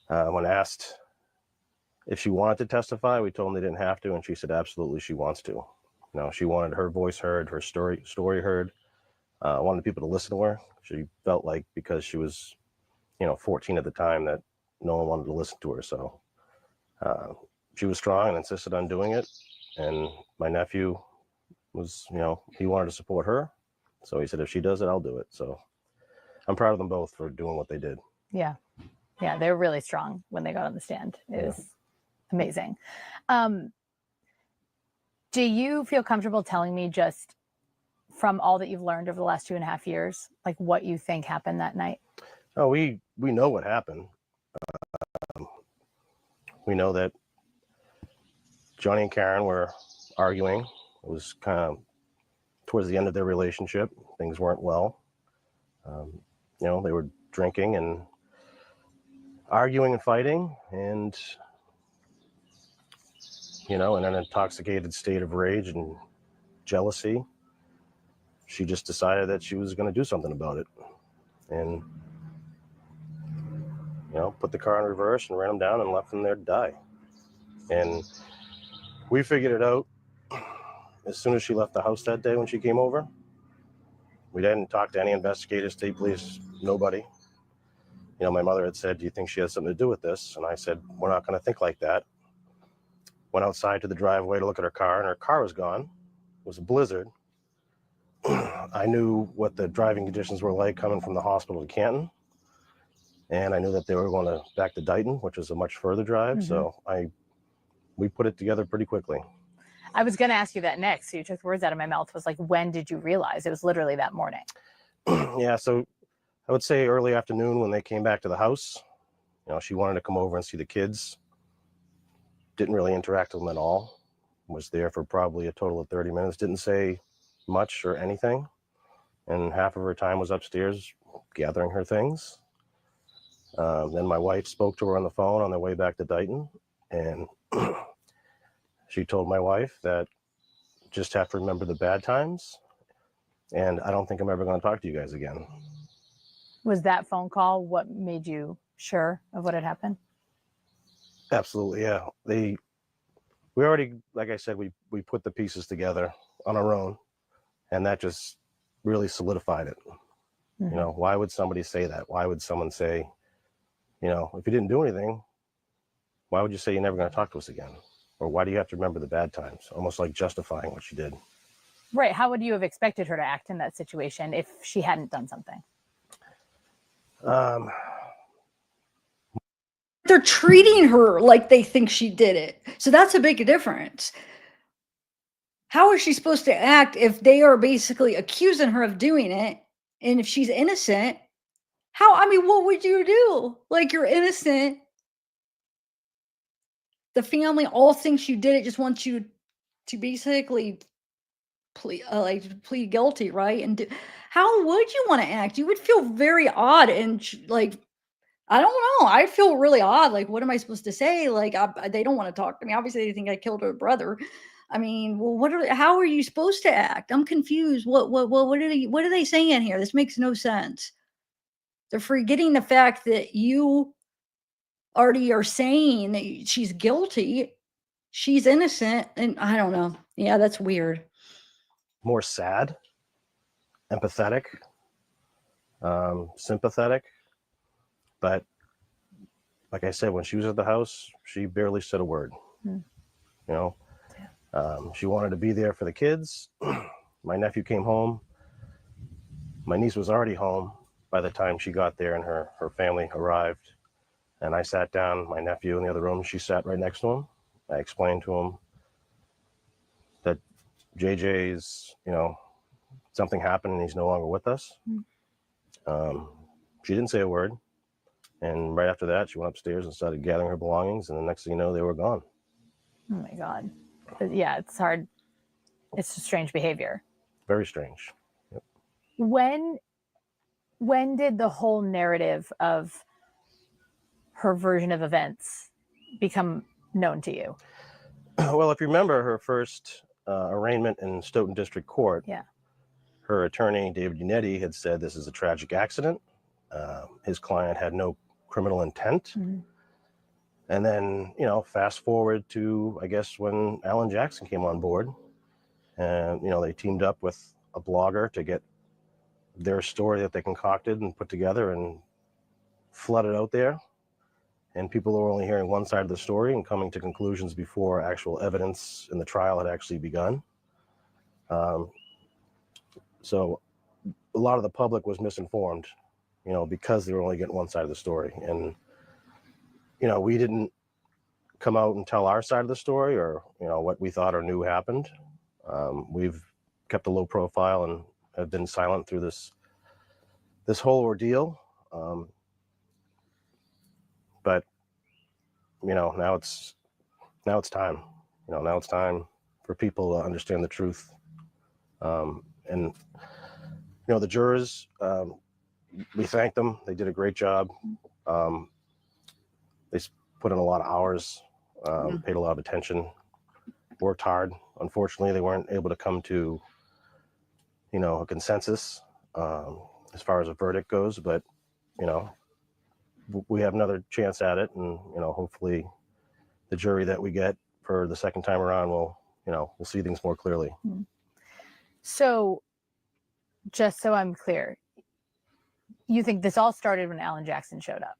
When asked if she wanted to testify, we told them they didn't have to, and she said absolutely she wants to. She wanted her voice heard, her story heard. Wanted people to listen to her. She felt like because she was, 14 at the time, that no one wanted to listen to her. So she was strong and insisted on doing it. And my nephew was, he wanted to support her. So he said, if she does it, I'll do it. So I'm proud of them both for doing what they did. Yeah. Yeah, they were really strong when they got on the stand. It was amazing. Do you feel comfortable telling me, just from all that you've learned over the last 2.5 years, like what you think happened that night? Oh, we know what happened. We know that Johnny and Karen were arguing. It was kind of towards the end of their relationship. Things weren't well. They were drinking and arguing and fighting, and in an intoxicated state of rage and jealousy, she just decided that she was going to do something about it, and put the car in reverse and ran him down and left him there to die. And we figured it out as soon as she left the house that day. When she came over, we didn't talk to any investigators, state police, nobody. My mother had said, do you think she has something to do with this? And I said, we're not going to think like that. Went outside to the driveway to look at her car, and her car was gone. It was a blizzard. I knew what the driving conditions were like coming from the hospital to Canton. And I knew that they were going back to Dighton, which was a much further drive. Mm-hmm. So we put it together pretty quickly. I was going to ask you that next. So you took words out of my mouth. Was like, when did you realize? It was literally that morning. Yeah. So I would say early afternoon when they came back to the house. She wanted to come over and see the kids. Didn't really interact with them at all. Was there for probably a total of 30 minutes. Didn't say much or anything. And half of her time was upstairs gathering her things. Then my wife spoke to her on the phone on their way back to Dighton. And she told my wife that just have to remember the bad times. And I don't think I'm ever going to talk to you guys again. Was that phone call what made you sure of what had happened? Absolutely, yeah. We already, like I said, we put the pieces together on our own, and that just really solidified it. Mm-hmm. Why would somebody say that? Why would someone say, if you didn't do anything, why would you say you're never going to talk to us again? Or why do you have to remember the bad times? Almost like justifying what she did. Right. How would you have expected her to act in that situation if she hadn't done something? They're treating her like they think she did it. So that's a big difference. How is she supposed to act if they are basically accusing her of doing it? And if she's innocent, what would you do? Like, you're innocent. The family all thinks you did it, just wants you to basically plead guilty, right? And how would you want to act? You would feel very odd and I don't know. I feel really odd. Like, what am I supposed to say? Like, they don't want to talk to me. Obviously, they think I killed her brother. How are you supposed to act? I'm confused. What are they saying here? This makes no sense. They're forgetting the fact that you already are saying that she's guilty. She's innocent. And I don't know. Yeah, that's weird. More sad, empathetic, sympathetic. But like I said, when she was at the house, she barely said a word. Hmm. You know, she wanted to be there for the kids. My nephew came home. My niece was already home by the time she got there and her family arrived. And I sat down, my nephew in the other room, she sat right next to him. I explained to him that JJ's, you know, something happened and he's no longer with us. She didn't say a word. And right after that, she went upstairs and started gathering her belongings. And the next thing you know, they were gone. Oh my God. But yeah, it's hard. It's strange behavior. Very strange. Yep. When did the whole narrative of her version of events become known to you? Well, if you remember her first arraignment in Stoughton District Court, yeah, her attorney, David Unetti, had said this is a tragic accident. His client had no criminal intent. Mm-hmm. And then, you know, fast forward to, I guess, when Alan Jackson came on board. And, you know, they teamed up with a blogger to get their story that they concocted and put together and flooded out there. And people were only hearing one side of the story and coming to conclusions before actual evidence in the trial had actually begun. So a lot of the public was misinformed, you know, because they were only getting one side of the story. And, you know, we didn't come out and tell our side of the story or, you know, what we thought or knew happened. We've kept a low profile and have been silent through this whole ordeal. But, you know, now it's time. You know, now it's time for people to understand the truth. And, you know, the jurors, we thank them. They did a great job. They put in a lot of hours, paid a lot of attention, worked hard. Unfortunately, they weren't able to come to, you know, a consensus as far as a verdict goes. But, you know, we have another chance at it. And, you know, hopefully the jury that we get for the second time around will, you know, we'll see things more clearly. So just so I'm clear, you think this all started when Alan Jackson showed up,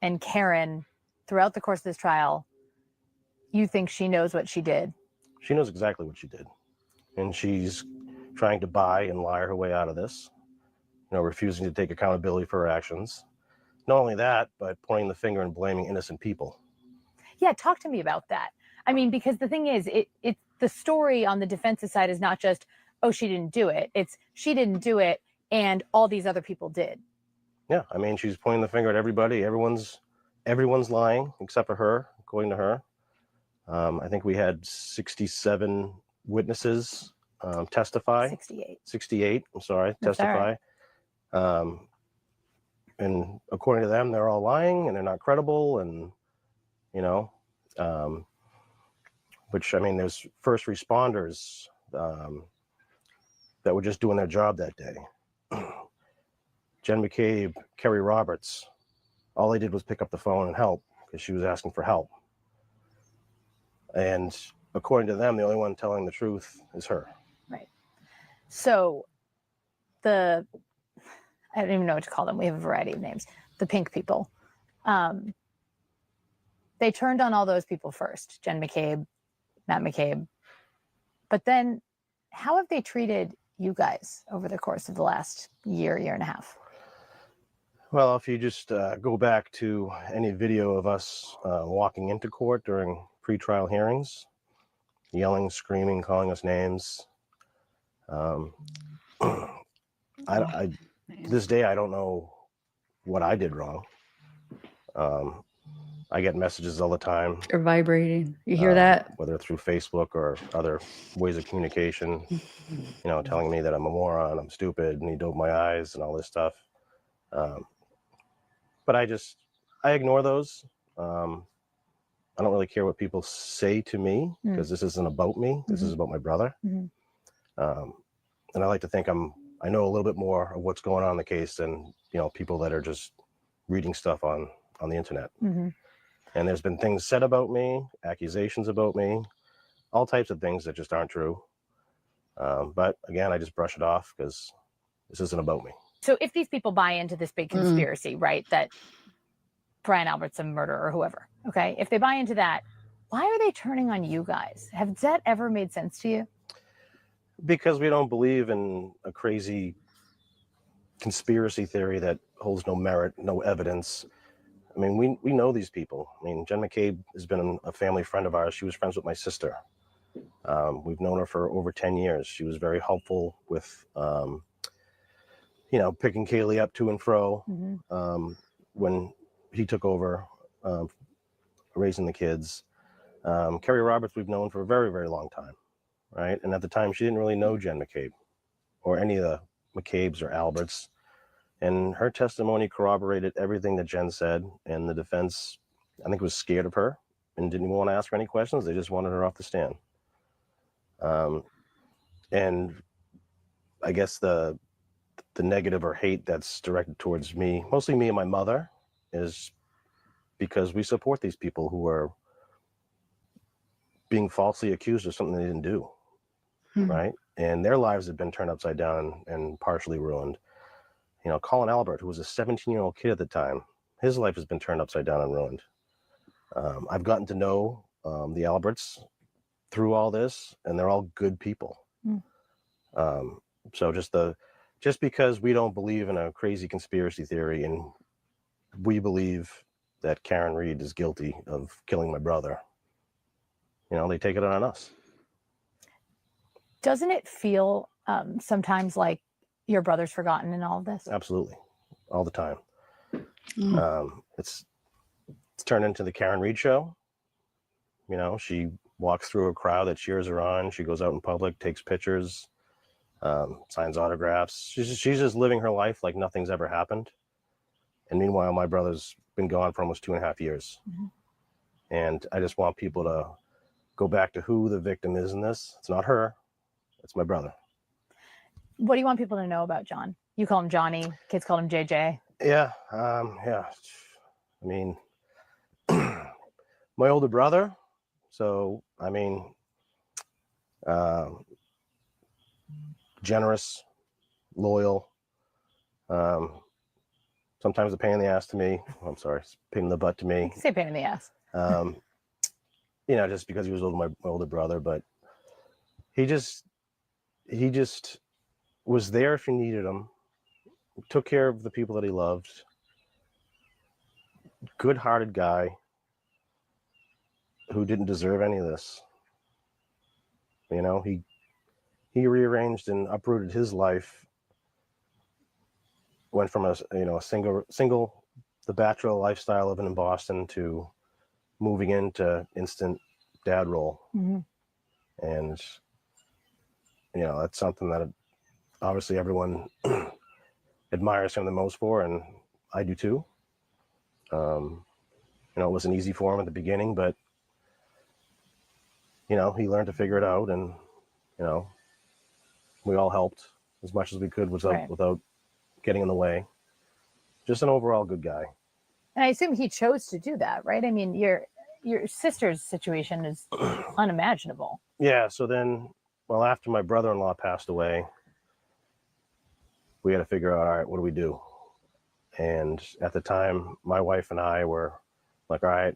and Karen, throughout the course of this trial, you think she knows what she did? She knows exactly what she did. And she's trying to buy and lie her way out of this, you know, refusing to take accountability for her actions. Not only that, but pointing the finger and blaming innocent people. Yeah, talk to me about that. I mean, because the thing is, it the story on the defensive side is not just, oh, she didn't do it. It's she didn't do it and all these other people did. Yeah, I mean, she's pointing the finger at everybody. Everyone's lying except for her, according to her. I think we had 67 witnesses testify. 68, I'm sorry, That's testify. all right. And according to them, they're all lying and they're not credible. And, you know, which, I mean, there's first responders that were just doing their job that day. Jen McCabe, Kerry Roberts, all they did was pick up the phone and help because she was asking for help. And according to them, the only one telling the truth is her. Right. So I don't even know what to call them. We have a variety of names. The pink people. They turned on all those people first. Jen McCabe, Matt McCabe. But then how have they treated you guys over the course of the last year and a half? Well, if you just go back to any video of us walking into court during pretrial hearings, yelling, screaming, calling us names. This day, I don't know what I did wrong. I get messages all the time. You're vibrating. You hear that? Whether through Facebook or other ways of communication, you know, telling me that I'm a moron, I'm stupid, need to open my eyes and all this stuff. But I ignore those. I don't really care what people say to me because this isn't about me. This is about my brother. And I like to think I know a little bit more of what's going on in the case than, you know, people that are just reading stuff on the internet. And there's been things said about me, accusations about me, all types of things that just aren't true. But again, I just brush it off because this isn't about me. So if these people buy into this big conspiracy, right, that Brian Albert's a murderer or whoever. Okay. If they buy into that, why are they turning on you guys? Has that ever made sense to you? Because we don't believe in a crazy conspiracy theory that holds no merit, no evidence. I mean, we know these people. I mean, Jen McCabe has been a family friend of ours. She was friends with my sister. We've known her for over 10 years. She was very helpful with, picking Kaylee up to and fro when he took over raising the kids. Kerry Roberts, we've known for a very, very long time, right? And at the time, she didn't really know Jen McCabe or any of the McCabes or Alberts. And her testimony corroborated everything that Jen said. And the defense, I think, was scared of her and didn't even want to ask her any questions. They just wanted her off the stand. And I guess the negative or hate that's directed towards me, mostly me and my mother, is because we support these people who are being falsely accused of something they didn't do, right? And their lives have been turned upside down and partially ruined. Colin Albert, who was a 17-year-old kid at the time, his life has been turned upside down and ruined. I've gotten to know the Alberts through all this, and they're all good people. So just because we don't believe in a crazy conspiracy theory and we believe that Karen Reed is guilty of killing my brother, they take it on us. Doesn't it feel sometimes like your brother's forgotten in all of this? Absolutely. All the time. It's turned into the Karen Reed show. She walks through a crowd that cheers her on. She goes out in public, takes pictures, signs autographs. She's just living her life like nothing's ever happened. And meanwhile, my brother's been gone for almost 2.5 years. And I just want people to go back to who the victim is in this. It's not her. It's my brother. What do you want people to know about John? You call him Johnny. Kids call him JJ. Yeah. I mean, my older brother. So, generous, loyal, sometimes a pain in the ass to me. I'm sorry, pain in the butt to me. You can say pain in the ass. Just because he was my older brother, but he just was there if you needed him, took care of the people that he loved, good-hearted guy who didn't deserve any of this. He rearranged and uprooted his life, went from a single the bachelor lifestyle living in Boston to moving into instant dad role. And that's something that obviously everyone admires him the most for, and I do too. It wasn't easy for him at the beginning, but he learned to figure it out, and we all helped as much as we could without getting in the way. Just an overall good guy. And I assume he chose to do that, right? I mean, your sister's situation is unimaginable. Yeah. So then, after my brother-in-law passed away, we had to figure out, all right, what do we do? And at the time, my wife and I were like, all right,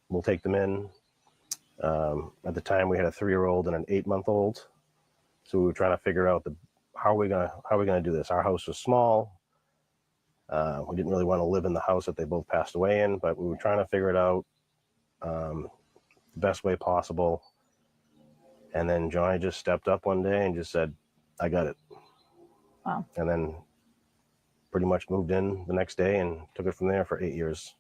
we'll take them in. At the time, we had a 3-year-old and an 8-month-old. So we were trying to figure out how are we gonna do this? Our house was small. We didn't really want to live in the house that they both passed away in, but we were trying to figure it out the best way possible. And then Johnny just stepped up one day and just said, I got it. Wow. And then pretty much moved in the next day and took it from there for 8 years.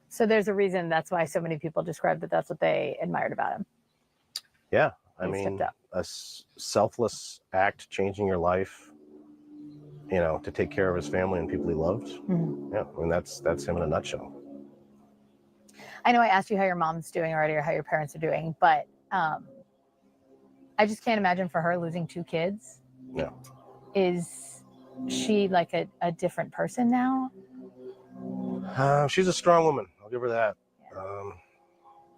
So there's a reason that's why so many people describe that's what they admired about him. Yeah. He stepped up. A selfless act, changing your life, to take care of his family and people he loved. Yeah. That's him in a nutshell. I know I asked you how your mom's doing already or how your parents are doing, but I just can't imagine for her losing 2 kids. Yeah. Is she like a different person now? She's a strong woman. I'll give her that.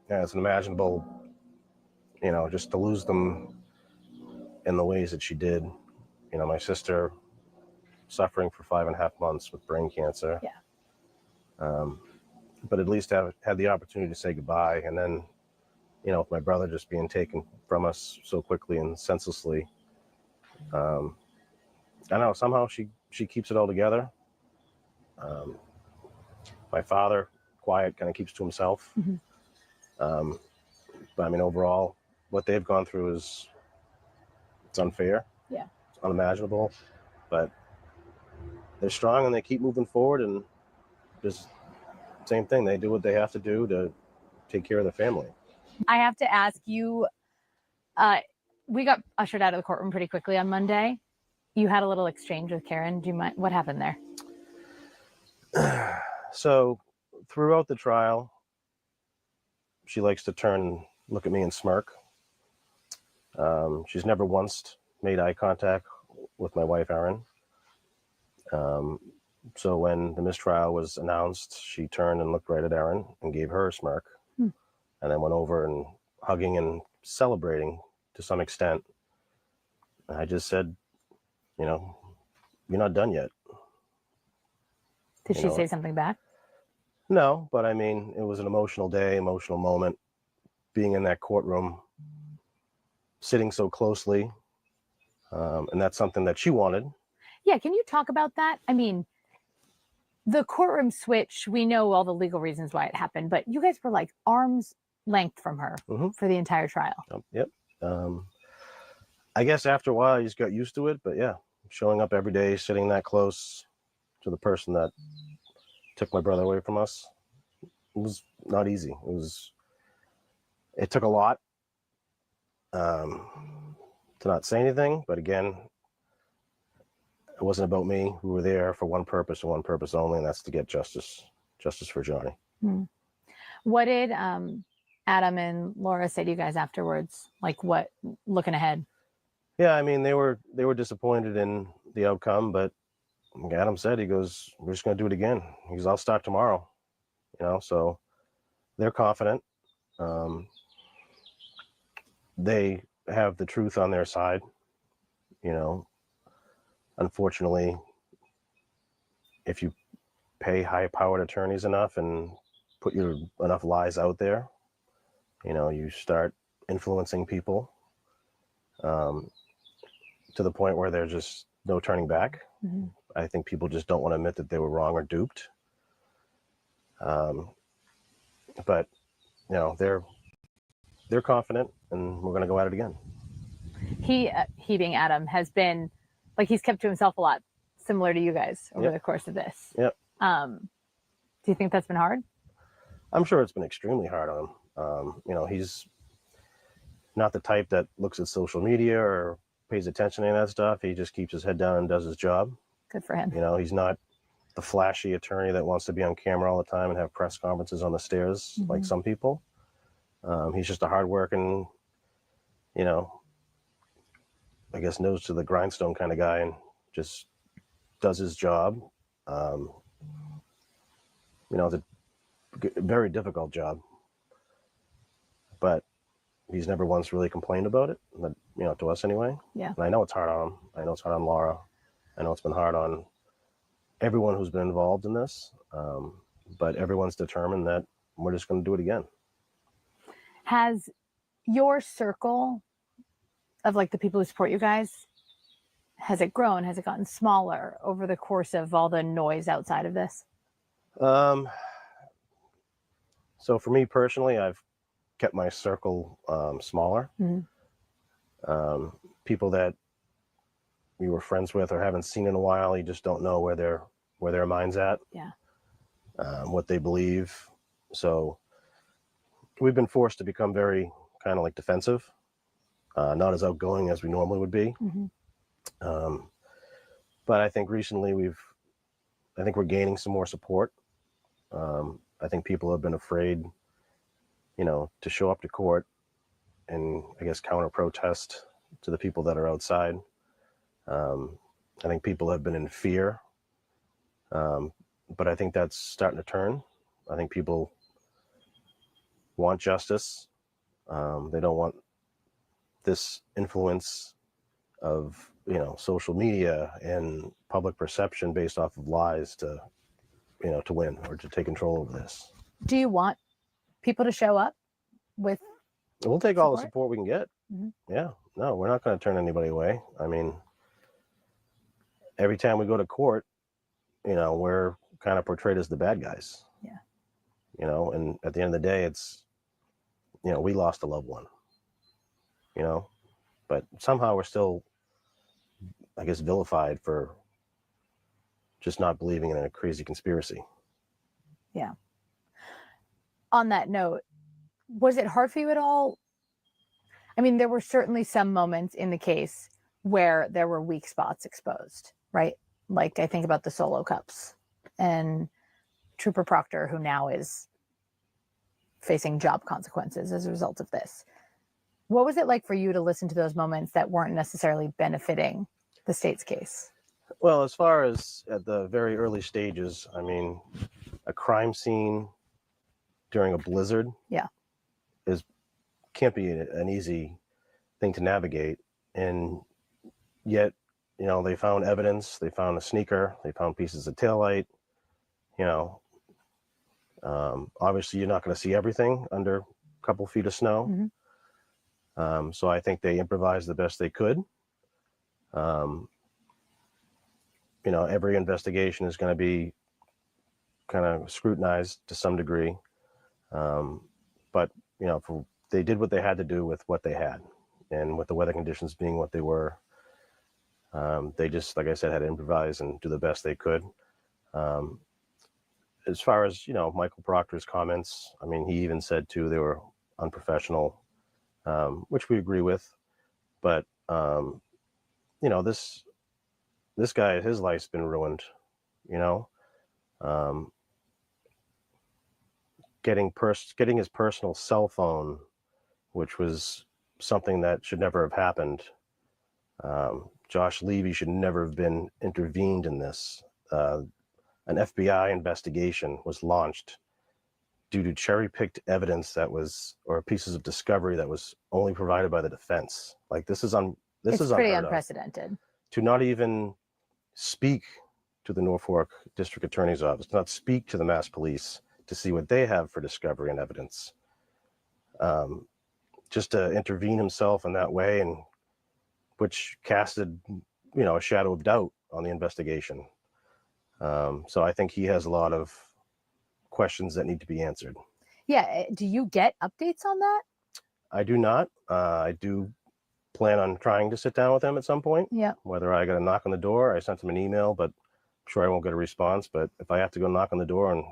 It's unimaginable, just to lose them in the ways that she did. My sister suffering for 5.5 months with brain cancer. Yeah. but at least have had the opportunity to say goodbye. And then, you know, with my brother just being taken from us so quickly and senselessly, I don't know, somehow she keeps it all together. My father, quiet, kind of keeps to himself. But I mean, overall, what they've gone through it's unfair. Yeah. It's unimaginable, but they're strong and they keep moving forward, and just same thing. They do what they have to do to take care of their family. I have to ask you, we got ushered out of the courtroom pretty quickly on Monday. You had a little exchange with Karen. Do you mind? What happened there? So throughout the trial, she likes to turn and look at me and smirk. She's never once made eye contact with my wife, Erin. So when the mistrial was announced, she turned and looked right at Erin and gave her a smirk, and then went over and hugging and celebrating to some extent. And I just said, you know, you're not done yet. Did she say something back? No, but I mean, it was an emotional day, emotional moment, being in that courtroom, sitting so closely. And that's something that she wanted. Yeah. Can you talk about that? I mean, the courtroom switch, we know all the legal reasons why it happened, but you guys were like arm's length from her for the entire trial. Yep. I guess after a while, you just got used to it. But yeah, showing up every day, sitting that close to the person that took my brother away from us, it was not easy. It took a lot to not say anything. But again, it wasn't about me. We were there for one purpose and one purpose only, and that's to get justice for Johnny. What did Adam and Laura say to you guys afterwards? Like, what, looking ahead? Yeah, I mean, they were disappointed in the outcome, but Adam said, he goes, we're just going to do it again. He goes, I'll start tomorrow. You know, so they're confident. They have the truth on their side. You know, unfortunately, if you pay high-powered attorneys enough and put enough lies out there, you know, you start influencing people to the point where there's just no turning back. I think people just don't want to admit that they were wrong or duped. But you know, they're confident, and we're going to go at it again. He being Adam has been like, he's kept to himself a lot, similar to you guys over the course of this. Yep. Do you think that's been hard? I'm sure it's been extremely hard on him. You know, he's not the type that looks at social media or pays attention to any of that stuff. He just keeps his head down and does his job. Good for him. You know, he's not the flashy attorney that wants to be on camera all the time and have press conferences on the stairs like some people. He's just a hardworking, you know, I guess nose to the grindstone kind of guy, and just does his job. You know, it's a very difficult job, but he's never once really complained about it, but, you know, to us anyway. Yeah. And I know it's hard on him. I know it's hard on Laura. I know it's been hard on everyone who's been involved in this. But everyone's determined that we're just going to do it again. Has your circle of like the people who support you guys, has it grown? Has it gotten smaller over the course of all the noise outside of this? So for me personally, I've kept my circle smaller. People that you were friends with or haven't seen in a while, you just don't know where their mind's at. Yeah. What they believe. So we've been forced to become very kind of like defensive, not as outgoing as we normally would be. But I think recently I think we're gaining some more support. I think people have been afraid, you know, to show up to court and I guess counter protest to the people that are outside. I think people have been in fear, but I think that's starting to turn. I think people want justice. They don't want this influence of, you know, social media and public perception based off of lies to, you know, to win or to take control over this. Do you want people to show up with? We'll take all the Support? support we can get. Mhm. Yeah. No, we're not going to turn anybody away. I mean, every time we go to court, we're kind of portrayed as the bad guys. Yeah. And at the end of the day, it's, we lost a loved one, but somehow we're still, I guess, vilified for just not believing in a crazy conspiracy. Yeah. On that note, was it hard for you at all? I mean, there were certainly some moments in the case where there were weak spots exposed, right? Like I think about the solo cups and Trooper Proctor, who now is facing job consequences as a result of this. What was it like for you to listen to those moments that weren't necessarily benefiting the state's case? Well, as far as at the very early stages, I mean, a crime scene during a blizzard Yeah. can't be an easy thing to navigate. And yet, they found evidence, they found a sneaker, they found pieces of taillight, obviously you're not going to see everything under a couple feet of snow. Mhm. So I think they improvised the best they could. Every investigation is going to be kind of scrutinized to some degree. But, they did what they had to do with what they had, and with the weather conditions being what they were. They just, like I said, had to improvise and do the best they could. As far as, Michael Proctor's comments, I mean, he even said too, they were unprofessional, which we agree with. But, this guy, his life's been ruined, getting his personal cell phone, which was something that should never have happened. Josh Levy should never have been intervened in this. An FBI investigation was launched due to cherry-picked evidence or pieces of discovery that was only provided by the defense. Like this is Pretty unheard of. unprecedented. To not even speak to the Norfolk District Attorney's Office, not speak to the Mass Police to see what they have for discovery and evidence. Just to intervene himself in that way, and which casted, a shadow of doubt on the investigation. So I think he has a lot of questions that need to be answered. Yeah. Do you get updates on that? I do not. I do plan on trying to sit down with him at some point. Yeah. Whether I got a knock on the door, I sent him an email, but I'm sure I won't get a response. But if I have to go knock on the door and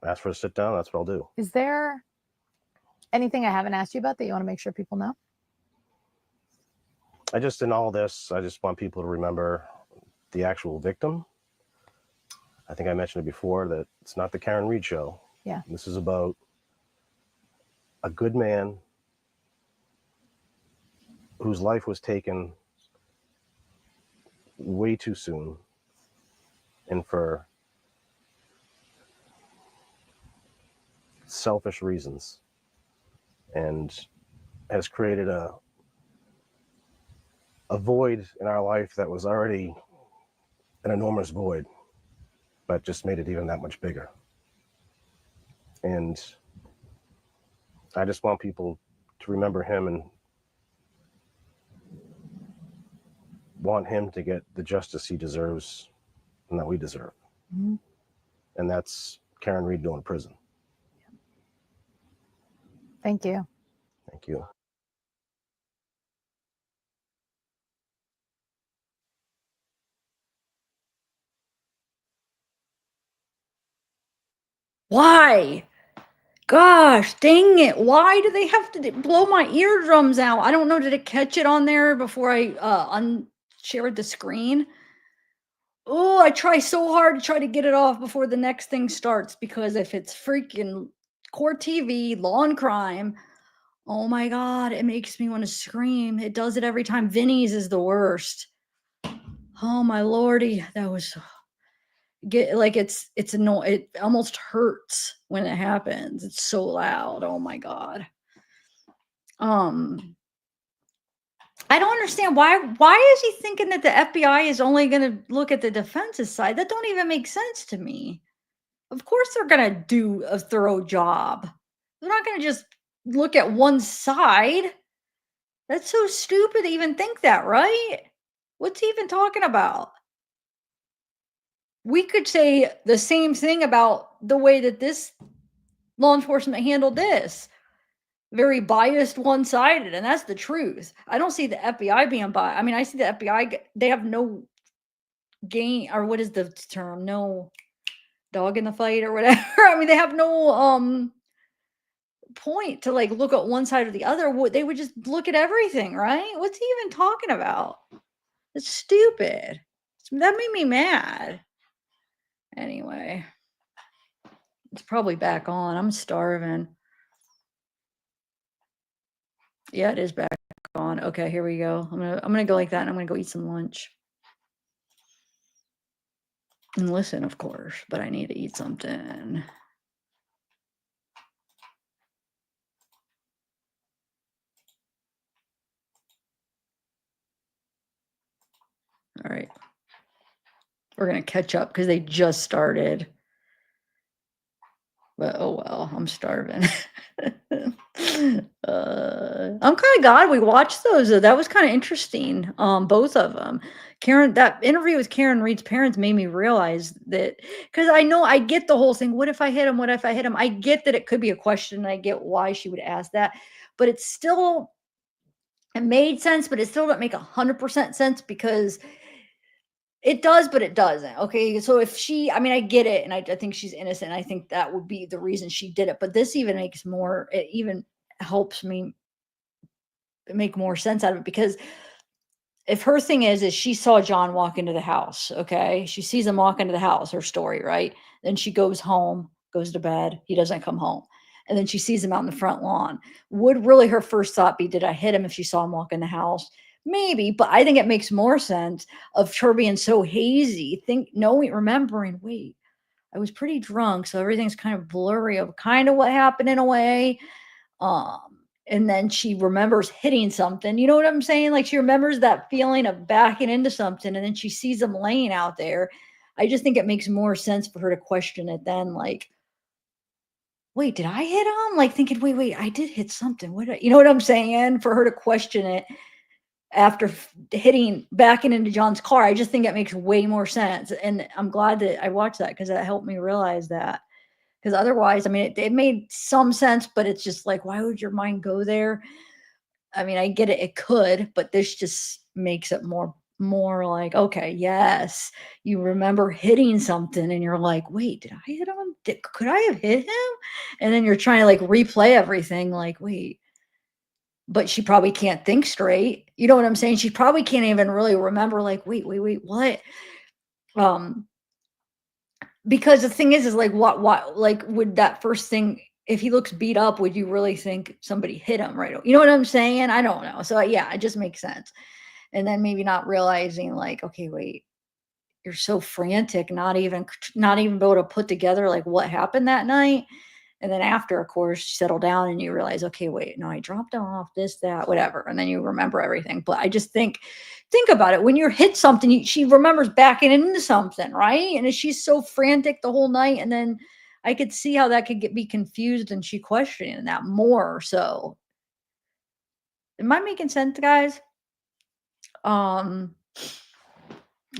ask for a sit down, that's what I'll do. Is there anything I haven't asked you about that you want to make sure people know? In all this, I just want people to remember the actual victim. I think I mentioned it before that it's not the Karen Reed show. Yeah. This is about a good man whose life was taken way too soon, and for selfish reasons, and has created a void in our life that was already an enormous void, but just made it even that much bigger. And I just want people to remember him and want him to get the justice he deserves and that we deserve. Mm-hmm. And that's Karen Reed going to prison. Thank you. Thank you. Why? Gosh, dang it. Why do they have to blow my eardrums out? I don't know. Did it catch it on there before I unshared the screen? Oh, I try so hard to try to get it off before the next thing starts, because if it's freaking court TV, law and crime, oh my God, it makes me want to scream. It does it every time. Vinny's is the worst. Oh my Lordy, that was it's annoying. It almost hurts when it happens. It's so loud. Oh my God. I don't understand why is he thinking that the FBI is only going to look at the defense's side? That don't even make sense to me. Of course they're going to do a thorough job. They're not going to just look at one side. That's so stupid to even think that, right? What's he even talking about? We could say the same thing about the way that this law enforcement handled this. Very biased, one-sided, and that's the truth. I don't see the FBI being biased. I mean, I see the FBI, they have no gain, or what is the term? No dog in the fight or whatever. I mean, they have no point to like look at one side or the other. They would just look at everything, right? What's he even talking about? It's stupid. That made me mad. Anyway, it's probably back on. I'm starving. Yeah, it is back on. Okay, here we go. I'm gonna go like that, and I'm gonna go eat some lunch. And listen, of course, but I need to eat something. All right. We're gonna catch up because they just started. But oh well, I'm starving. I'm kind of glad we watched those. That was kind of interesting. Both of them. Karen, that interview with Karen Reed's parents made me realize that, because I know I get the whole thing. What if I hit him? What if I hit him? I get that it could be a question. I get why she would ask that, but it's still, it made sense, but it still doesn't make 100% sense because it does, but it doesn't. Okay. So if she, I mean, I get it. And I think she's innocent. I think that would be the reason she did it. But this even makes more, it even helps me make more sense out of it, because if her thing is she saw John walk into the house. Okay. She sees him walk into the house, her story, right? Then she goes home, goes to bed. He doesn't come home. And then she sees him out in the front lawn. Would really her first thought be, did I hit him if she saw him walk in the house? Maybe, but I think it makes more sense of her being so hazy, remembering, wait, I was pretty drunk, so everything's kind of blurry of kind of what happened in a way. And then she remembers hitting something. You know what I'm saying? Like she remembers that feeling of backing into something, and then she sees him laying out there. I just think it makes more sense for her to question it then, like, wait, did I hit him? Like thinking, wait, I did hit something. You know what I'm saying? For her to question it after backing into John's car. I just think it makes way more sense. And I'm glad that I watched that because that helped me realize that. Because otherwise, I mean, it made some sense, but it's just like, why would your mind go there? I mean, I get it. It could, but this just makes it more like, okay, yes, you remember hitting something and you're like, wait, did I hit him? Could I have hit him? And then you're trying to like replay everything like, wait, but she probably can't think straight. You know what I'm saying? She probably can't even really remember like, wait, what? Because the thing is like, what, like, would that first thing, if he looks beat up, would you really think somebody hit him right? You know what I'm saying? I don't know. So yeah, it just makes sense. And then maybe not realizing like, okay, wait, you're so frantic, not even be able to put together like what happened that night. And then after, of course, you settle down and you realize, okay, wait, no, I dropped off this, that, whatever. And then you remember everything. But I just think about it. When you're hit something, she remembers backing into something, right? And she's so frantic the whole night. And then I could see how that could be confused and she questioning that more. So am I making sense, guys?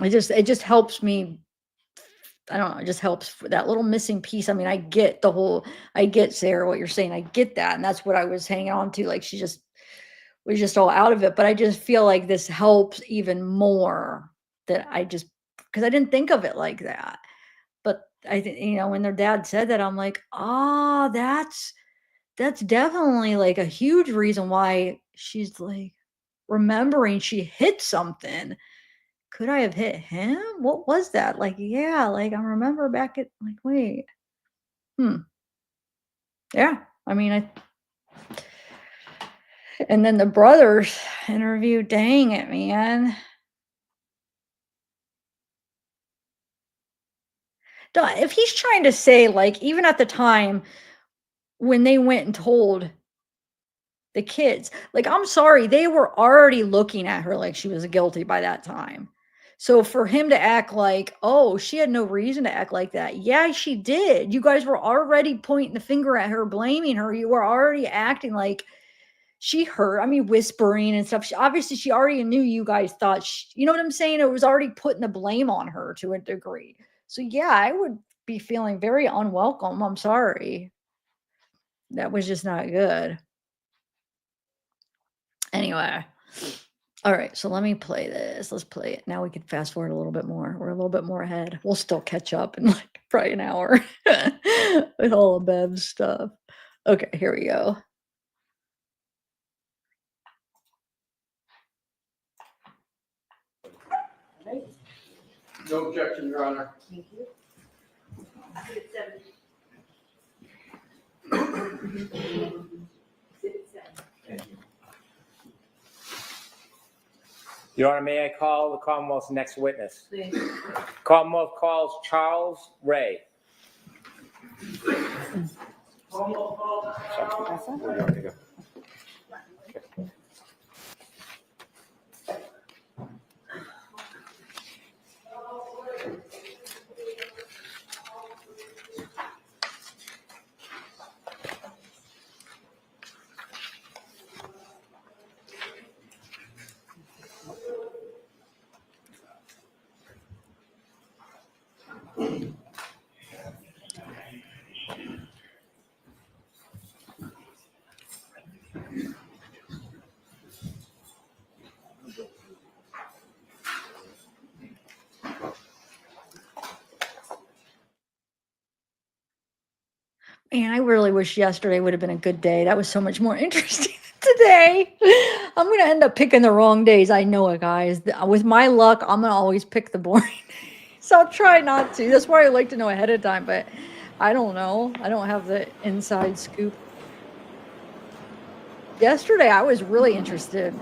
It just helps me. I don't know. It just helps for that little missing piece. I mean, I get Sarah, what you're saying. I get that. And that's what I was hanging on to. Like she just was just all out of it. But I just feel like this helps even more because I didn't think of it like that. But I think, when their dad said that, I'm like, that's definitely like a huge reason why she's like remembering she hit something. Could I have hit him? What was that? Like, yeah, like I remember back at like, wait. Yeah. I mean, and then the brothers interview, dang it, man. If he's trying to say, like, even at the time when they went and told the kids, like, I'm sorry, they were already looking at her like she was guilty by that time. So for him to act like, oh, she had no reason to act like that. Yeah, she did. You guys were already pointing the finger at her, blaming her. You were already acting like she heard, I mean, whispering and stuff. Obviously, she already knew you guys thought, you know what I'm saying? It was already putting the blame on her to a degree. So yeah, I would be feeling very unwelcome. I'm sorry. That was just not good. Anyway. All right, so let me play this. Let's play it. Now we can fast forward a little bit more. We're a little bit more ahead. We'll still catch up in like probably an hour with all of Bev's stuff. Okay, here we go. No objection, Your Honor. Thank you. Your Honor, may I call the Commonwealth's next witness? Please. Commonwealth calls Charles Ray. Man, I really wish yesterday would have been a good day. That was so much more interesting than today. I'm going to end up picking the wrong days. I know it, guys. With my luck, I'm going to always pick the boring days. I'll try not to. That's why I like to know ahead of time, but I don't know. I don't have the inside scoop. Yesterday, I was really interested.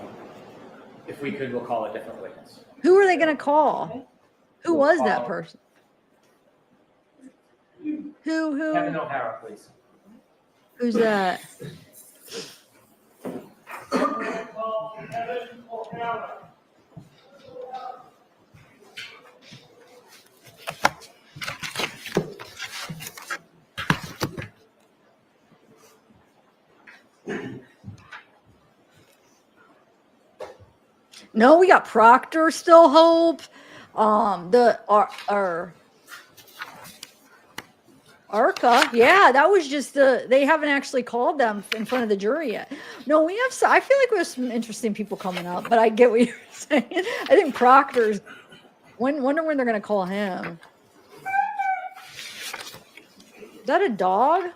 If we could, we'll call a different witness. Who are they going to call? Who was that person? Who? Kevin O'Hara, please. Who's that? No, we got Proctor still, Hope. Our Arca, yeah, that was just they haven't actually called them in front of the jury yet. No, we have, I feel like we have some interesting people coming up, but I get what you're saying. I think Proctor's, wonder when they're going to call him. Is that a dog?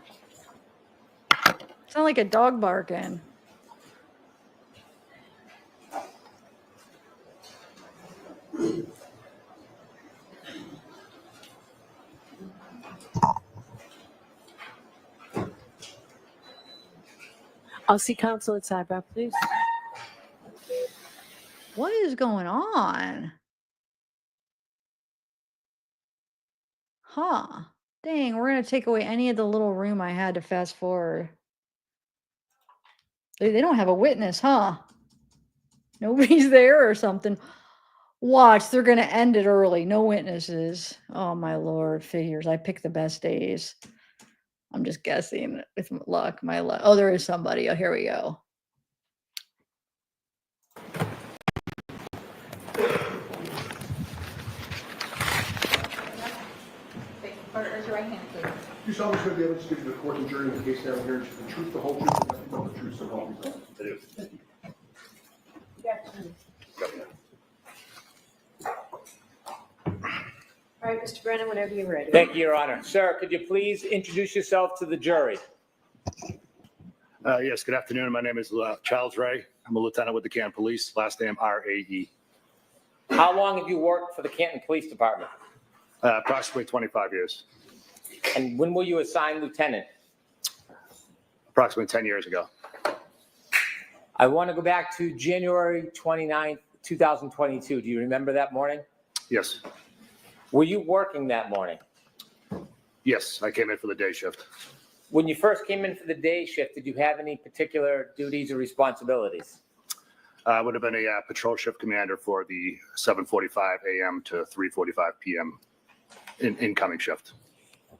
Sound like a dog barking. I'll see counsel at sidebar, please. What is going on? Huh. Dang, we're going to take away any of the little room I had to fast forward. They don't have a witness, huh? Nobody's there or something. Watch, they're going to end it early. No witnesses. Oh, my Lord. Figures. I picked the best days. I'm just guessing with luck, my luck. Oh, there is somebody. Oh, here we go. Raise your right hand, please. You solemnly swear the evidence given to the court and jury in the case now here is the truth, the whole truth, and nothing but the truth, so help me God. I do. All right, Mr. Brennan, whenever you're ready. Thank you, Your Honor. Sir, could you please introduce yourself to the jury? Yes, good afternoon. My name is Charles Ray. I'm a lieutenant with the Canton Police, last name R-A-E. How long have you worked for the Canton Police Department? Approximately 25 years. And when were you assigned lieutenant? Approximately 10 years ago. I want to go back to January 29th, 2022. Do you remember that morning? Yes. Were you working that morning? Yes, I came in for the day shift. When you first came in for the day shift, did you have any particular duties or responsibilities? I would have been a patrol shift commander for the 7:45 a.m. to 3:45 p.m. Incoming shift.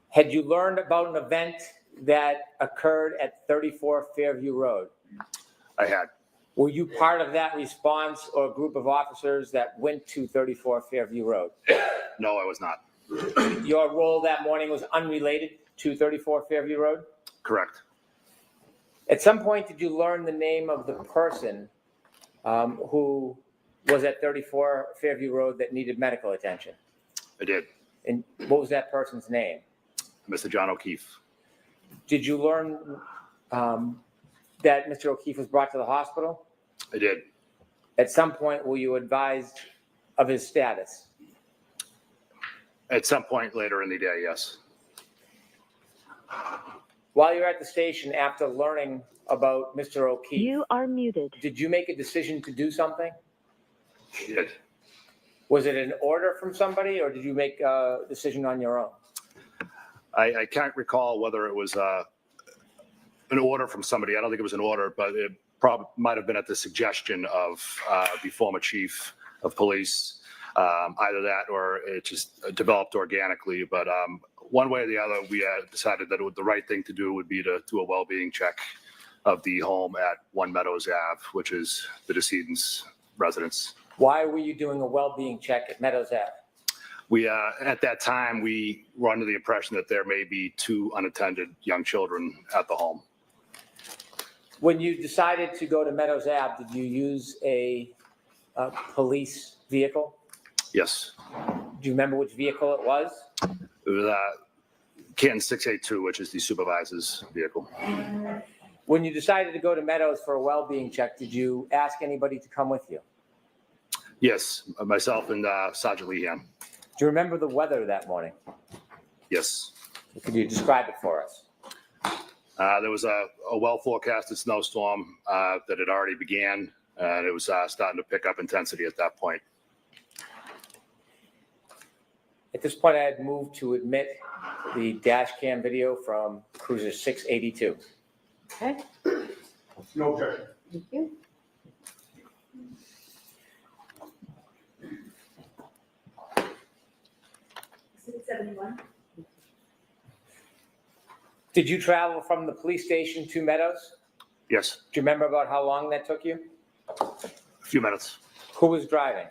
Had you learned about an event that occurred at 34 Fairview Road? I had. Were you part of that response or group of officers that went to 34 Fairview Road? No, I was not. Your role that morning was unrelated to 34 Fairview Road? Correct. At some point, did you learn the name of the person who was at 34 Fairview Road that needed medical attention? I did. And what was that person's name? Mr. John O'Keefe. Did you learn that Mr. O'Keefe was brought to the hospital? I did. At some point, were you advised of his status? At some point later in the day, yes. While you're at the station after learning about Mr. O'Keefe, You are muted. did you make a decision to do something? I did. Was it an order from somebody or did you make a decision on your own? I can't recall whether it was an order from somebody. I don't think it was an order, but it probably might have been at the suggestion of the former chief of police. Either that or it just developed organically. But one way or the other, we decided that the right thing to do would be to do a well-being check of the home at 1 Meadows Ave, which is the decedent's residence. Why were you doing a well-being check at Meadows Ave? We, at that time, we were under the impression that there may be 2 unattended young children at the home. When you decided to go to Meadows Ave, did you use a police vehicle? Yes. Do you remember which vehicle it was? It was Canton 682, which is the supervisor's vehicle. When you decided to go to Meadows for a well-being check, did you ask anybody to come with you? Yes, myself and Sergeant Lehan. Do you remember the weather that morning? Yes. Could you describe it for us? There was a well-forecasted snowstorm that had already began, and it was starting to pick up intensity at that point. At this point, I had moved to admit the dash cam video from Cruiser 682. Okay, No objection. thank you. Did you travel from the police station to Meadows? Yes, Do you remember about how long that took you? a few minutes. Who was driving?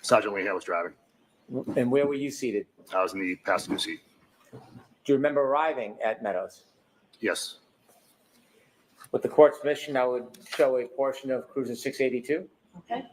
Sergeant Lehan was driving. And where were you seated? I was in the passenger seat. Do you remember arriving at Meadows? Yes. With the court's permission, I would show a portion of Cruiser 682. Okay.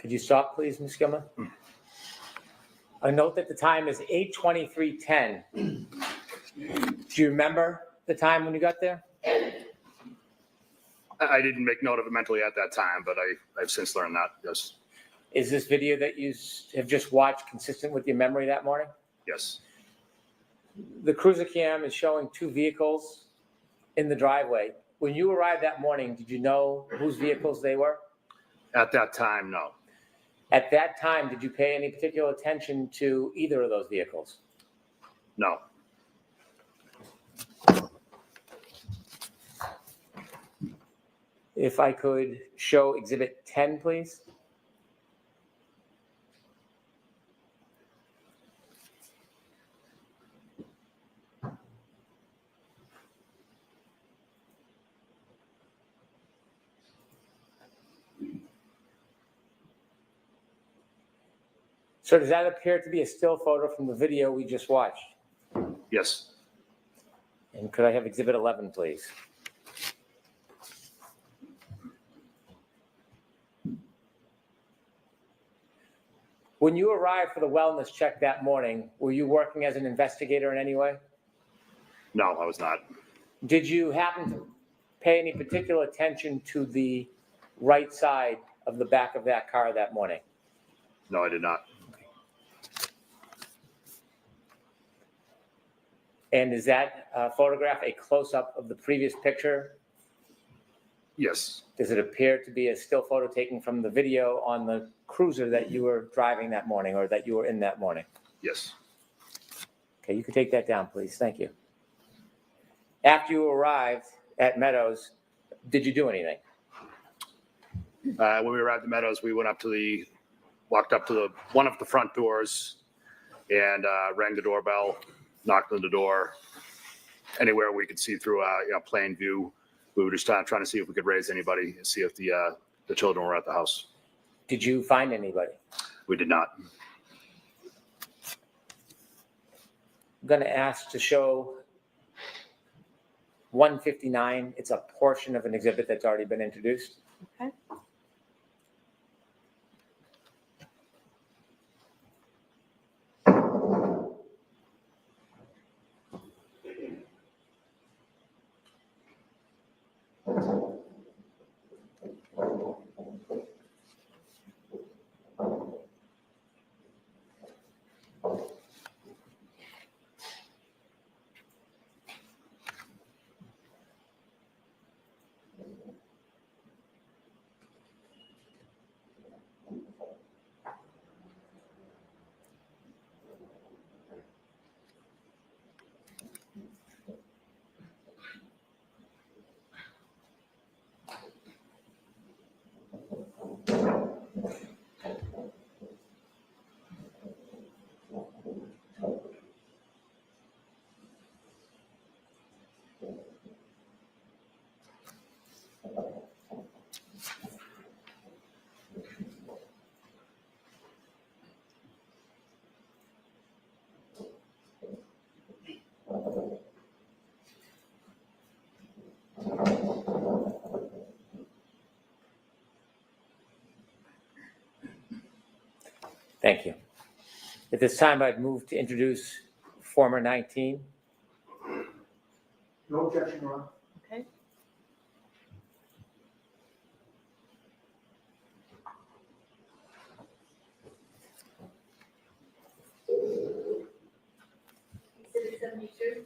Could you stop, please, Ms. Gilman? I note that the time is 8:23:10. Do you remember the time when you got there? I didn't make note of it mentally at that time, but I've since learned that, yes. Is this video that you have just watched consistent with your memory that morning? Yes. The cruiser cam is showing two vehicles in the driveway. When you arrived that morning, did you know whose vehicles they were? At that time, no. At that time, did you pay any particular attention to either of those vehicles? No. If I could show Exhibit 10, please. So does that appear to be a still photo from the video we just watched? Yes. And could I have Exhibit 11, please? When you arrived for the wellness check that morning, were you working as an investigator in any way? No, I was not. Did you happen to pay any particular attention to the right side of the back of that car that morning? No, I did not. And is that photograph a close-up of the previous picture? Yes. Does it appear to be a still photo taken from the video on the cruiser that you were driving that morning or that you were in that morning? Yes. Okay, you can take that down, please. Thank you. After you arrived at Meadows, did you do anything? When we arrived at Meadows, we walked up to one of the front doors and rang the doorbell, knocked on the door. Anywhere we could see through plain view, we were just trying to see if we could raise anybody and see if the children were at the house. Did you find anybody? We did not. I'm going to ask to show 159. It's a portion of an exhibit that's already been introduced. Okay. Thank you. At this time, I'd move to introduce former 19. No objection, Your Honor. Okay. Exhibit 72.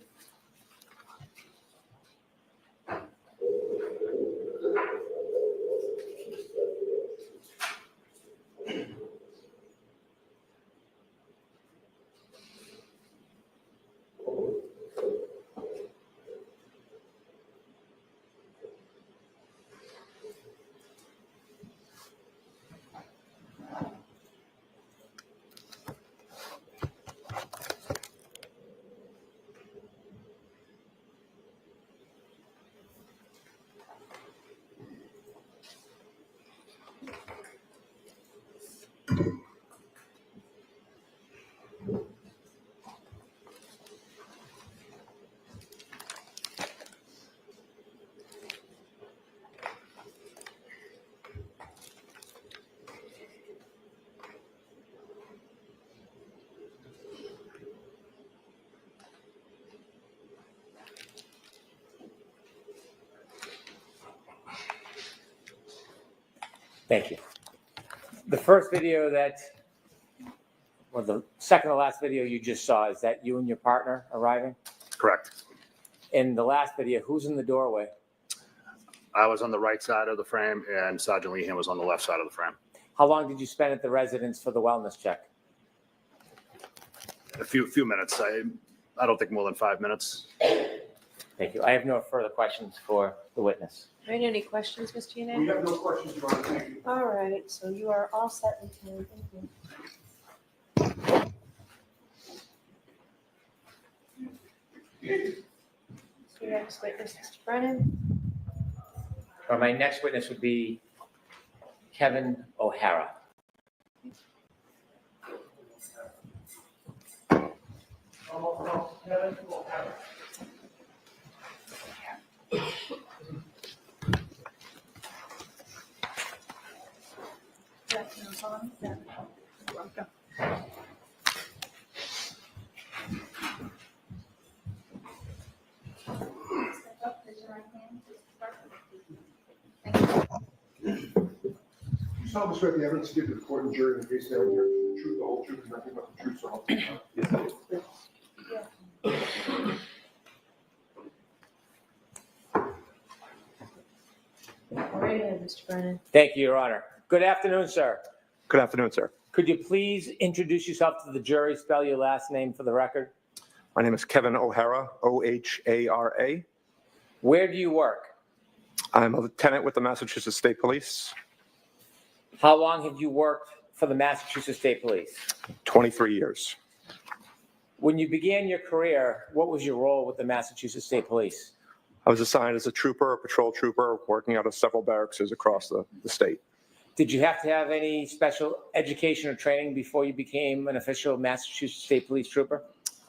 Thank you. The first video or the second to last video you just saw, is that you and your partner arriving? Correct. In the last video, who's in the doorway? I was on the right side of the frame and Sergeant Lehan was on the left side of the frame. How long did you spend at the residence for the wellness check? A few minutes. I don't think more than 5 minutes. Thank you. I have no further questions for the witness. Are there any questions, Mr. Yanez? We have no questions, Your Honor. Thank you. All right, so you are all set, Lieutenant. Thank you. So your next witness, Mr. Brennan. My next witness would be Kevin O'Hara. You solemnly swear the evidence given to the court and jury in the case now here is the truth, the whole truth, and nothing but the truth, so help you God? Yes, I do. All right, Mr. Brennan. Thank you, Your Honor. Good afternoon, sir. Good afternoon, sir. Could you please introduce yourself to the jury, spell your last name for the record? My name is Kevin O'Hara, O'Hara. Where do you work? I'm a lieutenant with the Massachusetts State Police. How long have you worked for the Massachusetts State Police? 23 years. When you began your career, what was your role with the Massachusetts State Police? I was assigned as a trooper, a patrol trooper, working out of several barracks across the state. Did you have to have any special education or training before you became an official Massachusetts State Police trooper?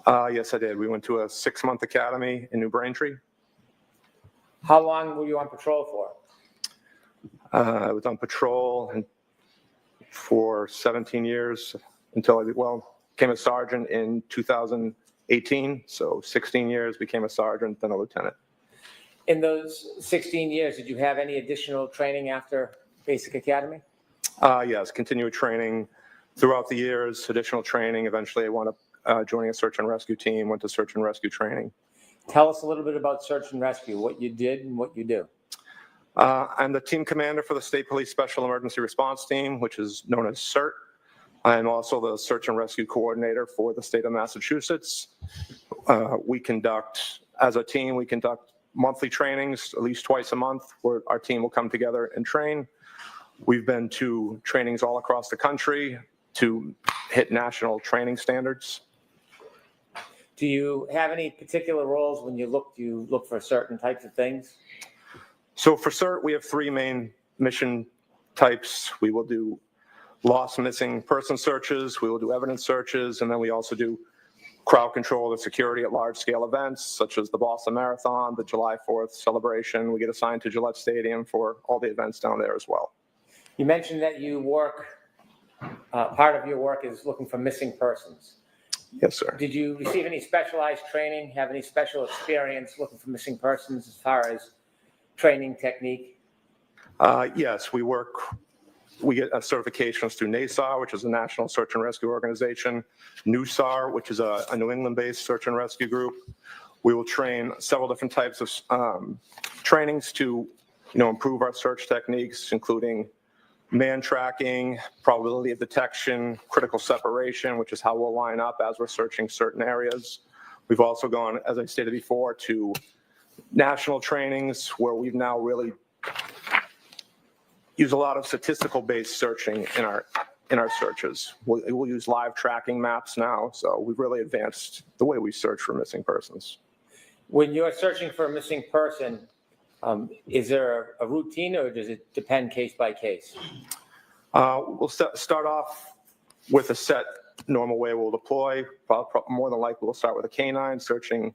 Yes, I did. We went to a 6-month academy in New Braintree. How long were you on patrol for? I was on patrol for 17 years until I became a sergeant in 2018. So 16 years, became a sergeant, then a lieutenant. In those 16 years, did you have any additional training after basic academy? Yes, continued training throughout the years, additional training. Eventually, I wound up joining a search and rescue team, went to search and rescue training. Tell us a little bit about search and rescue, what you did and what you do. I'm the team commander for the State Police Special Emergency Response Team, which is known as CERT. I'm also the search and rescue coordinator for the state of Massachusetts. As a team, we conduct monthly trainings, at least twice a month, where our team will come together and train. We've been to trainings all across the country to hit national training standards. Do you have any particular roles when you look for certain types of things? So for CERT, we have 3 main mission types. We will do lost missing person searches, we will do evidence searches, and then we also do crowd control and security at large scale events such as the Boston Marathon, the July 4th celebration. We get assigned to Gillette Stadium for all the events down there as well. You mentioned that you work, part of your work is looking for missing persons. Yes, sir. Did you receive any specialized training, have any special experience looking for missing persons as far as training technique? Yes, we get certifications through NASAR, which is a National Search and Rescue Organization, NUSAR, which is a New England-based search and rescue group. We will train several different types of trainings to, improve our search techniques, including man tracking, probability of detection, critical separation, which is how we'll line up as we're searching certain areas. We've also gone, as I stated before, to national trainings where we've now really use a lot of statistical-based searching in our searches. We'll use live tracking maps now, so we've really advanced the way we search for missing persons. When you're searching for a missing person, is there a routine or does it depend case by case? We'll start off with a set normal way we'll deploy. More than likely, we'll start with a canine, searching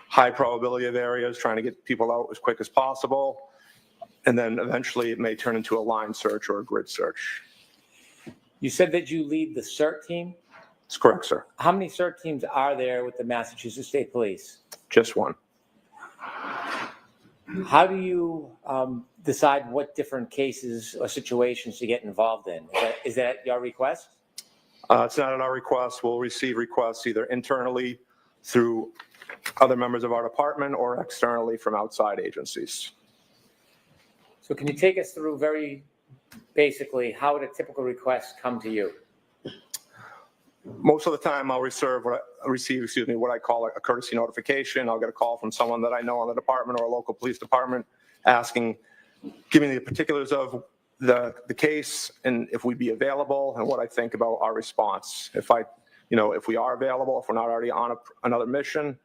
high probability of areas, trying to get people out as quick as possible. And then eventually it may turn into a line search or a grid search. You said that you lead the CERT team? That's correct, sir. How many CERT teams are there with the Massachusetts State Police? Just one. How do you decide what different cases or situations to get involved in? Is that your request? It's not at our request. We'll receive requests either internally through other members of our department or externally from outside agencies. So can you take us through very basically how would a typical request come to you? Most of the time I'll receive what I call a courtesy notification. I'll get a call from someone that I know on the department or a local police department asking, giving the particulars of the case and if we'd be available and what I think about our response. If we are available, if we're not already on another mission,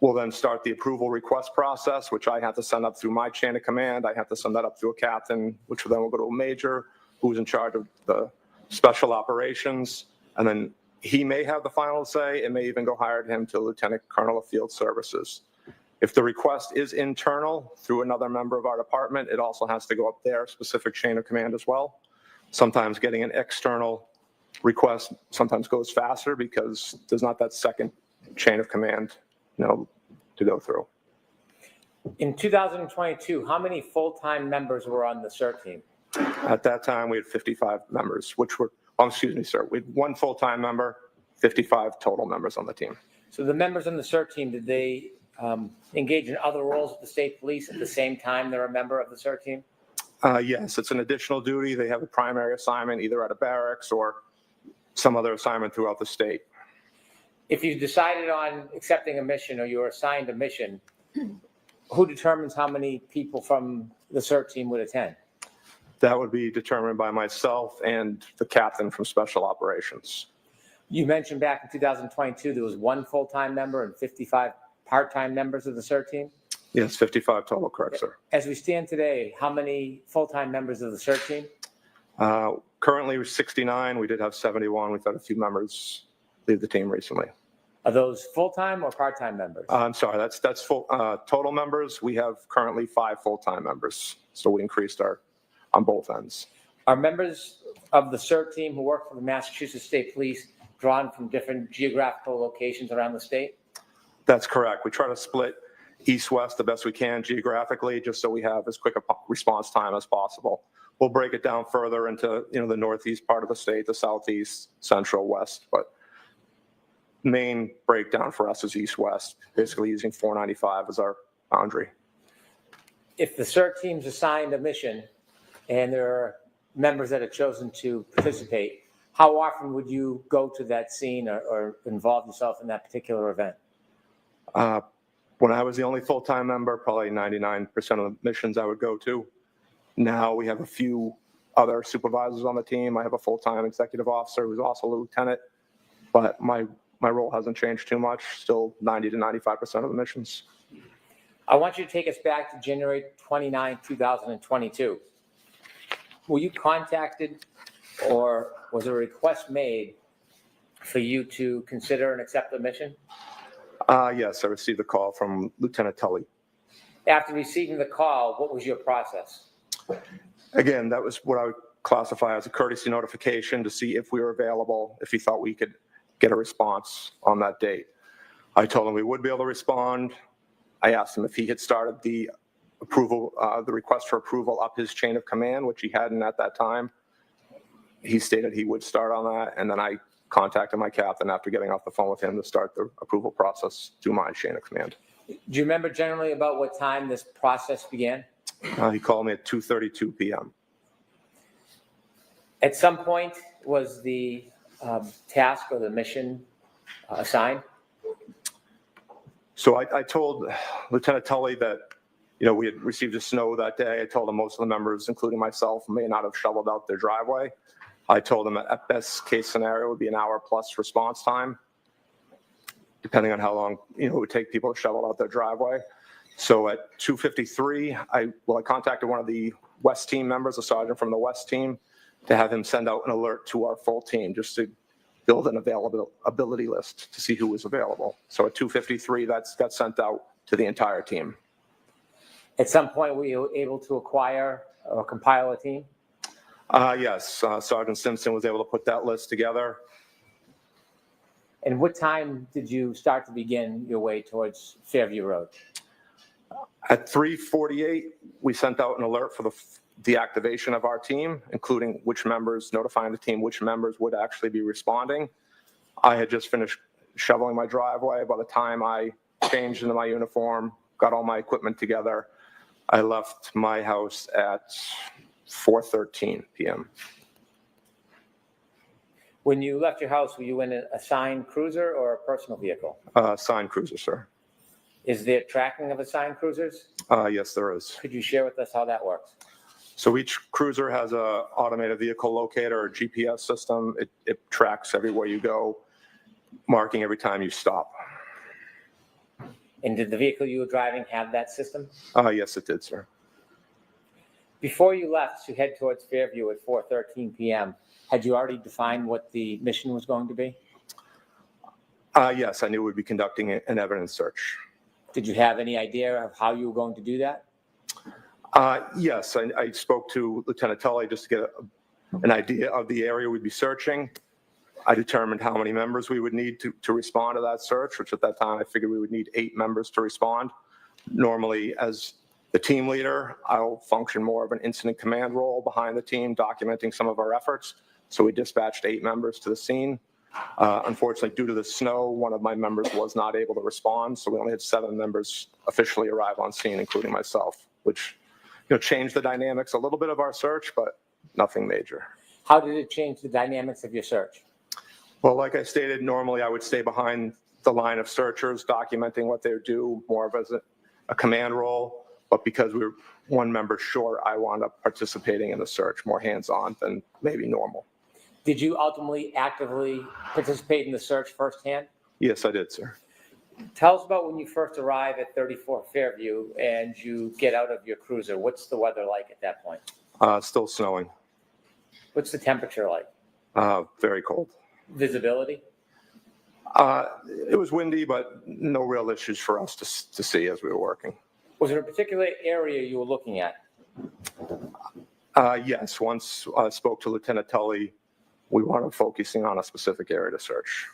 we'll then start the approval request process, which I have to send up through my chain of command. I have to send that up through a captain, which then will go to a major who's in charge of the special operations. And then he may have the final say. It may even go higher to him to Lieutenant Colonel of Field Services. If the request is internal through another member of our department, it also has to go up their specific chain of command as well. Sometimes getting an external request sometimes goes faster because there's not that second chain of command, to go through. In 2022, how many full-time members were on the CERT team? At that time, we had 55 members, which were, excuse me, sir, we had one full-time member, 55 total members on the team. So the members on the CERT team, did they engage in other roles with the state police at the same time they're a member of the CERT team? Yes, it's an additional duty. They have a primary assignment either at a barracks or some other assignment throughout the state. If you decided on accepting a mission or you were assigned a mission, who determines how many people from the CERT team would attend? That would be determined by myself and the captain from Special Operations. You mentioned back in 2022 there was one full-time member and 55 part-time members of the CERT team? Yes, 55 total, correct, sir. As we stand today, how many full-time members of the CERT team? Currently, we're 69. We did have 71. We've had a few members leave the team recently. Are those full-time or part-time members? I'm sorry, that's full total members. We have currently 5 full-time members, so we increased on both ends. Are members of the CERT team who work for the Massachusetts State Police drawn from different geographical locations around the state? That's correct. We try to split east-west the best we can geographically, just so we have as quick a response time as possible. We'll break it down further into the northeast part of the state, the southeast, central, west, but main breakdown for us is east-west, basically using 495 as our boundary. If the CERT team's assigned a mission and there are members that have chosen to participate, how often would you go to that scene or involve yourself in that particular event? When I was the only full-time member, probably 99% of the missions I would go to. Now we have a few other supervisors on the team. I have a full-time executive officer who's also a lieutenant, but my role hasn't changed too much, still 90 to 95% of the missions. I want you to take us back to January 29, 2022. Were you contacted or was a request made for you to consider and accept the mission? Yes, I received a call from Lieutenant Tully. After receiving the call, what was your process? Again, that was what I would classify as a courtesy notification to see if we were available, if he thought we could get a response on that date. I told him we would be able to respond. I asked him if he had started the approval, the request for approval up his chain of command, which he hadn't at that time. He stated he would start on that, and then I contacted my captain after getting off the phone with him to start the approval process through my chain of command. Do you remember generally about what time this process began? He called me at 2:32 p.m. At some point, was the task or the mission assigned? So I told Lieutenant Tully that, we had received a snow that day. I told him most of the members, including myself, may not have shoveled out their driveway. I told him at best case scenario would be an hour plus response time, depending on how long it would take people to shovel out their driveway. So at 2:53, I contacted one of the West team members, a sergeant from the West team, to have him send out an alert to our full team just to build an availability list to see who was available. So at 2:53, that got sent out to the entire team. At some point, were you able to acquire or compile a team? Yes, Sergeant Simpson was able to put that list together. And what time did you start to begin your way towards Fairview Road? At 3:48, we sent out an alert for the deactivation of our team, including notifying the team which members would actually be responding. I had just finished shoveling my driveway. By the time I changed into my uniform, got all my equipment together, I left my house at 4:13 p.m. When you left your house, were you in an assigned cruiser or a personal vehicle? Signed cruiser, sir. Is there tracking of assigned cruisers? Yes, there is. Could you share with us how that works? So each cruiser has a automated vehicle locator or GPS system. It tracks everywhere you go, marking every time you stop. And did the vehicle you were driving have that system? Yes, it did, sir. Before you left to head towards Fairview at 4:13 p.m., had you already defined what the mission was going to be? Yes, I knew we'd be conducting an evidence search. Did you have any idea of how you were going to do that? Yes, I spoke to Lieutenant Tully just to get an idea of the area we'd be searching. I determined how many members we would need to respond to that search, which at that time I figured we would need 8 members to respond. Normally, as the team leader, I'll function more of an incident command role behind the team, documenting some of our efforts. So we dispatched 8 members to the scene. Unfortunately, due to the snow, one of my members was not able to respond, so we only had 7 members officially arrive on scene, including myself, which changed the dynamics a little bit of our search, but nothing major. How did it change the dynamics of your search? Well, like I stated, normally I would stay behind the line of searchers, documenting what they do, more of as a command role. But because we were 1 member short, I wound up participating in the search, more hands-on than maybe normal. Did you ultimately actively participate in the search firsthand? Yes, I did, sir. Tell us about when you first arrive at 34 Fairview and you get out of your cruiser. What's the weather like at that point? Still snowing. What's the temperature like? Very cold. Visibility? It was windy, but no real issues for us to see as we were working. Was there a particular area you were looking at? Yes, once I spoke to Lieutenant Tully, we wanted focusing on a specific area to search.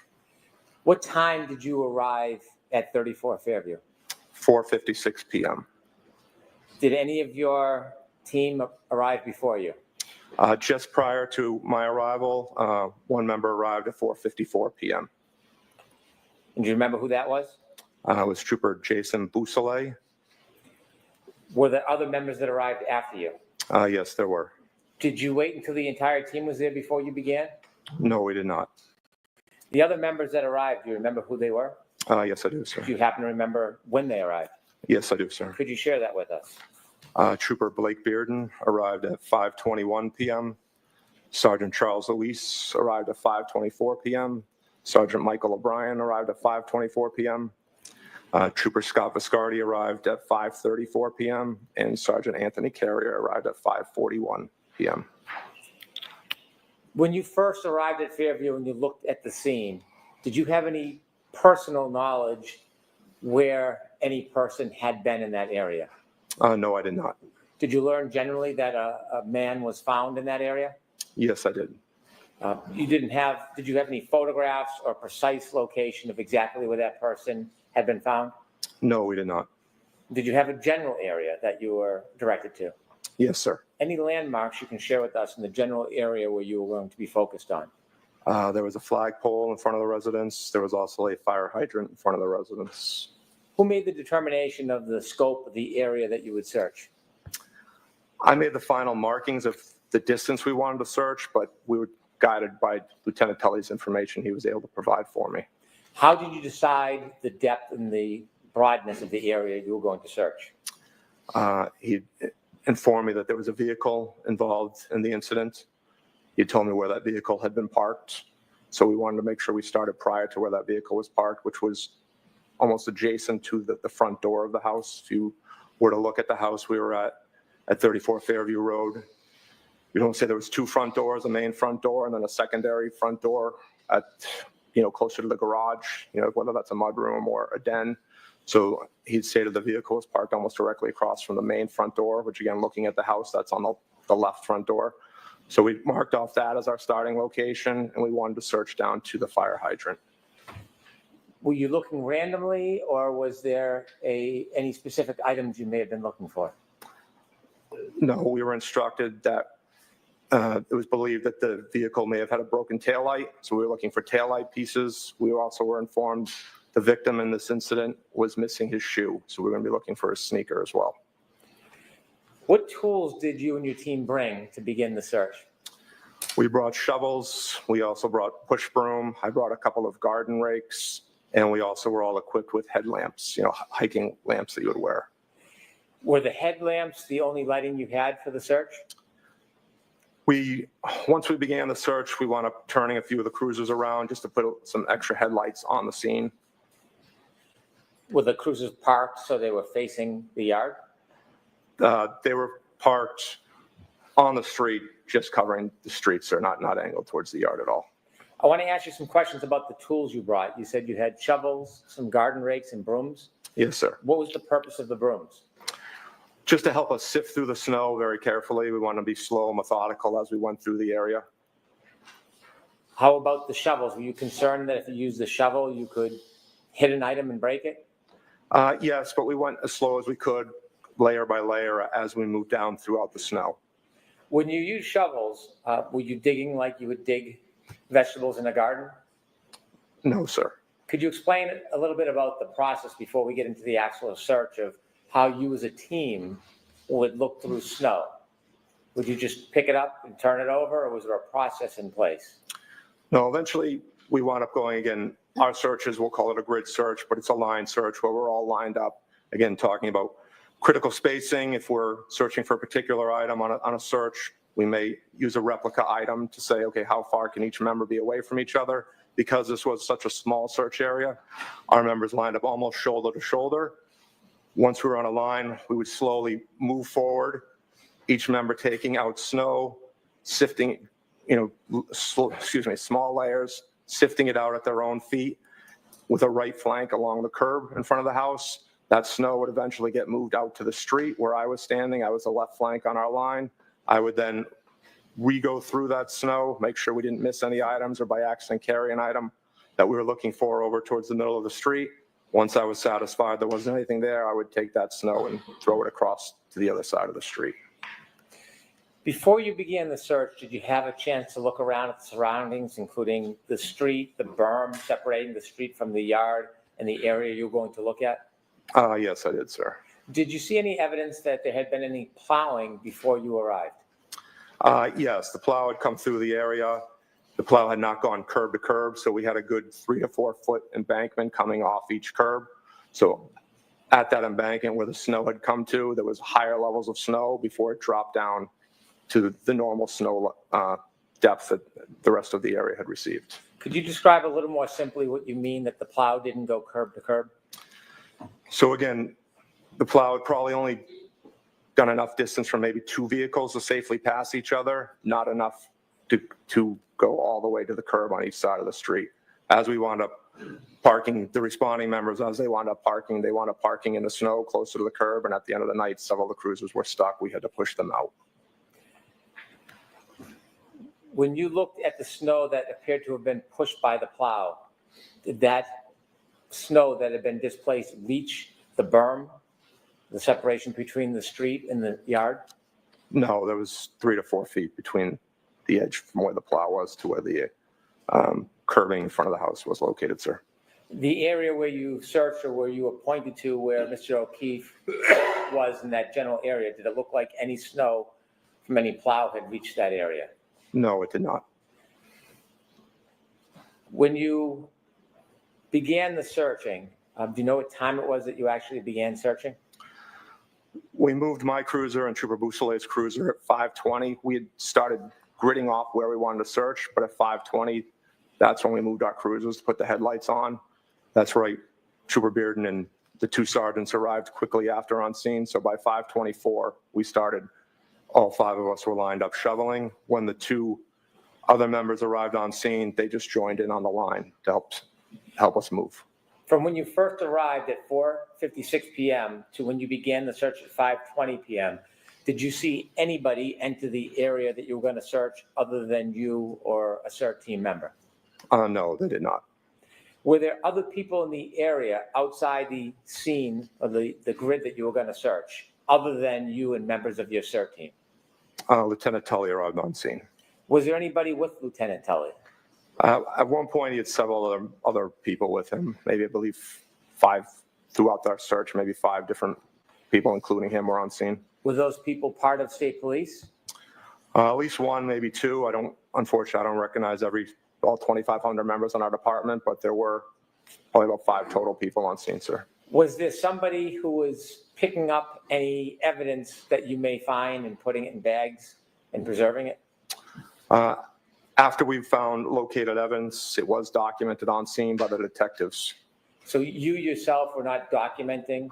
What time did you arrive at 34 Fairview? 4:56 p.m. Did any of your team arrive before you? Just prior to my arrival, 1 member arrived at 4:54 p.m. And do you remember who that was? It was Trooper Jason Bousselet. Were there other members that arrived after you? Yes, there were. Did you wait until the entire team was there before you began? No, we did not. The other members that arrived, do you remember who they were? Yes, I do, sir. Do you happen to remember when they arrived? Yes, I do, sir. Could you share that with us? Trooper Blake Bearden arrived at 5:21 p.m. Sergeant Charles Luis arrived at 5:24 p.m. Sergeant Michael O'Brien arrived at 5:24 p.m. Trooper Scott Viscardi arrived at 5:34 p.m. and Sergeant Anthony Carrier arrived at 5:41 p.m. When you first arrived at Fairview and you looked at the scene, did you have any personal knowledge where any person had been in that area? No, I did not. Did you learn generally that a man was found in that area? Yes, I did. Did you have any photographs or precise location of exactly where that person had been found? No, we did not. Did you have a general area that you were directed to? Yes, sir. Any landmarks you can share with us in the general area where you were going to be focused on? There was a flagpole in front of the residence. There was also a fire hydrant in front of the residence. Who made the determination of the scope of the area that you would search? I made the final markings of the distance we wanted to search, but we were guided by Lieutenant Tully's information he was able to provide for me. How did you decide the depth and the broadness of the area you were going to search? He informed me that there was a vehicle involved in the incident. He told me where that vehicle had been parked. So we wanted to make sure we started prior to where that vehicle was parked, which was almost adjacent to the front door of the house. If you were to look at the house we were at 34 Fairview Road, you don't say there was 2 front doors, a main front door and then a secondary front door at, closer to the garage, whether that's a mudroom or a den. So he'd stated the vehicle was parked almost directly across from the main front door, which again, looking at the house, that's on the left front door. So we marked off that as our starting location and we wanted to search down to the fire hydrant. Were you looking randomly, or was there any specific items you may have been looking for? No, we were instructed that it was believed that the vehicle may have had a broken taillight, so we were looking for taillight pieces. We also were informed the victim in this incident was missing his shoe, so we're going to be looking for his sneaker as well. What tools did you and your team bring to begin the search? We brought shovels. We also brought push broom. I brought a couple of garden rakes, and we also were all equipped with headlamps, hiking lamps that you would wear. Were the headlamps the only lighting you had for the search? Once we began the search, we wound up turning a few of the cruisers around just to put some extra headlights on the scene. Were the cruisers parked so they were facing the yard? They were parked on the street, just covering the streets. They're not angled towards the yard at all. I want to ask you some questions about the tools you brought. You said you had shovels, some garden rakes, and brooms. Yes, sir. What was the purpose of the brooms? Just to help us sift through the snow very carefully. We want to be slow and methodical as we went through the area. How about the shovels? Were you concerned that if you used the shovel, you could hit an item and break it? Yes, but we went as slow as we could, layer by layer, as we moved down throughout the snow. When you use shovels, were you digging like you would dig vegetables in a garden? No, sir. Could you explain a little bit about the process before we get into the actual search of how you as a team would look through snow? Would you just pick it up and turn it over, or was there a process in place? No, eventually we wound up going again. Our searches, we'll call it a grid search, but it's a line search where we're all lined up. Again, talking about critical spacing. If we're searching for a particular item on a search, we may use a replica item to say, okay, how far can each member be away from each other? Because this was such a small search area, our members lined up almost shoulder to shoulder. Once we were on a line, we would slowly move forward, each member taking out snow, sifting, small layers, sifting it out at their own feet with a right flank along the curb in front of the house. That snow would eventually get moved out to the street where I was standing. I was the left flank on our line. I would then re-go through that snow, make sure we didn't miss any items or by accident carry an item that we were looking for over towards the middle of the street. Once I was satisfied there wasn't anything there, I would take that snow and throw it across to the other side of the street. Before you began the search, did you have a chance to look around at the surroundings, including the street, the berm separating the street from the yard, and the area you were going to look at? Yes, I did, sir. Did you see any evidence that there had been any plowing before you arrived? Yes, the plow had come through the area. The plow had not gone curb to curb, so we had a good 3 to 4 foot embankment coming off each curb. So at that embankment where the snow had come to, there was higher levels of snow before it dropped down to the normal snow depth that the rest of the area had received. Could you describe a little more simply what you mean that the plow didn't go curb to curb? So again, the plow had probably only done enough distance for maybe 2 vehicles to safely pass each other, not enough to go all the way to the curb on each side of the street. As we wound up parking, the responding members, as they wound up parking in the snow closer to the curb, and at the end of the night, several of the cruisers were stuck. We had to push them out. When you looked at the snow that appeared to have been pushed by the plow, did that snow that had been displaced reach the berm, the separation between the street and the yard? No, there was 3 to 4 feet between the edge from where the plow was to where the curbing in front of the house was located, sir. The area where you searched or where you were pointed to where Mr. O'Keefe was in that general area, did it look like any snow from any plow had reached that area? No, it did not. When you began the searching, do you know what time it was that you actually began searching? We moved my cruiser and Trooper Boussolet's cruiser at 5:20. We had started gridding off where we wanted to search, but at 5:20, that's when we moved our cruisers to put the headlights on. That's right. Trooper Bearden and the 2 sergeants arrived quickly after on scene. So by 5:24, we started. All 5 of us were lined up shoveling. When the 2 other members arrived on scene, they just joined in on the line to help us move. From when you first arrived at 4:56 p.m. to when you began the search at 5:20 p.m., did you see anybody enter the area that you were going to search other than you or a CERT team member? No, they did not. Were there other people in the area outside the scene or the grid that you were going to search, other than you and members of your CERT team? Lieutenant Tully arrived on scene. Was there anybody with Lieutenant Tully? At one point, he had several other people with him, maybe I believe 5 throughout our search, maybe 5 different people, including him, were on scene. Were those people part of state police? At least 1, maybe 2. Unfortunately, I don't recognize all 2,500 members in our department, but there were probably about 5 total people on scene, sir. Was there somebody who was picking up any evidence that you may find and putting it in bags and preserving it? After we found located evidence, it was documented on scene by the detectives. So you yourself were not documenting?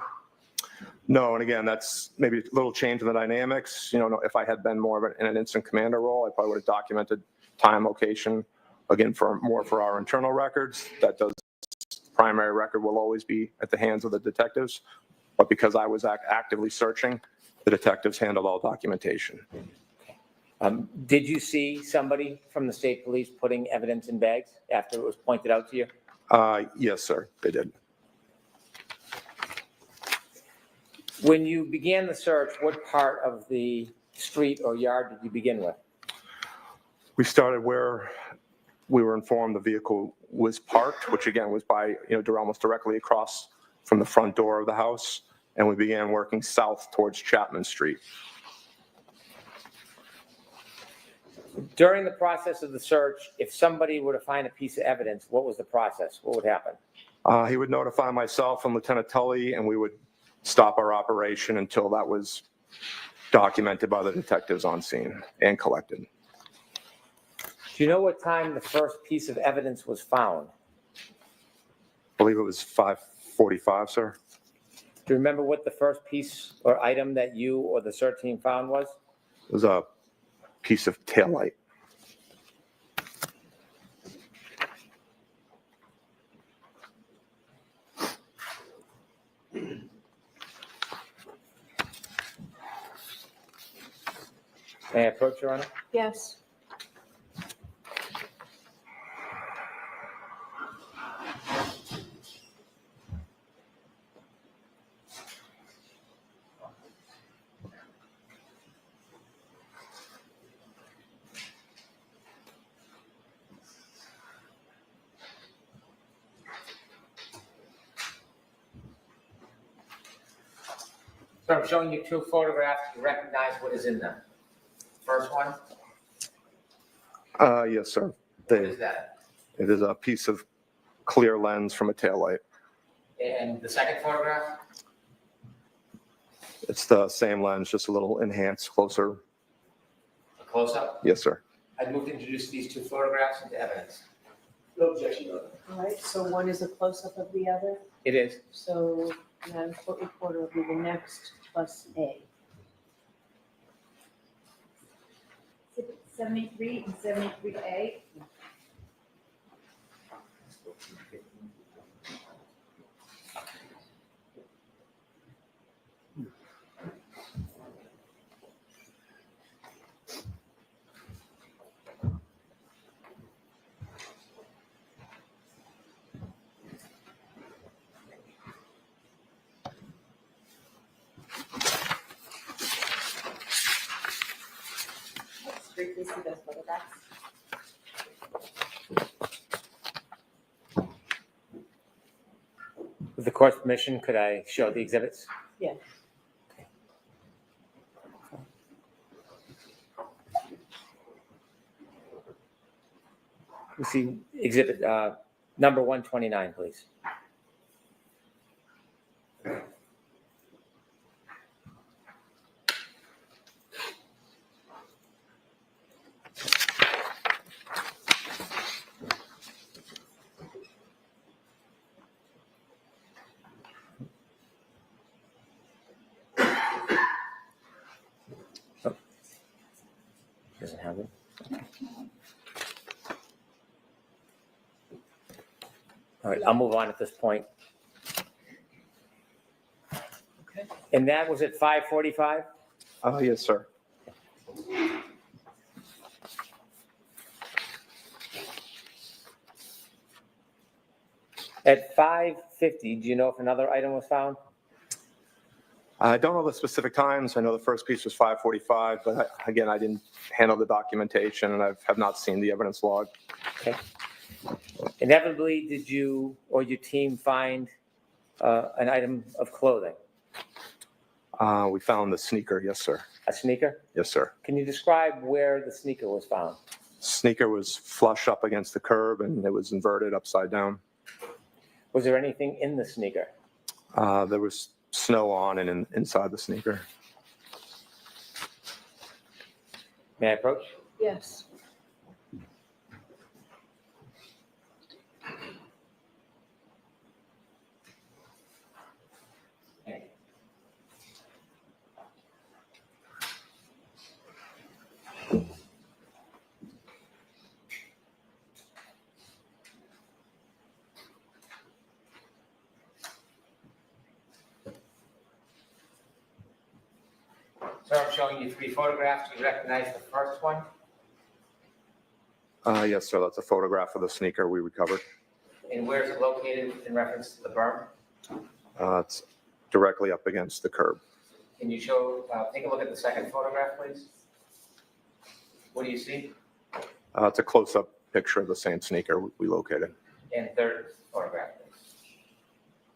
No, and again, that's maybe a little change in the dynamics. If I had been more of in an instant commander role, I probably would have documented time, location, again, for our internal records. That does, primary record will always be at the hands of the detectives. But because I was actively searching, the detectives handled all documentation. Did you see somebody from the state police putting evidence in bags after it was pointed out to you? Yes, sir, they did. When you began the search, what part of the street or yard did you begin with? We started where we were informed the vehicle was parked, which again was by, almost directly across from the front door of the house. And we began working south towards Chapman Street. During the process of the search, if somebody were to find a piece of evidence, what was the process? What would happen? He would notify myself and Lieutenant Tully, and we would stop our operation until that was documented by the detectives on scene and collected. Do you know what time the first piece of evidence was found? I believe it was 5:45, sir. Do you remember what the first piece or item that you or the CERT team found was? It was a piece of taillight. May I approach, Your Honor? Yes. So I'm showing you 2 photographs. You recognize what is in them. First one, Yes, sir. what is that? It is a piece of clear lens from a taillight. And the second photograph? It's the same lens, just a little enhanced, closer. A close-up? Yes, sir. I'd move to introduce these 2 photographs into evidence. No objection, Your Honor. All right, so one is a close-up of the other. It is. So Madam Court Reporter will be the next plus A. 73 and 73A. Briefly see those photographs. With the court's permission, could I show the exhibits? Yeah. We see exhibit number 129, please. Oh. Doesn't have it. All right, I'll move on at this point. Okay. And that was at 5:45? Yes, sir. At 5:50, do you know if another item was found? I don't know the specific times. I know the first piece was 5:45, but again, I didn't handle the documentation and I have not seen the evidence log. Okay. Inevitably, did you or your team find an item of clothing? We found the sneaker, yes, sir. A sneaker? Yes, sir. Can you describe where the sneaker was found? Sneaker was flush up against the curb and it was inverted upside down. Was there anything in the sneaker? There was snow on and inside the sneaker. May I approach? Yes. Sir, I'm showing you 3 photographs. Do you recognize the first one? Yes, sir. That's a photograph of the sneaker we recovered. And where is it located in reference to the berm? It's directly up against the curb. Can you take a look at the second photograph, please? What do you see? It's a close-up picture of the same sneaker we located. And third photograph, please.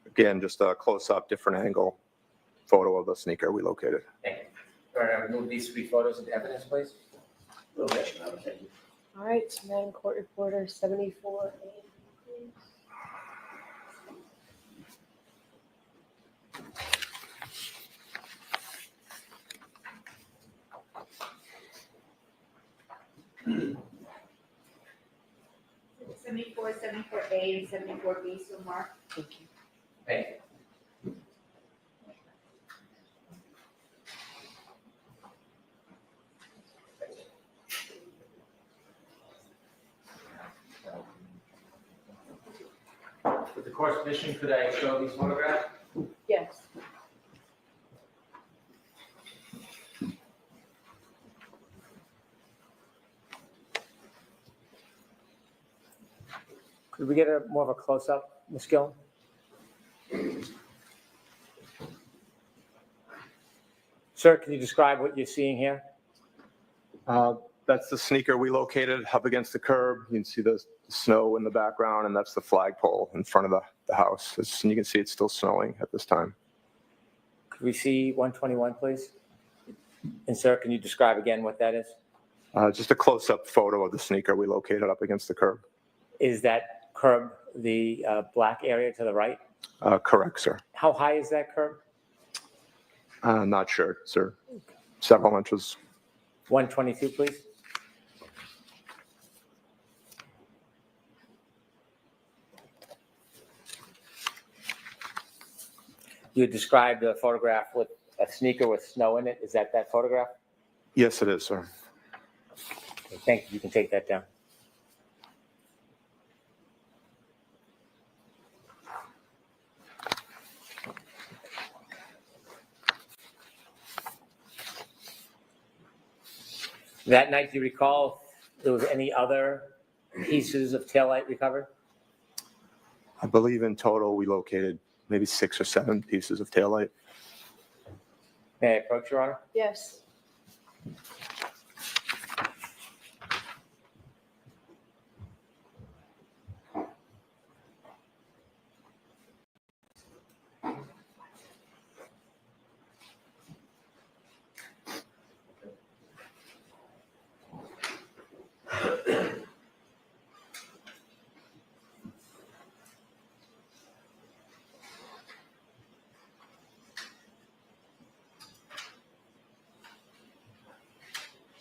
Again, just a close-up, different angle photo of the sneaker we located. Thank you. All right, I'll move these 3 photos into evidence, please. A little bit, thank you. All right, Madam Court Reporter, 74A. please. Seventy-four, 74A, and 74B, so Mark. Thank you. Thank you. With the court's permission, could I show these photographs? Yes. Could we get more of a close-up, Ms. Gillen? Sir, can you describe what you're seeing here? That's the sneaker we located up against the curb. You can see the snow in the background, and that's the flagpole in front of the house. And you can see it's still snowing at this time. Could we see 121, please? And sir, can you describe again what that is? Just a close-up photo of the sneaker we located up against the curb. Is that curb the black area to the right? Correct, sir. How high is that curb? Not sure, sir. Several inches. 122, please. You described a photograph with a sneaker with snow in it. Is that photograph? Yes, it is, sir. Okay, thank you. You can take that down. That night, do you recall if there was any other pieces of taillight recovered? I believe in total we located maybe 6 or 7 pieces of taillight. May I approach, Your Honor? Yes.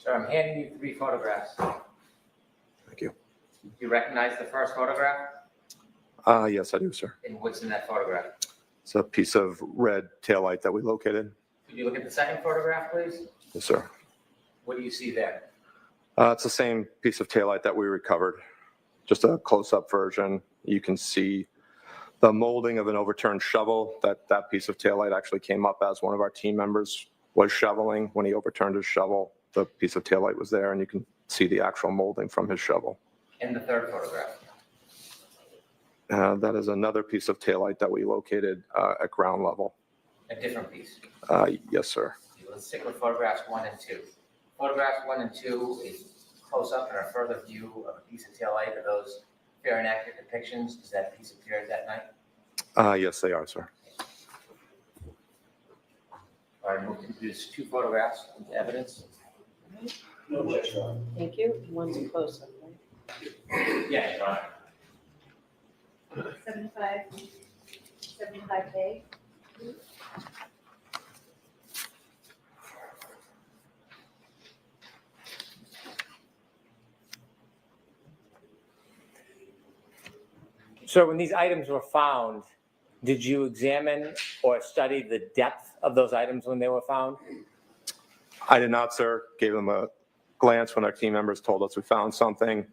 Sir, I'm handing you 3 photographs. Thank you. Do you recognize the first photograph? Yes, I do, sir. And what's in that photograph? It's a piece of red taillight that we located. Could you look at the second photograph, please? Yes, sir. What do you see there? It's the same piece of taillight that we recovered, just a close-up version. You can see the molding of an overturned shovel. That piece of taillight actually came up as one of our team members was shoveling. When he overturned his shovel, the piece of taillight was there, and you can see the actual molding from his shovel. And the third photograph? That is another piece of taillight that we located at ground level. A different piece. Yes, sir. Let's stick with photographs 1 and 2. Photographs 1 and 2 is close up and a further view of a piece of taillight. Are those fair and accurate depictions? Is that piece appeared that night? Yes, they are, sir. All right, we'll introduce 2 photographs into evidence. Thank you. One's a close-up, right? Yeah, John. 75K. So when these items were found, did you examine or study the depth of those items when they were found? I did not, sir. Gave them a glance when our team members told us we found something.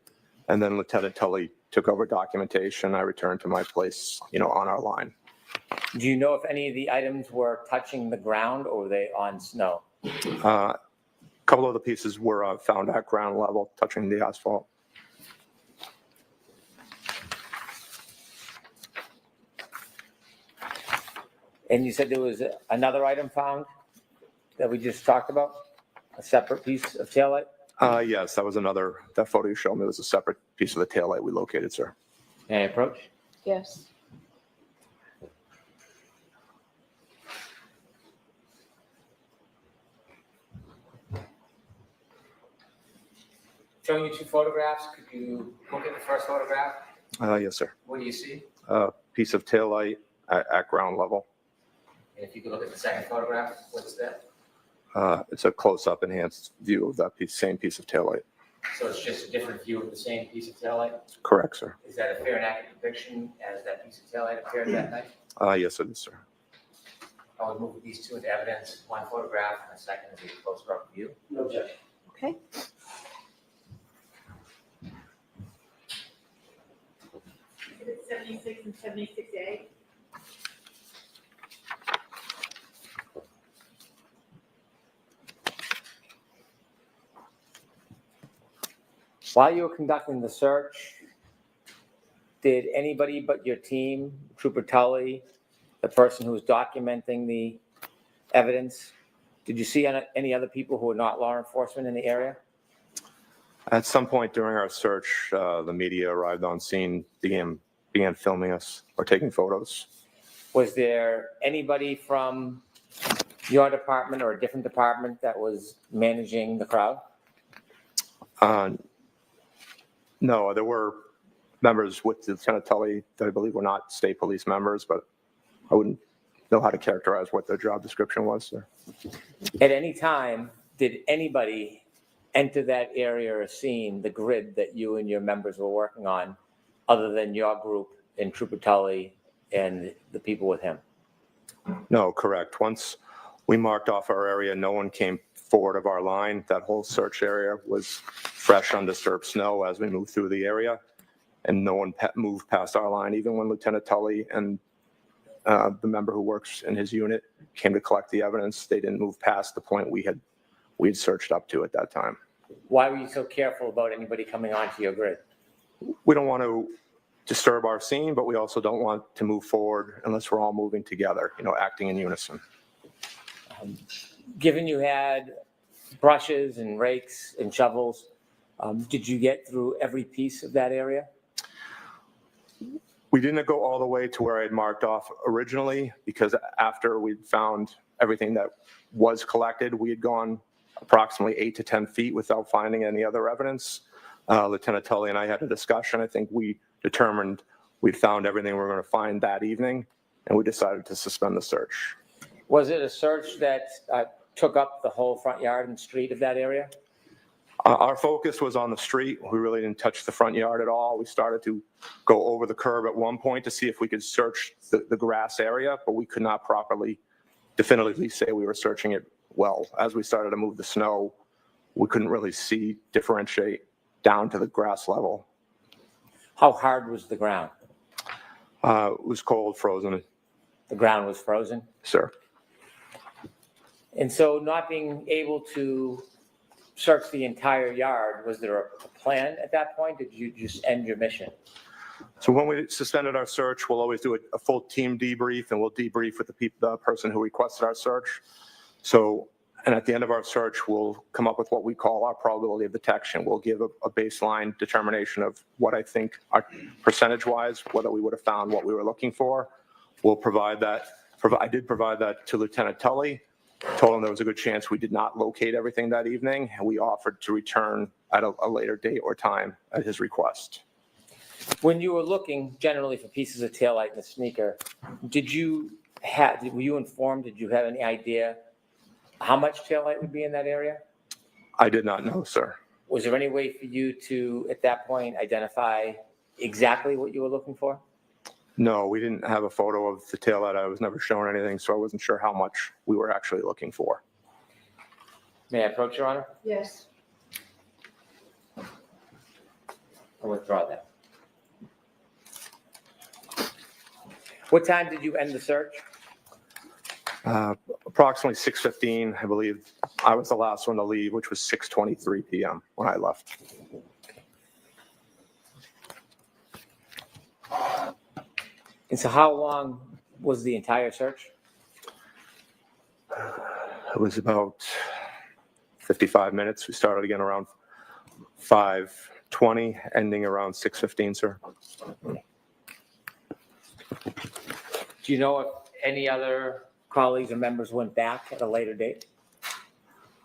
And then Lieutenant Tully took over documentation. I returned to my place, on our line. Do you know if any of the items were touching the ground or were they on snow? A couple of the pieces were found at ground level, touching the asphalt. And you said there was another item found that we just talked about? A separate piece of taillight? Yes, that photo you showed me was a separate piece of the taillight we located, sir. May I approach? Yes. Showing you 2 photographs, could you look at the first photograph? Yes, sir. What do you see? A piece of taillight at ground level. And if you could look at the second photograph, what's that? It's a close-up enhanced view of that same piece of taillight. So it's just a different view of the same piece of taillight? Correct, sir. Is that a fair and accurate depiction as that piece of taillight appeared that night? Yes, it is, sir. I would move these 2 into evidence, 1 photograph and a second is a closer up view. No objection. Okay. Exhibit 76 and 76A. While you were conducting the search, did anybody but your team, Trooper Tully, the person who was documenting the evidence, did you see any other people who were not law enforcement in the area? At some point during our search, the media arrived on scene, began filming us or taking photos. Was there anybody from your department or a different department that was managing the crowd? No, there were members with Lieutenant Tully that I believe were not state police members, but I wouldn't know how to characterize what their job description was, sir. At any time, did anybody enter that area or scene, the grid that you and your members were working on, other than your group and Trooper Tully and the people with him? No, correct. Once we marked off our area, no one came forward of our line. That whole search area was fresh, undisturbed snow as we moved through the area, and no one moved past our line. Even when Lieutenant Tully and the member who works in his unit came to collect the evidence, they didn't move past the point we had searched up to at that time. Why were you so careful about anybody coming onto your grid? We don't want to disturb our scene, but we also don't want to move forward unless we're all moving together, acting in unison. Given you had brushes and rakes and shovels, did you get through every piece of that area? We didn't go all the way to where I had marked off originally, because after we'd found everything that was collected, we had gone approximately 8 to 10 feet without finding any other evidence. Lieutenant Tully and I had a discussion. I think we determined we'd found everything we were going to find that evening, and we decided to suspend the search. Was it a search that took up the whole front yard and street of that area? Our focus was on the street. We really didn't touch the front yard at all. We started to go over the curb at one point to see if we could search the grass area, but we could not properly, definitively say we were searching it well. As we started to move the snow, we couldn't really differentiate down to the grass level. How hard was the ground? It was cold, frozen. The ground was frozen? Sir. And so not being able to search the entire yard, was there a plan at that point? Did you just end your mission? So when we suspended our search, we'll always do a full team debrief, and we'll debrief with the person who requested our search. So, and at the end of our search, we'll come up with what we call our probability of detection. We'll give a baseline determination of what I think, our percentage-wise, whether we would have found what we were looking for. We'll provide that. I did provide that to Lieutenant Tully. Told him there was a good chance we did not locate everything that evening, and we offered to return at a later date or time at his request. When you were looking generally for pieces of taillight in the sneaker, were you informed, did you have any idea how much taillight would be in that area? I did not know, sir. Was there any way for you to, at that point, identify exactly what you were looking for? No, we didn't have a photo of the taillight. I was never shown anything, so I wasn't sure how much we were actually looking for. May I approach, Your Honor? Yes. I'll withdraw that. What time did you end the search? Approximately 6:15, I believe. I was the last one to leave, which was 6:23 p.m. when I left. And so how long was the entire search? It was about 55 minutes. We started again around 5:20, ending around 6:15, sir. Do you know if any other colleagues or members went back at a later date?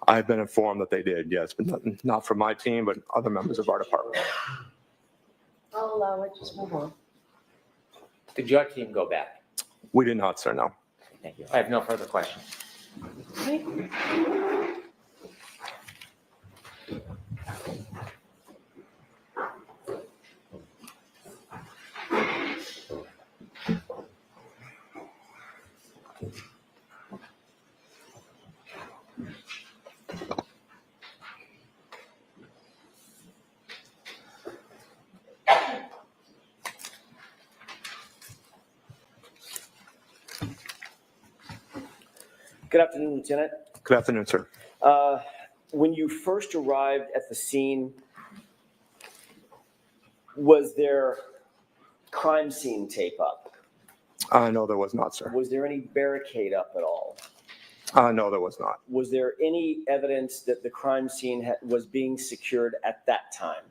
I've been informed that they did, yes, but not from my team, but other members of our department. I'll allow it, just move on. Did your team go back? We did not, sir, no. Thank you. I have no further questions. Good afternoon, Lieutenant. Good afternoon, sir. When you first arrived at the scene, was there crime scene tape up? No, there was not, sir. Was there any barricade up at all? No, there was not. Was there any evidence that the crime scene was being secured at that time?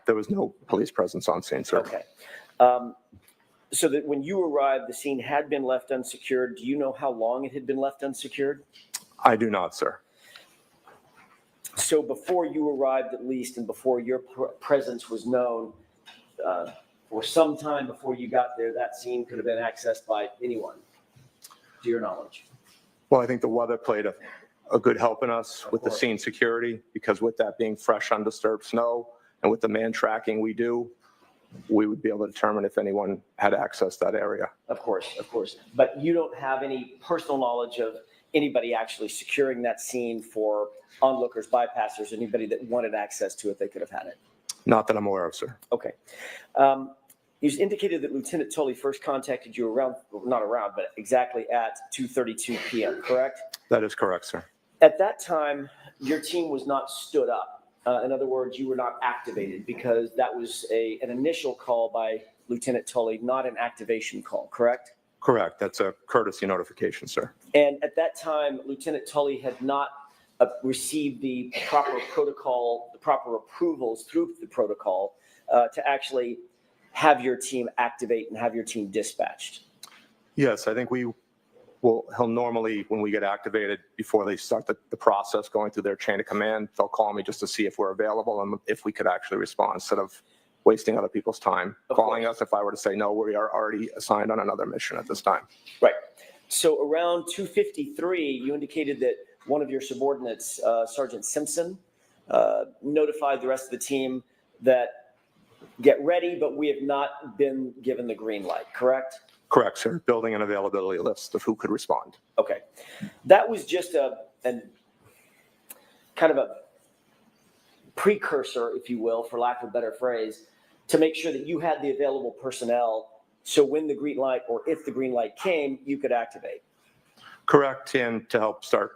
There was no police presence on scene, sir. Okay. So that when you arrived, the scene had been left unsecured. Do you know how long it had been left unsecured? I do not, sir. So before you arrived, at least, and before your presence was known, for some time before you got there, that scene could have been accessed by anyone, to your knowledge? Well, I think the weather played a good help in us with the scene security, because with that being fresh, undisturbed snow, and with the man tracking we do, we would be able to determine if anyone had access to that area. Of course, of course. But you don't have any personal knowledge of anybody actually securing that scene for onlookers, bypassers, anybody that wanted access to it, they could have had it? Not that I'm aware of, sir. Okay. You indicated that Lieutenant Tully first contacted you but exactly at 2:32 p.m., correct? That is correct, sir. At that time, your team was not stood up. In other words, you were not activated because that was an initial call by Lieutenant Tully, not an activation call, correct? Correct. That's a courtesy notification, sir. And at that time, Lieutenant Tully had not received the proper protocol, the proper approvals through the protocol to actually have your team activate and have your team dispatched. Yes, I think he'll normally, when we get activated, before they start the process going through their chain of command, they'll call me just to see if we're available and if we could actually respond instead of wasting other people's time calling us if I were to say, no, we are already assigned on another mission at this time. Right. So around 2:53, you indicated that one of your subordinates, Sergeant Simpson, notified the rest of the team that get ready, but we have not been given the green light, correct? Correct, sir. Building an availability list of who could respond. Okay. That was just a kind of a precursor, if you will, for lack of a better phrase, to make sure that you had the available personnel so when the green light, or if the green light came, you could activate. Correct, and to help start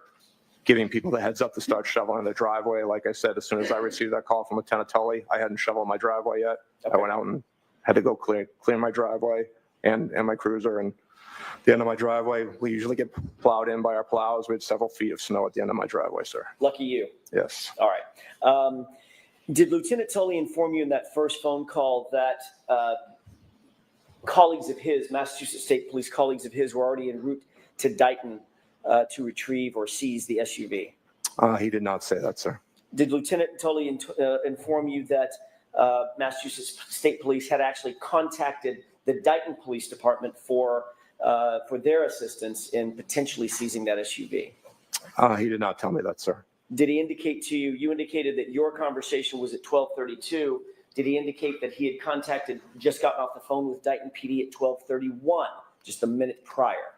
giving people the heads up to start shoveling their driveway. Like I said, as soon as I received that call from Lieutenant Tully, I hadn't shoveled my driveway yet. Okay. I went out and had to go clear my driveway and my cruiser. And the end of my driveway, we usually get plowed in by our plows. We had several feet of snow at the end of my driveway, sir. Lucky you. Yes. All right. Did Lieutenant Tully inform you in that first phone call that colleagues of his, Massachusetts State Police colleagues of his, were already en route to Dighton to retrieve or seize the SUV? He did not say that, sir. Did Lieutenant Tully inform you that Massachusetts State Police had actually contacted the Dighton Police Department for their assistance in potentially seizing that SUV? He did not tell me that, sir. Did he indicate to you, you indicated that your conversation was at 12:32. Did he indicate that he had just gotten off the phone with Dighton PD at 12:31, just a minute prior?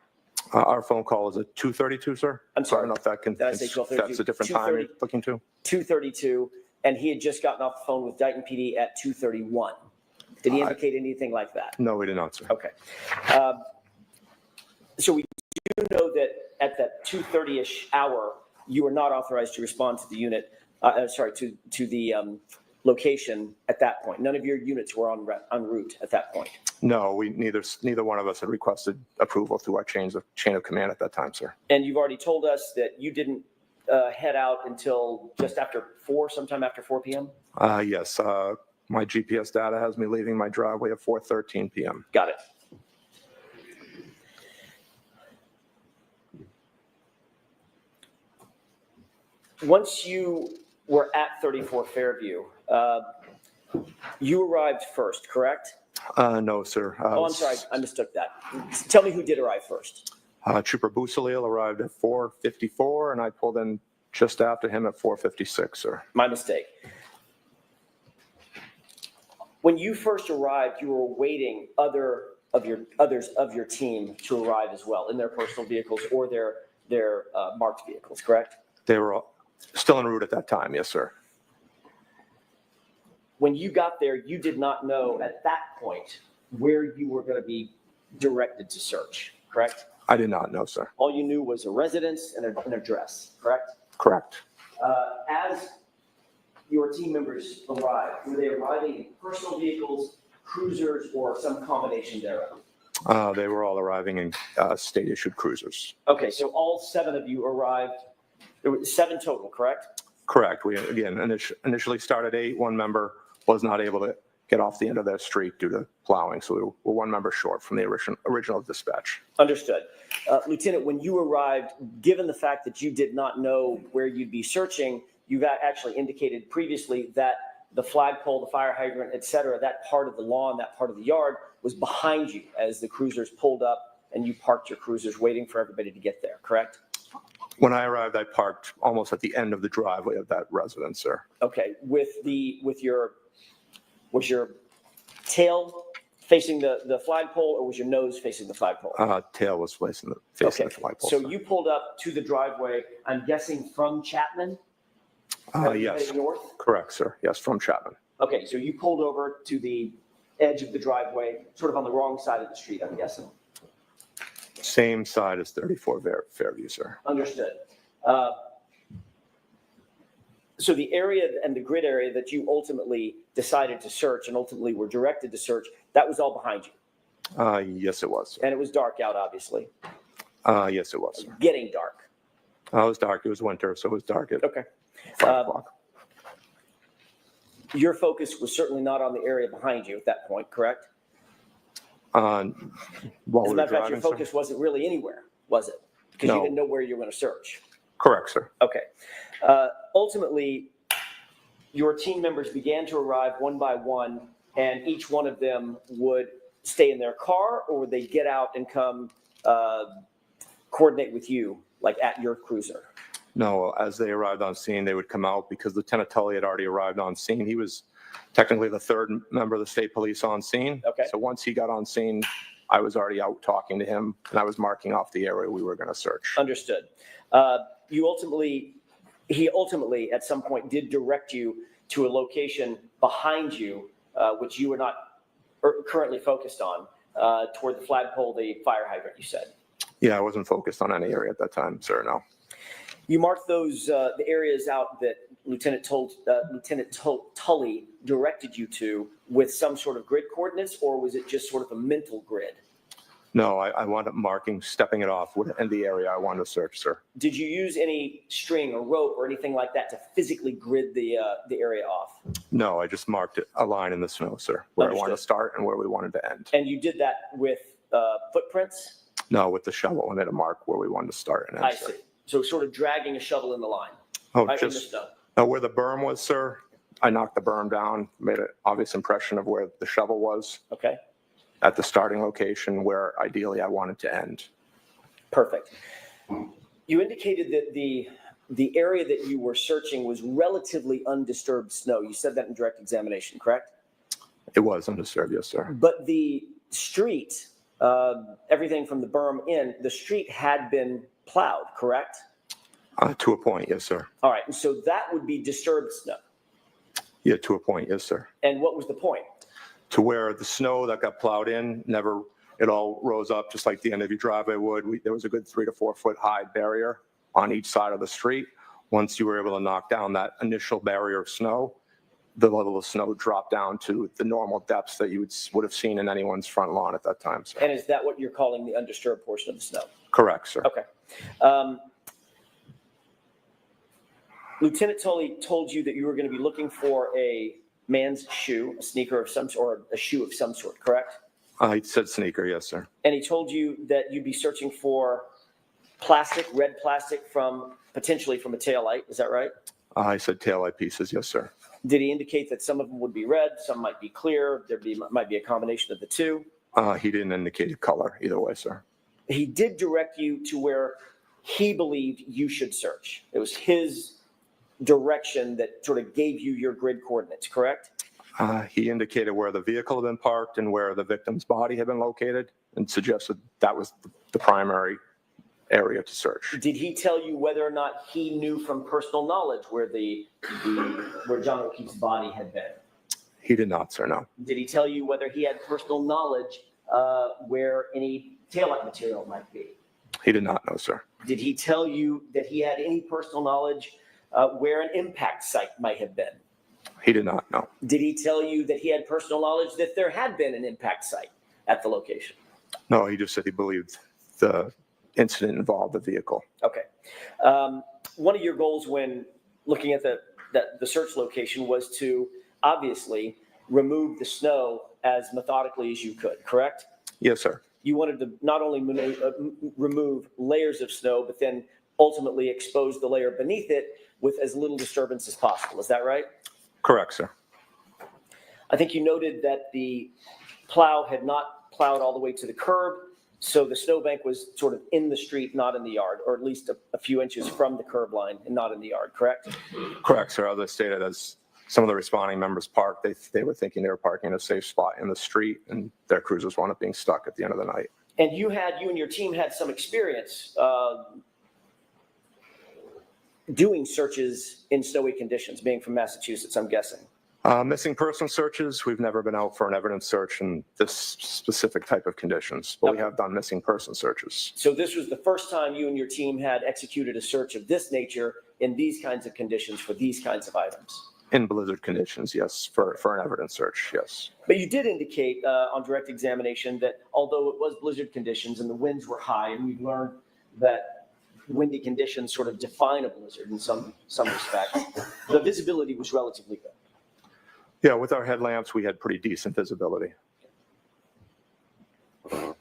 Our phone call was at 2:32, sir. I'm sorry. I don't know if that can, Did I say 12:32? that's a different time you're looking to. 2:32, and he had just gotten off the phone with Dighton PD at 2:31. Did he indicate anything like that? No, we did not, sir. Okay. So we do know that at that 2:30-ish hour, you were not authorized to respond to the unit, to the location at that point. None of your units were en route at that point. No, neither one of us had requested approval through our chain of command at that time, sir. And you've already told us that you didn't head out until just after 4, sometime after 4 p.m.? Yes, my GPS data has me leaving my driveway at 4:13 p.m. Got it. Once you were at 34 Fairview, you arrived first, correct? No, sir. I'm sorry, I mistook that. Tell me who did arrive first. Trooper Busalil arrived at 4:54, and I pulled in just after him at 4:56, sir. My mistake. When you first arrived, you were awaiting others of your team to arrive as well in their personal vehicles or their marked vehicles, correct? They were still en route at that time, yes, sir. When you got there, you did not know at that point where you were going to be directed to search, correct? I did not know, sir. All you knew was a residence and an address, correct? Correct. As your team members arrived, were they arriving in personal vehicles, cruisers, or some combination thereof? They were all arriving in state-issued cruisers. Okay, so all 7 of you arrived. There were 7 total, correct? Correct. We, again, initially started 8. One member was not able to get off the end of their street due to plowing, so we were 1 member short from the original dispatch. Understood. Lieutenant, when you arrived, given the fact that you did not know where you'd be searching, you've actually indicated previously that the flagpole, the fire hydrant, et cetera, that part of the lawn, that part of the yard was behind you as the cruisers pulled up and you parked your cruisers waiting for everybody to get there, correct? When I arrived, I parked almost at the end of the driveway of that residence, sir. Okay, was your tail facing the flagpole or was your nose facing the flagpole? Tail was facing the flagpole. So sir. you pulled up to the driveway, I'm guessing from Chapman? Yes. Heading north? Correct, sir. Yes, from Chapman. Okay, so you pulled over to the edge of the driveway, sort of on the wrong side of the street, I'm guessing. Same side as 34 Fairview, sir. Understood. So the area and the grid area that you ultimately decided to search and ultimately were directed to search, that was all behind you? Yes, it was. And it was dark out, obviously? Yes, it was, sir. Getting dark? It was dark. It was winter, so it was dark at Okay. 5 o'clock. Your focus was certainly not on the area behind you at that point, correct? While As we a were matter of fact, your driving, sir? focus wasn't really anywhere, was it? Because you No. didn't know where you were going to search. Correct, sir. Okay. Ultimately, your team members began to arrive one by one, and each one of them would stay in their car, or would they get out and come coordinate with you, like at your cruiser? No, as they arrived on scene, they would come out because Lieutenant Tully had already arrived on scene. He was technically the 3rd member of the state police on scene. Okay. So once he got on scene, I was already out talking to him, and I was marking off the area we were going to search. Understood. He ultimately, at some point, did direct you to a location behind you, which you were not currently focused on, toward the flagpole, the fire hydrant, you said. Yeah, I wasn't focused on any area at that time, sir, no. You marked those the areas out that Lieutenant Tully directed you to with some sort of grid coordinates, or was it just sort of a mental grid? No, I wound up marking, stepping it off in the area I wanted to search, sir. Did you use any string or rope or anything like that to physically grid the area off? No, I just marked a line in the snow, sir, where I wanted to start and where we wanted to end. And you did that with footprints? No, with the shovel, I made a mark where we wanted to start and end. I see. So sort of dragging a shovel in the line. Oh, in the just snow. where the berm was, sir. I knocked the berm down, made an obvious impression of where the shovel was. Okay. At the starting location where ideally I wanted to end. Perfect. You indicated that the area that you were searching was relatively undisturbed snow. You said that in direct examination, correct? It was undisturbed, yes, sir. But the street, everything from the berm in, the street had been plowed, correct? To a point, yes, sir. All right, and so that would be disturbed snow. Yeah, to a point, yes, sir. And what was the point? To where the snow that got plowed in, it all rose up just like the end of your driveway would. There was a good 3 to 4 foot high barrier on each side of the street. Once you were able to knock down that initial barrier of snow, the level of snow dropped down to the normal depths that you would have seen in anyone's front lawn at that time, sir. And is that what you're calling the undisturbed portion of the snow? Correct, sir. Okay. Lieutenant Tully told you that you were going to be looking for a man's shoe, a sneaker of some sort, or a shoe of some sort, correct? He said sneaker, yes, sir. And he told you that you'd be searching for red plastic potentially from a taillight. Is that right? I said taillight pieces, yes, sir. Did he indicate that some of them would be red, some might be clear, might be a combination of the two? He didn't indicate a color either way, sir. He did direct you to where he believed you should search. It was his direction that sort of gave you your grid coordinates, correct? He indicated where the vehicle had been parked and where the victim's body had been located and suggested that was the primary area to search. Did he tell you whether or not he knew from personal knowledge where where John O'Keefe's body had been? He did not, sir, no. Did he tell you whether he had personal knowledge where any taillight material might be? He did not know, sir. Did he tell you that he had any personal knowledge where an impact site might have been? He did not know. Did he tell you that he had personal knowledge that there had been an impact site at the location? No, he just said he believed the incident involved the vehicle. Okay. One of your goals when looking at the search location was to obviously remove the snow as methodically as you could, correct? Yes, sir. You wanted to not only remove layers of snow, but then ultimately expose the layer beneath it with as little disturbance as possible. Is that right? Correct, sir. I think you noted that the plow had not plowed all the way to the curb, so the snowbank was sort of in the street, not in the yard, or at least a few inches from the curb line and not in the yard, correct? Correct, sir. As I stated, as some of the responding members parked, they were thinking they were parking in a safe spot in the street, and their cruisers wound up being stuck at the end of the night. And you and your team had some experience doing searches in snowy conditions, being from Massachusetts, I'm guessing. Missing person searches, we've never been out for an evidence search in this specific type of conditions, but we have done missing person searches. So this was the first time you and your team had executed a search of this nature in these kinds of conditions for these kinds of items? In blizzard conditions, yes, for an evidence search, yes. But you did indicate on direct examination that although it was blizzard conditions and the winds were high, and we've learned that windy conditions sort of define a blizzard in some respects, the visibility was relatively good. Yeah, with our headlamps, we had pretty decent visibility. I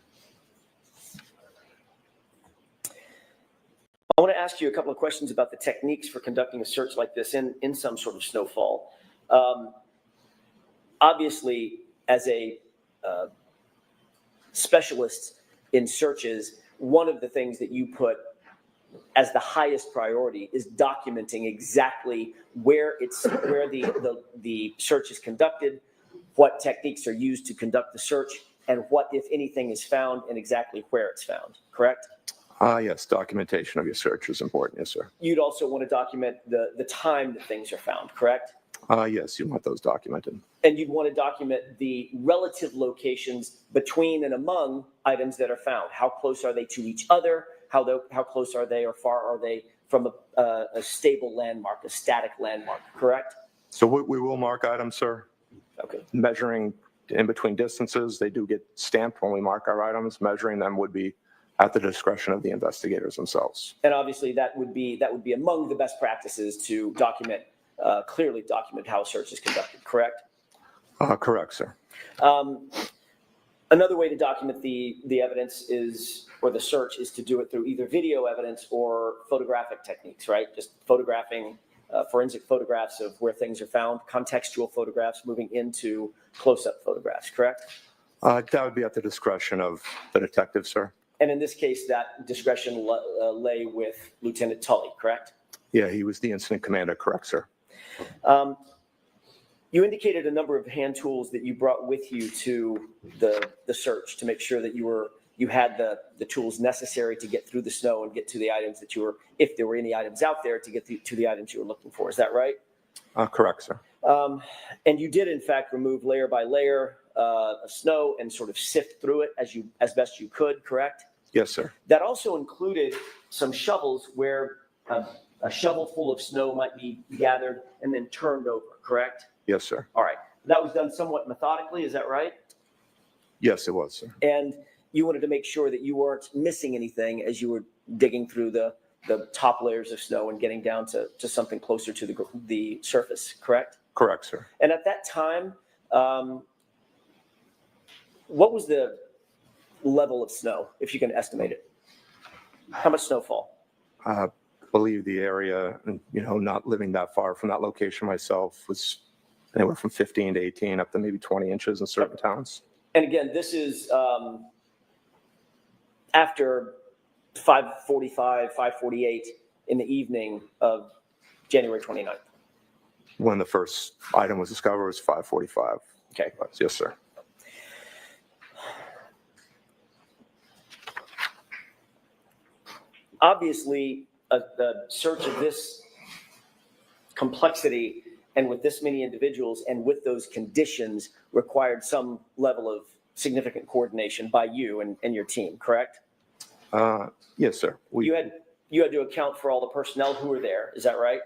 want to ask you a couple of questions about the techniques for conducting a search like this in some sort of snowfall. Obviously, as a specialist in searches, one of the things that you put as the highest priority is documenting exactly where the search is conducted, what techniques are used to conduct the search, and what, if anything, is found and exactly where it's found, correct? Yes, documentation of your search is important, yes, sir. You'd also want to document the time that things are found, correct? Yes, you want those documented. And you'd want to document the relative locations between and among items that are found. How close are they to each other? How close are they or far are they from a stable landmark, a static landmark, correct? So we will mark items, sir. Okay. Measuring in between distances, they do get stamped when we mark our items. Measuring them would be at the discretion of the investigators themselves. And obviously that would be among the best practices to clearly document how a search is conducted, correct? Correct, sir. Another way to document the evidence or the search is to do it through either video evidence or photographic techniques, right? Just photographing, forensic photographs of where things are found, contextual photographs moving into close-up photographs, correct? That would be at the discretion of the detective, sir. And in this case, that discretion lay with Lieutenant Tully, correct? Yeah, he was the incident commander, correct, sir. You indicated a number of hand tools that you brought with you to the search to make sure that you had the tools necessary to get through the snow and get to the items that if there were any items out there, to get to the items you were looking for. Is that right? Correct, sir. And you did, in fact, remove layer by layer of snow and sort of sift through it as best you could, correct? Yes, sir. That also included some shovels where a shovel full of snow might be gathered and then turned over, correct? Yes, sir. All right. That was done somewhat methodically, is that right? Yes, it was, sir. And you wanted to make sure that you weren't missing anything as you were digging through the top layers of snow and getting down to something closer to the surface, correct? Correct, sir. And at that time, what was the level of snow, if you can estimate it? How much snowfall? I believe the area, not living that far from that location myself, was anywhere from 15 to 18 up to maybe 20 inches in certain towns. And again, this is after 5:45, 5:48 in the evening of January 29th. When the first item was discovered, it was 5:45. Okay. Yes, sir. Obviously, a search of this complexity and with this many individuals and with those conditions required some level of significant coordination by you and your team, correct? Yes, sir. You had to account for all the personnel who were there, is that right?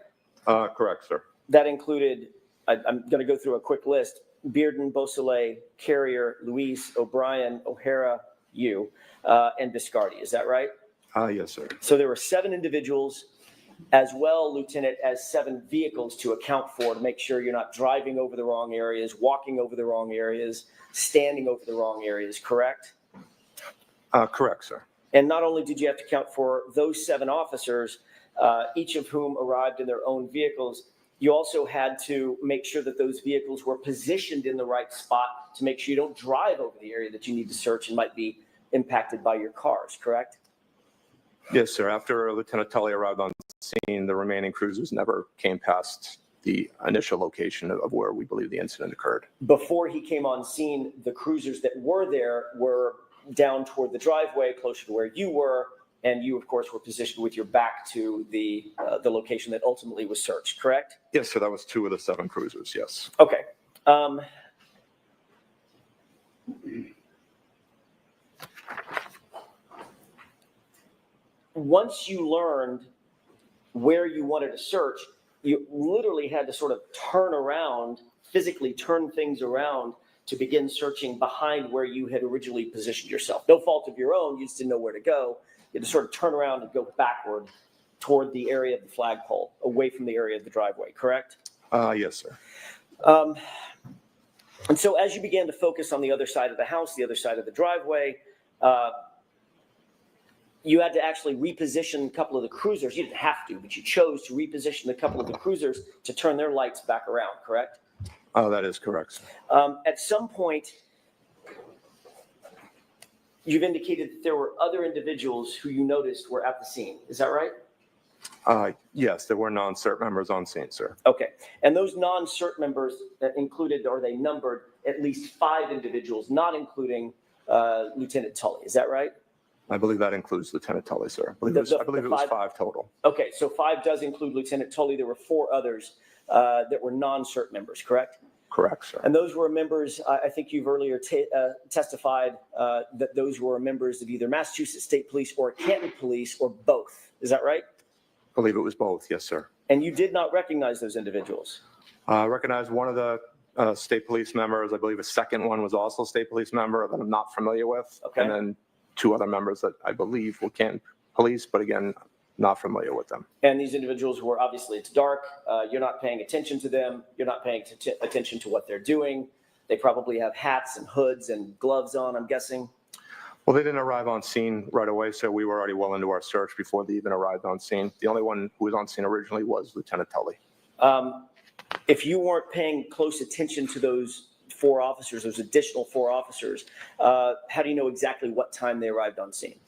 Correct, sir. That included, I'm going to go through a quick list: Bearden, Beausoleil, Carrier, Luis, O'Brien, O'Hara, you, and Biscardi, is that right? Yes, sir. So there were 7 individuals, as well, Lieutenant, as 7 vehicles to account for, to make sure you're not driving over the wrong areas, walking over the wrong areas, standing over the wrong areas, correct? Correct, sir. And not only did you have to account for those 7 officers, each of whom arrived in their own vehicles, you also had to make sure that those vehicles were positioned in the right spot to make sure you don't drive over the area that you need to search and might be impacted by your cars, correct? Yes, sir. After Lieutenant Tully arrived on scene, the remaining cruisers never came past the initial location of where we believe the incident occurred. Before he came on scene, the cruisers that were there were down toward the driveway, closer to where you were, and you, of course, were positioned with your back to the location that ultimately was searched, correct? Yes, sir. That was 2 of the 7 cruisers, yes. Okay. Once you learned where you wanted to search, you literally had to sort of turn around, physically turn things around to begin searching behind where you had originally positioned yourself. No fault of your own, you just didn't know where to go. You had to sort of turn around and go backward toward the area of the flagpole, away from the area of the driveway, correct? Yes, sir. And so as you began to focus on the other side of the house, the other side of the driveway, you had to actually reposition a couple of the cruisers. You didn't have to, but you chose to reposition a couple of the cruisers to turn their lights back around, correct? That is correct. At some point, you've indicated that there were other individuals who you noticed were at the scene. Is that right? Yes, there were non-CERT members on scene, sir. Okay. And those non-CERT members included, or they numbered, at least 5 individuals, not including Lieutenant Tully. Is that right? I believe that includes Lieutenant Tully, sir. I believe it was 5 total. Okay, so 5 does include Lieutenant Tully. There were 4 others that were non-CERT members, correct? Correct, sir. And those were members, I think you've earlier testified that those were members of either Massachusetts State Police or Canton Police or both. Is that right? believe it was both, yes, sir. And you did not recognize those individuals? I recognized one of the state police members. I believe a second one was also a state police member that I'm not familiar with. Okay. And then two other members that I believe were Canton Police, but again, not familiar with them. And these individuals were, obviously, it's dark. You're not paying attention to them. You're not paying attention to what they're doing. They probably have hats and hoods and gloves on, I'm guessing. Well, they didn't arrive on scene right away, so we were already well into our search before they even arrived on scene. The only one who was on scene originally was Lieutenant Tully. If you weren't paying close attention to those 4 officers, those additional 4 officers, how do you know exactly what time they arrived on scene?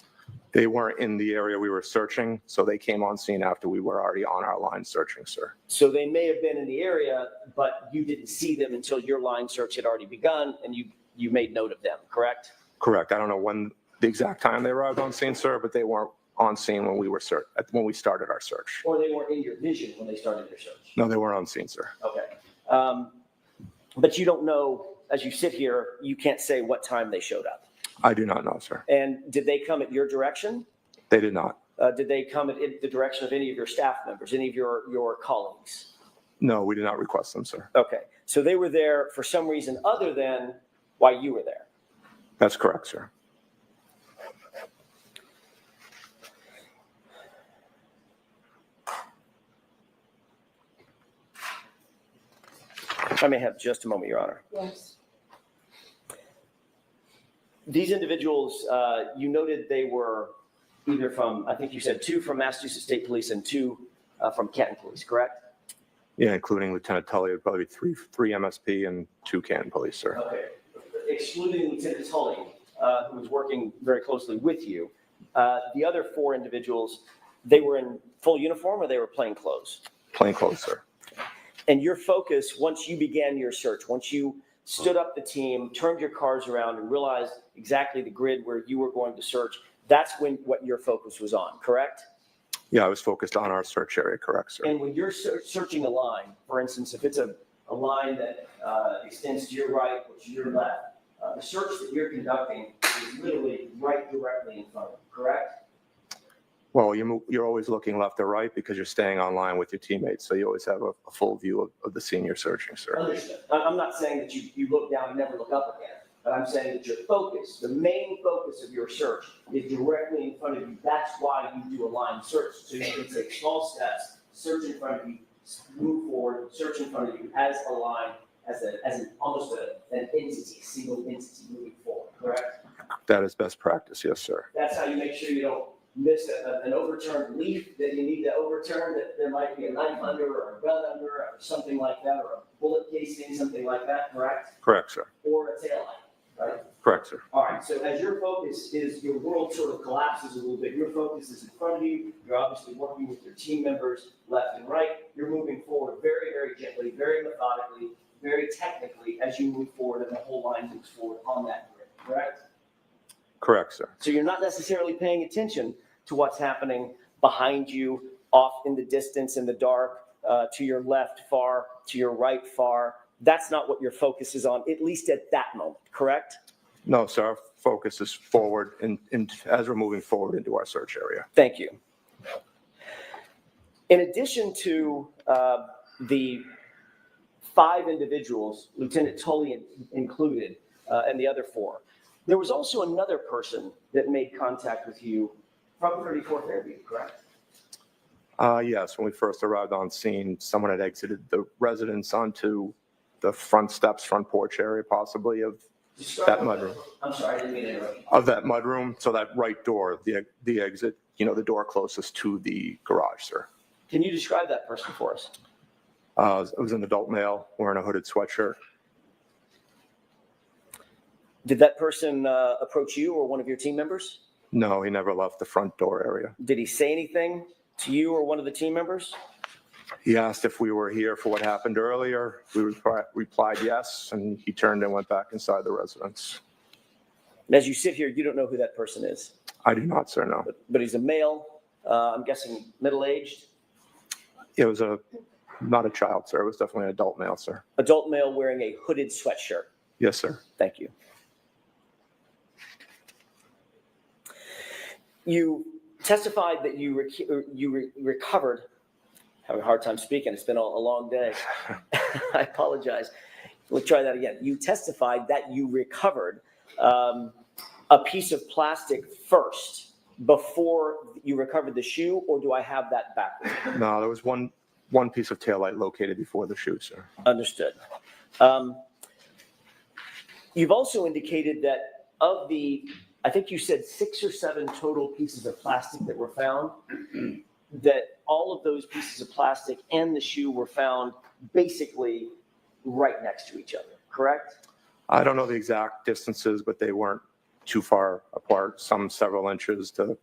They weren't in the area we were searching, so they came on scene after we were already on our line searching, sir. So they may have been in the area, but you didn't see them until your line search had already begun, and you made note of them, correct? Correct. I don't know when the exact time they arrived on scene, sir, but they weren't on scene when we started our search. Or they weren't in your vision when they started their search? No, they weren't on scene, sir. Okay. But you don't know, as you sit here, you can't say what time they showed up. I do not know, sir. And did they come at your direction? They did not. Did they come at the direction of any of your staff members, any of your colleagues? No, we did not request them, sir. Okay. So they were there for some reason other than why you were there? That's correct, sir. I may have just a moment, Your Honor. Yes. These individuals, you noted they were either from, I think you said 2 from Massachusetts State Police and 2 from Canton Police, correct? Yeah, including Lieutenant Tully, it'd probably be three MSP and 2 Canton Police, sir. Okay. Excluding Lieutenant Tully, who was working very closely with you, the other 4 individuals, they were in full uniform or they were plain clothes? Plain clothes, sir. And your focus, once you began your search, once you stood up the team, turned your cars around and realized exactly the grid where you were going to search, that's what your focus was on, correct? Yeah, I was focused on our search area, correct, sir. And when you're searching a line, for instance, if it's a line that extends to your right or to your left, the search that you're conducting is literally right directly in front of you, correct? Well, you're always looking left or right because you're staying online with your teammates, so you always have a full view of the scene you're searching, sir. Understood. I'm not saying that you look down and never look up again, but I'm saying that your focus, the main focus of your search is directly in front of you. That's why you do a line search. So you can take small steps, search in front of you, move forward, search in front of you as a line, as almost an entity, a single entity moving forward, correct? That is best practice, yes, sir. That's how you make sure you don't miss an overturned leaf that you need to overturn, that there might be a knife under or a gun under or something like that, or a bullet casing, something like that, correct? Correct, sir. Or a taillight, right? Correct, sir. All right, so as your focus is, your world sort of collapses a little bit. Your focus is in front of you. You're obviously working with your team members left and right. You're moving forward very, very gently, very methodically, very technically as you move forward and the whole line moves forward on that grid, correct? Correct, sir. So you're not necessarily paying attention to what's happening behind you, off in the distance, in the dark, to your left far, to your right far. That's not what your focus is on, at least at that moment, correct? No, sir. Our focus is forward as we're moving forward into our search area. Thank you. In addition to the 5 individuals, Lieutenant Tully included, and the other 4, there was also another person that made contact with you from 34th Avenue, correct? Yes, when we first arrived on scene, someone had exited the residence onto the front steps, front porch area, possibly of that mudroom. I'm sorry, I didn't mean to interrupt you. Of that mudroom, so that right door, the exit, the door closest to the garage, sir. Can you describe that person for us? It was an adult male wearing a hooded sweatshirt. Did that person approach you or one of your team members? No, he never left the front door area. Did he say anything to you or one of the team members? He asked if we were here for what happened earlier. We replied yes, and he turned and went back inside the residence. And as you sit here, you don't know who that person is? I do not, sir, no. But he's a male, I'm guessing middle-aged? It was not a child, sir. It was definitely an adult male, sir. Adult male wearing a hooded sweatshirt? Yes, sir. Thank you. You testified that you recovered, having a hard time speaking, it's been a long day. I apologize. We'll try that again. You testified that you recovered a piece of plastic first before you recovered the shoe, or do I have that backwards? No, there was one piece of taillight located before the shoe, sir. Understood. You've also indicated that of the, I think you said 6 or 7 total pieces of plastic that were found, that all of those pieces of plastic and the shoe were found basically right next to each other, correct? I don't know the exact distances, but they weren't too far apart, some several inches to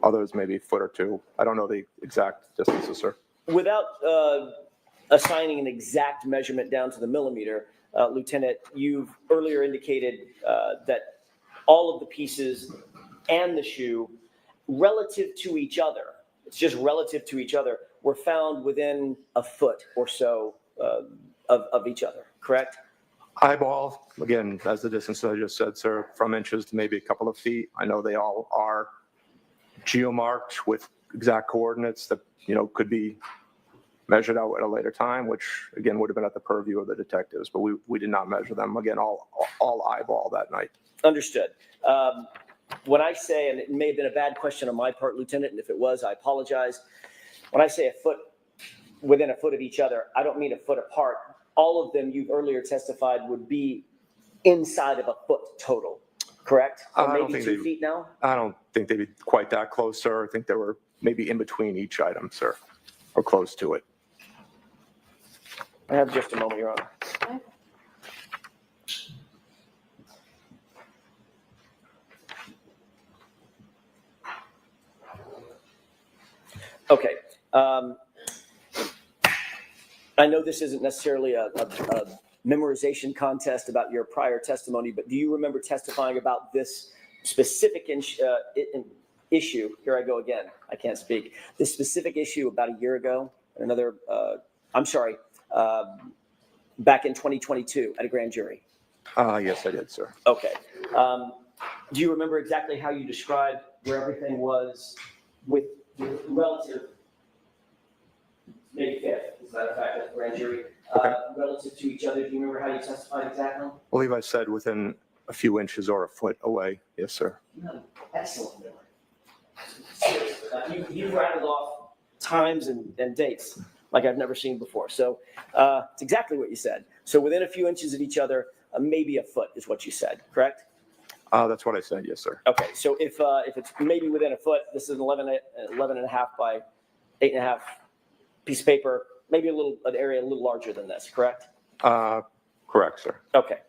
others maybe a foot or two. I don't know the exact distances, sir. Without assigning an exact measurement down to the millimeter, Lieutenant, you've earlier indicated that all of the pieces and the shoe relative to each other, it's just relative to each other, were found within a foot or so of each other, correct? Eyeball, again, as the distance I just said, sir, from inches to maybe a couple of feet. I know they all are geomarked with exact coordinates that, could be measured out at a later time, which again would have been at the purview of the detectives, but we did not measure them. Again, all eyeball that night. Understood. When I say, and it may have been a bad question on my part, Lieutenant, and if it was, I apologize. When I say a foot, within a foot of each other, I don't mean a foot apart. All of them you've earlier testified would be inside of a foot total, correct? Or maybe 2 feet now? I don't think they'd be quite that close, sir. I think they were maybe in between each item, sir, or close to it. I have just a moment, Your Honor. Okay. I know this isn't necessarily a memorization contest about your prior testimony, but do you remember testifying about this specific issue? Here I go again. I can't speak. This specific issue about a year ago, back in 2022 at a grand jury? Yes, I did, sir. Okay. Do you remember exactly how you described where everything was with relative, maybe fifth, is that a fact at the grand jury? Okay. Relative to each other, do you remember how you testified exactly? I believe I said within a few inches or a foot away. Yes, sir. You have excellent memory. You've rattled off times and dates like I've never seen before. So it's exactly what you said. So within a few inches of each other, maybe a foot is what you said, correct? That's what I said. Yes, sir. Okay. So if it's maybe within a foot, this is an 11 and a half by 8.5 piece of paper, maybe an area a little larger than this, correct? Correct, sir. Okay.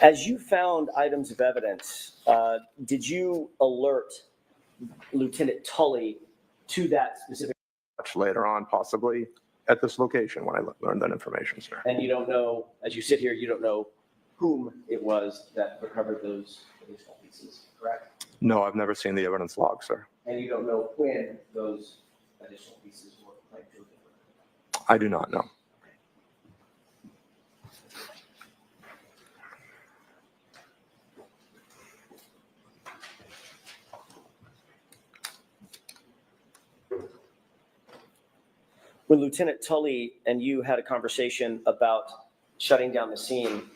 As you found items of evidence, did you alert Lieutenant Tully to that specific? Much later on, possibly at this location when I learned that information, sir. And you don't know, as you sit here, you don't know whom it was that recovered those additional pieces, correct? No, I've never seen the evidence log, sir. And you don't know when those additional pieces were claimed to have been recovered? I do not know. When Lieutenant Tully and you had a conversation about shutting down the scene,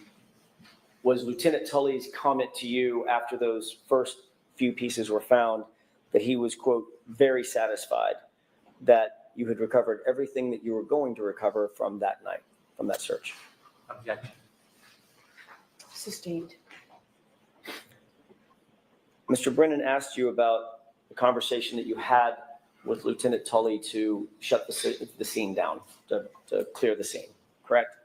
was Lieutenant Tully's comment to you after those first few pieces were found that he was, quote, very satisfied that you had recovered everything that you were going to recover from that night, from that search? Objection. Sustained. Mr. Brennan asked you about the conversation that you had with Lieutenant Tully to shut the scene down, to clear the scene, correct?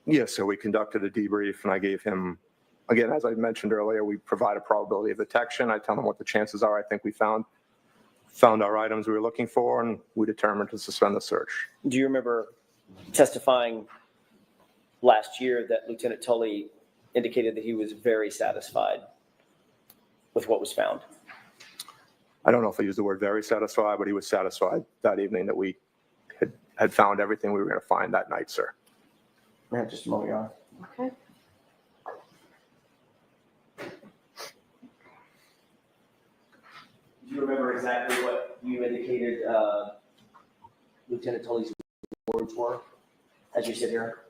Yes, so we conducted a debrief and I gave him, again, as I mentioned earlier, we provide a probability of detection. I tell him what the chances are. I think we found our items we were looking for and we determined to suspend the search. Do you remember testifying last year that Lieutenant Tully indicated that he was very satisfied with what was found? I don't know if he used the word very satisfied, but he was satisfied that evening that we had found everything we were going to find that night, sir. Ma'am, just a moment, Your Honor. Okay. Do you remember exactly what you indicated Lieutenant Tully's words were as you sit here?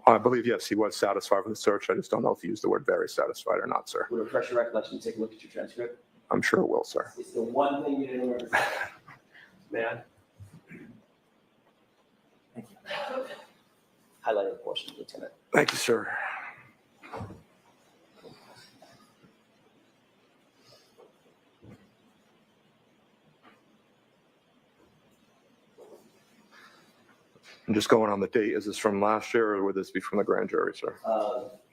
I believe, yes, he was satisfied with the search. I just don't know if he used the word very satisfied or not, sir. Would refresh your recollection and take a look at your transcript? I'm sure it will, sir. It's the one thing you didn't remember. Man. Thank you. Highlighted portion, Lieutenant. Thank you, sir. I'm just going on the date. Is this from last year or would this be from the grand jury, sir?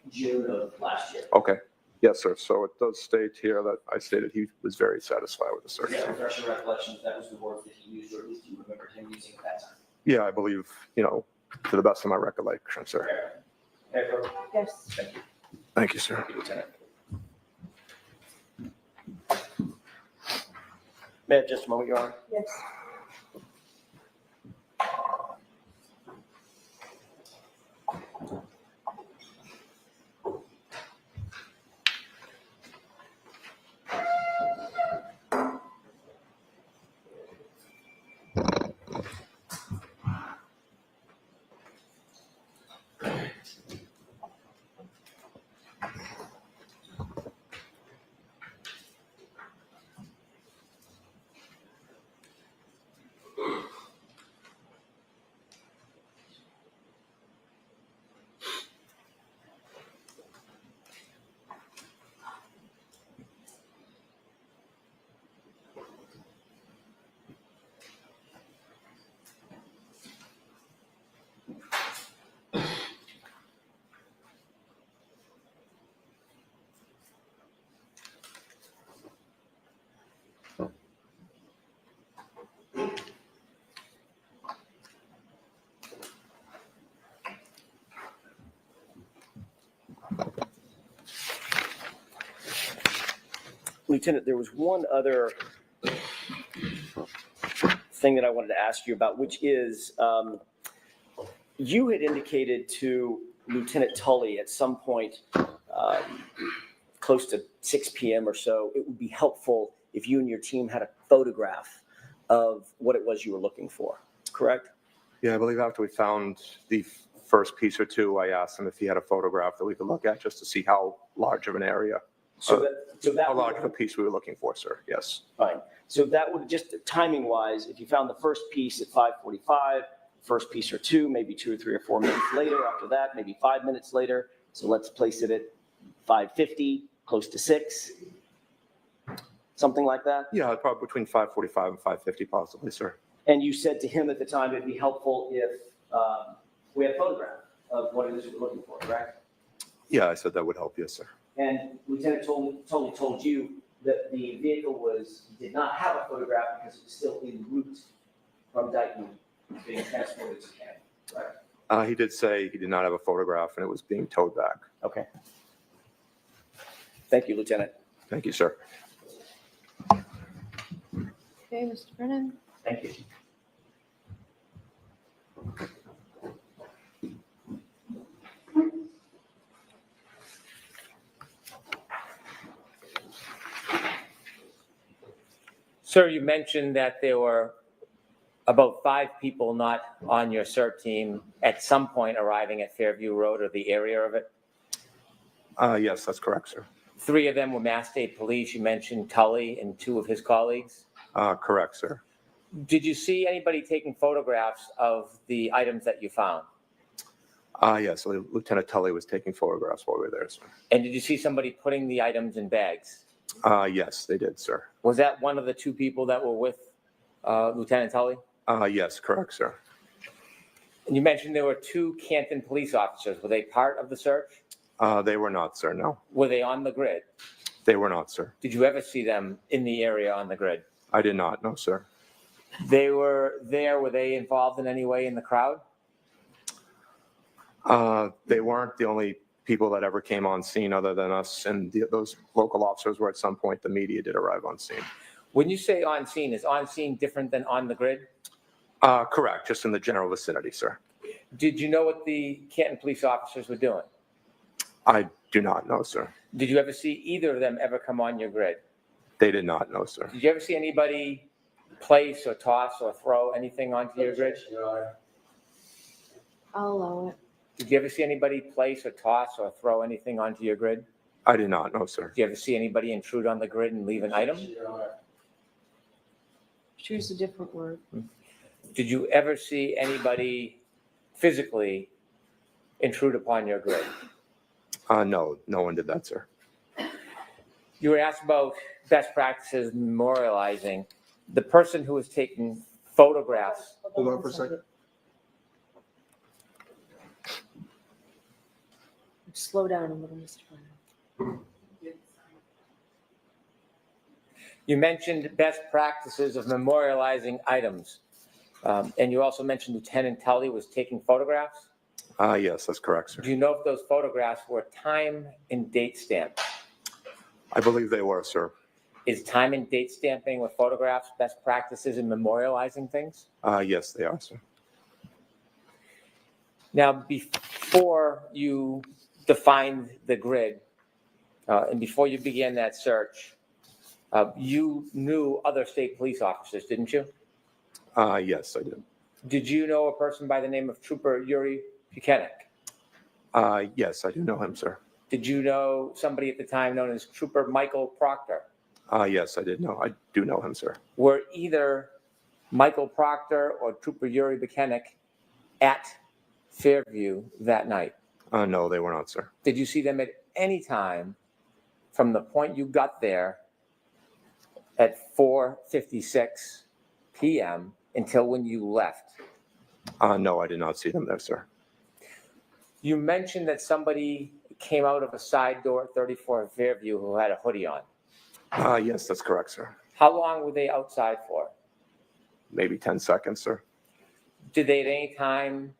June of last year. Okay. Yes, sir. So it does state here that I stated he was very satisfied with the search. Yeah, refresh your recollection, that was the words that he used, or at least you remember him using at that time. Yeah, I believe, to the best of my recollection, sir. Yes. Thank you. Thank you, sir. Thank you, Lieutenant. May I have just a moment, Your Honor? Yes. Lieutenant, there was one other thing that I wanted to ask you about, which is you had indicated to Lieutenant Tully at some point close to 6 p.m. or so, it would be helpful if you and your team had a photograph of what it was you were looking for, correct? Yeah, I believe after we found the first piece or two, I asked him if he had a photograph that we could look at just to see how large of an area, how large of a piece we were looking for, sir. Yes. Fine. So that would just timing wise, if you found the first piece at 5:45, first piece or two, maybe 2 or 3 or 4 minutes later after that, maybe 5 minutes later. So let's place it at 5:50, close to 6, something like that. Yeah, probably between 5:45 and 5:50 possibly, sir. And you said to him at the time, it'd be helpful if we had a photograph of what it is we're looking for, correct? Yeah, I said that would help, yes, sir. And Lieutenant Tully told you that the vehicle did not have a photograph because it was still en route from Dayton being transported to Canada, right? He did say he did not have a photograph and it was being towed back. Okay. Thank you, Lieutenant. Thank you, sir. Okay, Mr. Brennan. Thank you. Sir, you mentioned that there were about 5 people not on your CERT team at some point arriving at Fairview Road or the area of it. Yes, that's correct, sir. 3 of them were Mass State Police. You mentioned Tully and 2 of his colleagues. Correct, sir. Did you see anybody taking photographs of the items that you found? Yes, Lieutenant Tully was taking photographs while we were there, sir. And did you see somebody putting the items in bags? Yes, they did, sir. Was that one of the 2 people that were with Lieutenant Tully? Yes, correct, sir. And you mentioned there were 2 Canton police officers. Were they part of the search? They were not, sir, no. Were they on the grid? They were not, sir. Did you ever see them in the area on the grid? I did not, no, sir. They were there. Were they involved in any way in the crowd? They weren't the only people that ever came on scene other than us, and those local officers were at some point. The media did arrive on scene. When you say on scene, is on scene different than on the grid? Correct, just in the general vicinity, sir. Did you know what the Canton police officers were doing? I do not know, sir. Did you ever see either of them ever come on your grid? They did not know, sir. Did you ever see anybody place or toss or throw anything onto your grid? I'll allow it. Did you ever see anybody place or toss or throw anything onto your grid? I did not know, sir. Did you ever see anybody intrude on the grid and leave an item? Choose a different word. Did you ever see anybody physically intrude upon your grid? No, no one did that, sir. You were asked about best practices memorializing. The person who was taking photographs. Hold on for a second. Slow down a little, Mr. Brown. You mentioned best practices of memorializing items. And you also mentioned Lieutenant Tully was taking photographs. Yes, that's correct, sir. Do you know if those photographs were time and date stamped? I believe they were, sir. Is time and date stamping with photographs best practices in memorializing things? Yes, they are, sir. Now, before you defined the grid and before you began that search, you knew other state police officers, didn't you? Yes, I did. Did you know a person by the name of Trooper Yuri Buchanan? Yes, I do know him, sir. Did you know somebody at the time known as Trooper Michael Proctor? Yes, I do know him, sir. Were either Michael Proctor or Trooper Yuri Buchanan at Fairview that night? No, they were not, sir. Did you see them at any time from the point you got there at 4:56 p.m. until when you left? No, I did not see them there, sir. You mentioned that somebody came out of a side door at 34 Fairview who had a hoodie on. Yes, that's correct, sir. How long were they outside for? Maybe 10 seconds, sir. Did they at any time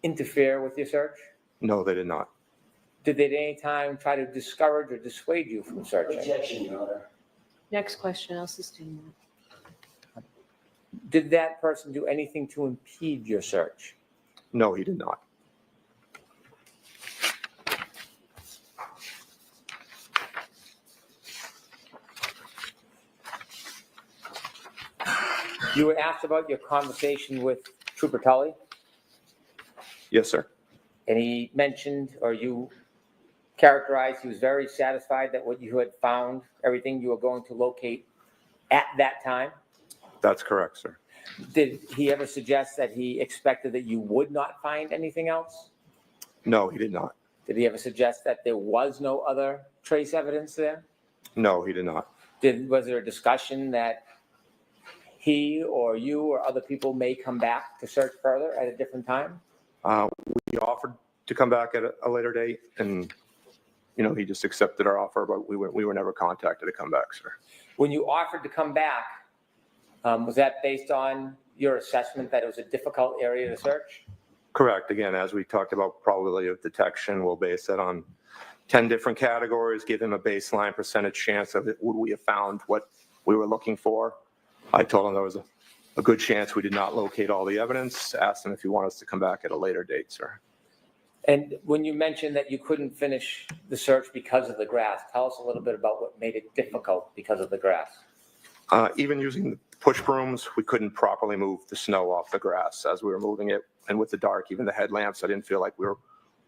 interfere with your search? No, they did not. Did they at any time try to discourage or dissuade you from searching? Objection, Your Honor. Next question, I'll sustain that. Did that person do anything to impede your search? No, he did not. You were asked about your conversation with Trooper Tully, Yes, sir. and he mentioned, or you characterized, he was very satisfied that what you had found, everything you were going to locate at that time. That's correct, sir. Did he ever suggest that he expected that you would not find anything else? No, he did not. Did he ever suggest that there was no other trace evidence there? No, he did not. Was there a discussion that he or you or other people may come back to search further at a different time? We offered to come back at a later date, and he just accepted our offer, but we were never contacted to come back, sir. When you offered to come back, was that based on your assessment that it was a difficult area to search? Correct. Again, as we talked about probability of detection, we'll base that on 10 different categories, give him a baseline percentage chance of it. Would we have found what we were looking for? I told him there was a good chance we did not locate all the evidence, asked him if he wanted us to come back at a later date, sir. And when you mentioned that you couldn't finish the search because of the grass, tell us a little bit about what made it difficult because of the grass. Even using the push brooms, we couldn't properly move the snow off the grass as we were moving it. And with the dark, even the headlamps, I didn't feel like we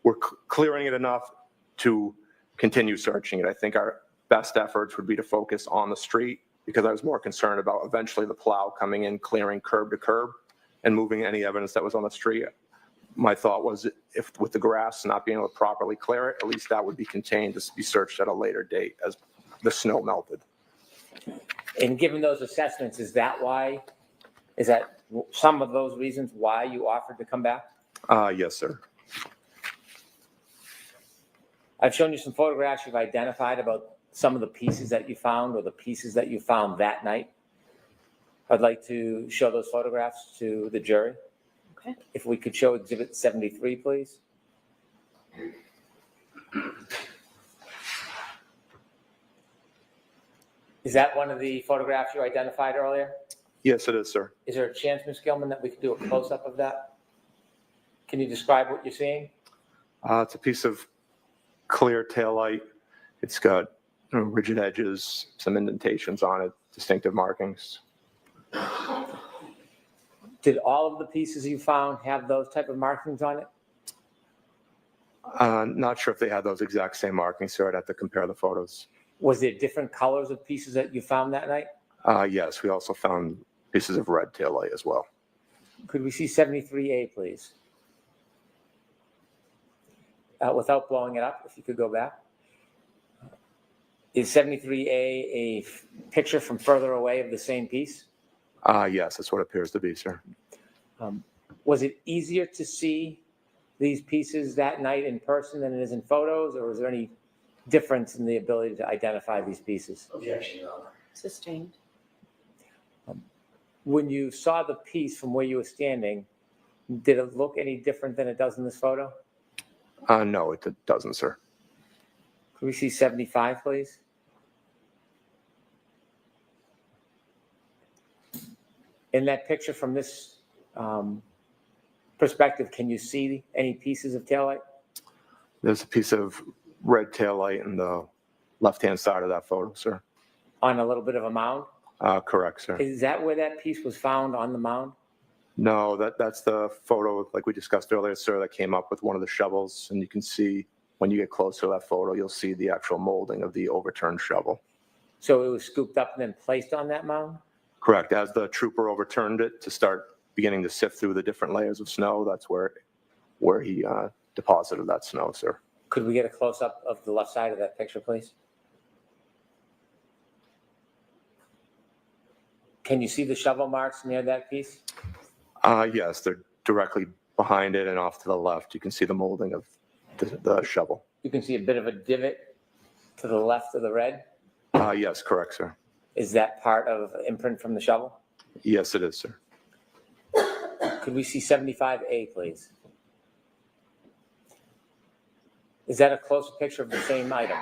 were clearing it enough to continue searching it. I think our best efforts would be to focus on the street, because I was more concerned about eventually the plow coming in, clearing curb to curb and moving any evidence that was on the street. My thought was, if with the grass not being able to properly clear it, at least that would be contained to be searched at a later date as the snow melted. And given those assessments, is that some of those reasons why you offered to come back? Yes, sir. I've shown you some photographs you've identified about some of the pieces that you found or the pieces that you found that night. I'd like to show those photographs to the jury. Okay. If we could show Exhibit 73, please. Is that one of the photographs you identified earlier? Yes, it is, sir. Is there a chance, Ms. Gilman, that we could do a close-up of that? Can you describe what you're seeing? It's a piece of clear taillight. It's got rigid edges, some indentations on it, distinctive markings. Did all of the pieces you found have those type of markings on it? Not sure if they had those exact same markings, sir. I'd have to compare the photos. Was there different colors of pieces that you found that night? Yes, we also found pieces of red taillight as well. Could we see 73A, please? Without blowing it up, if you could go back. Is 73A a picture from further away of the same piece? Yes, that's what it appears to be, sir. Was it easier to see these pieces that night in person than it is in photos, or was there any difference in the ability to identify these pieces? Objection, Your Honor. Sustained. When you saw the piece from where you were standing, did it look any different than it does in this photo? No, it doesn't, sir. Could we see 75, please? In that picture from this perspective, can you see any pieces of taillight? There's a piece of red taillight in the left-hand side of that photo, sir. On a little bit of a mound? Correct, sir. Is that where that piece was found, on the mound? No, that's the photo, like we discussed earlier, sir, that came up with one of the shovels. And you can see, when you get closer to that photo, you'll see the actual molding of the overturned shovel. So it was scooped up and then placed on that mound? Correct. As the trooper overturned it to start beginning to sift through the different layers of snow, that's where he deposited that snow, sir. Could we get a close-up of the left side of that picture, please? Can you see the shovel marks near that piece? Yes, they're directly behind it and off to the left. You can see the molding of the shovel. You can see a bit of a divot to the left of the red. Yes, correct, sir. Is that part of imprint from the shovel? Yes, it is, sir. Could we see 75A, please? Is that a close picture of the same item?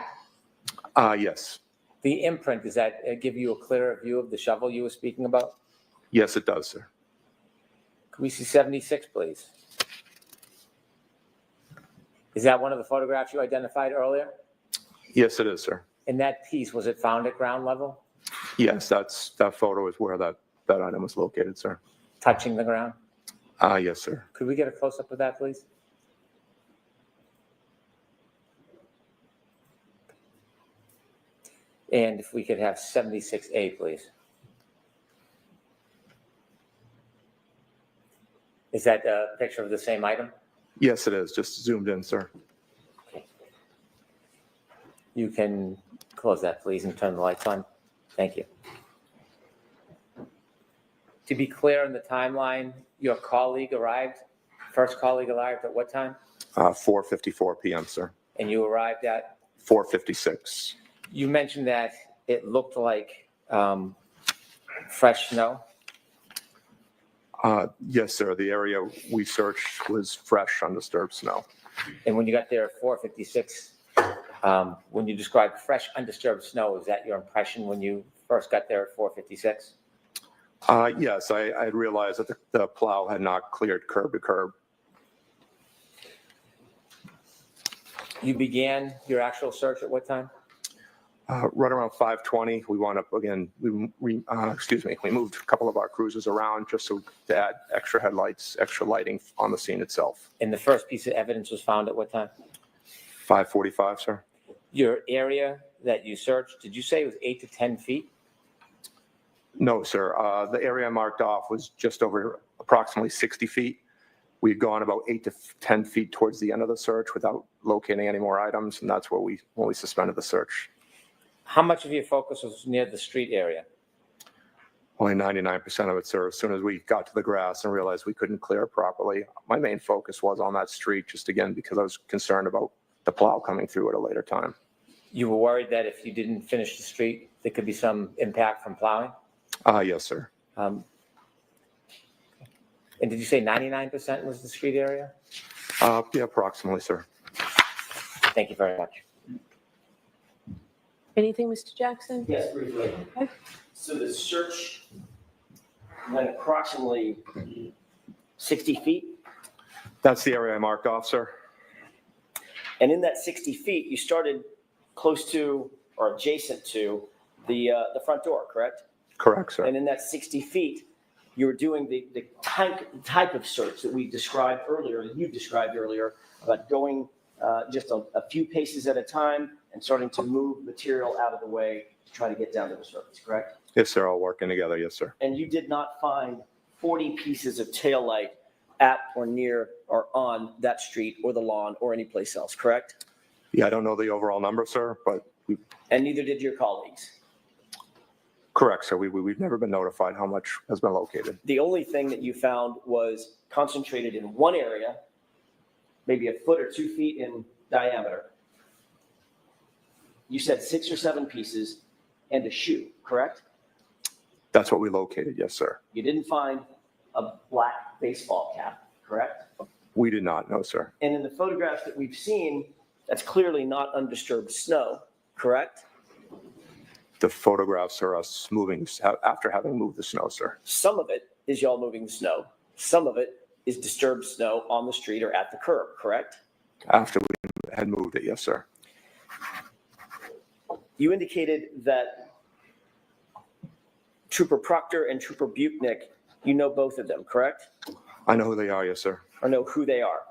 Yes. The imprint, does that give you a clearer view of the shovel you were speaking about? Yes, it does, sir. Could we see 76, please? Is that one of the photographs you identified earlier? Yes, it is, sir. And that piece, was it found at ground level? Yes, that photo is where that item was located, sir. Touching the ground? Yes, sir. Could we get a close-up of that, please? And if we could have 76A, please. Is that a picture of the same item? Yes, it is. Just zoomed in, sir. You can close that, please, and turn the lights on. Thank you. To be clear on the timeline, your colleague arrived, first colleague arrived at what time? 4:54 p.m., sir. And you arrived at? 4:56. You mentioned that it looked like fresh snow. Yes, sir. The area we searched was fresh, undisturbed snow. And when you got there at 4:56, when you described fresh, undisturbed snow, is that your impression when you first got there at 4:56? Yes, I had realized that the plow had not cleared curb to curb. You began your actual search at what time? Right around 5:20, we wound up again. We moved a couple of our cruisers around just to add extra headlights, extra lighting on the scene itself. And the first piece of evidence was found at what time? 5:45, sir. Your area that you searched, did you say it was 8 to 10 feet? No, sir. The area I marked off was just over approximately 60 feet. We'd gone about 8 to 10 feet towards the end of the search without locating any more items, and that's where when we suspended the search. How much of your focus was near the street area? Only 99% of it, sir. As soon as we got to the grass and realized we couldn't clear it properly, my main focus was on that street, just again because I was concerned about the plow coming through at a later time. You were worried that if you didn't finish the street, there could be some impact from plowing? Yes, sir. And did you say 99% was the street area? Yeah, approximately, sir. Thank you very much. Anything, Mr. Jackson? Yes, briefly. Okay. So the search went approximately 60 feet. That's the area I marked off, sir. And in that 60 feet, you started close to or adjacent to the front door, correct? Correct, sir. And in that 60 feet, you were doing the type of search that we described earlier, that you described earlier, about going just a few paces at a time and starting to move material out of the way to try to get down to the surface, correct? Yes, sir. All working together. Yes, sir. And you did not find 40 pieces of taillight at or near or on that street or the lawn or any place else, correct? Yeah, I don't know the overall number, sir, but And neither did your colleagues. correct, sir. We've never been notified how much has been located. The only thing that you found was concentrated in one area, maybe a foot or 2 feet in diameter. You said 6 or 7 pieces and a shoe, correct? That's what we located. Yes, sir. You didn't find a black baseball cap, correct? We did not know, sir. And in the photographs that we've seen, that's clearly not undisturbed snow, correct? The photographs are us moving after having moved the snow, sir. Some of it is y'all moving the snow. Some of it is disturbed snow on the street or at the curb, correct? After we had moved it, yes, sir. You indicated that Trooper Proctor and Trooper Buchnick, you know both of them, correct? I know who they are, yes, sir. Or know who they are.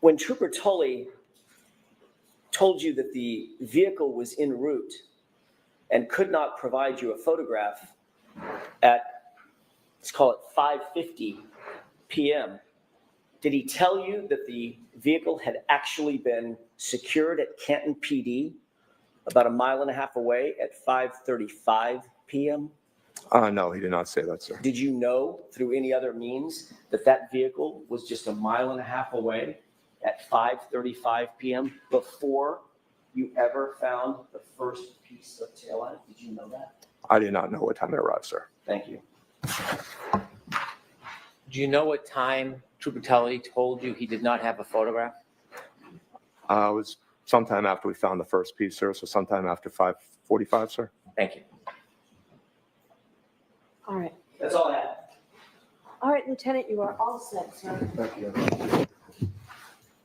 When Trooper Tully told you that the vehicle was en route and could not provide you a photograph at, let's call it 5:50 p.m., did he tell you that the vehicle had actually been secured at Canton PD about 1.5 miles away at 5:35 p.m.? No, he did not say that, sir. Did you know through any other means that that vehicle was just 1.5 miles away at 5:35 p.m. before you ever found the first piece of taillight? Did you know that? I did not know what time they arrived, sir. Thank you. Do you know what time Trooper Tully told you he did not have a photograph? It was sometime after we found the first piece, sir, so sometime after 5:45, sir. Thank you. All right. That's all I have. All right, Lieutenant, you are all set, sir. Thank you.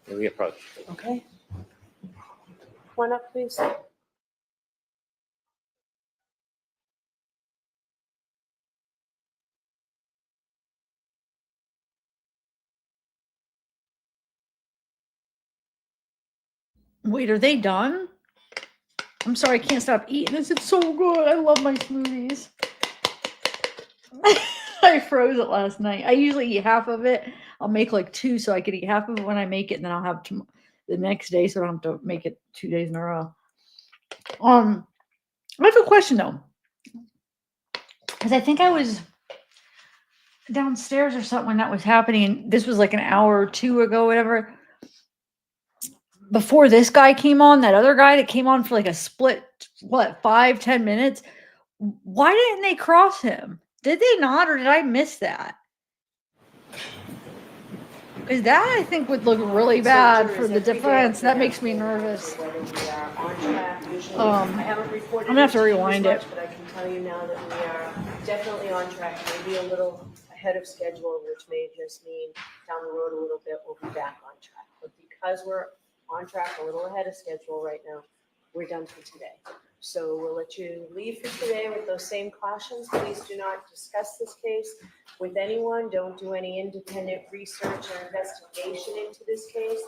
Here we approach. Okay. One up, please. Wait, are they done? I'm sorry, I can't stop eating this. It's so good. I love my smoothies. I froze it last night. I usually eat half of it. I'll make like 2 so I could eat half of it when I make it, and then I'll have the next day so I don't have to make it 2 days in a row. I have a question though, because I think I was downstairs or something when that was happening. This was like an hour or 2 ago, whatever. Before this guy came on, that other guy that came on for like a split, 5-10 minutes. Why didn't they cross him? Did they not, or did I miss that? Because that I think would look really bad for the defense. That makes me nervous. Whether we are on track, usually, I haven't reported I'm gonna have to it you rewind as it. much, but I can tell you now that we are definitely on track, maybe a little ahead of schedule, which may just mean down the road a little bit, we'll be back on track. But because we're on track, a little ahead of schedule right now, we're done for today. So we'll let you leave for today with those same cautions. Please do not discuss this case with anyone. Don't do any independent research or investigation into this case.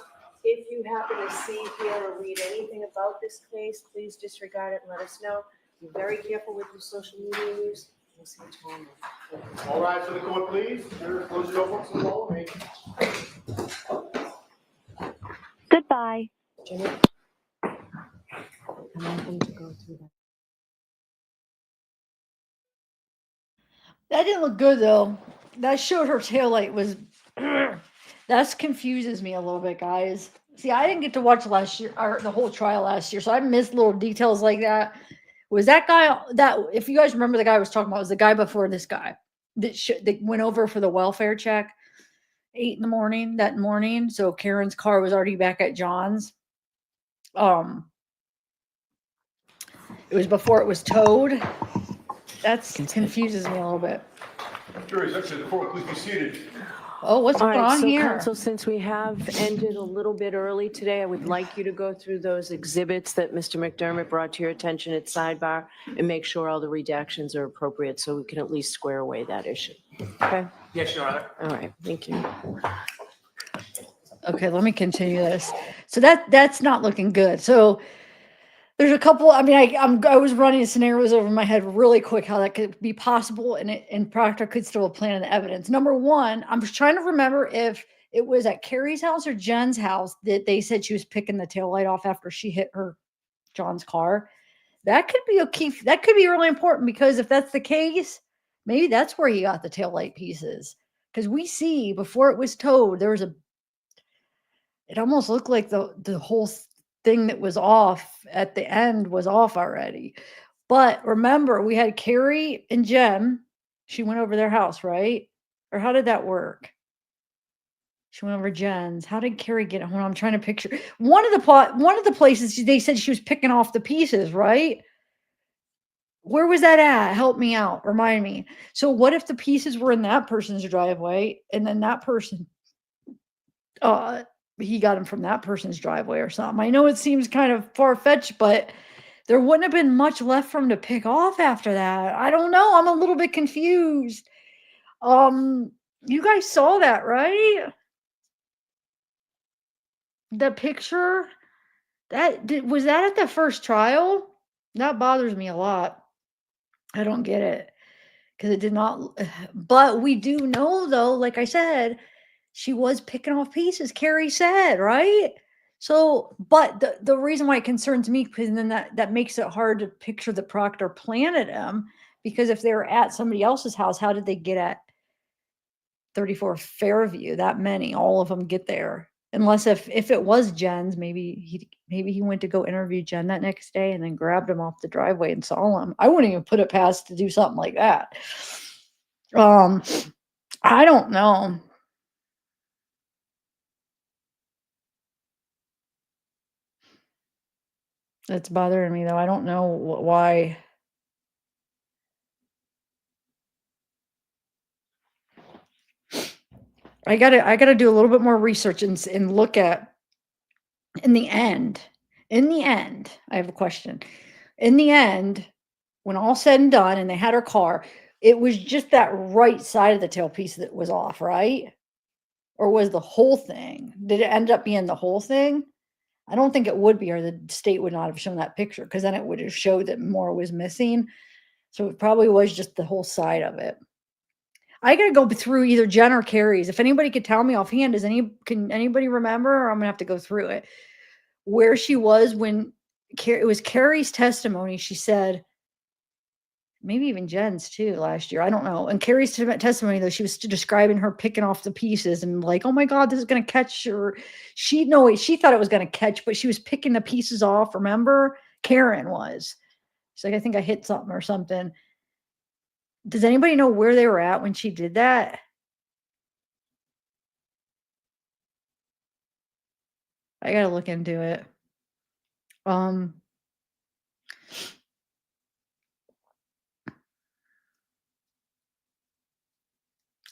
If you happen to see, hear, or read anything about this case, please disregard it and let us know. Be very careful with your social media use. We'll see you tomorrow. All right, to the court, please. Close the door for follow me. Goodbye. Jenny? I want them to go through that. That didn't look good though. That showed her taillight was. That confuses me a little bit, guys. See, I didn't get to watch last year or the whole trial last year, so I missed little details like that. Was that guy that? If you guys remember, the guy I was talking about was the guy before this guy. that went over for the welfare check 8 in the morning that morning. So Karen's car was already back at John's. It was before it was towed. That's confuses me a little bit. Jury's actually the court, please be seated. Oh, what's All going right, on so here? counsel, since we have ended a little bit early today, I would like you to go through those exhibits that Mr. McDermott brought to your attention at sidebar and make sure all the redactions are appropriate so we can at least square away that issue. Okay? Yes, Your Honor. All right, thank you. Okay, let me continue this. So that's not looking good. So there's a couple. I mean, I was running scenarios over my head really quick how that could be possible, and Proctor could still plan the evidence. Number one, I'm just trying to remember if it was at Carrie's house or Jen's house that they said she was picking the taillight off after she hit John's car. That could be a key. That could be really important because if that's the case, maybe that's where he got the taillight pieces. Because we see before it was towed, there was it almost looked like the whole thing that was off at the end was off already. But remember, we had Carrie and Jen. She went over their house, right? Or how did that work? She went over Jen's. How did Carrie get home? I'm trying to picture one of the places they said she was picking off the pieces, right? Where was that at? Help me out. Remind me. So what if the pieces were in that person's driveway and then that person he got them from that person's driveway or something. I know it seems kind of far-fetched, but there wouldn't have been much left for him to pick off after that. I don't know. I'm a little bit confused. You guys saw that, right? The picture was that at the first trial? That bothers me a lot. I don't get it because it did not. But we do know, though, like I said, she was picking off pieces, Carrie said, right? So, but the reason why it concerns me, because then that makes it hard to picture the Proctor planted him, because if they were at somebody else's house, how did they get at 34 Fairview? That many, all of them get there. Unless if it was Jen's, maybe he went to go interview Jen that next day and then grabbed him off the driveway and saw him. I wouldn't even put it past to do something like that. I don't know. It's bothering me though. I don't know why. I gotta do a little bit more research and look at in the end, I have a question. In the end, when all said and done and they had her car, it was just that right side of the tailpiece that was off, right? Or was the whole thing? Did it end up being the whole thing? I don't think it would be, or the state would not have shown that picture because then it would have showed that more was missing. So it probably was just the whole side of it. I gotta go through either Jen or Carrie's. If anybody could tell me offhand, can anybody remember? Or I'm gonna have to go through it. Where she was when it was Carrie's testimony. She said, maybe even Jen's too last year. I don't know. And Carrie's testimony though, she was describing her picking off the pieces and like, oh my God, this is gonna catch her. She thought it was gonna catch, but she was picking the pieces off. Remember, Karen was. She's like, I think I hit something or something. Does anybody know where they were at when she did that? I gotta look into it.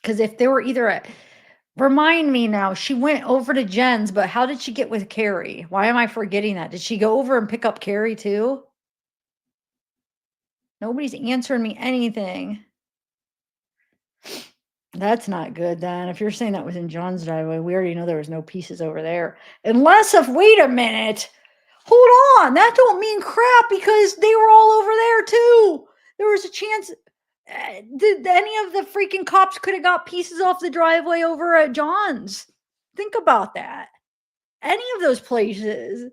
Because if they were remind me now, she went over to Jen's, but how did she get with Carrie? Why am I forgetting that? Did she go over and pick up Carrie too? Nobody's answering me anything. That's not good then. If you're saying that was in John's driveway, we already know there was no pieces over there. Wait a minute. Hold on. That don't mean crap because they were all over there too. There was a chance. Did any of the freaking cops could have got pieces off the driveway over at John's? Think about that. Any of those places.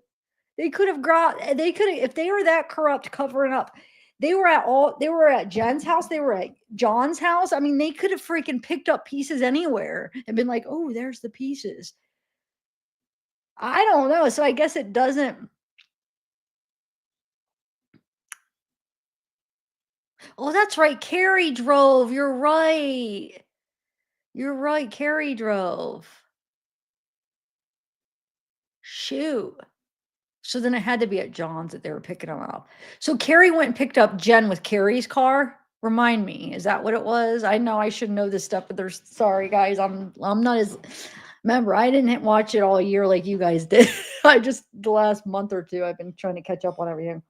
They could have if they were that corrupt covering up. They were at Jen's house. They were at John's house. I mean, they could have freaking picked up pieces anywhere and been like, oh, there's the pieces. I don't know. So I guess it doesn't. Oh, that's right. Carrie drove. You're right. You're right. Carrie drove. Shoot. So then it had to be at John's that they were picking them up. So Carrie went and picked up Jen with Carrie's car. Remind me, is that what it was? I know I should know this stuff, but there's sorry guys, I'm not as remember I didn't watch it all year like you guys did. I just the last month or two I've been trying to catch up on everything.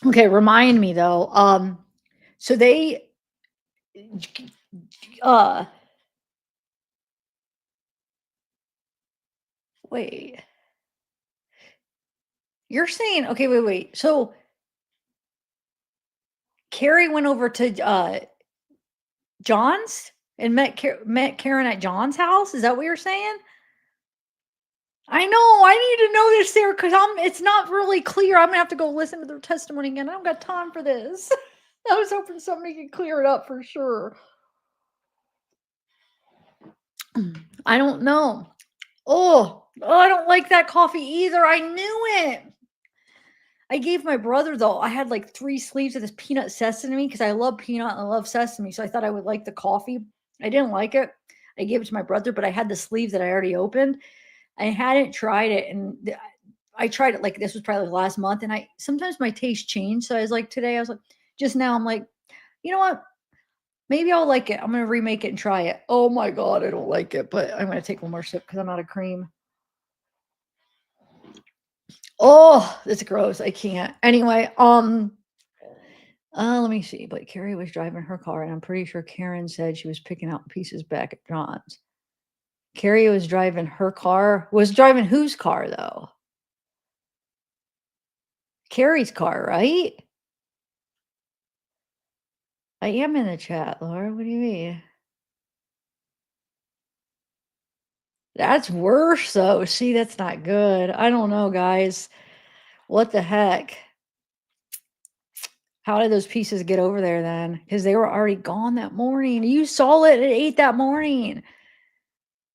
Okay, remind me though. So they uh wait. You're saying okay, wait. So Carrie went over to John's and met Karen at John's house. Is that what you're saying? I know. I need to know this there because it's not really clear. I'm gonna have to go listen to their testimony again. I don't got time for this. I was hoping somebody could clear it up for sure. I don't know. Oh, I don't like that coffee either. I knew it. I gave my brother though. I had like 3 sleeves of this peanut sesame because I love peanut and I love sesame. So I thought I would like the coffee. I didn't like it. I gave it to my brother, but I had the sleeve that I already opened. I hadn't tried it, and I tried it like this was probably last month. And I sometimes my taste changed. So I was like today, I was like, just now, I'm like, you know what? Maybe I'll like it. I'm gonna remake it and try it. Oh my god, I don't like it, but I'm gonna take one more sip because I'm out of cream. Oh, it's gross. I can't. Anyway, let me see. But Carrie was driving her car, and I'm pretty sure Karen said she was picking out pieces back at John's. Carrie was driving her car. Was driving whose car though? Carrie's car, right? I am in the chat, Laura. What do you mean? That's worse though. See, that's not good. I don't know, guys. What the heck? How did those pieces get over there then? Because they were already gone that morning. You saw it at 8 that morning.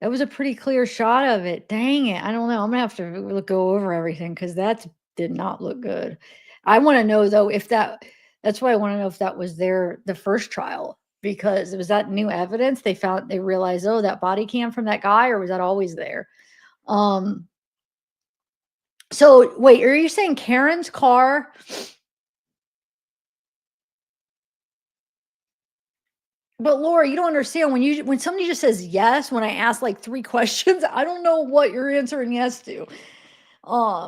That was a pretty clear shot of it. Dang it. I don't know. I'm gonna have to go over everything because that did not look good. I want to know though if that's why I want to know if that was the first trial because was that new evidence they realized, oh, that body cam from that guy, or was that always there? So wait, are you saying Karen's car? But Laura, you don't understand when somebody just says yes, when I ask like 3 questions, I don't know what you're answering yes to.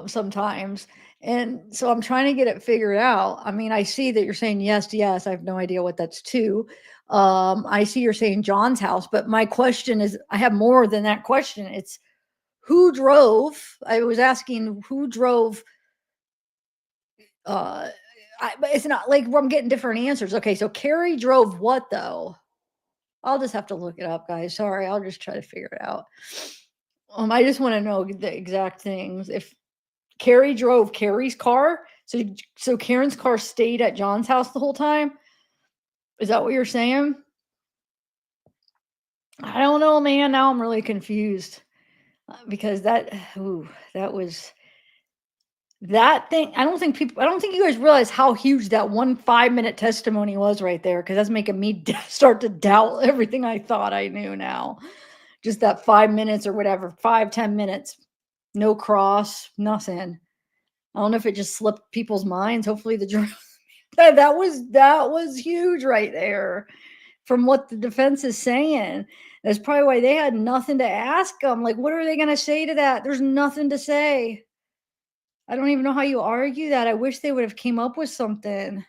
Sometimes. And so I'm trying to get it figured out. I mean, I see that you're saying yes to yes. I have no idea what that's to. I see you're saying John's house, but my question is I have more than that question. It's who drove? I was asking who drove but it's not like I'm getting different answers. Okay, so Carrie drove what though? I'll just have to look it up, guys. Sorry, I'll just try to figure it out. I just want to know the exact things. If Carrie drove Carrie's car, so Karen's car stayed at John's house the whole time. Is that what you're saying? I don't know, man. Now I'm really confused because that was that thing. I don't think you guys realize how huge that 5-minute testimony was right there because that's making me start to doubt everything I thought I knew now. Just that 5 minutes or whatever, 5-10 minutes, no cross, nothing. I don't know if it just slipped people's minds. Hopefully the jury that was huge right there from what the defense is saying. That's probably why they had nothing to ask them. Like, what are they going to say to that? There's nothing to say. I don't even know how you argue that. I wish they would have came up with something.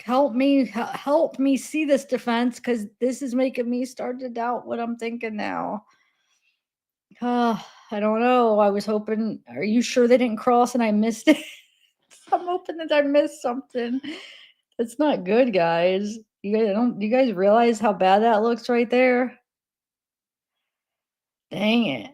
Help me see this defense because this is making me start to doubt what I'm thinking now. I don't know. I was hoping. Are you sure they didn't cross and I missed it? I'm hoping that I missed something. That's not good, guys. You guys realize how bad that looks right there? Dang it.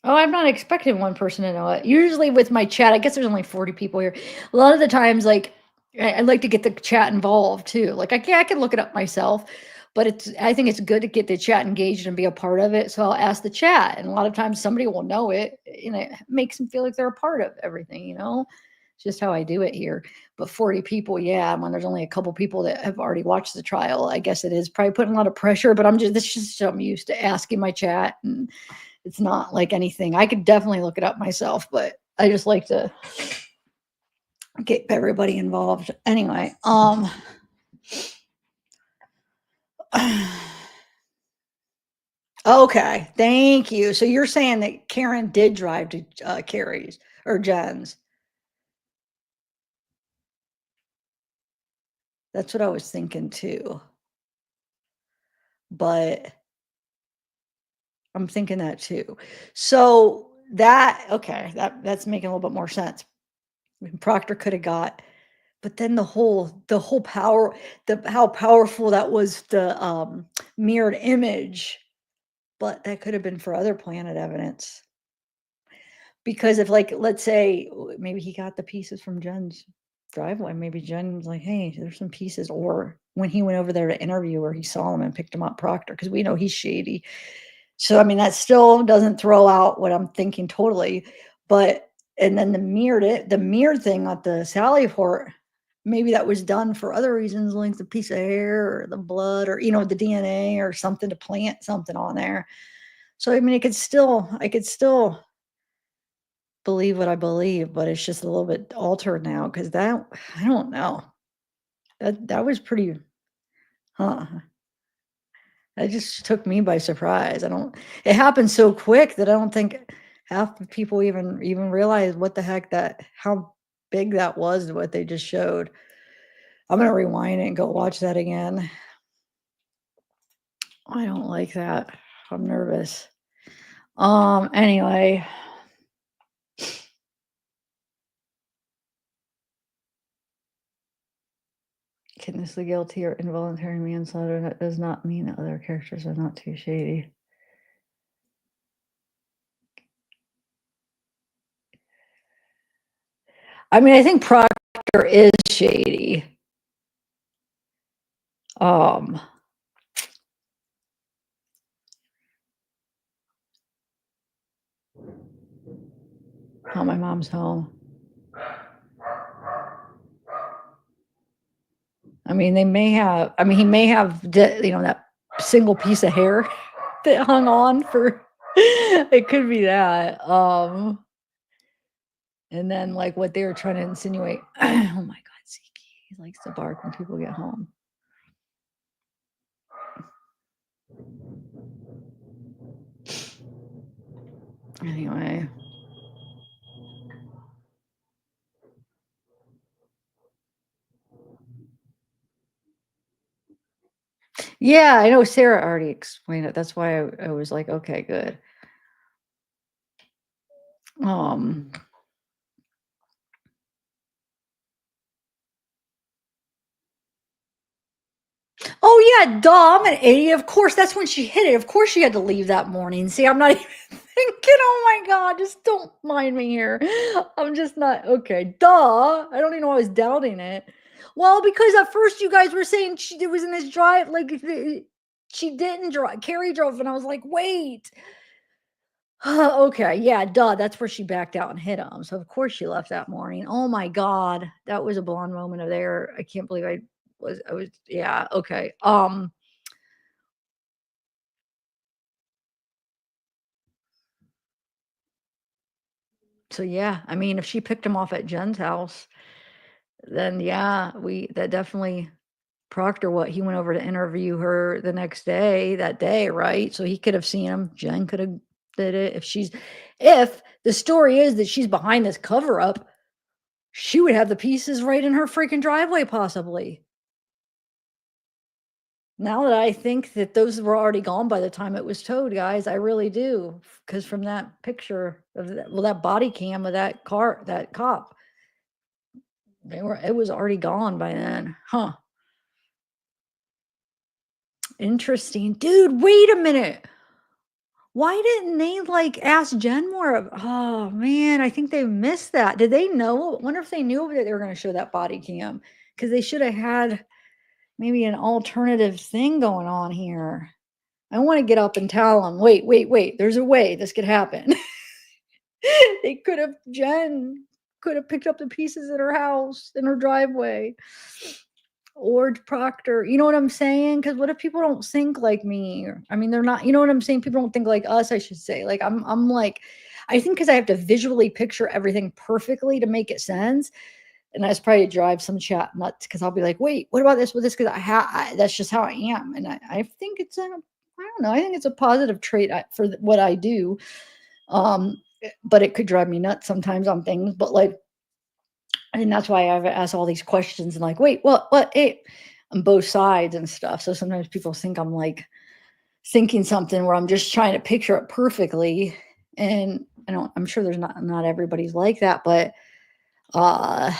Oh, I'm not expecting one person to know it. Usually with my chat, I guess there's only 40 people here. A lot of the times, like, I like to get the chat involved too. Like, I can look it up myself, but I think it's good to get the chat engaged and be a part of it. So I'll ask the chat, and a lot of times somebody will know it, and it makes them feel like they're a part of everything. It's just how I do it here. But 40 people, yeah, when there's only a couple people that have already watched the trial, I guess it is probably putting a lot of pressure. But that's just I'm used to asking my chat, and it's not like anything. I could definitely look it up myself, but I just like to get everybody involved. Anyway, okay, thank you. So you're saying that Karen did drive to Carrie's or Jen's? That's what I was thinking too. But I'm thinking that too. So that's making a little bit more sense. Proctor could have got, but then the whole power, how powerful that was, the mirrored image, but that could have been for other planet evidence. Because if, like, let's say maybe he got the pieces from Jen's driveway, maybe Jen was like, hey, there's some pieces, or when he went over there to interview her, he saw him and picked him up, Proctor, because we know he's shady. So I mean, that still doesn't throw out what I'm thinking totally. But and then the mirrored thing at the Sally Port, maybe that was done for other reasons, like the piece of hair or the blood, or the DNA or something, to plant something on there. So I mean, I could still believe what I believe, but it's just a little bit altered now, because that, I don't know. That was pretty, huh? That just took me by surprise. It happened so quick that I don't think half the people even realize what the heck how big that was, what they just showed. I'm gonna rewind it and go watch that again. I don't like that. I'm nervous. Anyway. Kidnapping, guilty, or involuntary manslaughter. That does not mean that other characters are not too shady. I mean, I think Proctor is shady. Oh, my mom's home. I mean, he may have that single piece of hair that hung on for, it could be that. And then, like, what they were trying to insinuate. Oh my God, Zeke, he likes to bark when people get home. Anyway. Yeah, I know Sarah already explained it. That's why I was like, okay, good. Oh yeah, duh, I'm an idiot. Of course, that's when she hit it. Of course she had to leave that morning. See, I'm not even thinking, oh my God, just don't mind me here. I'm just not, okay, duh. I don't even know I was doubting it. Well, because at first you guys were saying it was in this drive, like, she didn't drive, Carrie drove, and I was like, wait. Okay, yeah, duh, that's where she backed out and hit him. So of course she left that morning. Oh my God, that was a blonde moment of there. I can't believe I was, yeah, okay. So yeah, I mean, if she picked him off at Jen's house, then yeah, that definitely Proctor, he went over to interview her the next day, that day, right? So he could have seen him. Jen could have did it. If the story is that she's behind this cover up, she would have the pieces right in her freaking driveway, possibly. Now that I think that those were already gone by the time it was towed, guys, I really do. Because from that picture of that body cam of that cop, it was already gone by then. Huh. Interesting. Dude, wait a minute. Why didn't they like ask Jen more of, oh man, I think they missed that. Did they know? I wonder if they knew that they were going to show that body cam, because they should have had maybe an alternative thing going on here. I want to get up and tell them, wait, there's a way this could happen. Jen could have picked up the pieces at her house in her driveway. Or Proctor, you know what I'm saying? Because what if people don't think like me? I mean, they're not, you know what I'm saying? People don't think like us, I should say. Like, I'm like, I think because I have to visually picture everything perfectly to make it sense. And that's probably drive some chat nuts, because I'll be like, wait, what about this with this? Because that's just how I am. And I think it's I don't know, I think it's a positive trait for what I do. But it could drive me nuts sometimes on things. But like, and that's why I've asked all these questions and like, wait, what, hey, on both sides and stuff. So sometimes people think I'm like thinking something where I'm just trying to picture it perfectly. And I'm sure there's not everybody's like that, but, and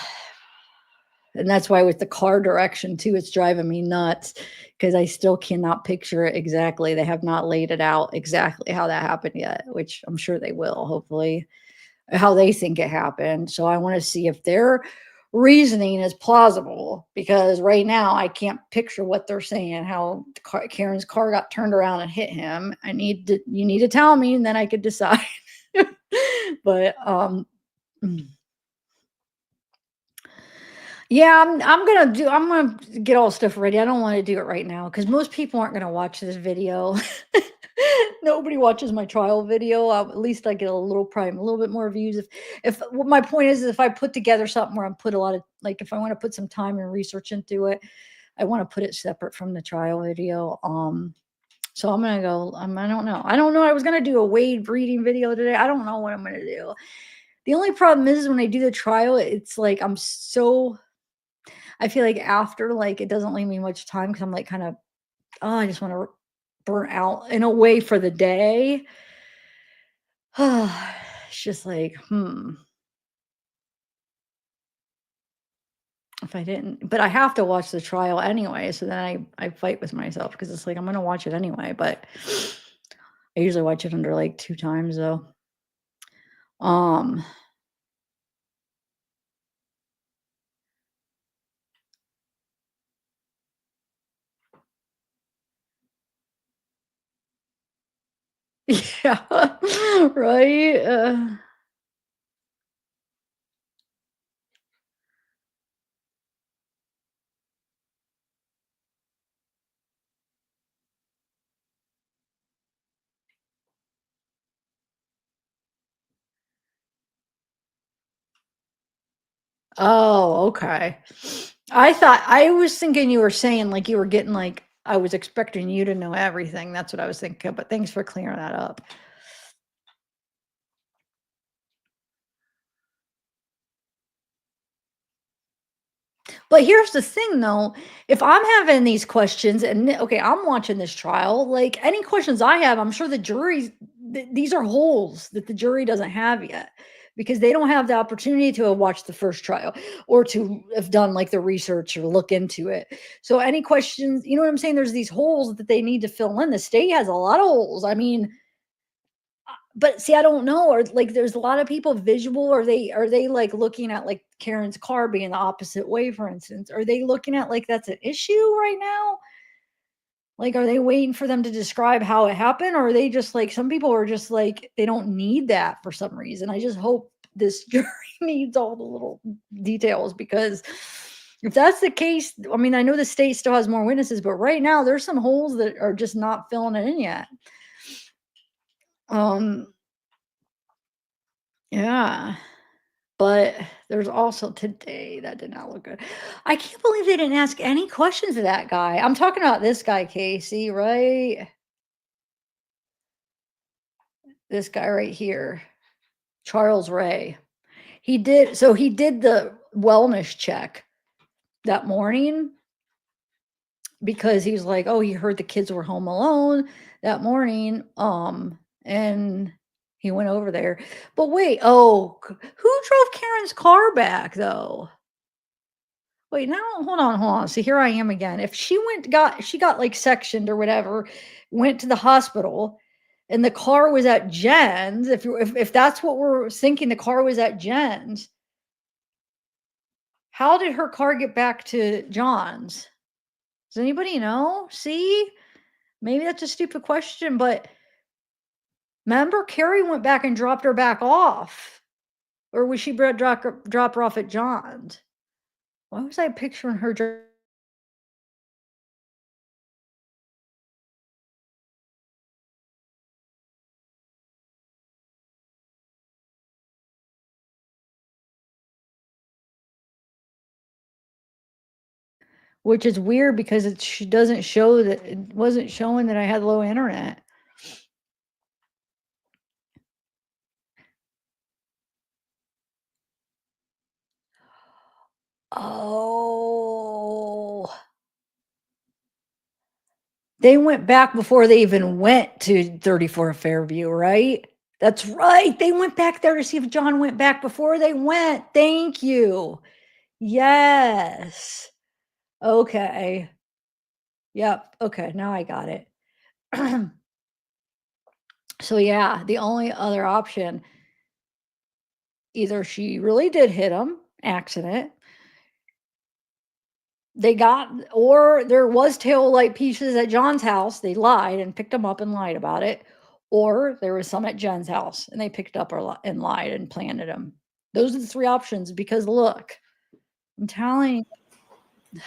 that's why with the car direction too, it's driving me nuts, because I still cannot picture it exactly. They have not laid it out exactly how that happened yet, which I'm sure they will, hopefully, how they think it happened. So I want to see if their reasoning is plausible, because right now I can't picture what they're saying, how Karen's car got turned around and hit him. You need to tell me, and then I could decide. But yeah, I'm gonna get all stuff ready. I don't want to do it right now because most people aren't gonna watch this video. Nobody watches my trial video. At least I get a little bit more views. If what my point is if I put together something where I put a lot of, like, if I want to put some time and research into it, I want to put it separate from the trial video. So I'm gonna go. I don't know. I was gonna do a Wade reading video today. I don't know what I'm gonna do. The only problem is when I do the trial, it's like I feel like after, like, it doesn't leave me much time because I'm like kind of, I just want to burn out in a way for the day. It's just like, if I didn't, but I have to watch the trial anyway. So then I fight with myself because it's like, I'm going to watch it anyway, but I usually watch it under like 2 times though. Yeah, right. Oh, okay. I was thinking you were saying like you were getting like, I was expecting you to know everything. That's what I was thinking, but thanks for clearing that up. But here's the thing though, if I'm having these questions and okay, I'm watching this trial, like any questions I have, I'm sure the jury's these are holes that the jury doesn't have yet because they don't have the opportunity to have watched the first trial or to have done like the research or look into it. So any questions, you know what I'm saying? There's these holes that they need to fill in. The state has a lot of holes. I mean, but see, I don't know. Or like, there's a lot of people visual. Are they like looking at like Karen's car being the opposite way, for instance? Are they looking at like that's an issue right now? Like, are they waiting for them to describe how it happened? Or are they just like, some people are just like, they don't need that for some reason. I just hope this jury needs all the little details, because if that's the case, I mean, I know the state still has more witnesses, but right now there's some holes that are just not filling it in yet. Yeah, but there's also today that did not look good. I can't believe they didn't ask any questions of that guy. I'm talking about this guy, Casey, right? This guy right here, Charles Ray. He did the wellness check that morning because he was like, oh, he heard the kids were home alone that morning. And he went over there. But wait, who drove Karen's car back though? Wait, now hold on. See, here I am again. If she got like sectioned or whatever, went to the hospital, and the car was at Jen's, if that's what we're thinking, the car was at Jen's, how did her car get back to John's? Does anybody know? See, maybe that's a stupid question, but remember, Carrie went back and dropped her back off, or was she drop her off at John's? Why was I picturing her? Which is weird because she doesn't show that, it wasn't showing that I had low internet. Oh. They went back before they even went to 34 Fairview, right? That's right. They went back there to see if John went back before they went. Thank you. Yes. Okay. Yep. Okay. Now I got it. So yeah, the only other option, either she really did hit him, accident. They got, or there was tail light pieces at John's house. They lied and picked them up and lied about it. Or there was some at Jen's house and they picked up and lied and planted them. Those are the three options because look, I'm telling you.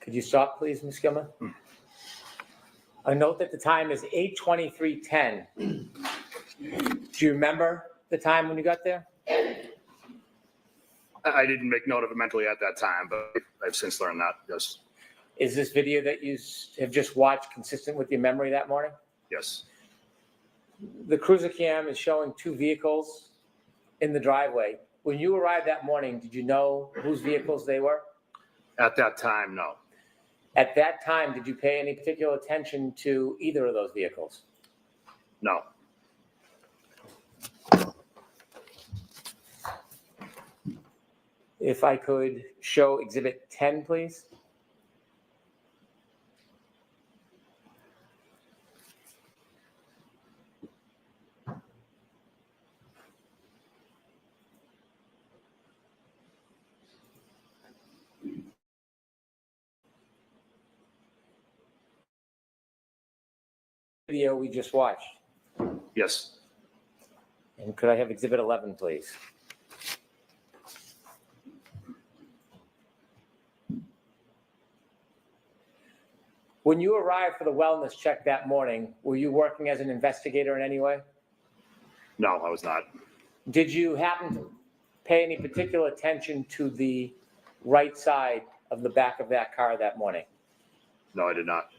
Could you stop, please, Ms. Gilman? I note that the time is 8:23:10. Do you remember the time when you got there? I didn't make note of it mentally at that time, but I've since learned that, yes. Is this video that you have just watched consistent with your memory that morning? Yes. The cruiser cam is showing two vehicles in the driveway. When you arrived that morning, did you know whose vehicles they were? At that time, no. At that time, did you pay any particular attention to either of those vehicles? No. If I could show Exhibit 10, please. Video we just watched. Yes. And could I have Exhibit 11, please? When you arrived for the wellness check that morning, were you working as an investigator in any way? No, I was not. Did you happen to pay any particular attention to the right side of the back of that car that morning? No, I did not.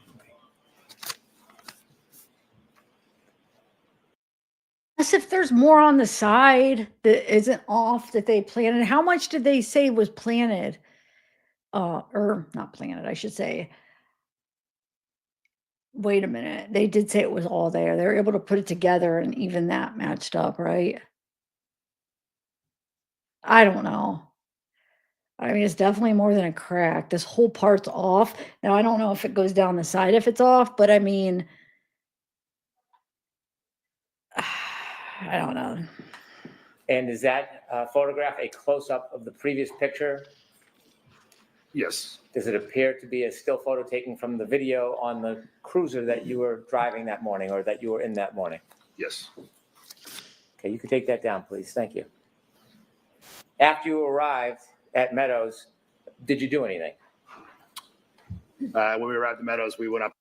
As if there's more on the side that isn't off that they planted. How much did they say was planted? Or not planted, I should say. Wait a minute. They did say it was all there. They were able to put it together and even that matched up, right? I don't know. I mean, it's definitely more than a crack. This whole part's off. Now, I don't know if it goes down the side if it's off, but I mean, I don't know. And is that photograph a close-up of the previous picture? Yes. Does it appear to be a still photo taken from the video on the cruiser that you were driving that morning or that you were in that morning? Yes. Okay, you can take that down, please. Thank you. After you arrived at Meadows, did you do anything? When we arrived at Meadows, we went up.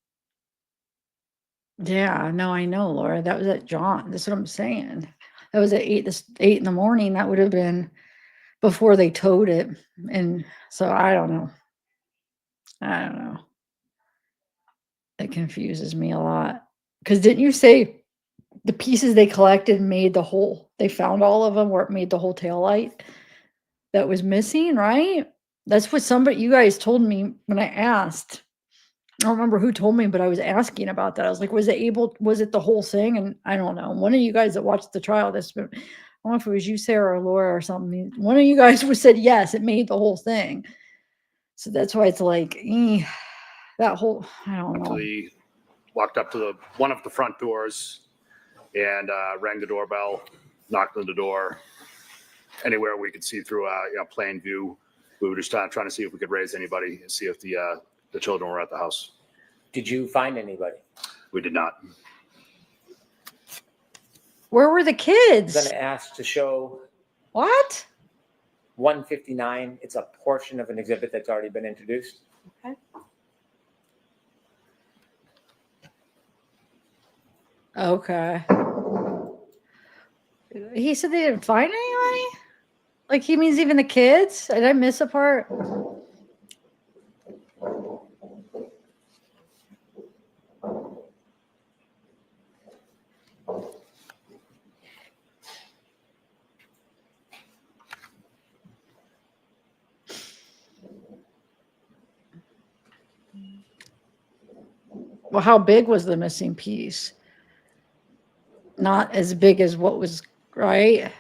Yeah, no, I know, Laura. That was at John. That's what I'm saying. That was at 8 in the morning. That would have been before they towed it. And so I don't know. I don't know. It confuses me a lot. Because didn't you say the pieces they collected made the whole, they found all of them where it made the whole tail light that was missing, right? That's what you guys told me when I asked. I don't remember who told me, but I was asking about that. I was like, was it the whole thing? And I don't know. One of you guys that watched the trial, I don't know if it was you, Sarah, or Laura or something. One of you guys said, yes, it made the whole thing. So that's why it's like, that whole, I don't know. Walked up to one of the front doors and rang the doorbell, knocked on the door. Anywhere we could see through plain view. We were just trying to see if we could raise anybody and see if the children were at the house. Did you find anybody? We did not. Where were the kids? I'm going to ask to show what? 159. It's a portion of an exhibit that's already been introduced. Okay. Okay. He said they didn't find anybody? Like he means even the kids? Did I miss a part? Well, how big was the missing piece? Not as big as what was, right?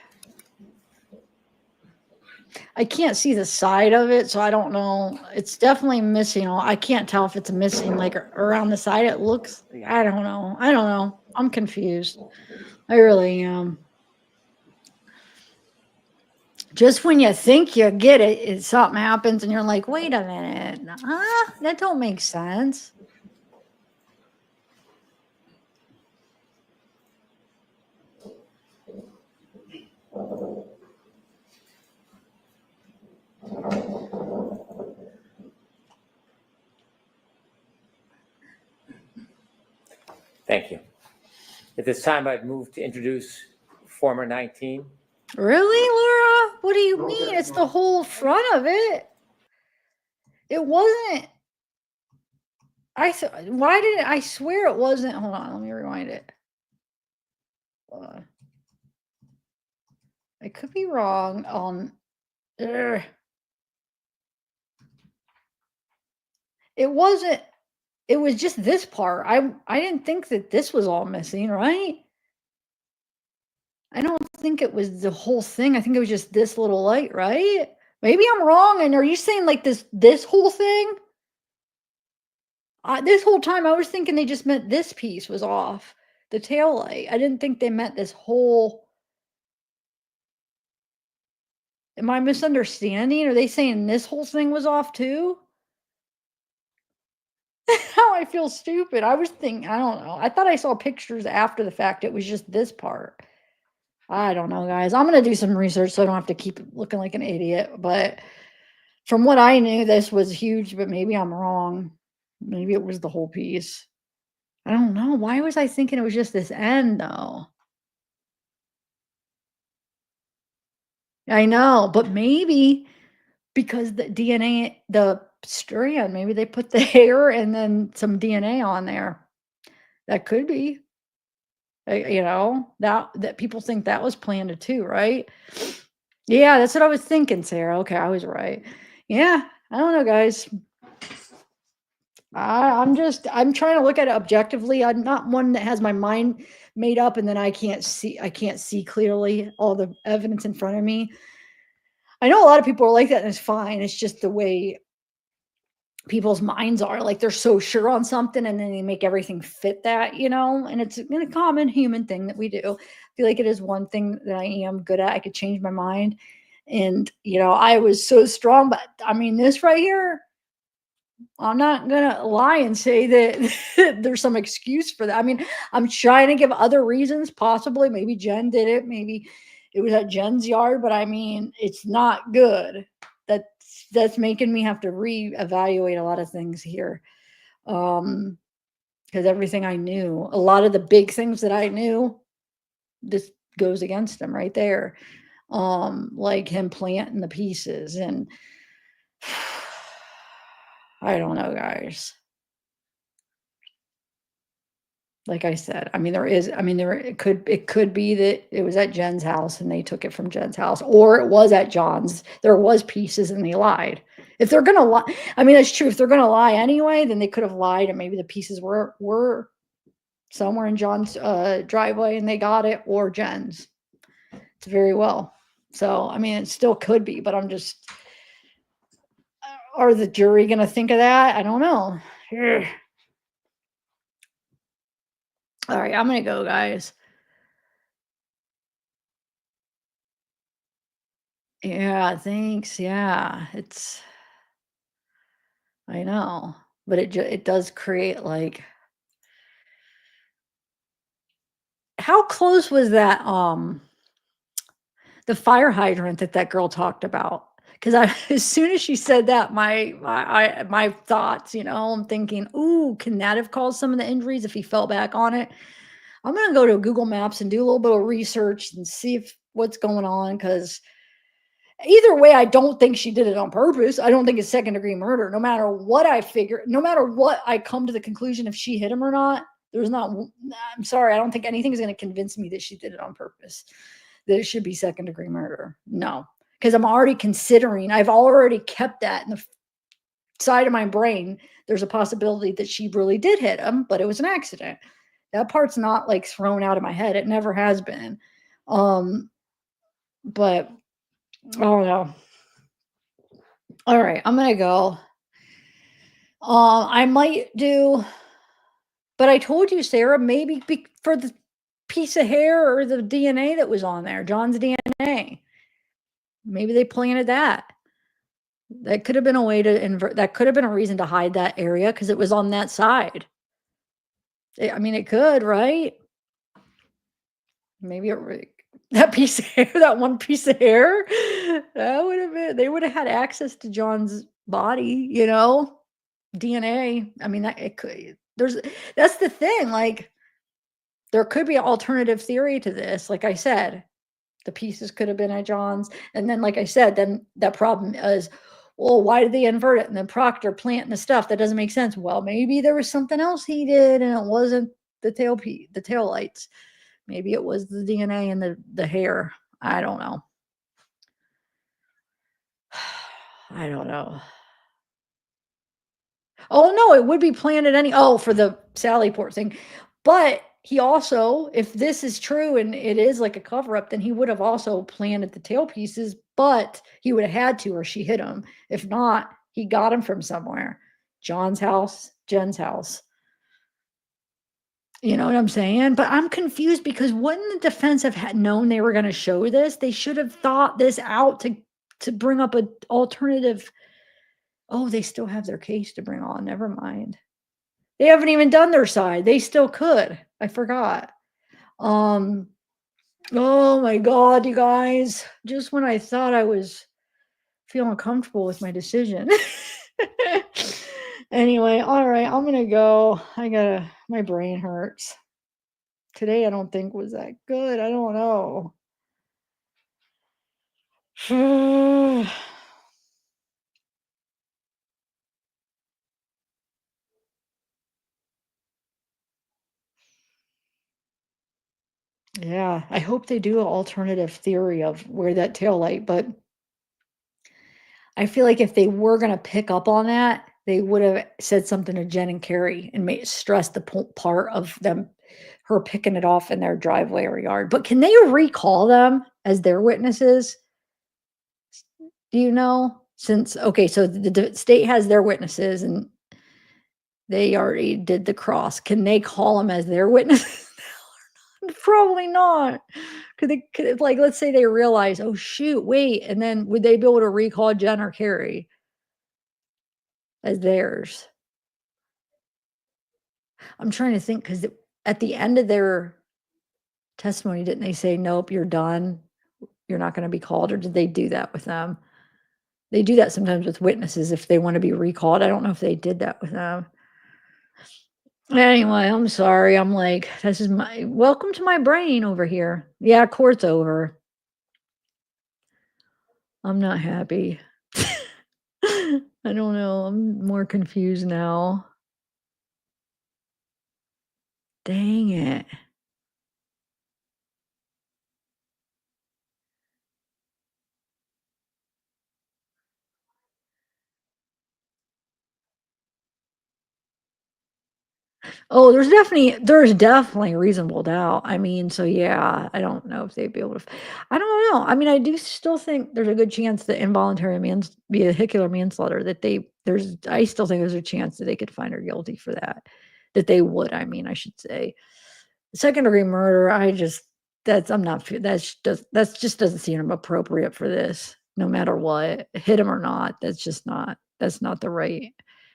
I can't see the side of it, so I don't know. It's definitely missing. I can't tell if it's missing like around the side. It looks, I don't know. I'm confused. I really am. Just when you think you get it, something happens and you're like, wait a minute. That don't make sense. Thank you. At this time, I'd move to introduce former 19. Really, Laura? What do you mean? It's the whole front of it. It wasn't. Why did it? I swear it wasn't. Hold on, let me rewind it. I could be wrong on. It wasn't. It was just this part. I didn't think that this was all missing, right? I don't think it was the whole thing. I think it was just this little light, right? Maybe I'm wrong. And are you saying like this whole thing? This whole time I was thinking they just meant this piece was off, the tail light. I didn't think they meant this whole. Am I misunderstanding? Are they saying this whole thing was off too? Now I feel stupid. I was thinking, I don't know. I thought I saw pictures after the fact. It was just this part. I don't know, guys. I'm going to do some research so I don't have to keep looking like an idiot. But from what I knew, this was huge, but maybe I'm wrong. Maybe it was the whole piece. I don't know. Why was I thinking it was just this end, though? I know, but maybe because the DNA, the strand, maybe they put the hair and then some DNA on there. That could be. That people think that was planned too, right? Yeah, that's what I was thinking, Sarah. Okay, I was right. Yeah, I don't know, guys. I'm trying to look at it objectively. I'm not one that has my mind made up and then I can't see clearly all the evidence in front of me. I know a lot of people are like that and it's fine. It's just the way people's minds are. Like they're so sure on something and then they make everything fit that, you know, and it's a common human thing that we do. I feel like it is one thing that I am good at. I could change my mind. And, you know, I was so strong, but I mean, this right here, I'm not going to lie and say that there's some excuse for that. I mean, I'm trying to give other reasons, possibly. Maybe Jen did it. Maybe it was at Jen's yard, but I mean, it's not good. That's making me have to reevaluate a lot of things here. Because everything I knew, a lot of the big things that I knew, this goes against him right there. Like him planting the pieces and I don't know, guys. Like I said, I mean, it could be that it was at Jen's house and they took it from Jen's house, or it was at John's. There was pieces and they lied. If they're going to lie, I mean, that's true. If they're going to lie anyway, then they could have lied and maybe the pieces were somewhere in John's driveway and they got it, or Jen's. It's very well. So, I mean, it still could be, but I'm just, are the jury going to think of that? I don't know. Ugh. All right, I'm going to go, guys. Yeah, thanks. Yeah, I know, but it does create like, how close was that, the fire hydrant that girl talked about? Because as soon as she said that, my thoughts, you know, I'm thinking, ooh, can that have caused some of the injuries if he fell back on it? I'm going to go to Google Maps and do a little bit of research and see what's going on, because either way, I don't think she did it on purpose. I don't think it's second-degree murder. No matter what I figure, no matter what I come to the conclusion if she hit him or not, I'm sorry, I don't think anything is going to convince me that she did it on purpose, that it should be second-degree murder. No, because I've already kept that in the side of my brain. There's a possibility that she really did hit him, but it was an accident. That part's not like thrown out of my head. It never has been. But I don't know. All right, I'm gonna go. I might do, but I told you, Sarah, maybe for the piece of hair or the DNA that was on there, John's DNA. Maybe they planted that. That could have been a way to invert. That could have been a reason to hide that area because it was on that side. I mean, it could, right? Maybe that piece of hair, that one piece of hair, that would have been, they would have had access to John's body, you know, DNA. I mean, that's the thing. Like, there could be an alternative theory to this. Like I said, the pieces could have been at John's. And then, like I said, then that problem is, well, why did they invert it? And then Proctor planting the stuff that doesn't make sense. Well, maybe there was something else he did and it wasn't the tail lights. Maybe it was the DNA and the hair. I don't know. I don't know. Oh, no, it would be planted for the Sally Port thing. But he also, if this is true and it is like a cover up, then he would have also planted the tail pieces, but he would have had to, or she hit him. If not, he got him from somewhere. John's house, Jen's house. You know what I'm saying? But I'm confused because wouldn't the defense have known they were going to show this? They should have thought this out to bring up an alternative. Oh, they still have their case to bring on. Never mind. They haven't even done their side. They still could. I forgot. Oh my God, you guys. Just when I thought I was feeling comfortable with my decision. Anyway, all right, I'm gonna go. My brain hurts. Today I don't think was that good. I don't know. Yeah, I hope they do an alternative theory of where that tail light, but I feel like if they were going to pick up on that, they would have said something to Jen and Carrie and stress the part of her picking it off in their driveway or yard. But can they recall them as their witnesses? Do you know? Since, okay, so the state has their witnesses and they already did the cross. Can they call them as their witnesses? Probably not. Could like, let's say they realize, oh shoot, wait, and then would they be able to recall Jen or Carrie as theirs? I'm trying to think because at the end of their testimony, didn't they say, nope, you're done? You're not going to be called, or did they do that with them? They do that sometimes with witnesses if they want to be recalled. I don't know if they did that with them. Anyway, I'm sorry. I'm like, this is my welcome to my brain over here. Yeah, court's over. I'm not happy. I don't know. I'm more confused now. Dang it. Oh, there's definitely reasonable doubt. I mean, so yeah, I don't know if they'd be able to. I don't know. I mean, I do still think there's a good chance that involuntary vehicular manslaughter I still think there's a chance that they could find her guilty for that. That they would. I mean, I should say, second degree murder. That's just doesn't seem appropriate for this. No matter what, hit him or not, that's not the right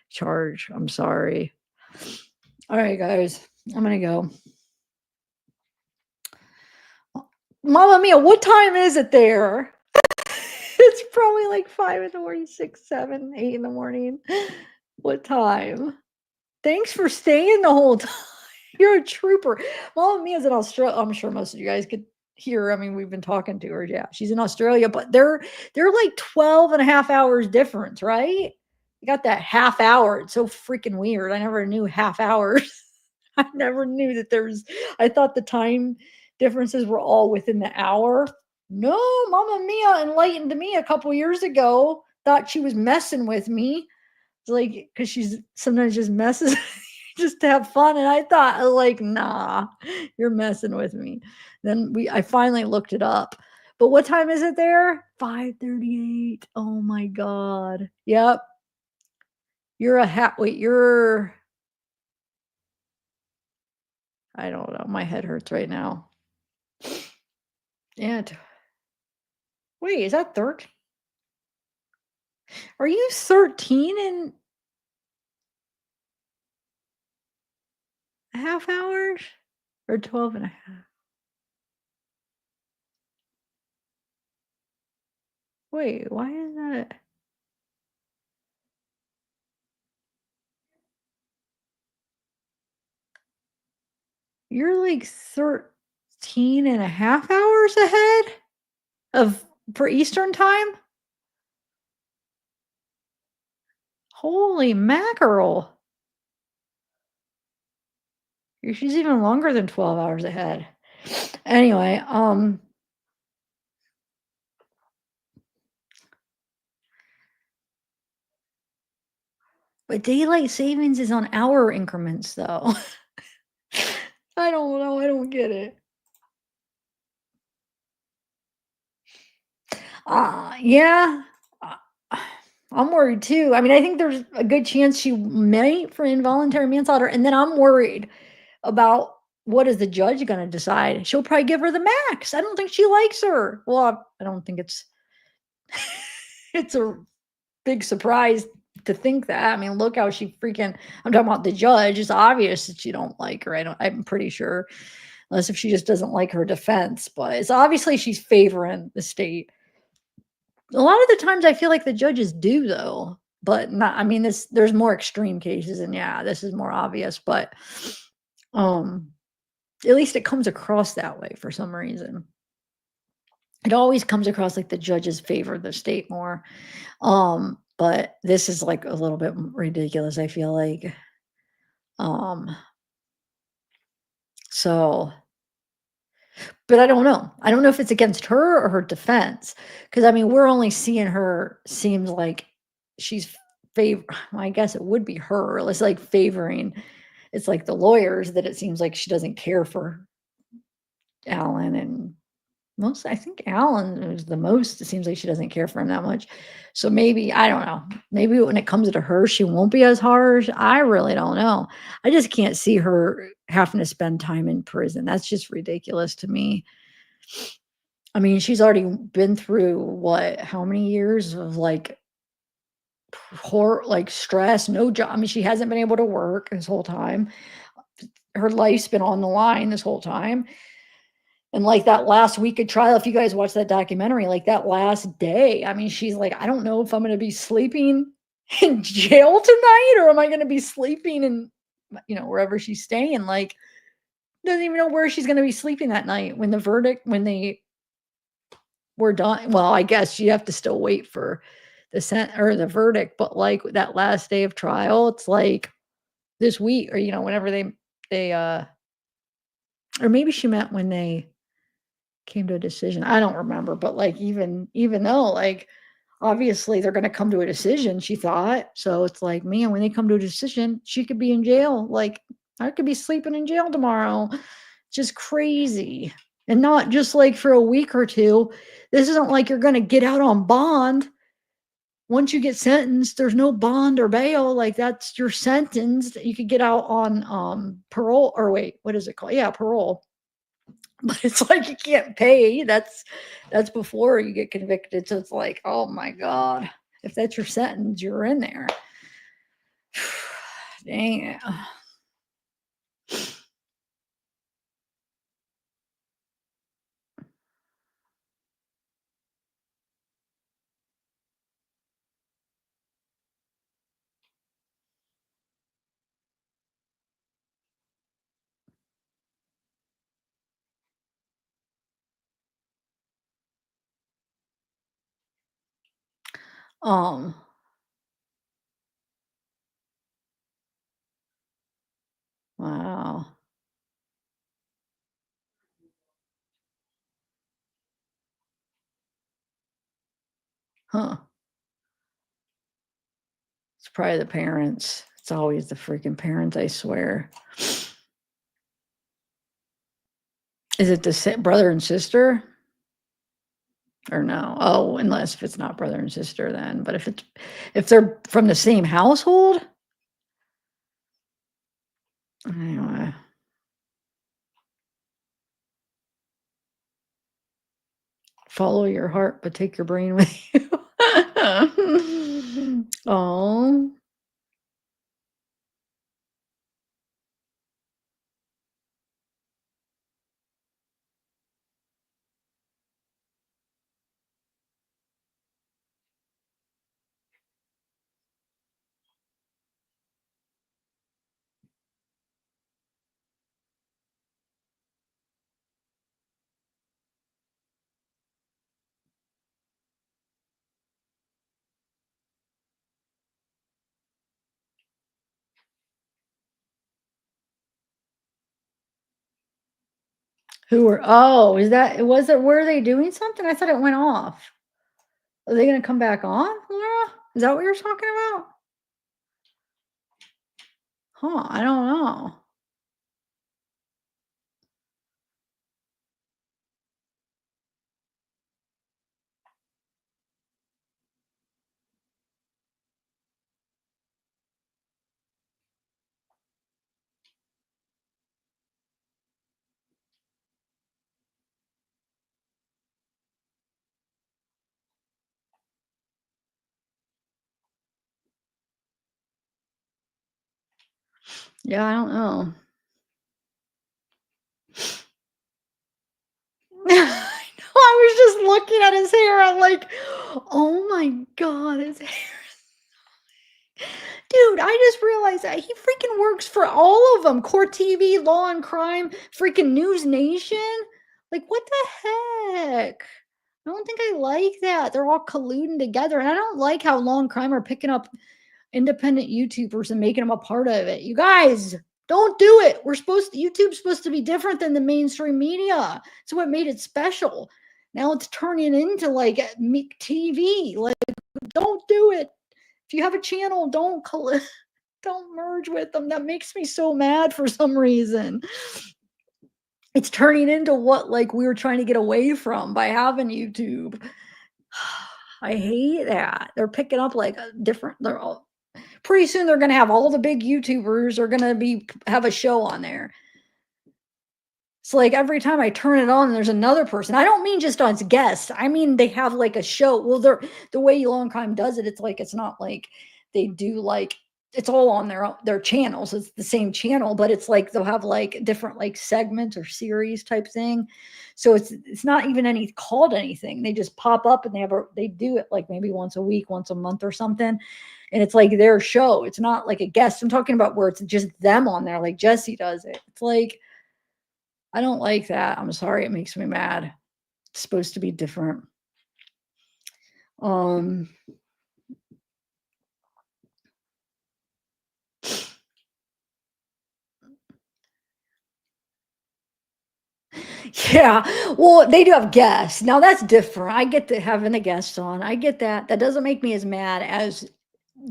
charge. I'm sorry. All right, guys, I'm gonna go. Mama Mia, what time is it there? It's probably like 5 in the morning, 6, 7, 8 in the morning. What time? Thanks for staying the whole time. You're a trooper. Mama Mia's in Australia. I'm sure most of you guys could hear her. I mean, we've been talking to her. Yeah, she's in Australia, but they're like 12 and a half hours difference, right? You got that half hour. It's so freaking weird. I never knew half hours. I never knew that I thought the time differences were all within the hour. No, Mama Mia enlightened me a couple years ago. Thought she was messing with me. It's like, because she's sometimes just messes just to have fun. And I thought, like, nah, you're messing with me. Then I finally looked it up. But what time is it there? 5:38. Oh my God. Yep. I don't know. My head hurts right now. Yeah. Wait, is that 13? Are you 13 and a half hours? Or 12 and a half? Wait, why is that? You're like 13 and a half hours ahead for Eastern time? Holy mackerel. She's even longer than 12 hours ahead. Anyway, but daylight savings is on hour increments though. I don't know. I don't get it. Yeah. I'm worried too. I mean, I think there's a good chance she might for involuntary manslaughter. And then I'm worried about what is the judge going to decide? She'll probably give her the max. I don't think she likes her. Well, I don't think it's a big surprise to think that. I mean, look how I'm talking about the judge. It's obvious that you don't like her. I'm pretty sure, unless if she just doesn't like her defense, but it's obviously she's favoring the state. A lot of the times I feel like the judges do though, but not, I mean, there's more extreme cases and yeah, this is more obvious, but, at least it comes across that way for some reason. It always comes across like the judges favor the state more. But this is like a little bit ridiculous, I feel like. So, but I don't know. I don't know if it's against her or her defense. Because I mean, we're only seeing her, seems like she's I guess it would be her. It's like favoring. It's like the lawyers that it seems like she doesn't care for Alan and most, I think Alan is the most. It seems like she doesn't care for him that much. So maybe, I don't know. Maybe when it comes to her, she won't be as harsh. I really don't know. I just can't see her having to spend time in prison. That's just ridiculous to me. I mean, she's already been through what, how many years of like like stress, no job. I mean, she hasn't been able to work this whole time. Her life's been on the line this whole time. And like that last week of trial, if you guys watch that documentary, like that last day, I mean, she's like, I don't know if I'm going to be sleeping in jail tonight or am I going to be sleeping in, wherever she's staying. Like, doesn't even know where she's going to be sleeping that night when when they were done. Well, I guess you have to still wait for the verdict, but like that last day of trial, it's like this week or, whenever or maybe she meant when they came to a decision. I don't remember, but like even though like obviously they're going to come to a decision, she thought. So it's like, man, when they come to a decision, she could be in jail. Like I could be sleeping in jail tomorrow. Just crazy. And not just like for a week or two. This isn't like you're going to get out on bond. Once you get sentenced, there's no bond or bail. Like that's your sentence. You could get out on parole or wait, what is it called? Yeah, parole. But it's like you can't pay. That's before you get convicted. So it's like, oh my God. If that's your sentence, you're in there. Dang it. Um wow. Huh. It's probably the parents. It's always the freaking parents, I swear. Is it the brother and sister? Or no? Oh, unless if it's not brother and sister then. But if they're from the same household? Anyway. Follow your heart, but take your brain with you. Oh. Was it, were they doing something? I thought it went off. Are they going to come back on, Laura? Is that what you're talking about? Huh, I don't know. Yeah, I don't know. I was just looking at his hair. I'm like, oh my God, his hair. Dude, I just realized that he freaking works for all of them. Court TV, Law and Crime, freaking News Nation. Like, what the heck? I don't think I like that. They're all colluding together. And I don't like how Law and Crime are picking up independent YouTubers and making them a part of it. You guys, don't do it. YouTube's supposed to be different than the mainstream media. It's what made it special. Now it's turning into like TV. Like, don't do it. If you have a channel, don't merge with them. That makes me so mad for some reason. It's turning into what like we were trying to get away from by having YouTube. I hate that. They're picking up like a different, they're all pretty soon they're going to have all the big YouTubers are going to have a show on there. It's like every time I turn it on, there's another person. I don't mean just on guests. I mean, they have like a show. Well, the way Law and Crime does it, it's like, it's not like they do like, it's all on their channels. It's the same channel, but it's like they'll have like different like segments or series type thing. So it's not even called anything. They just pop up and they do it like maybe once a week, once a month or something. And it's like their show. It's not like a guest. I'm talking about where it's just them on there, like Jesse does it. It's like, I don't like that. I'm sorry. It makes me mad. It's supposed to be different. Yeah. Well, they do have guests. Now that's different. I get to having the guests on. I get that. That doesn't make me as mad as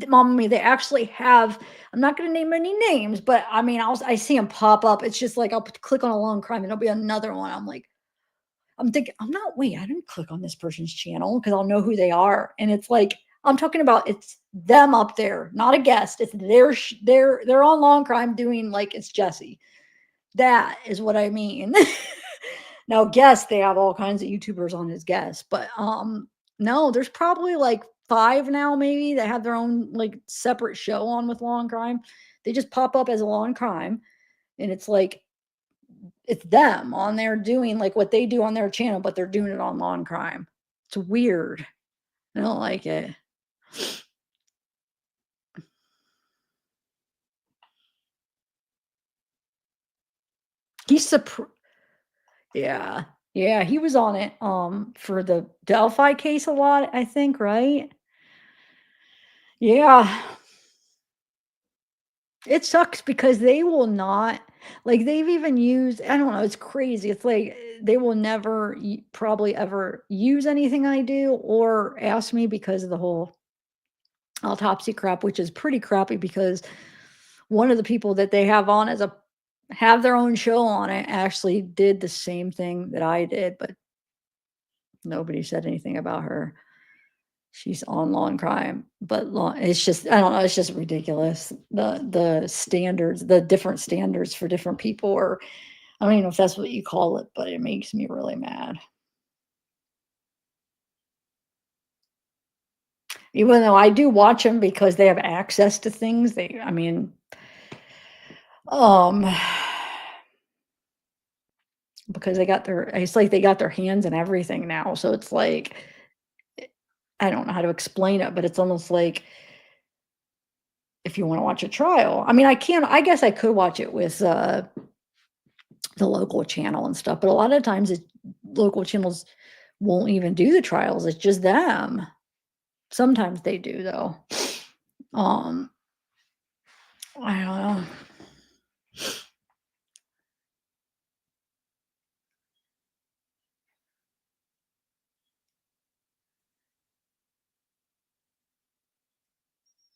Mommy. They actually have, I'm not going to name any names, but I mean, I see them pop up. It's just like, I'll click on a long crime and there'll be another one. I'm like, I'm thinking, wait, I didn't click on this person's channel because I'll know who they are. And it's like, I'm talking about it's them up there, not a guest. It's they're on long crime doing like it's Jesse. That is what I mean. Now, guests, they have all kinds of YouTubers on as guests, but no, there's probably like 5 now, maybe that have their own like separate show on with Law and Crime. They just pop up as a Law and Crime, and it's like it's them on there doing like what they do on their channel, but they're doing it on Law and Crime. It's weird. I don't like it. He's yeah. Yeah, he was on it for the Delphi case a lot, I think, right? Yeah. It sucks because they will not like they've even used, I don't know, it's crazy. It's like they will never probably ever use anything I do or ask me because of the whole autopsy crap, which is pretty crappy because one of the people that they have on have their own show on it actually did the same thing that I did, but nobody said anything about her. She's on Law and Crime, but it's just, I don't know, it's just ridiculous. The standards, the different standards for different people, or I don't even know if that's what you call it, but it makes me really mad. Even though I do watch them because they have access to things, I mean, because it's like they got their hands in everything now. So it's like, I don't know how to explain it, but it's almost like if you want to watch a trial, I mean, I guess I could watch it with the local channel and stuff, but a lot of times local channels won't even do the trials. It's just them. Sometimes they do though. I don't know.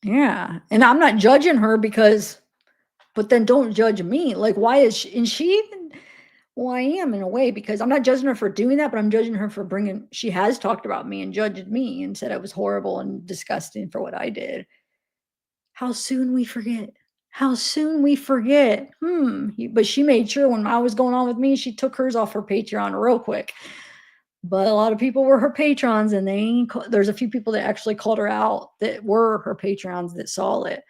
Yeah. And I'm not judging her but then don't judge me. Like, why is she even, well, I am in a way because I'm not judging her for doing that, but I'm judging her for she has talked about me and judged me and said I was horrible and disgusting for what I did. How soon we forget. How soon we forget. But she made sure when I was going on with me, she took hers off her Patreon real quick. But a lot of people were her patrons, and there's a few people that actually called her out that were her patrons that saw it.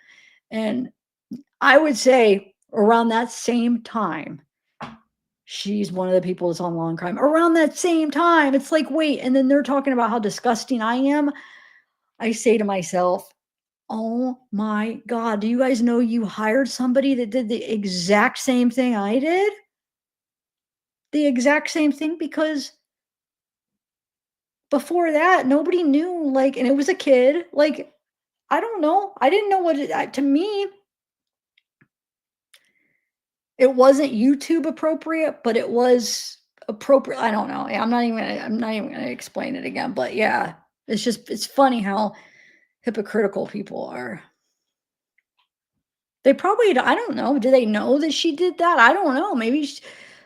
And I would say around that same time, she's one of the people that's on Law and Crime. Around that same time, it's like, wait, and then they're talking about how disgusting I am. I say to myself, oh my God, do you guys know you hired somebody that did the exact same thing I did? The exact same thing, because before that, nobody knew, like, and it was a kid, like, I don't know. I didn't know to me, it wasn't YouTube appropriate, but it was appropriate. I don't know. I'm not even gonna explain it again, but yeah, it's funny how hypocritical people are. They probably, I don't know. Do they know that she did that? I don't know. Maybe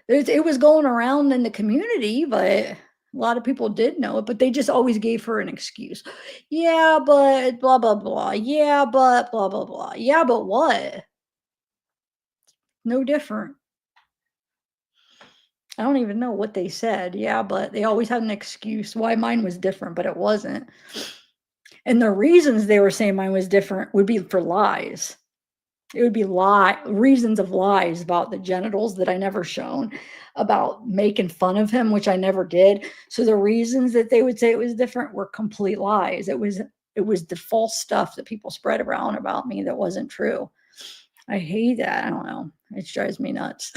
It was going around in the community, but a lot of people did know it, but they just always gave her an excuse. Yeah, but blah, blah, blah. Yeah, but blah, blah, blah. Yeah, but what? No different. I don't even know what they said. Yeah, but they always had an excuse why mine was different, but it wasn't. And the reasons they were saying mine was different would be for lies. It would be reasons of lies about the genitals that I never shown, about making fun of him, which I never did. So the reasons that they would say it was different were complete lies. It was the false stuff that people spread around about me that wasn't true. I hate that. I don't know. It drives me nuts.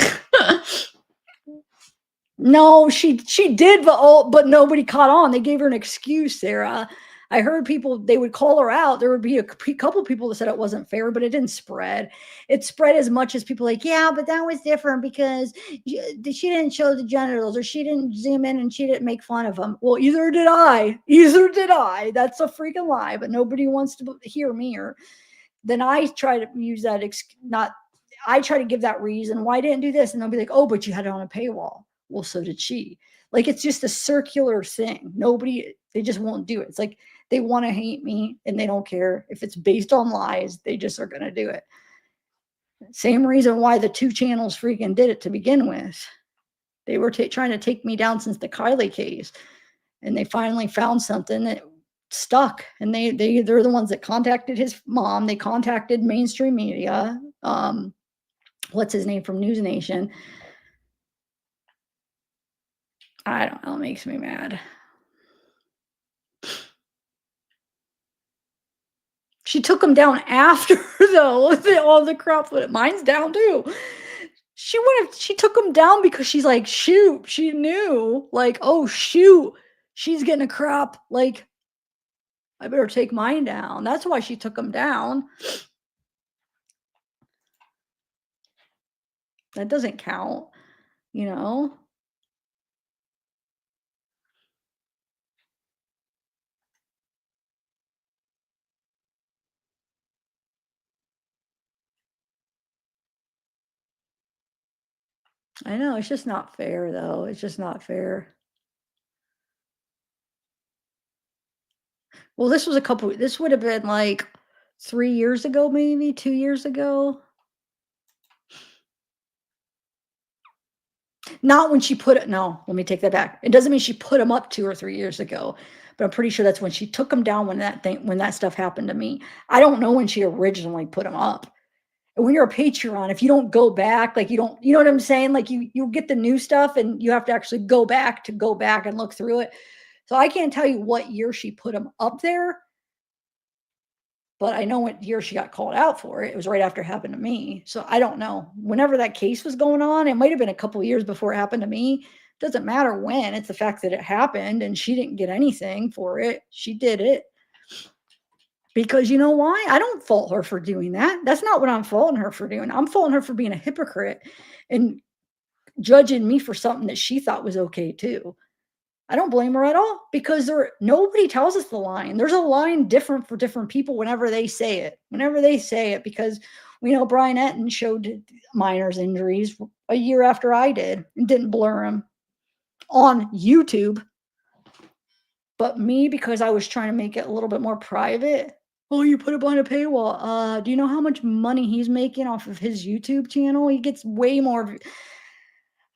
No, she did, but nobody caught on. They gave her an excuse there. I heard people, they would call her out. There would be a couple people that said it wasn't fair, but it didn't spread. It spread as much as people like, yeah, but that was different because she didn't show the genitals, or she didn't zoom in, and she didn't make fun of them. Well, either did I. Either did I. That's a freaking lie, but nobody wants to hear me. Or then I try to use that, I try to give that reason why I didn't do this. And they'll be like, oh, but you had it on a paywall. Well, so did she. Like, it's just a circular thing. They just won't do it. It's like they want to hate me and they don't care. If it's based on lies, they just are going to do it. Same reason why the 2 channels freaking did it to begin with. They were trying to take me down since the Kylie case. And they finally found something that stuck. And they're the ones that contacted his mom. They contacted mainstream media. What's his name from News Nation? I don't know. It makes me mad. She took him down after, though. All the crap, but mine's down too. She took him down because she's like, shoot, she knew, like, oh, shoot, she's getting a crap. Like, I better take mine down. That's why she took him down. That doesn't count, you know? I know, it's just not fair, though. It's just not fair. Well, this would have been like 3 years ago, maybe 2 years ago. Not when she put it, no, let me take that back. It doesn't mean she put him up 2 or 3 years ago, but I'm pretty sure that's when she took him down when that stuff happened to me. I don't know when she originally put him up. And when you're a Patreon, if you don't go back, like you know what I'm saying? Like you get the new stuff and you have to actually go back and look through it. So I can't tell you what year she put him up there, but I know what year she got called out for it. It was right after it happened to me. So I don't know. Whenever that case was going on, it might have been a couple of years before it happened to me. Doesn't matter when. It's the fact that it happened and she didn't get anything for it. She did it. Because you know why? I don't fault her for doing that. That's not what I'm faulting her for doing. I'm faulting her for being a hypocrite and judging me for something that she thought was okay too. I don't blame her at all because nobody tells us the line. There's a line different for different people whenever they say it, because we know Brian Etten showed Minor's injuries a year after I did and didn't blur him on YouTube. But me, because I was trying to make it a little bit more private. Oh, you put it behind a paywall. Do you know how much money he's making off of his YouTube channel? He gets way more.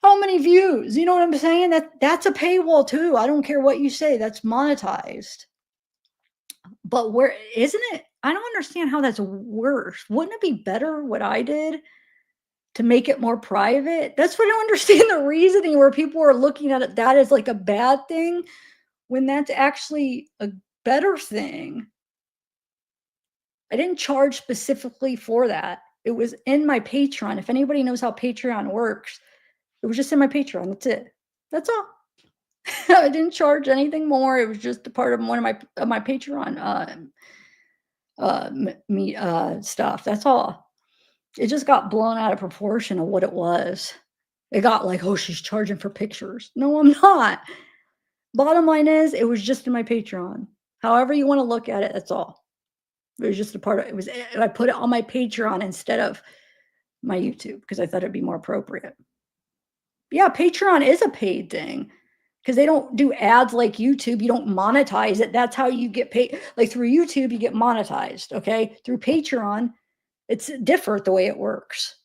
How many views? You know what I'm saying? That's a paywall too. I don't care what you say. That's monetized. But where isn't it? I don't understand how that's worse. Wouldn't it be better what I did to make it more private? That's what I don't understand, the reasoning where people are looking at it that as like a bad thing when that's actually a better thing. I didn't charge specifically for that. It was in my Patreon. If anybody knows how Patreon works, it was just in my Patreon. That's it. That's all. I didn't charge anything more. It was just a part of one of my Patreon stuff. That's all. It just got blown out of proportion of what it was. It got like, oh, she's charging for pictures. No, I'm not. Bottom line is, it was just in my Patreon. However you want to look at it, that's all. It was just a part of it. I put it on my Patreon instead of my YouTube because I thought it'd be more appropriate. Yeah, Patreon is a paid thing because they don't do ads like YouTube. You don't monetize it. That's how you get paid. Like through YouTube, you get monetized. Okay. Through Patreon, it's different the way it works.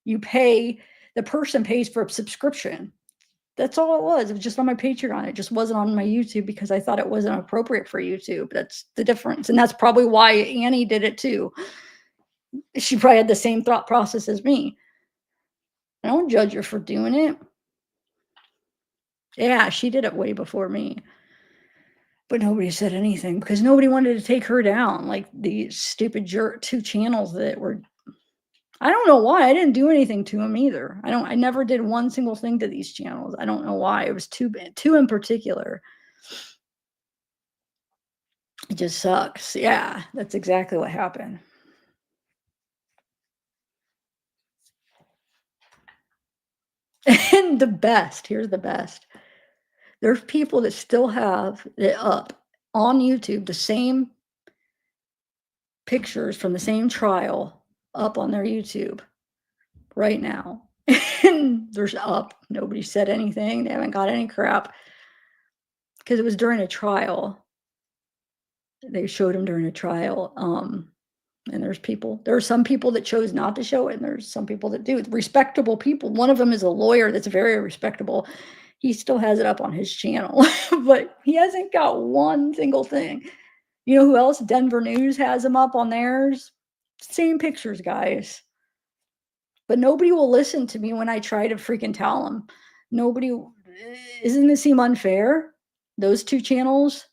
You pay, the person pays for a subscription. That's all it was. It was just on my Patreon. It just wasn't on my YouTube because I thought it wasn't appropriate for YouTube. That's the difference. And that's probably why Annie did it too. She probably had the same thought process as me. I don't judge her for doing it. Yeah, she did it way before me. But nobody said anything because nobody wanted to take her down. Like these stupid jerk 2 channels that were, I don't know why. I didn't do anything to them either. I never did one single thing to these channels. I don't know why. It was two in particular. It just sucks. Yeah, that's exactly what happened. And the best, here's the best. There's people that still have it up on YouTube, the same pictures from the same trial up on their YouTube right now. And there's up. Nobody said anything. They haven't got any crap because it was during a trial. They showed them during a trial. And there are some people that chose not to show it, and there's some people that do. Respectable people. One of them is a lawyer that's very respectable. He still has it up on his channel, but he hasn't got one single thing. You know who else? Denver News has them up on theirs. Same pictures, guys. But nobody will listen to me when I try to freaking tell them. Nobody, isn't it seem unfair? Those 2 channels.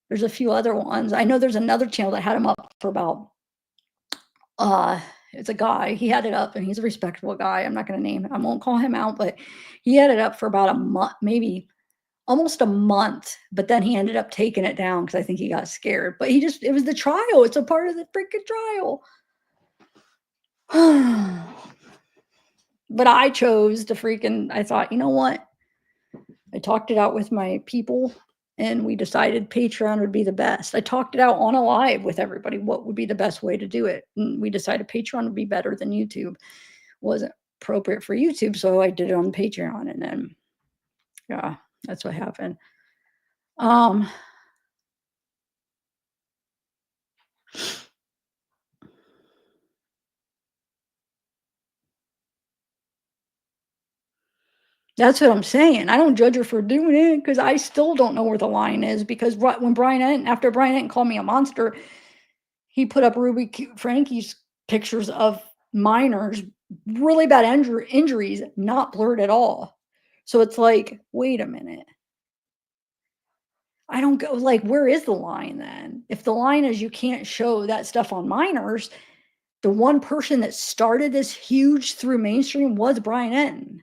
There's a few other ones. I know there's another channel that had him up for about, it's a guy. He had it up and he's a respectable guy. I'm not going to name him. I won't call him out, but he had it up for about a month, maybe almost a month. But then he ended up taking it down because I think he got scared. But it was the trial. It's a part of the freaking trial. But I chose to I thought, you know what? I talked it out with my people and we decided Patreon would be the best. I talked it out on a live with everybody, what would be the best way to do it. And we decided Patreon would be better than YouTube. Wasn't appropriate for YouTube, so I did it on Patreon, and then, yeah, that's what happened. That's what I'm saying. I don't judge her for doing it because I still don't know where the line is because when after Brian Enton called me a monster, he put up Ruby Frankie's pictures of minors, really bad injuries, not blurred at all. So it's like, wait a minute. I don't go, like, where is the line then? If the line is you can't show that stuff on minors, the one person that started this huge through mainstream was Brian Enton.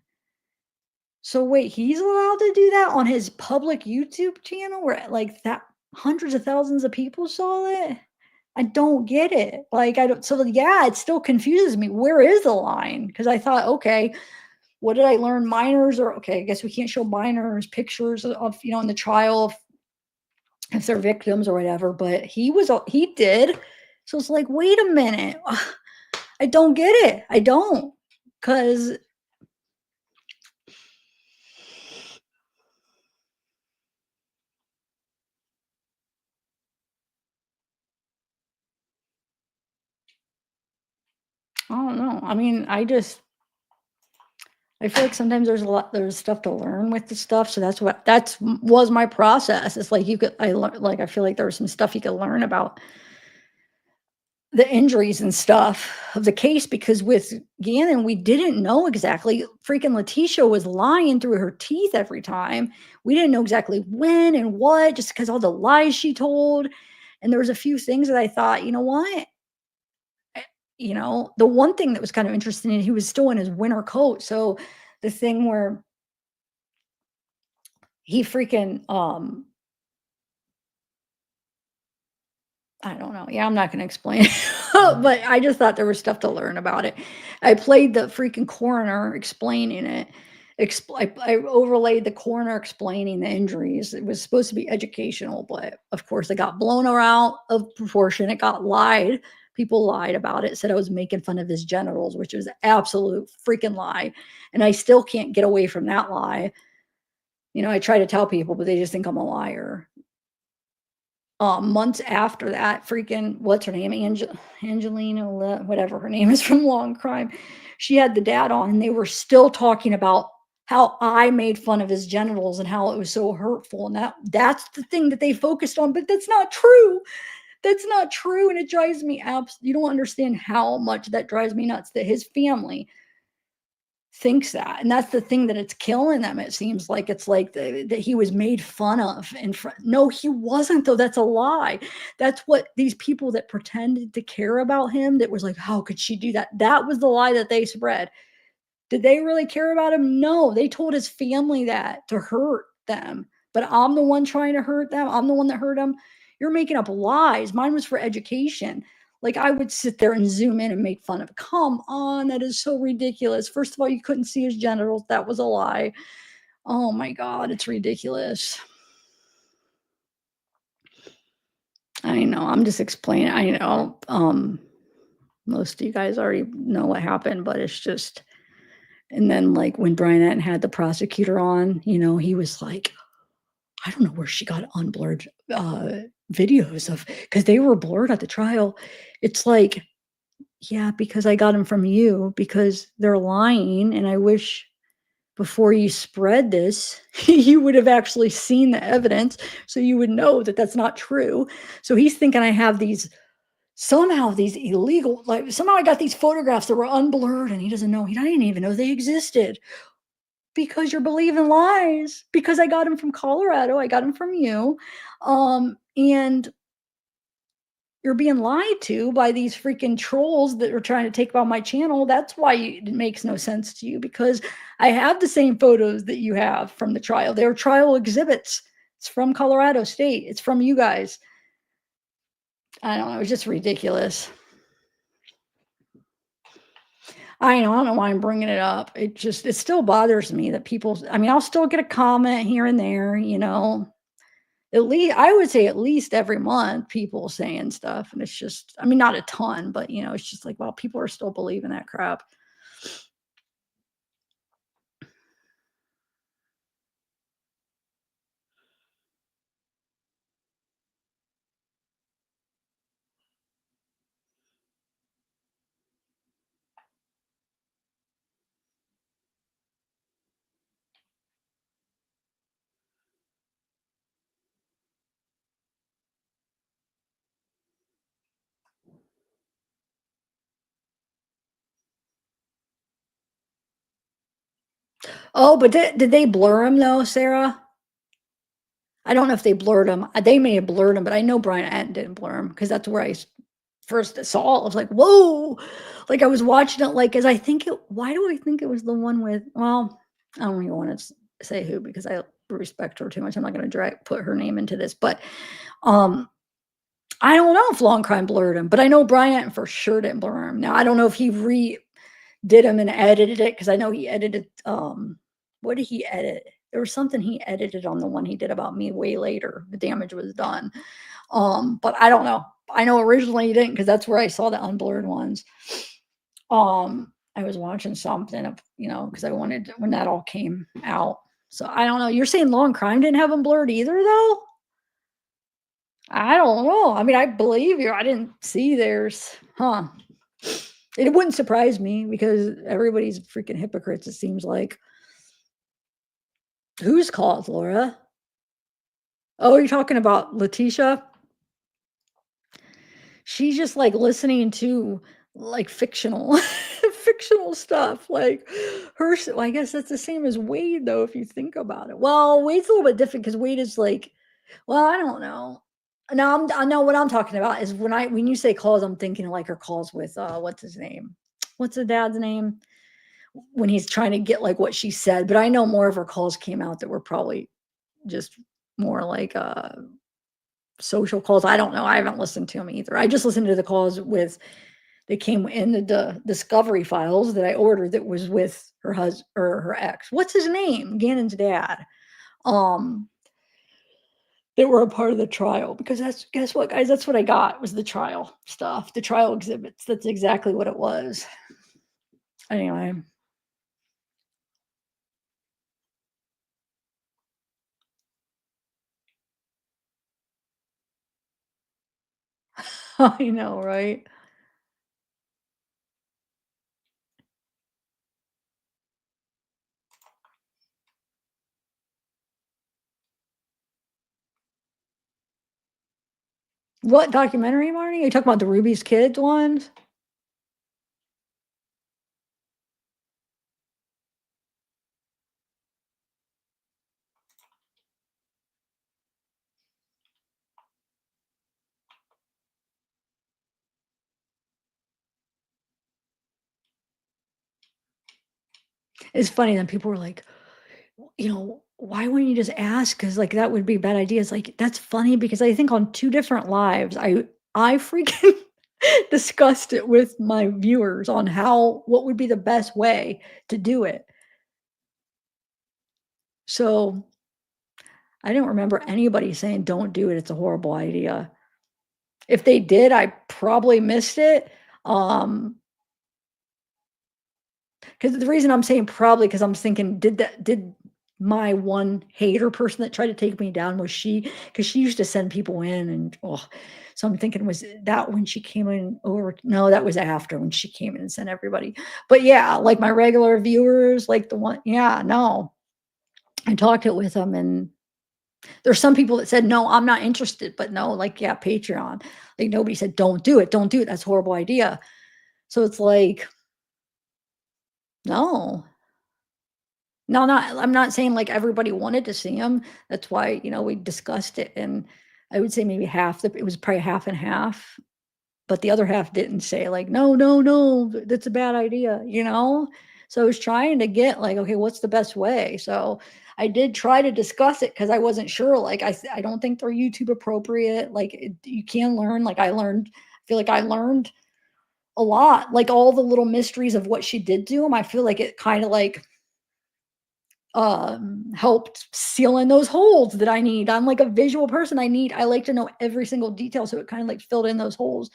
So wait, he's allowed to do that on his public YouTube channel where like that hundreds of thousands of people saw it? I don't get it. Like, I don't, so yeah, it still confuses me. Where is the line? Because I thought, okay, what did I learn? Minors, or okay, I guess we can't show minors pictures of, in the trial if they're victims or whatever, but he did. So it's like, wait a minute. I don't get it. I don't. Because I don't know. I mean, I feel like sometimes there's stuff to learn with the stuff. So that was my process. It's like I feel like there was some stuff you could learn about the injuries and stuff of the case, because with Gannon, we didn't know exactly. Freaking Letitia was lying through her teeth every time. We didn't know exactly when and what, just because all the lies she told. And there was a few things that I thought, you know what? The one thing that was kind of interesting, he was still in his winter coat. So the thing where he freaking, I don't know. Yeah, I'm not going to explain it, but I just thought there was stuff to learn about it. I played the freaking coroner explaining it. I overlaid the coroner explaining the injuries. It was supposed to be educational, but of course it got blown out of proportion. It got lied People lied about it, said I was making fun of his genitals, which is absolute freaking lie. And I still can't get away from that lie. You know, I try to tell people, but they just think I'm a liar. Months after that, freaking, what's her name? Angelina, whatever her name is from Long Crime. She had the dad on, and they were still talking about how I made fun of his genitals and how it was so hurtful. And that's the thing that they focused on, but that's not true. That's not true. And it drives me you don't understand how much that drives me nuts that his family thinks that. And that's the thing that it's killing them. It seems like it's like that he was made fun of in front. No, he wasn't, though. That's a lie. That's what these people that pretended to care about him, that was like, how could she do that? That was the lie that they spread. Did they really care about him? No, they told his family that to hurt them. But I'm the one trying to hurt them. I'm the one that hurt them. You're making up lies. Mine was for education. Like, I would sit there and zoom in and make fun of it. Come on, that is so ridiculous. First of all, you couldn't see his genitals. That was a lie. Oh my God, it's ridiculous. I know, I'm just explaining. I know, most of you guys already know what happened, but it's just, and then like when Brian had the prosecutor on, you know, he was like, I don't know where she got unblurred videos of, because they were blurred at the trial. It's like, yeah, because I got them from you, because they're lying. And I wish before you spread this, you would have actually seen the evidence so you would know that that's not true. So he's thinking I have somehow these illegal, like somehow I got these photographs that were unblurred, and he doesn't know, he didn't even know they existed. Because you're believing lies. Because I got them from Colorado, I got them from you. And you're being lied to by these freaking trolls that are trying to take out my channel. That's why it makes no sense to you, because I have the same photos that you have from the trial. They're trial exhibits. It's from Colorado State. It's from you guys. I don't know. It's just ridiculous. I don't know why I'm bringing it up. It still bothers me that people, I mean, I'll still get a comment here and there, you know. At least, I would say at least every month, people saying stuff. And it's just, I mean, not a ton, but, you know, it's just like, well, people are still believing that crap. Oh, but did they blur him though, Sarah? I don't know if they blurred him. They may have blurred him, but I know Brian didn't blur him, because that's where I first saw it. I was like, whoa. Like, I was watching it, like, as I think it, why do I think it was the one with, well, I don't even want to say who, because I respect her too much. I'm not going to put her name into this, but I don't know if Long Crime blurred him, but I know Bryant for sure didn't blur him. Now, I don't know if he did him and edited it, because I know he edited, what did he edit? There was something he edited on the one he did about me way later. The damage was done. But I don't know. I know originally he didn't, because that's where I saw the unblurred ones. I was watching something of, you know, because I wanted, when that all came out. So I don't know. You're saying Long Crime didn't have them blurred either, though? I don't know. I mean, I believe you. I didn't see theirs. Huh. It wouldn't surprise me, because everybody's freaking hypocrites, it seems like. Whose calls, Laura? Oh, you're talking about Letitia? She's just like listening to like fictional stuff. Like her, well, I guess that's the same as Wade, though, if you think about it. Well, Wade's a little bit different, because Wade is like, well, I don't know. No, I know what I'm talking about is when you say calls, I'm thinking like her calls with what's his name? What's the dad's name? When he's trying to get like what she said. But I know more of her calls came out that were probably just more like social calls. I don't know. I haven't listened to them either. I just listened to the calls that came in the discovery files that I ordered that was with her husband or her ex. What's his name? Gannon's dad. that were a part of the trial, because guess what, guys? That's what I got, was the trial stuff, the trial exhibits. That's exactly what it was. Anyway. I know, right? What documentary, Marnie? Are you talking about the Ruby's Kids ones? It's funny then people were like, why wouldn't you just ask? Because like that would be a bad idea. It's like, that's funny because I think on 2 different lives, I freaking discussed it with my viewers on what would be the best way to do it. So I don't remember anybody saying, don't do it. It's a horrible idea. If they did, I probably missed it. Because the reason I'm saying probably, because I'm thinking, did my one hater person that tried to take me down, was she? Because she used to send people in, and so I'm thinking, was that when she came in over? No, that was after, when she came in and sent everybody. But yeah, like my regular viewers, like the one, yeah, no, I talked it with them, and there's some people that said, no, I'm not interested, but no, like, yeah, Patreon. Like nobody said, don't do it, that's a horrible idea. So it's like, no. No, I'm not saying like everybody wanted to see him. That's why, we discussed it, and I would say maybe it was probably half and half, but the other half didn't say like, no, no, no, that's a bad idea, So I was trying to get like, okay, what's the best way? So I did try to discuss it because I wasn't sure. Like, I don't think they're YouTube appropriate. Like you can learn, like I feel like I learned a lot, like all the little mysteries of what she did to him. I feel like it kind of like, helped seal in those holes that I need. I'm like a visual person. I like to know every single detail. So it kind of like filled in those holes.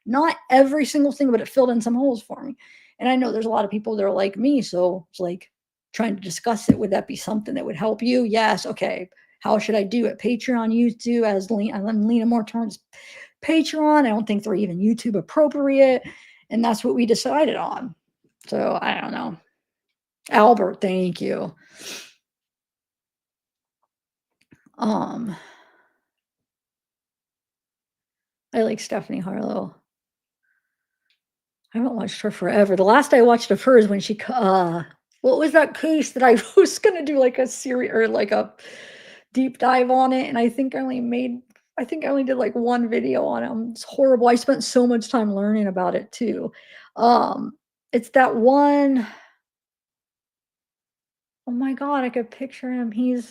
Not every single thing, but it filled in some holes for me. And I know there's a lot of people that are like me. So it's like trying to discuss it. Would that be something that would help you? Yes. Okay. How should I do it? Patreon, YouTube, I'm leaning more towards Patreon. I don't think they're even YouTube appropriate. And that's what we decided on. So I don't know. Albert, thank you. I like Stephanie Harlow. I haven't watched her forever. The last I watched of her is when she, what was that case that I was gonna do like a series or like a deep dive on it, and I think I only did like one video on it. It's horrible. I spent so much time learning about it too. It's that one, oh my God, I could picture him. He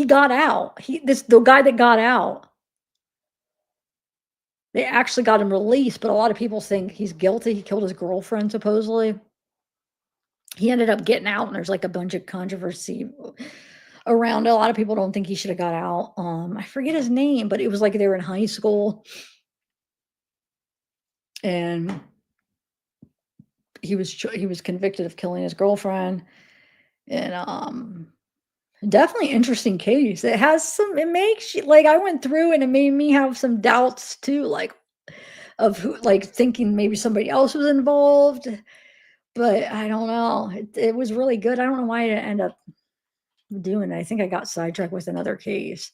got out. The guy that got out. They actually got him released, but a lot of people think he's guilty. He killed his girlfriend, supposedly. He ended up getting out, and there's like a bunch of controversy around it. A lot of people don't think he should have got out. I forget his name, but it was like they were in high school, and he was convicted of killing his girlfriend, and definitely interesting case. It makes you like, I went through and it made me have some doubts too, like of who, like thinking maybe somebody else was involved, but I don't know. It was really good. I don't know why I didn't end up doing it. I think I got sidetracked with another case.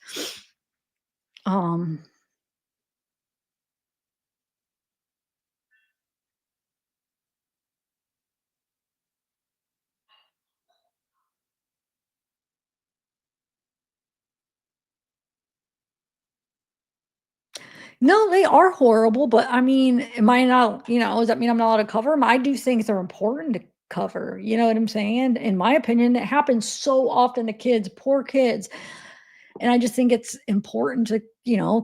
No, they are horrible, but I mean, am I not, does that mean I'm not allowed to cover them? I do think they're important to cover. You know what I'm saying? In my opinion, it happens so often to kids, poor kids. And I just think it's important to,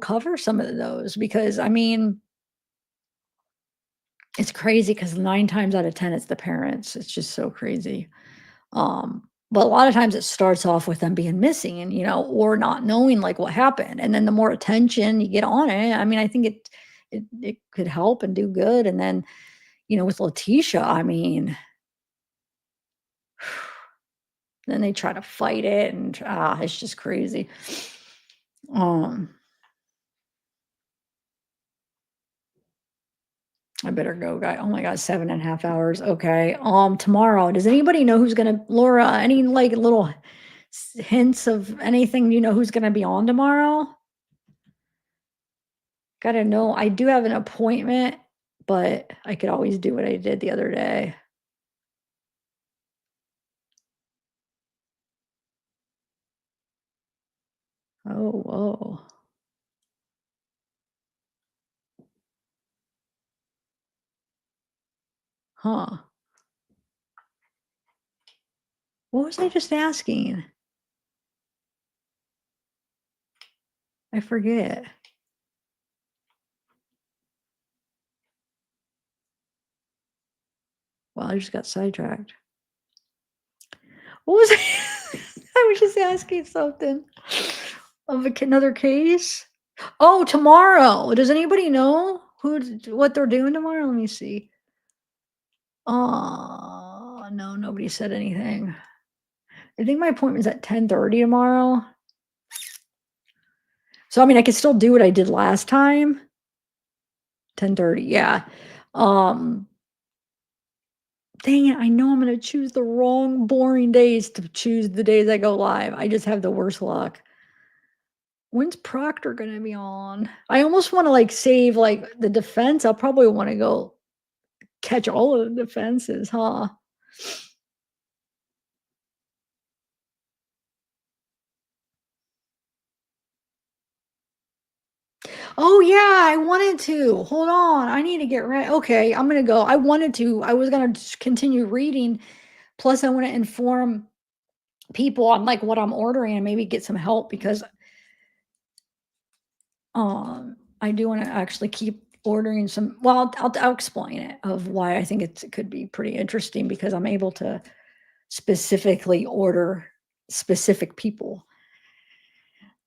cover some of those because I mean, it's crazy because 9 times out of 10, it's the parents. It's just so crazy. But a lot of times it starts off with them being missing and, or not knowing like what happened. And then the more attention you get on it, I mean, I think it could help and do good. And then, with Letitia, I mean, then they try to fight it and it's just crazy. I better go, guy. Oh my God, 7.5 hours. Okay. Tomorrow, does anybody know who's gonna, Laura, any like little hints of anything, who's gonna be on tomorrow? Gotta know. I do have an appointment, but I could always do what I did the other day. Oh, whoa. Huh. What was I just asking? I forget. Well, I just got sidetracked. What was I? I was just asking something of another case. Oh, tomorrow. Does anybody know what they're doing tomorrow? Let me see. Oh, no, nobody said anything. I think my appointment's at 10:30 tomorrow. So, I mean, I could still do what I did last time. 10:30, yeah. Dang it, I know I'm gonna choose the wrong boring days to choose the days I go live. I just have the worst luck. When's Proctor gonna be on? I almost want to like save like the defense. I'll probably want to go catch all of the defenses, huh? Oh yeah, I wanted to. Hold on. I need to get ready. Okay, I'm gonna go. I was gonna just continue reading. Plus, I want to inform people on like what I'm ordering and maybe get some help because I do want to actually keep ordering some. Well, I'll explain it of why I think it could be pretty interesting because I'm able to specifically order specific people.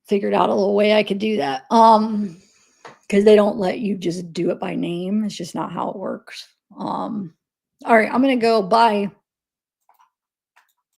Figured out a little way I could do that. Because they don't let you just do it by name. It's just not how it works. All right, I'm gonna go. Bye.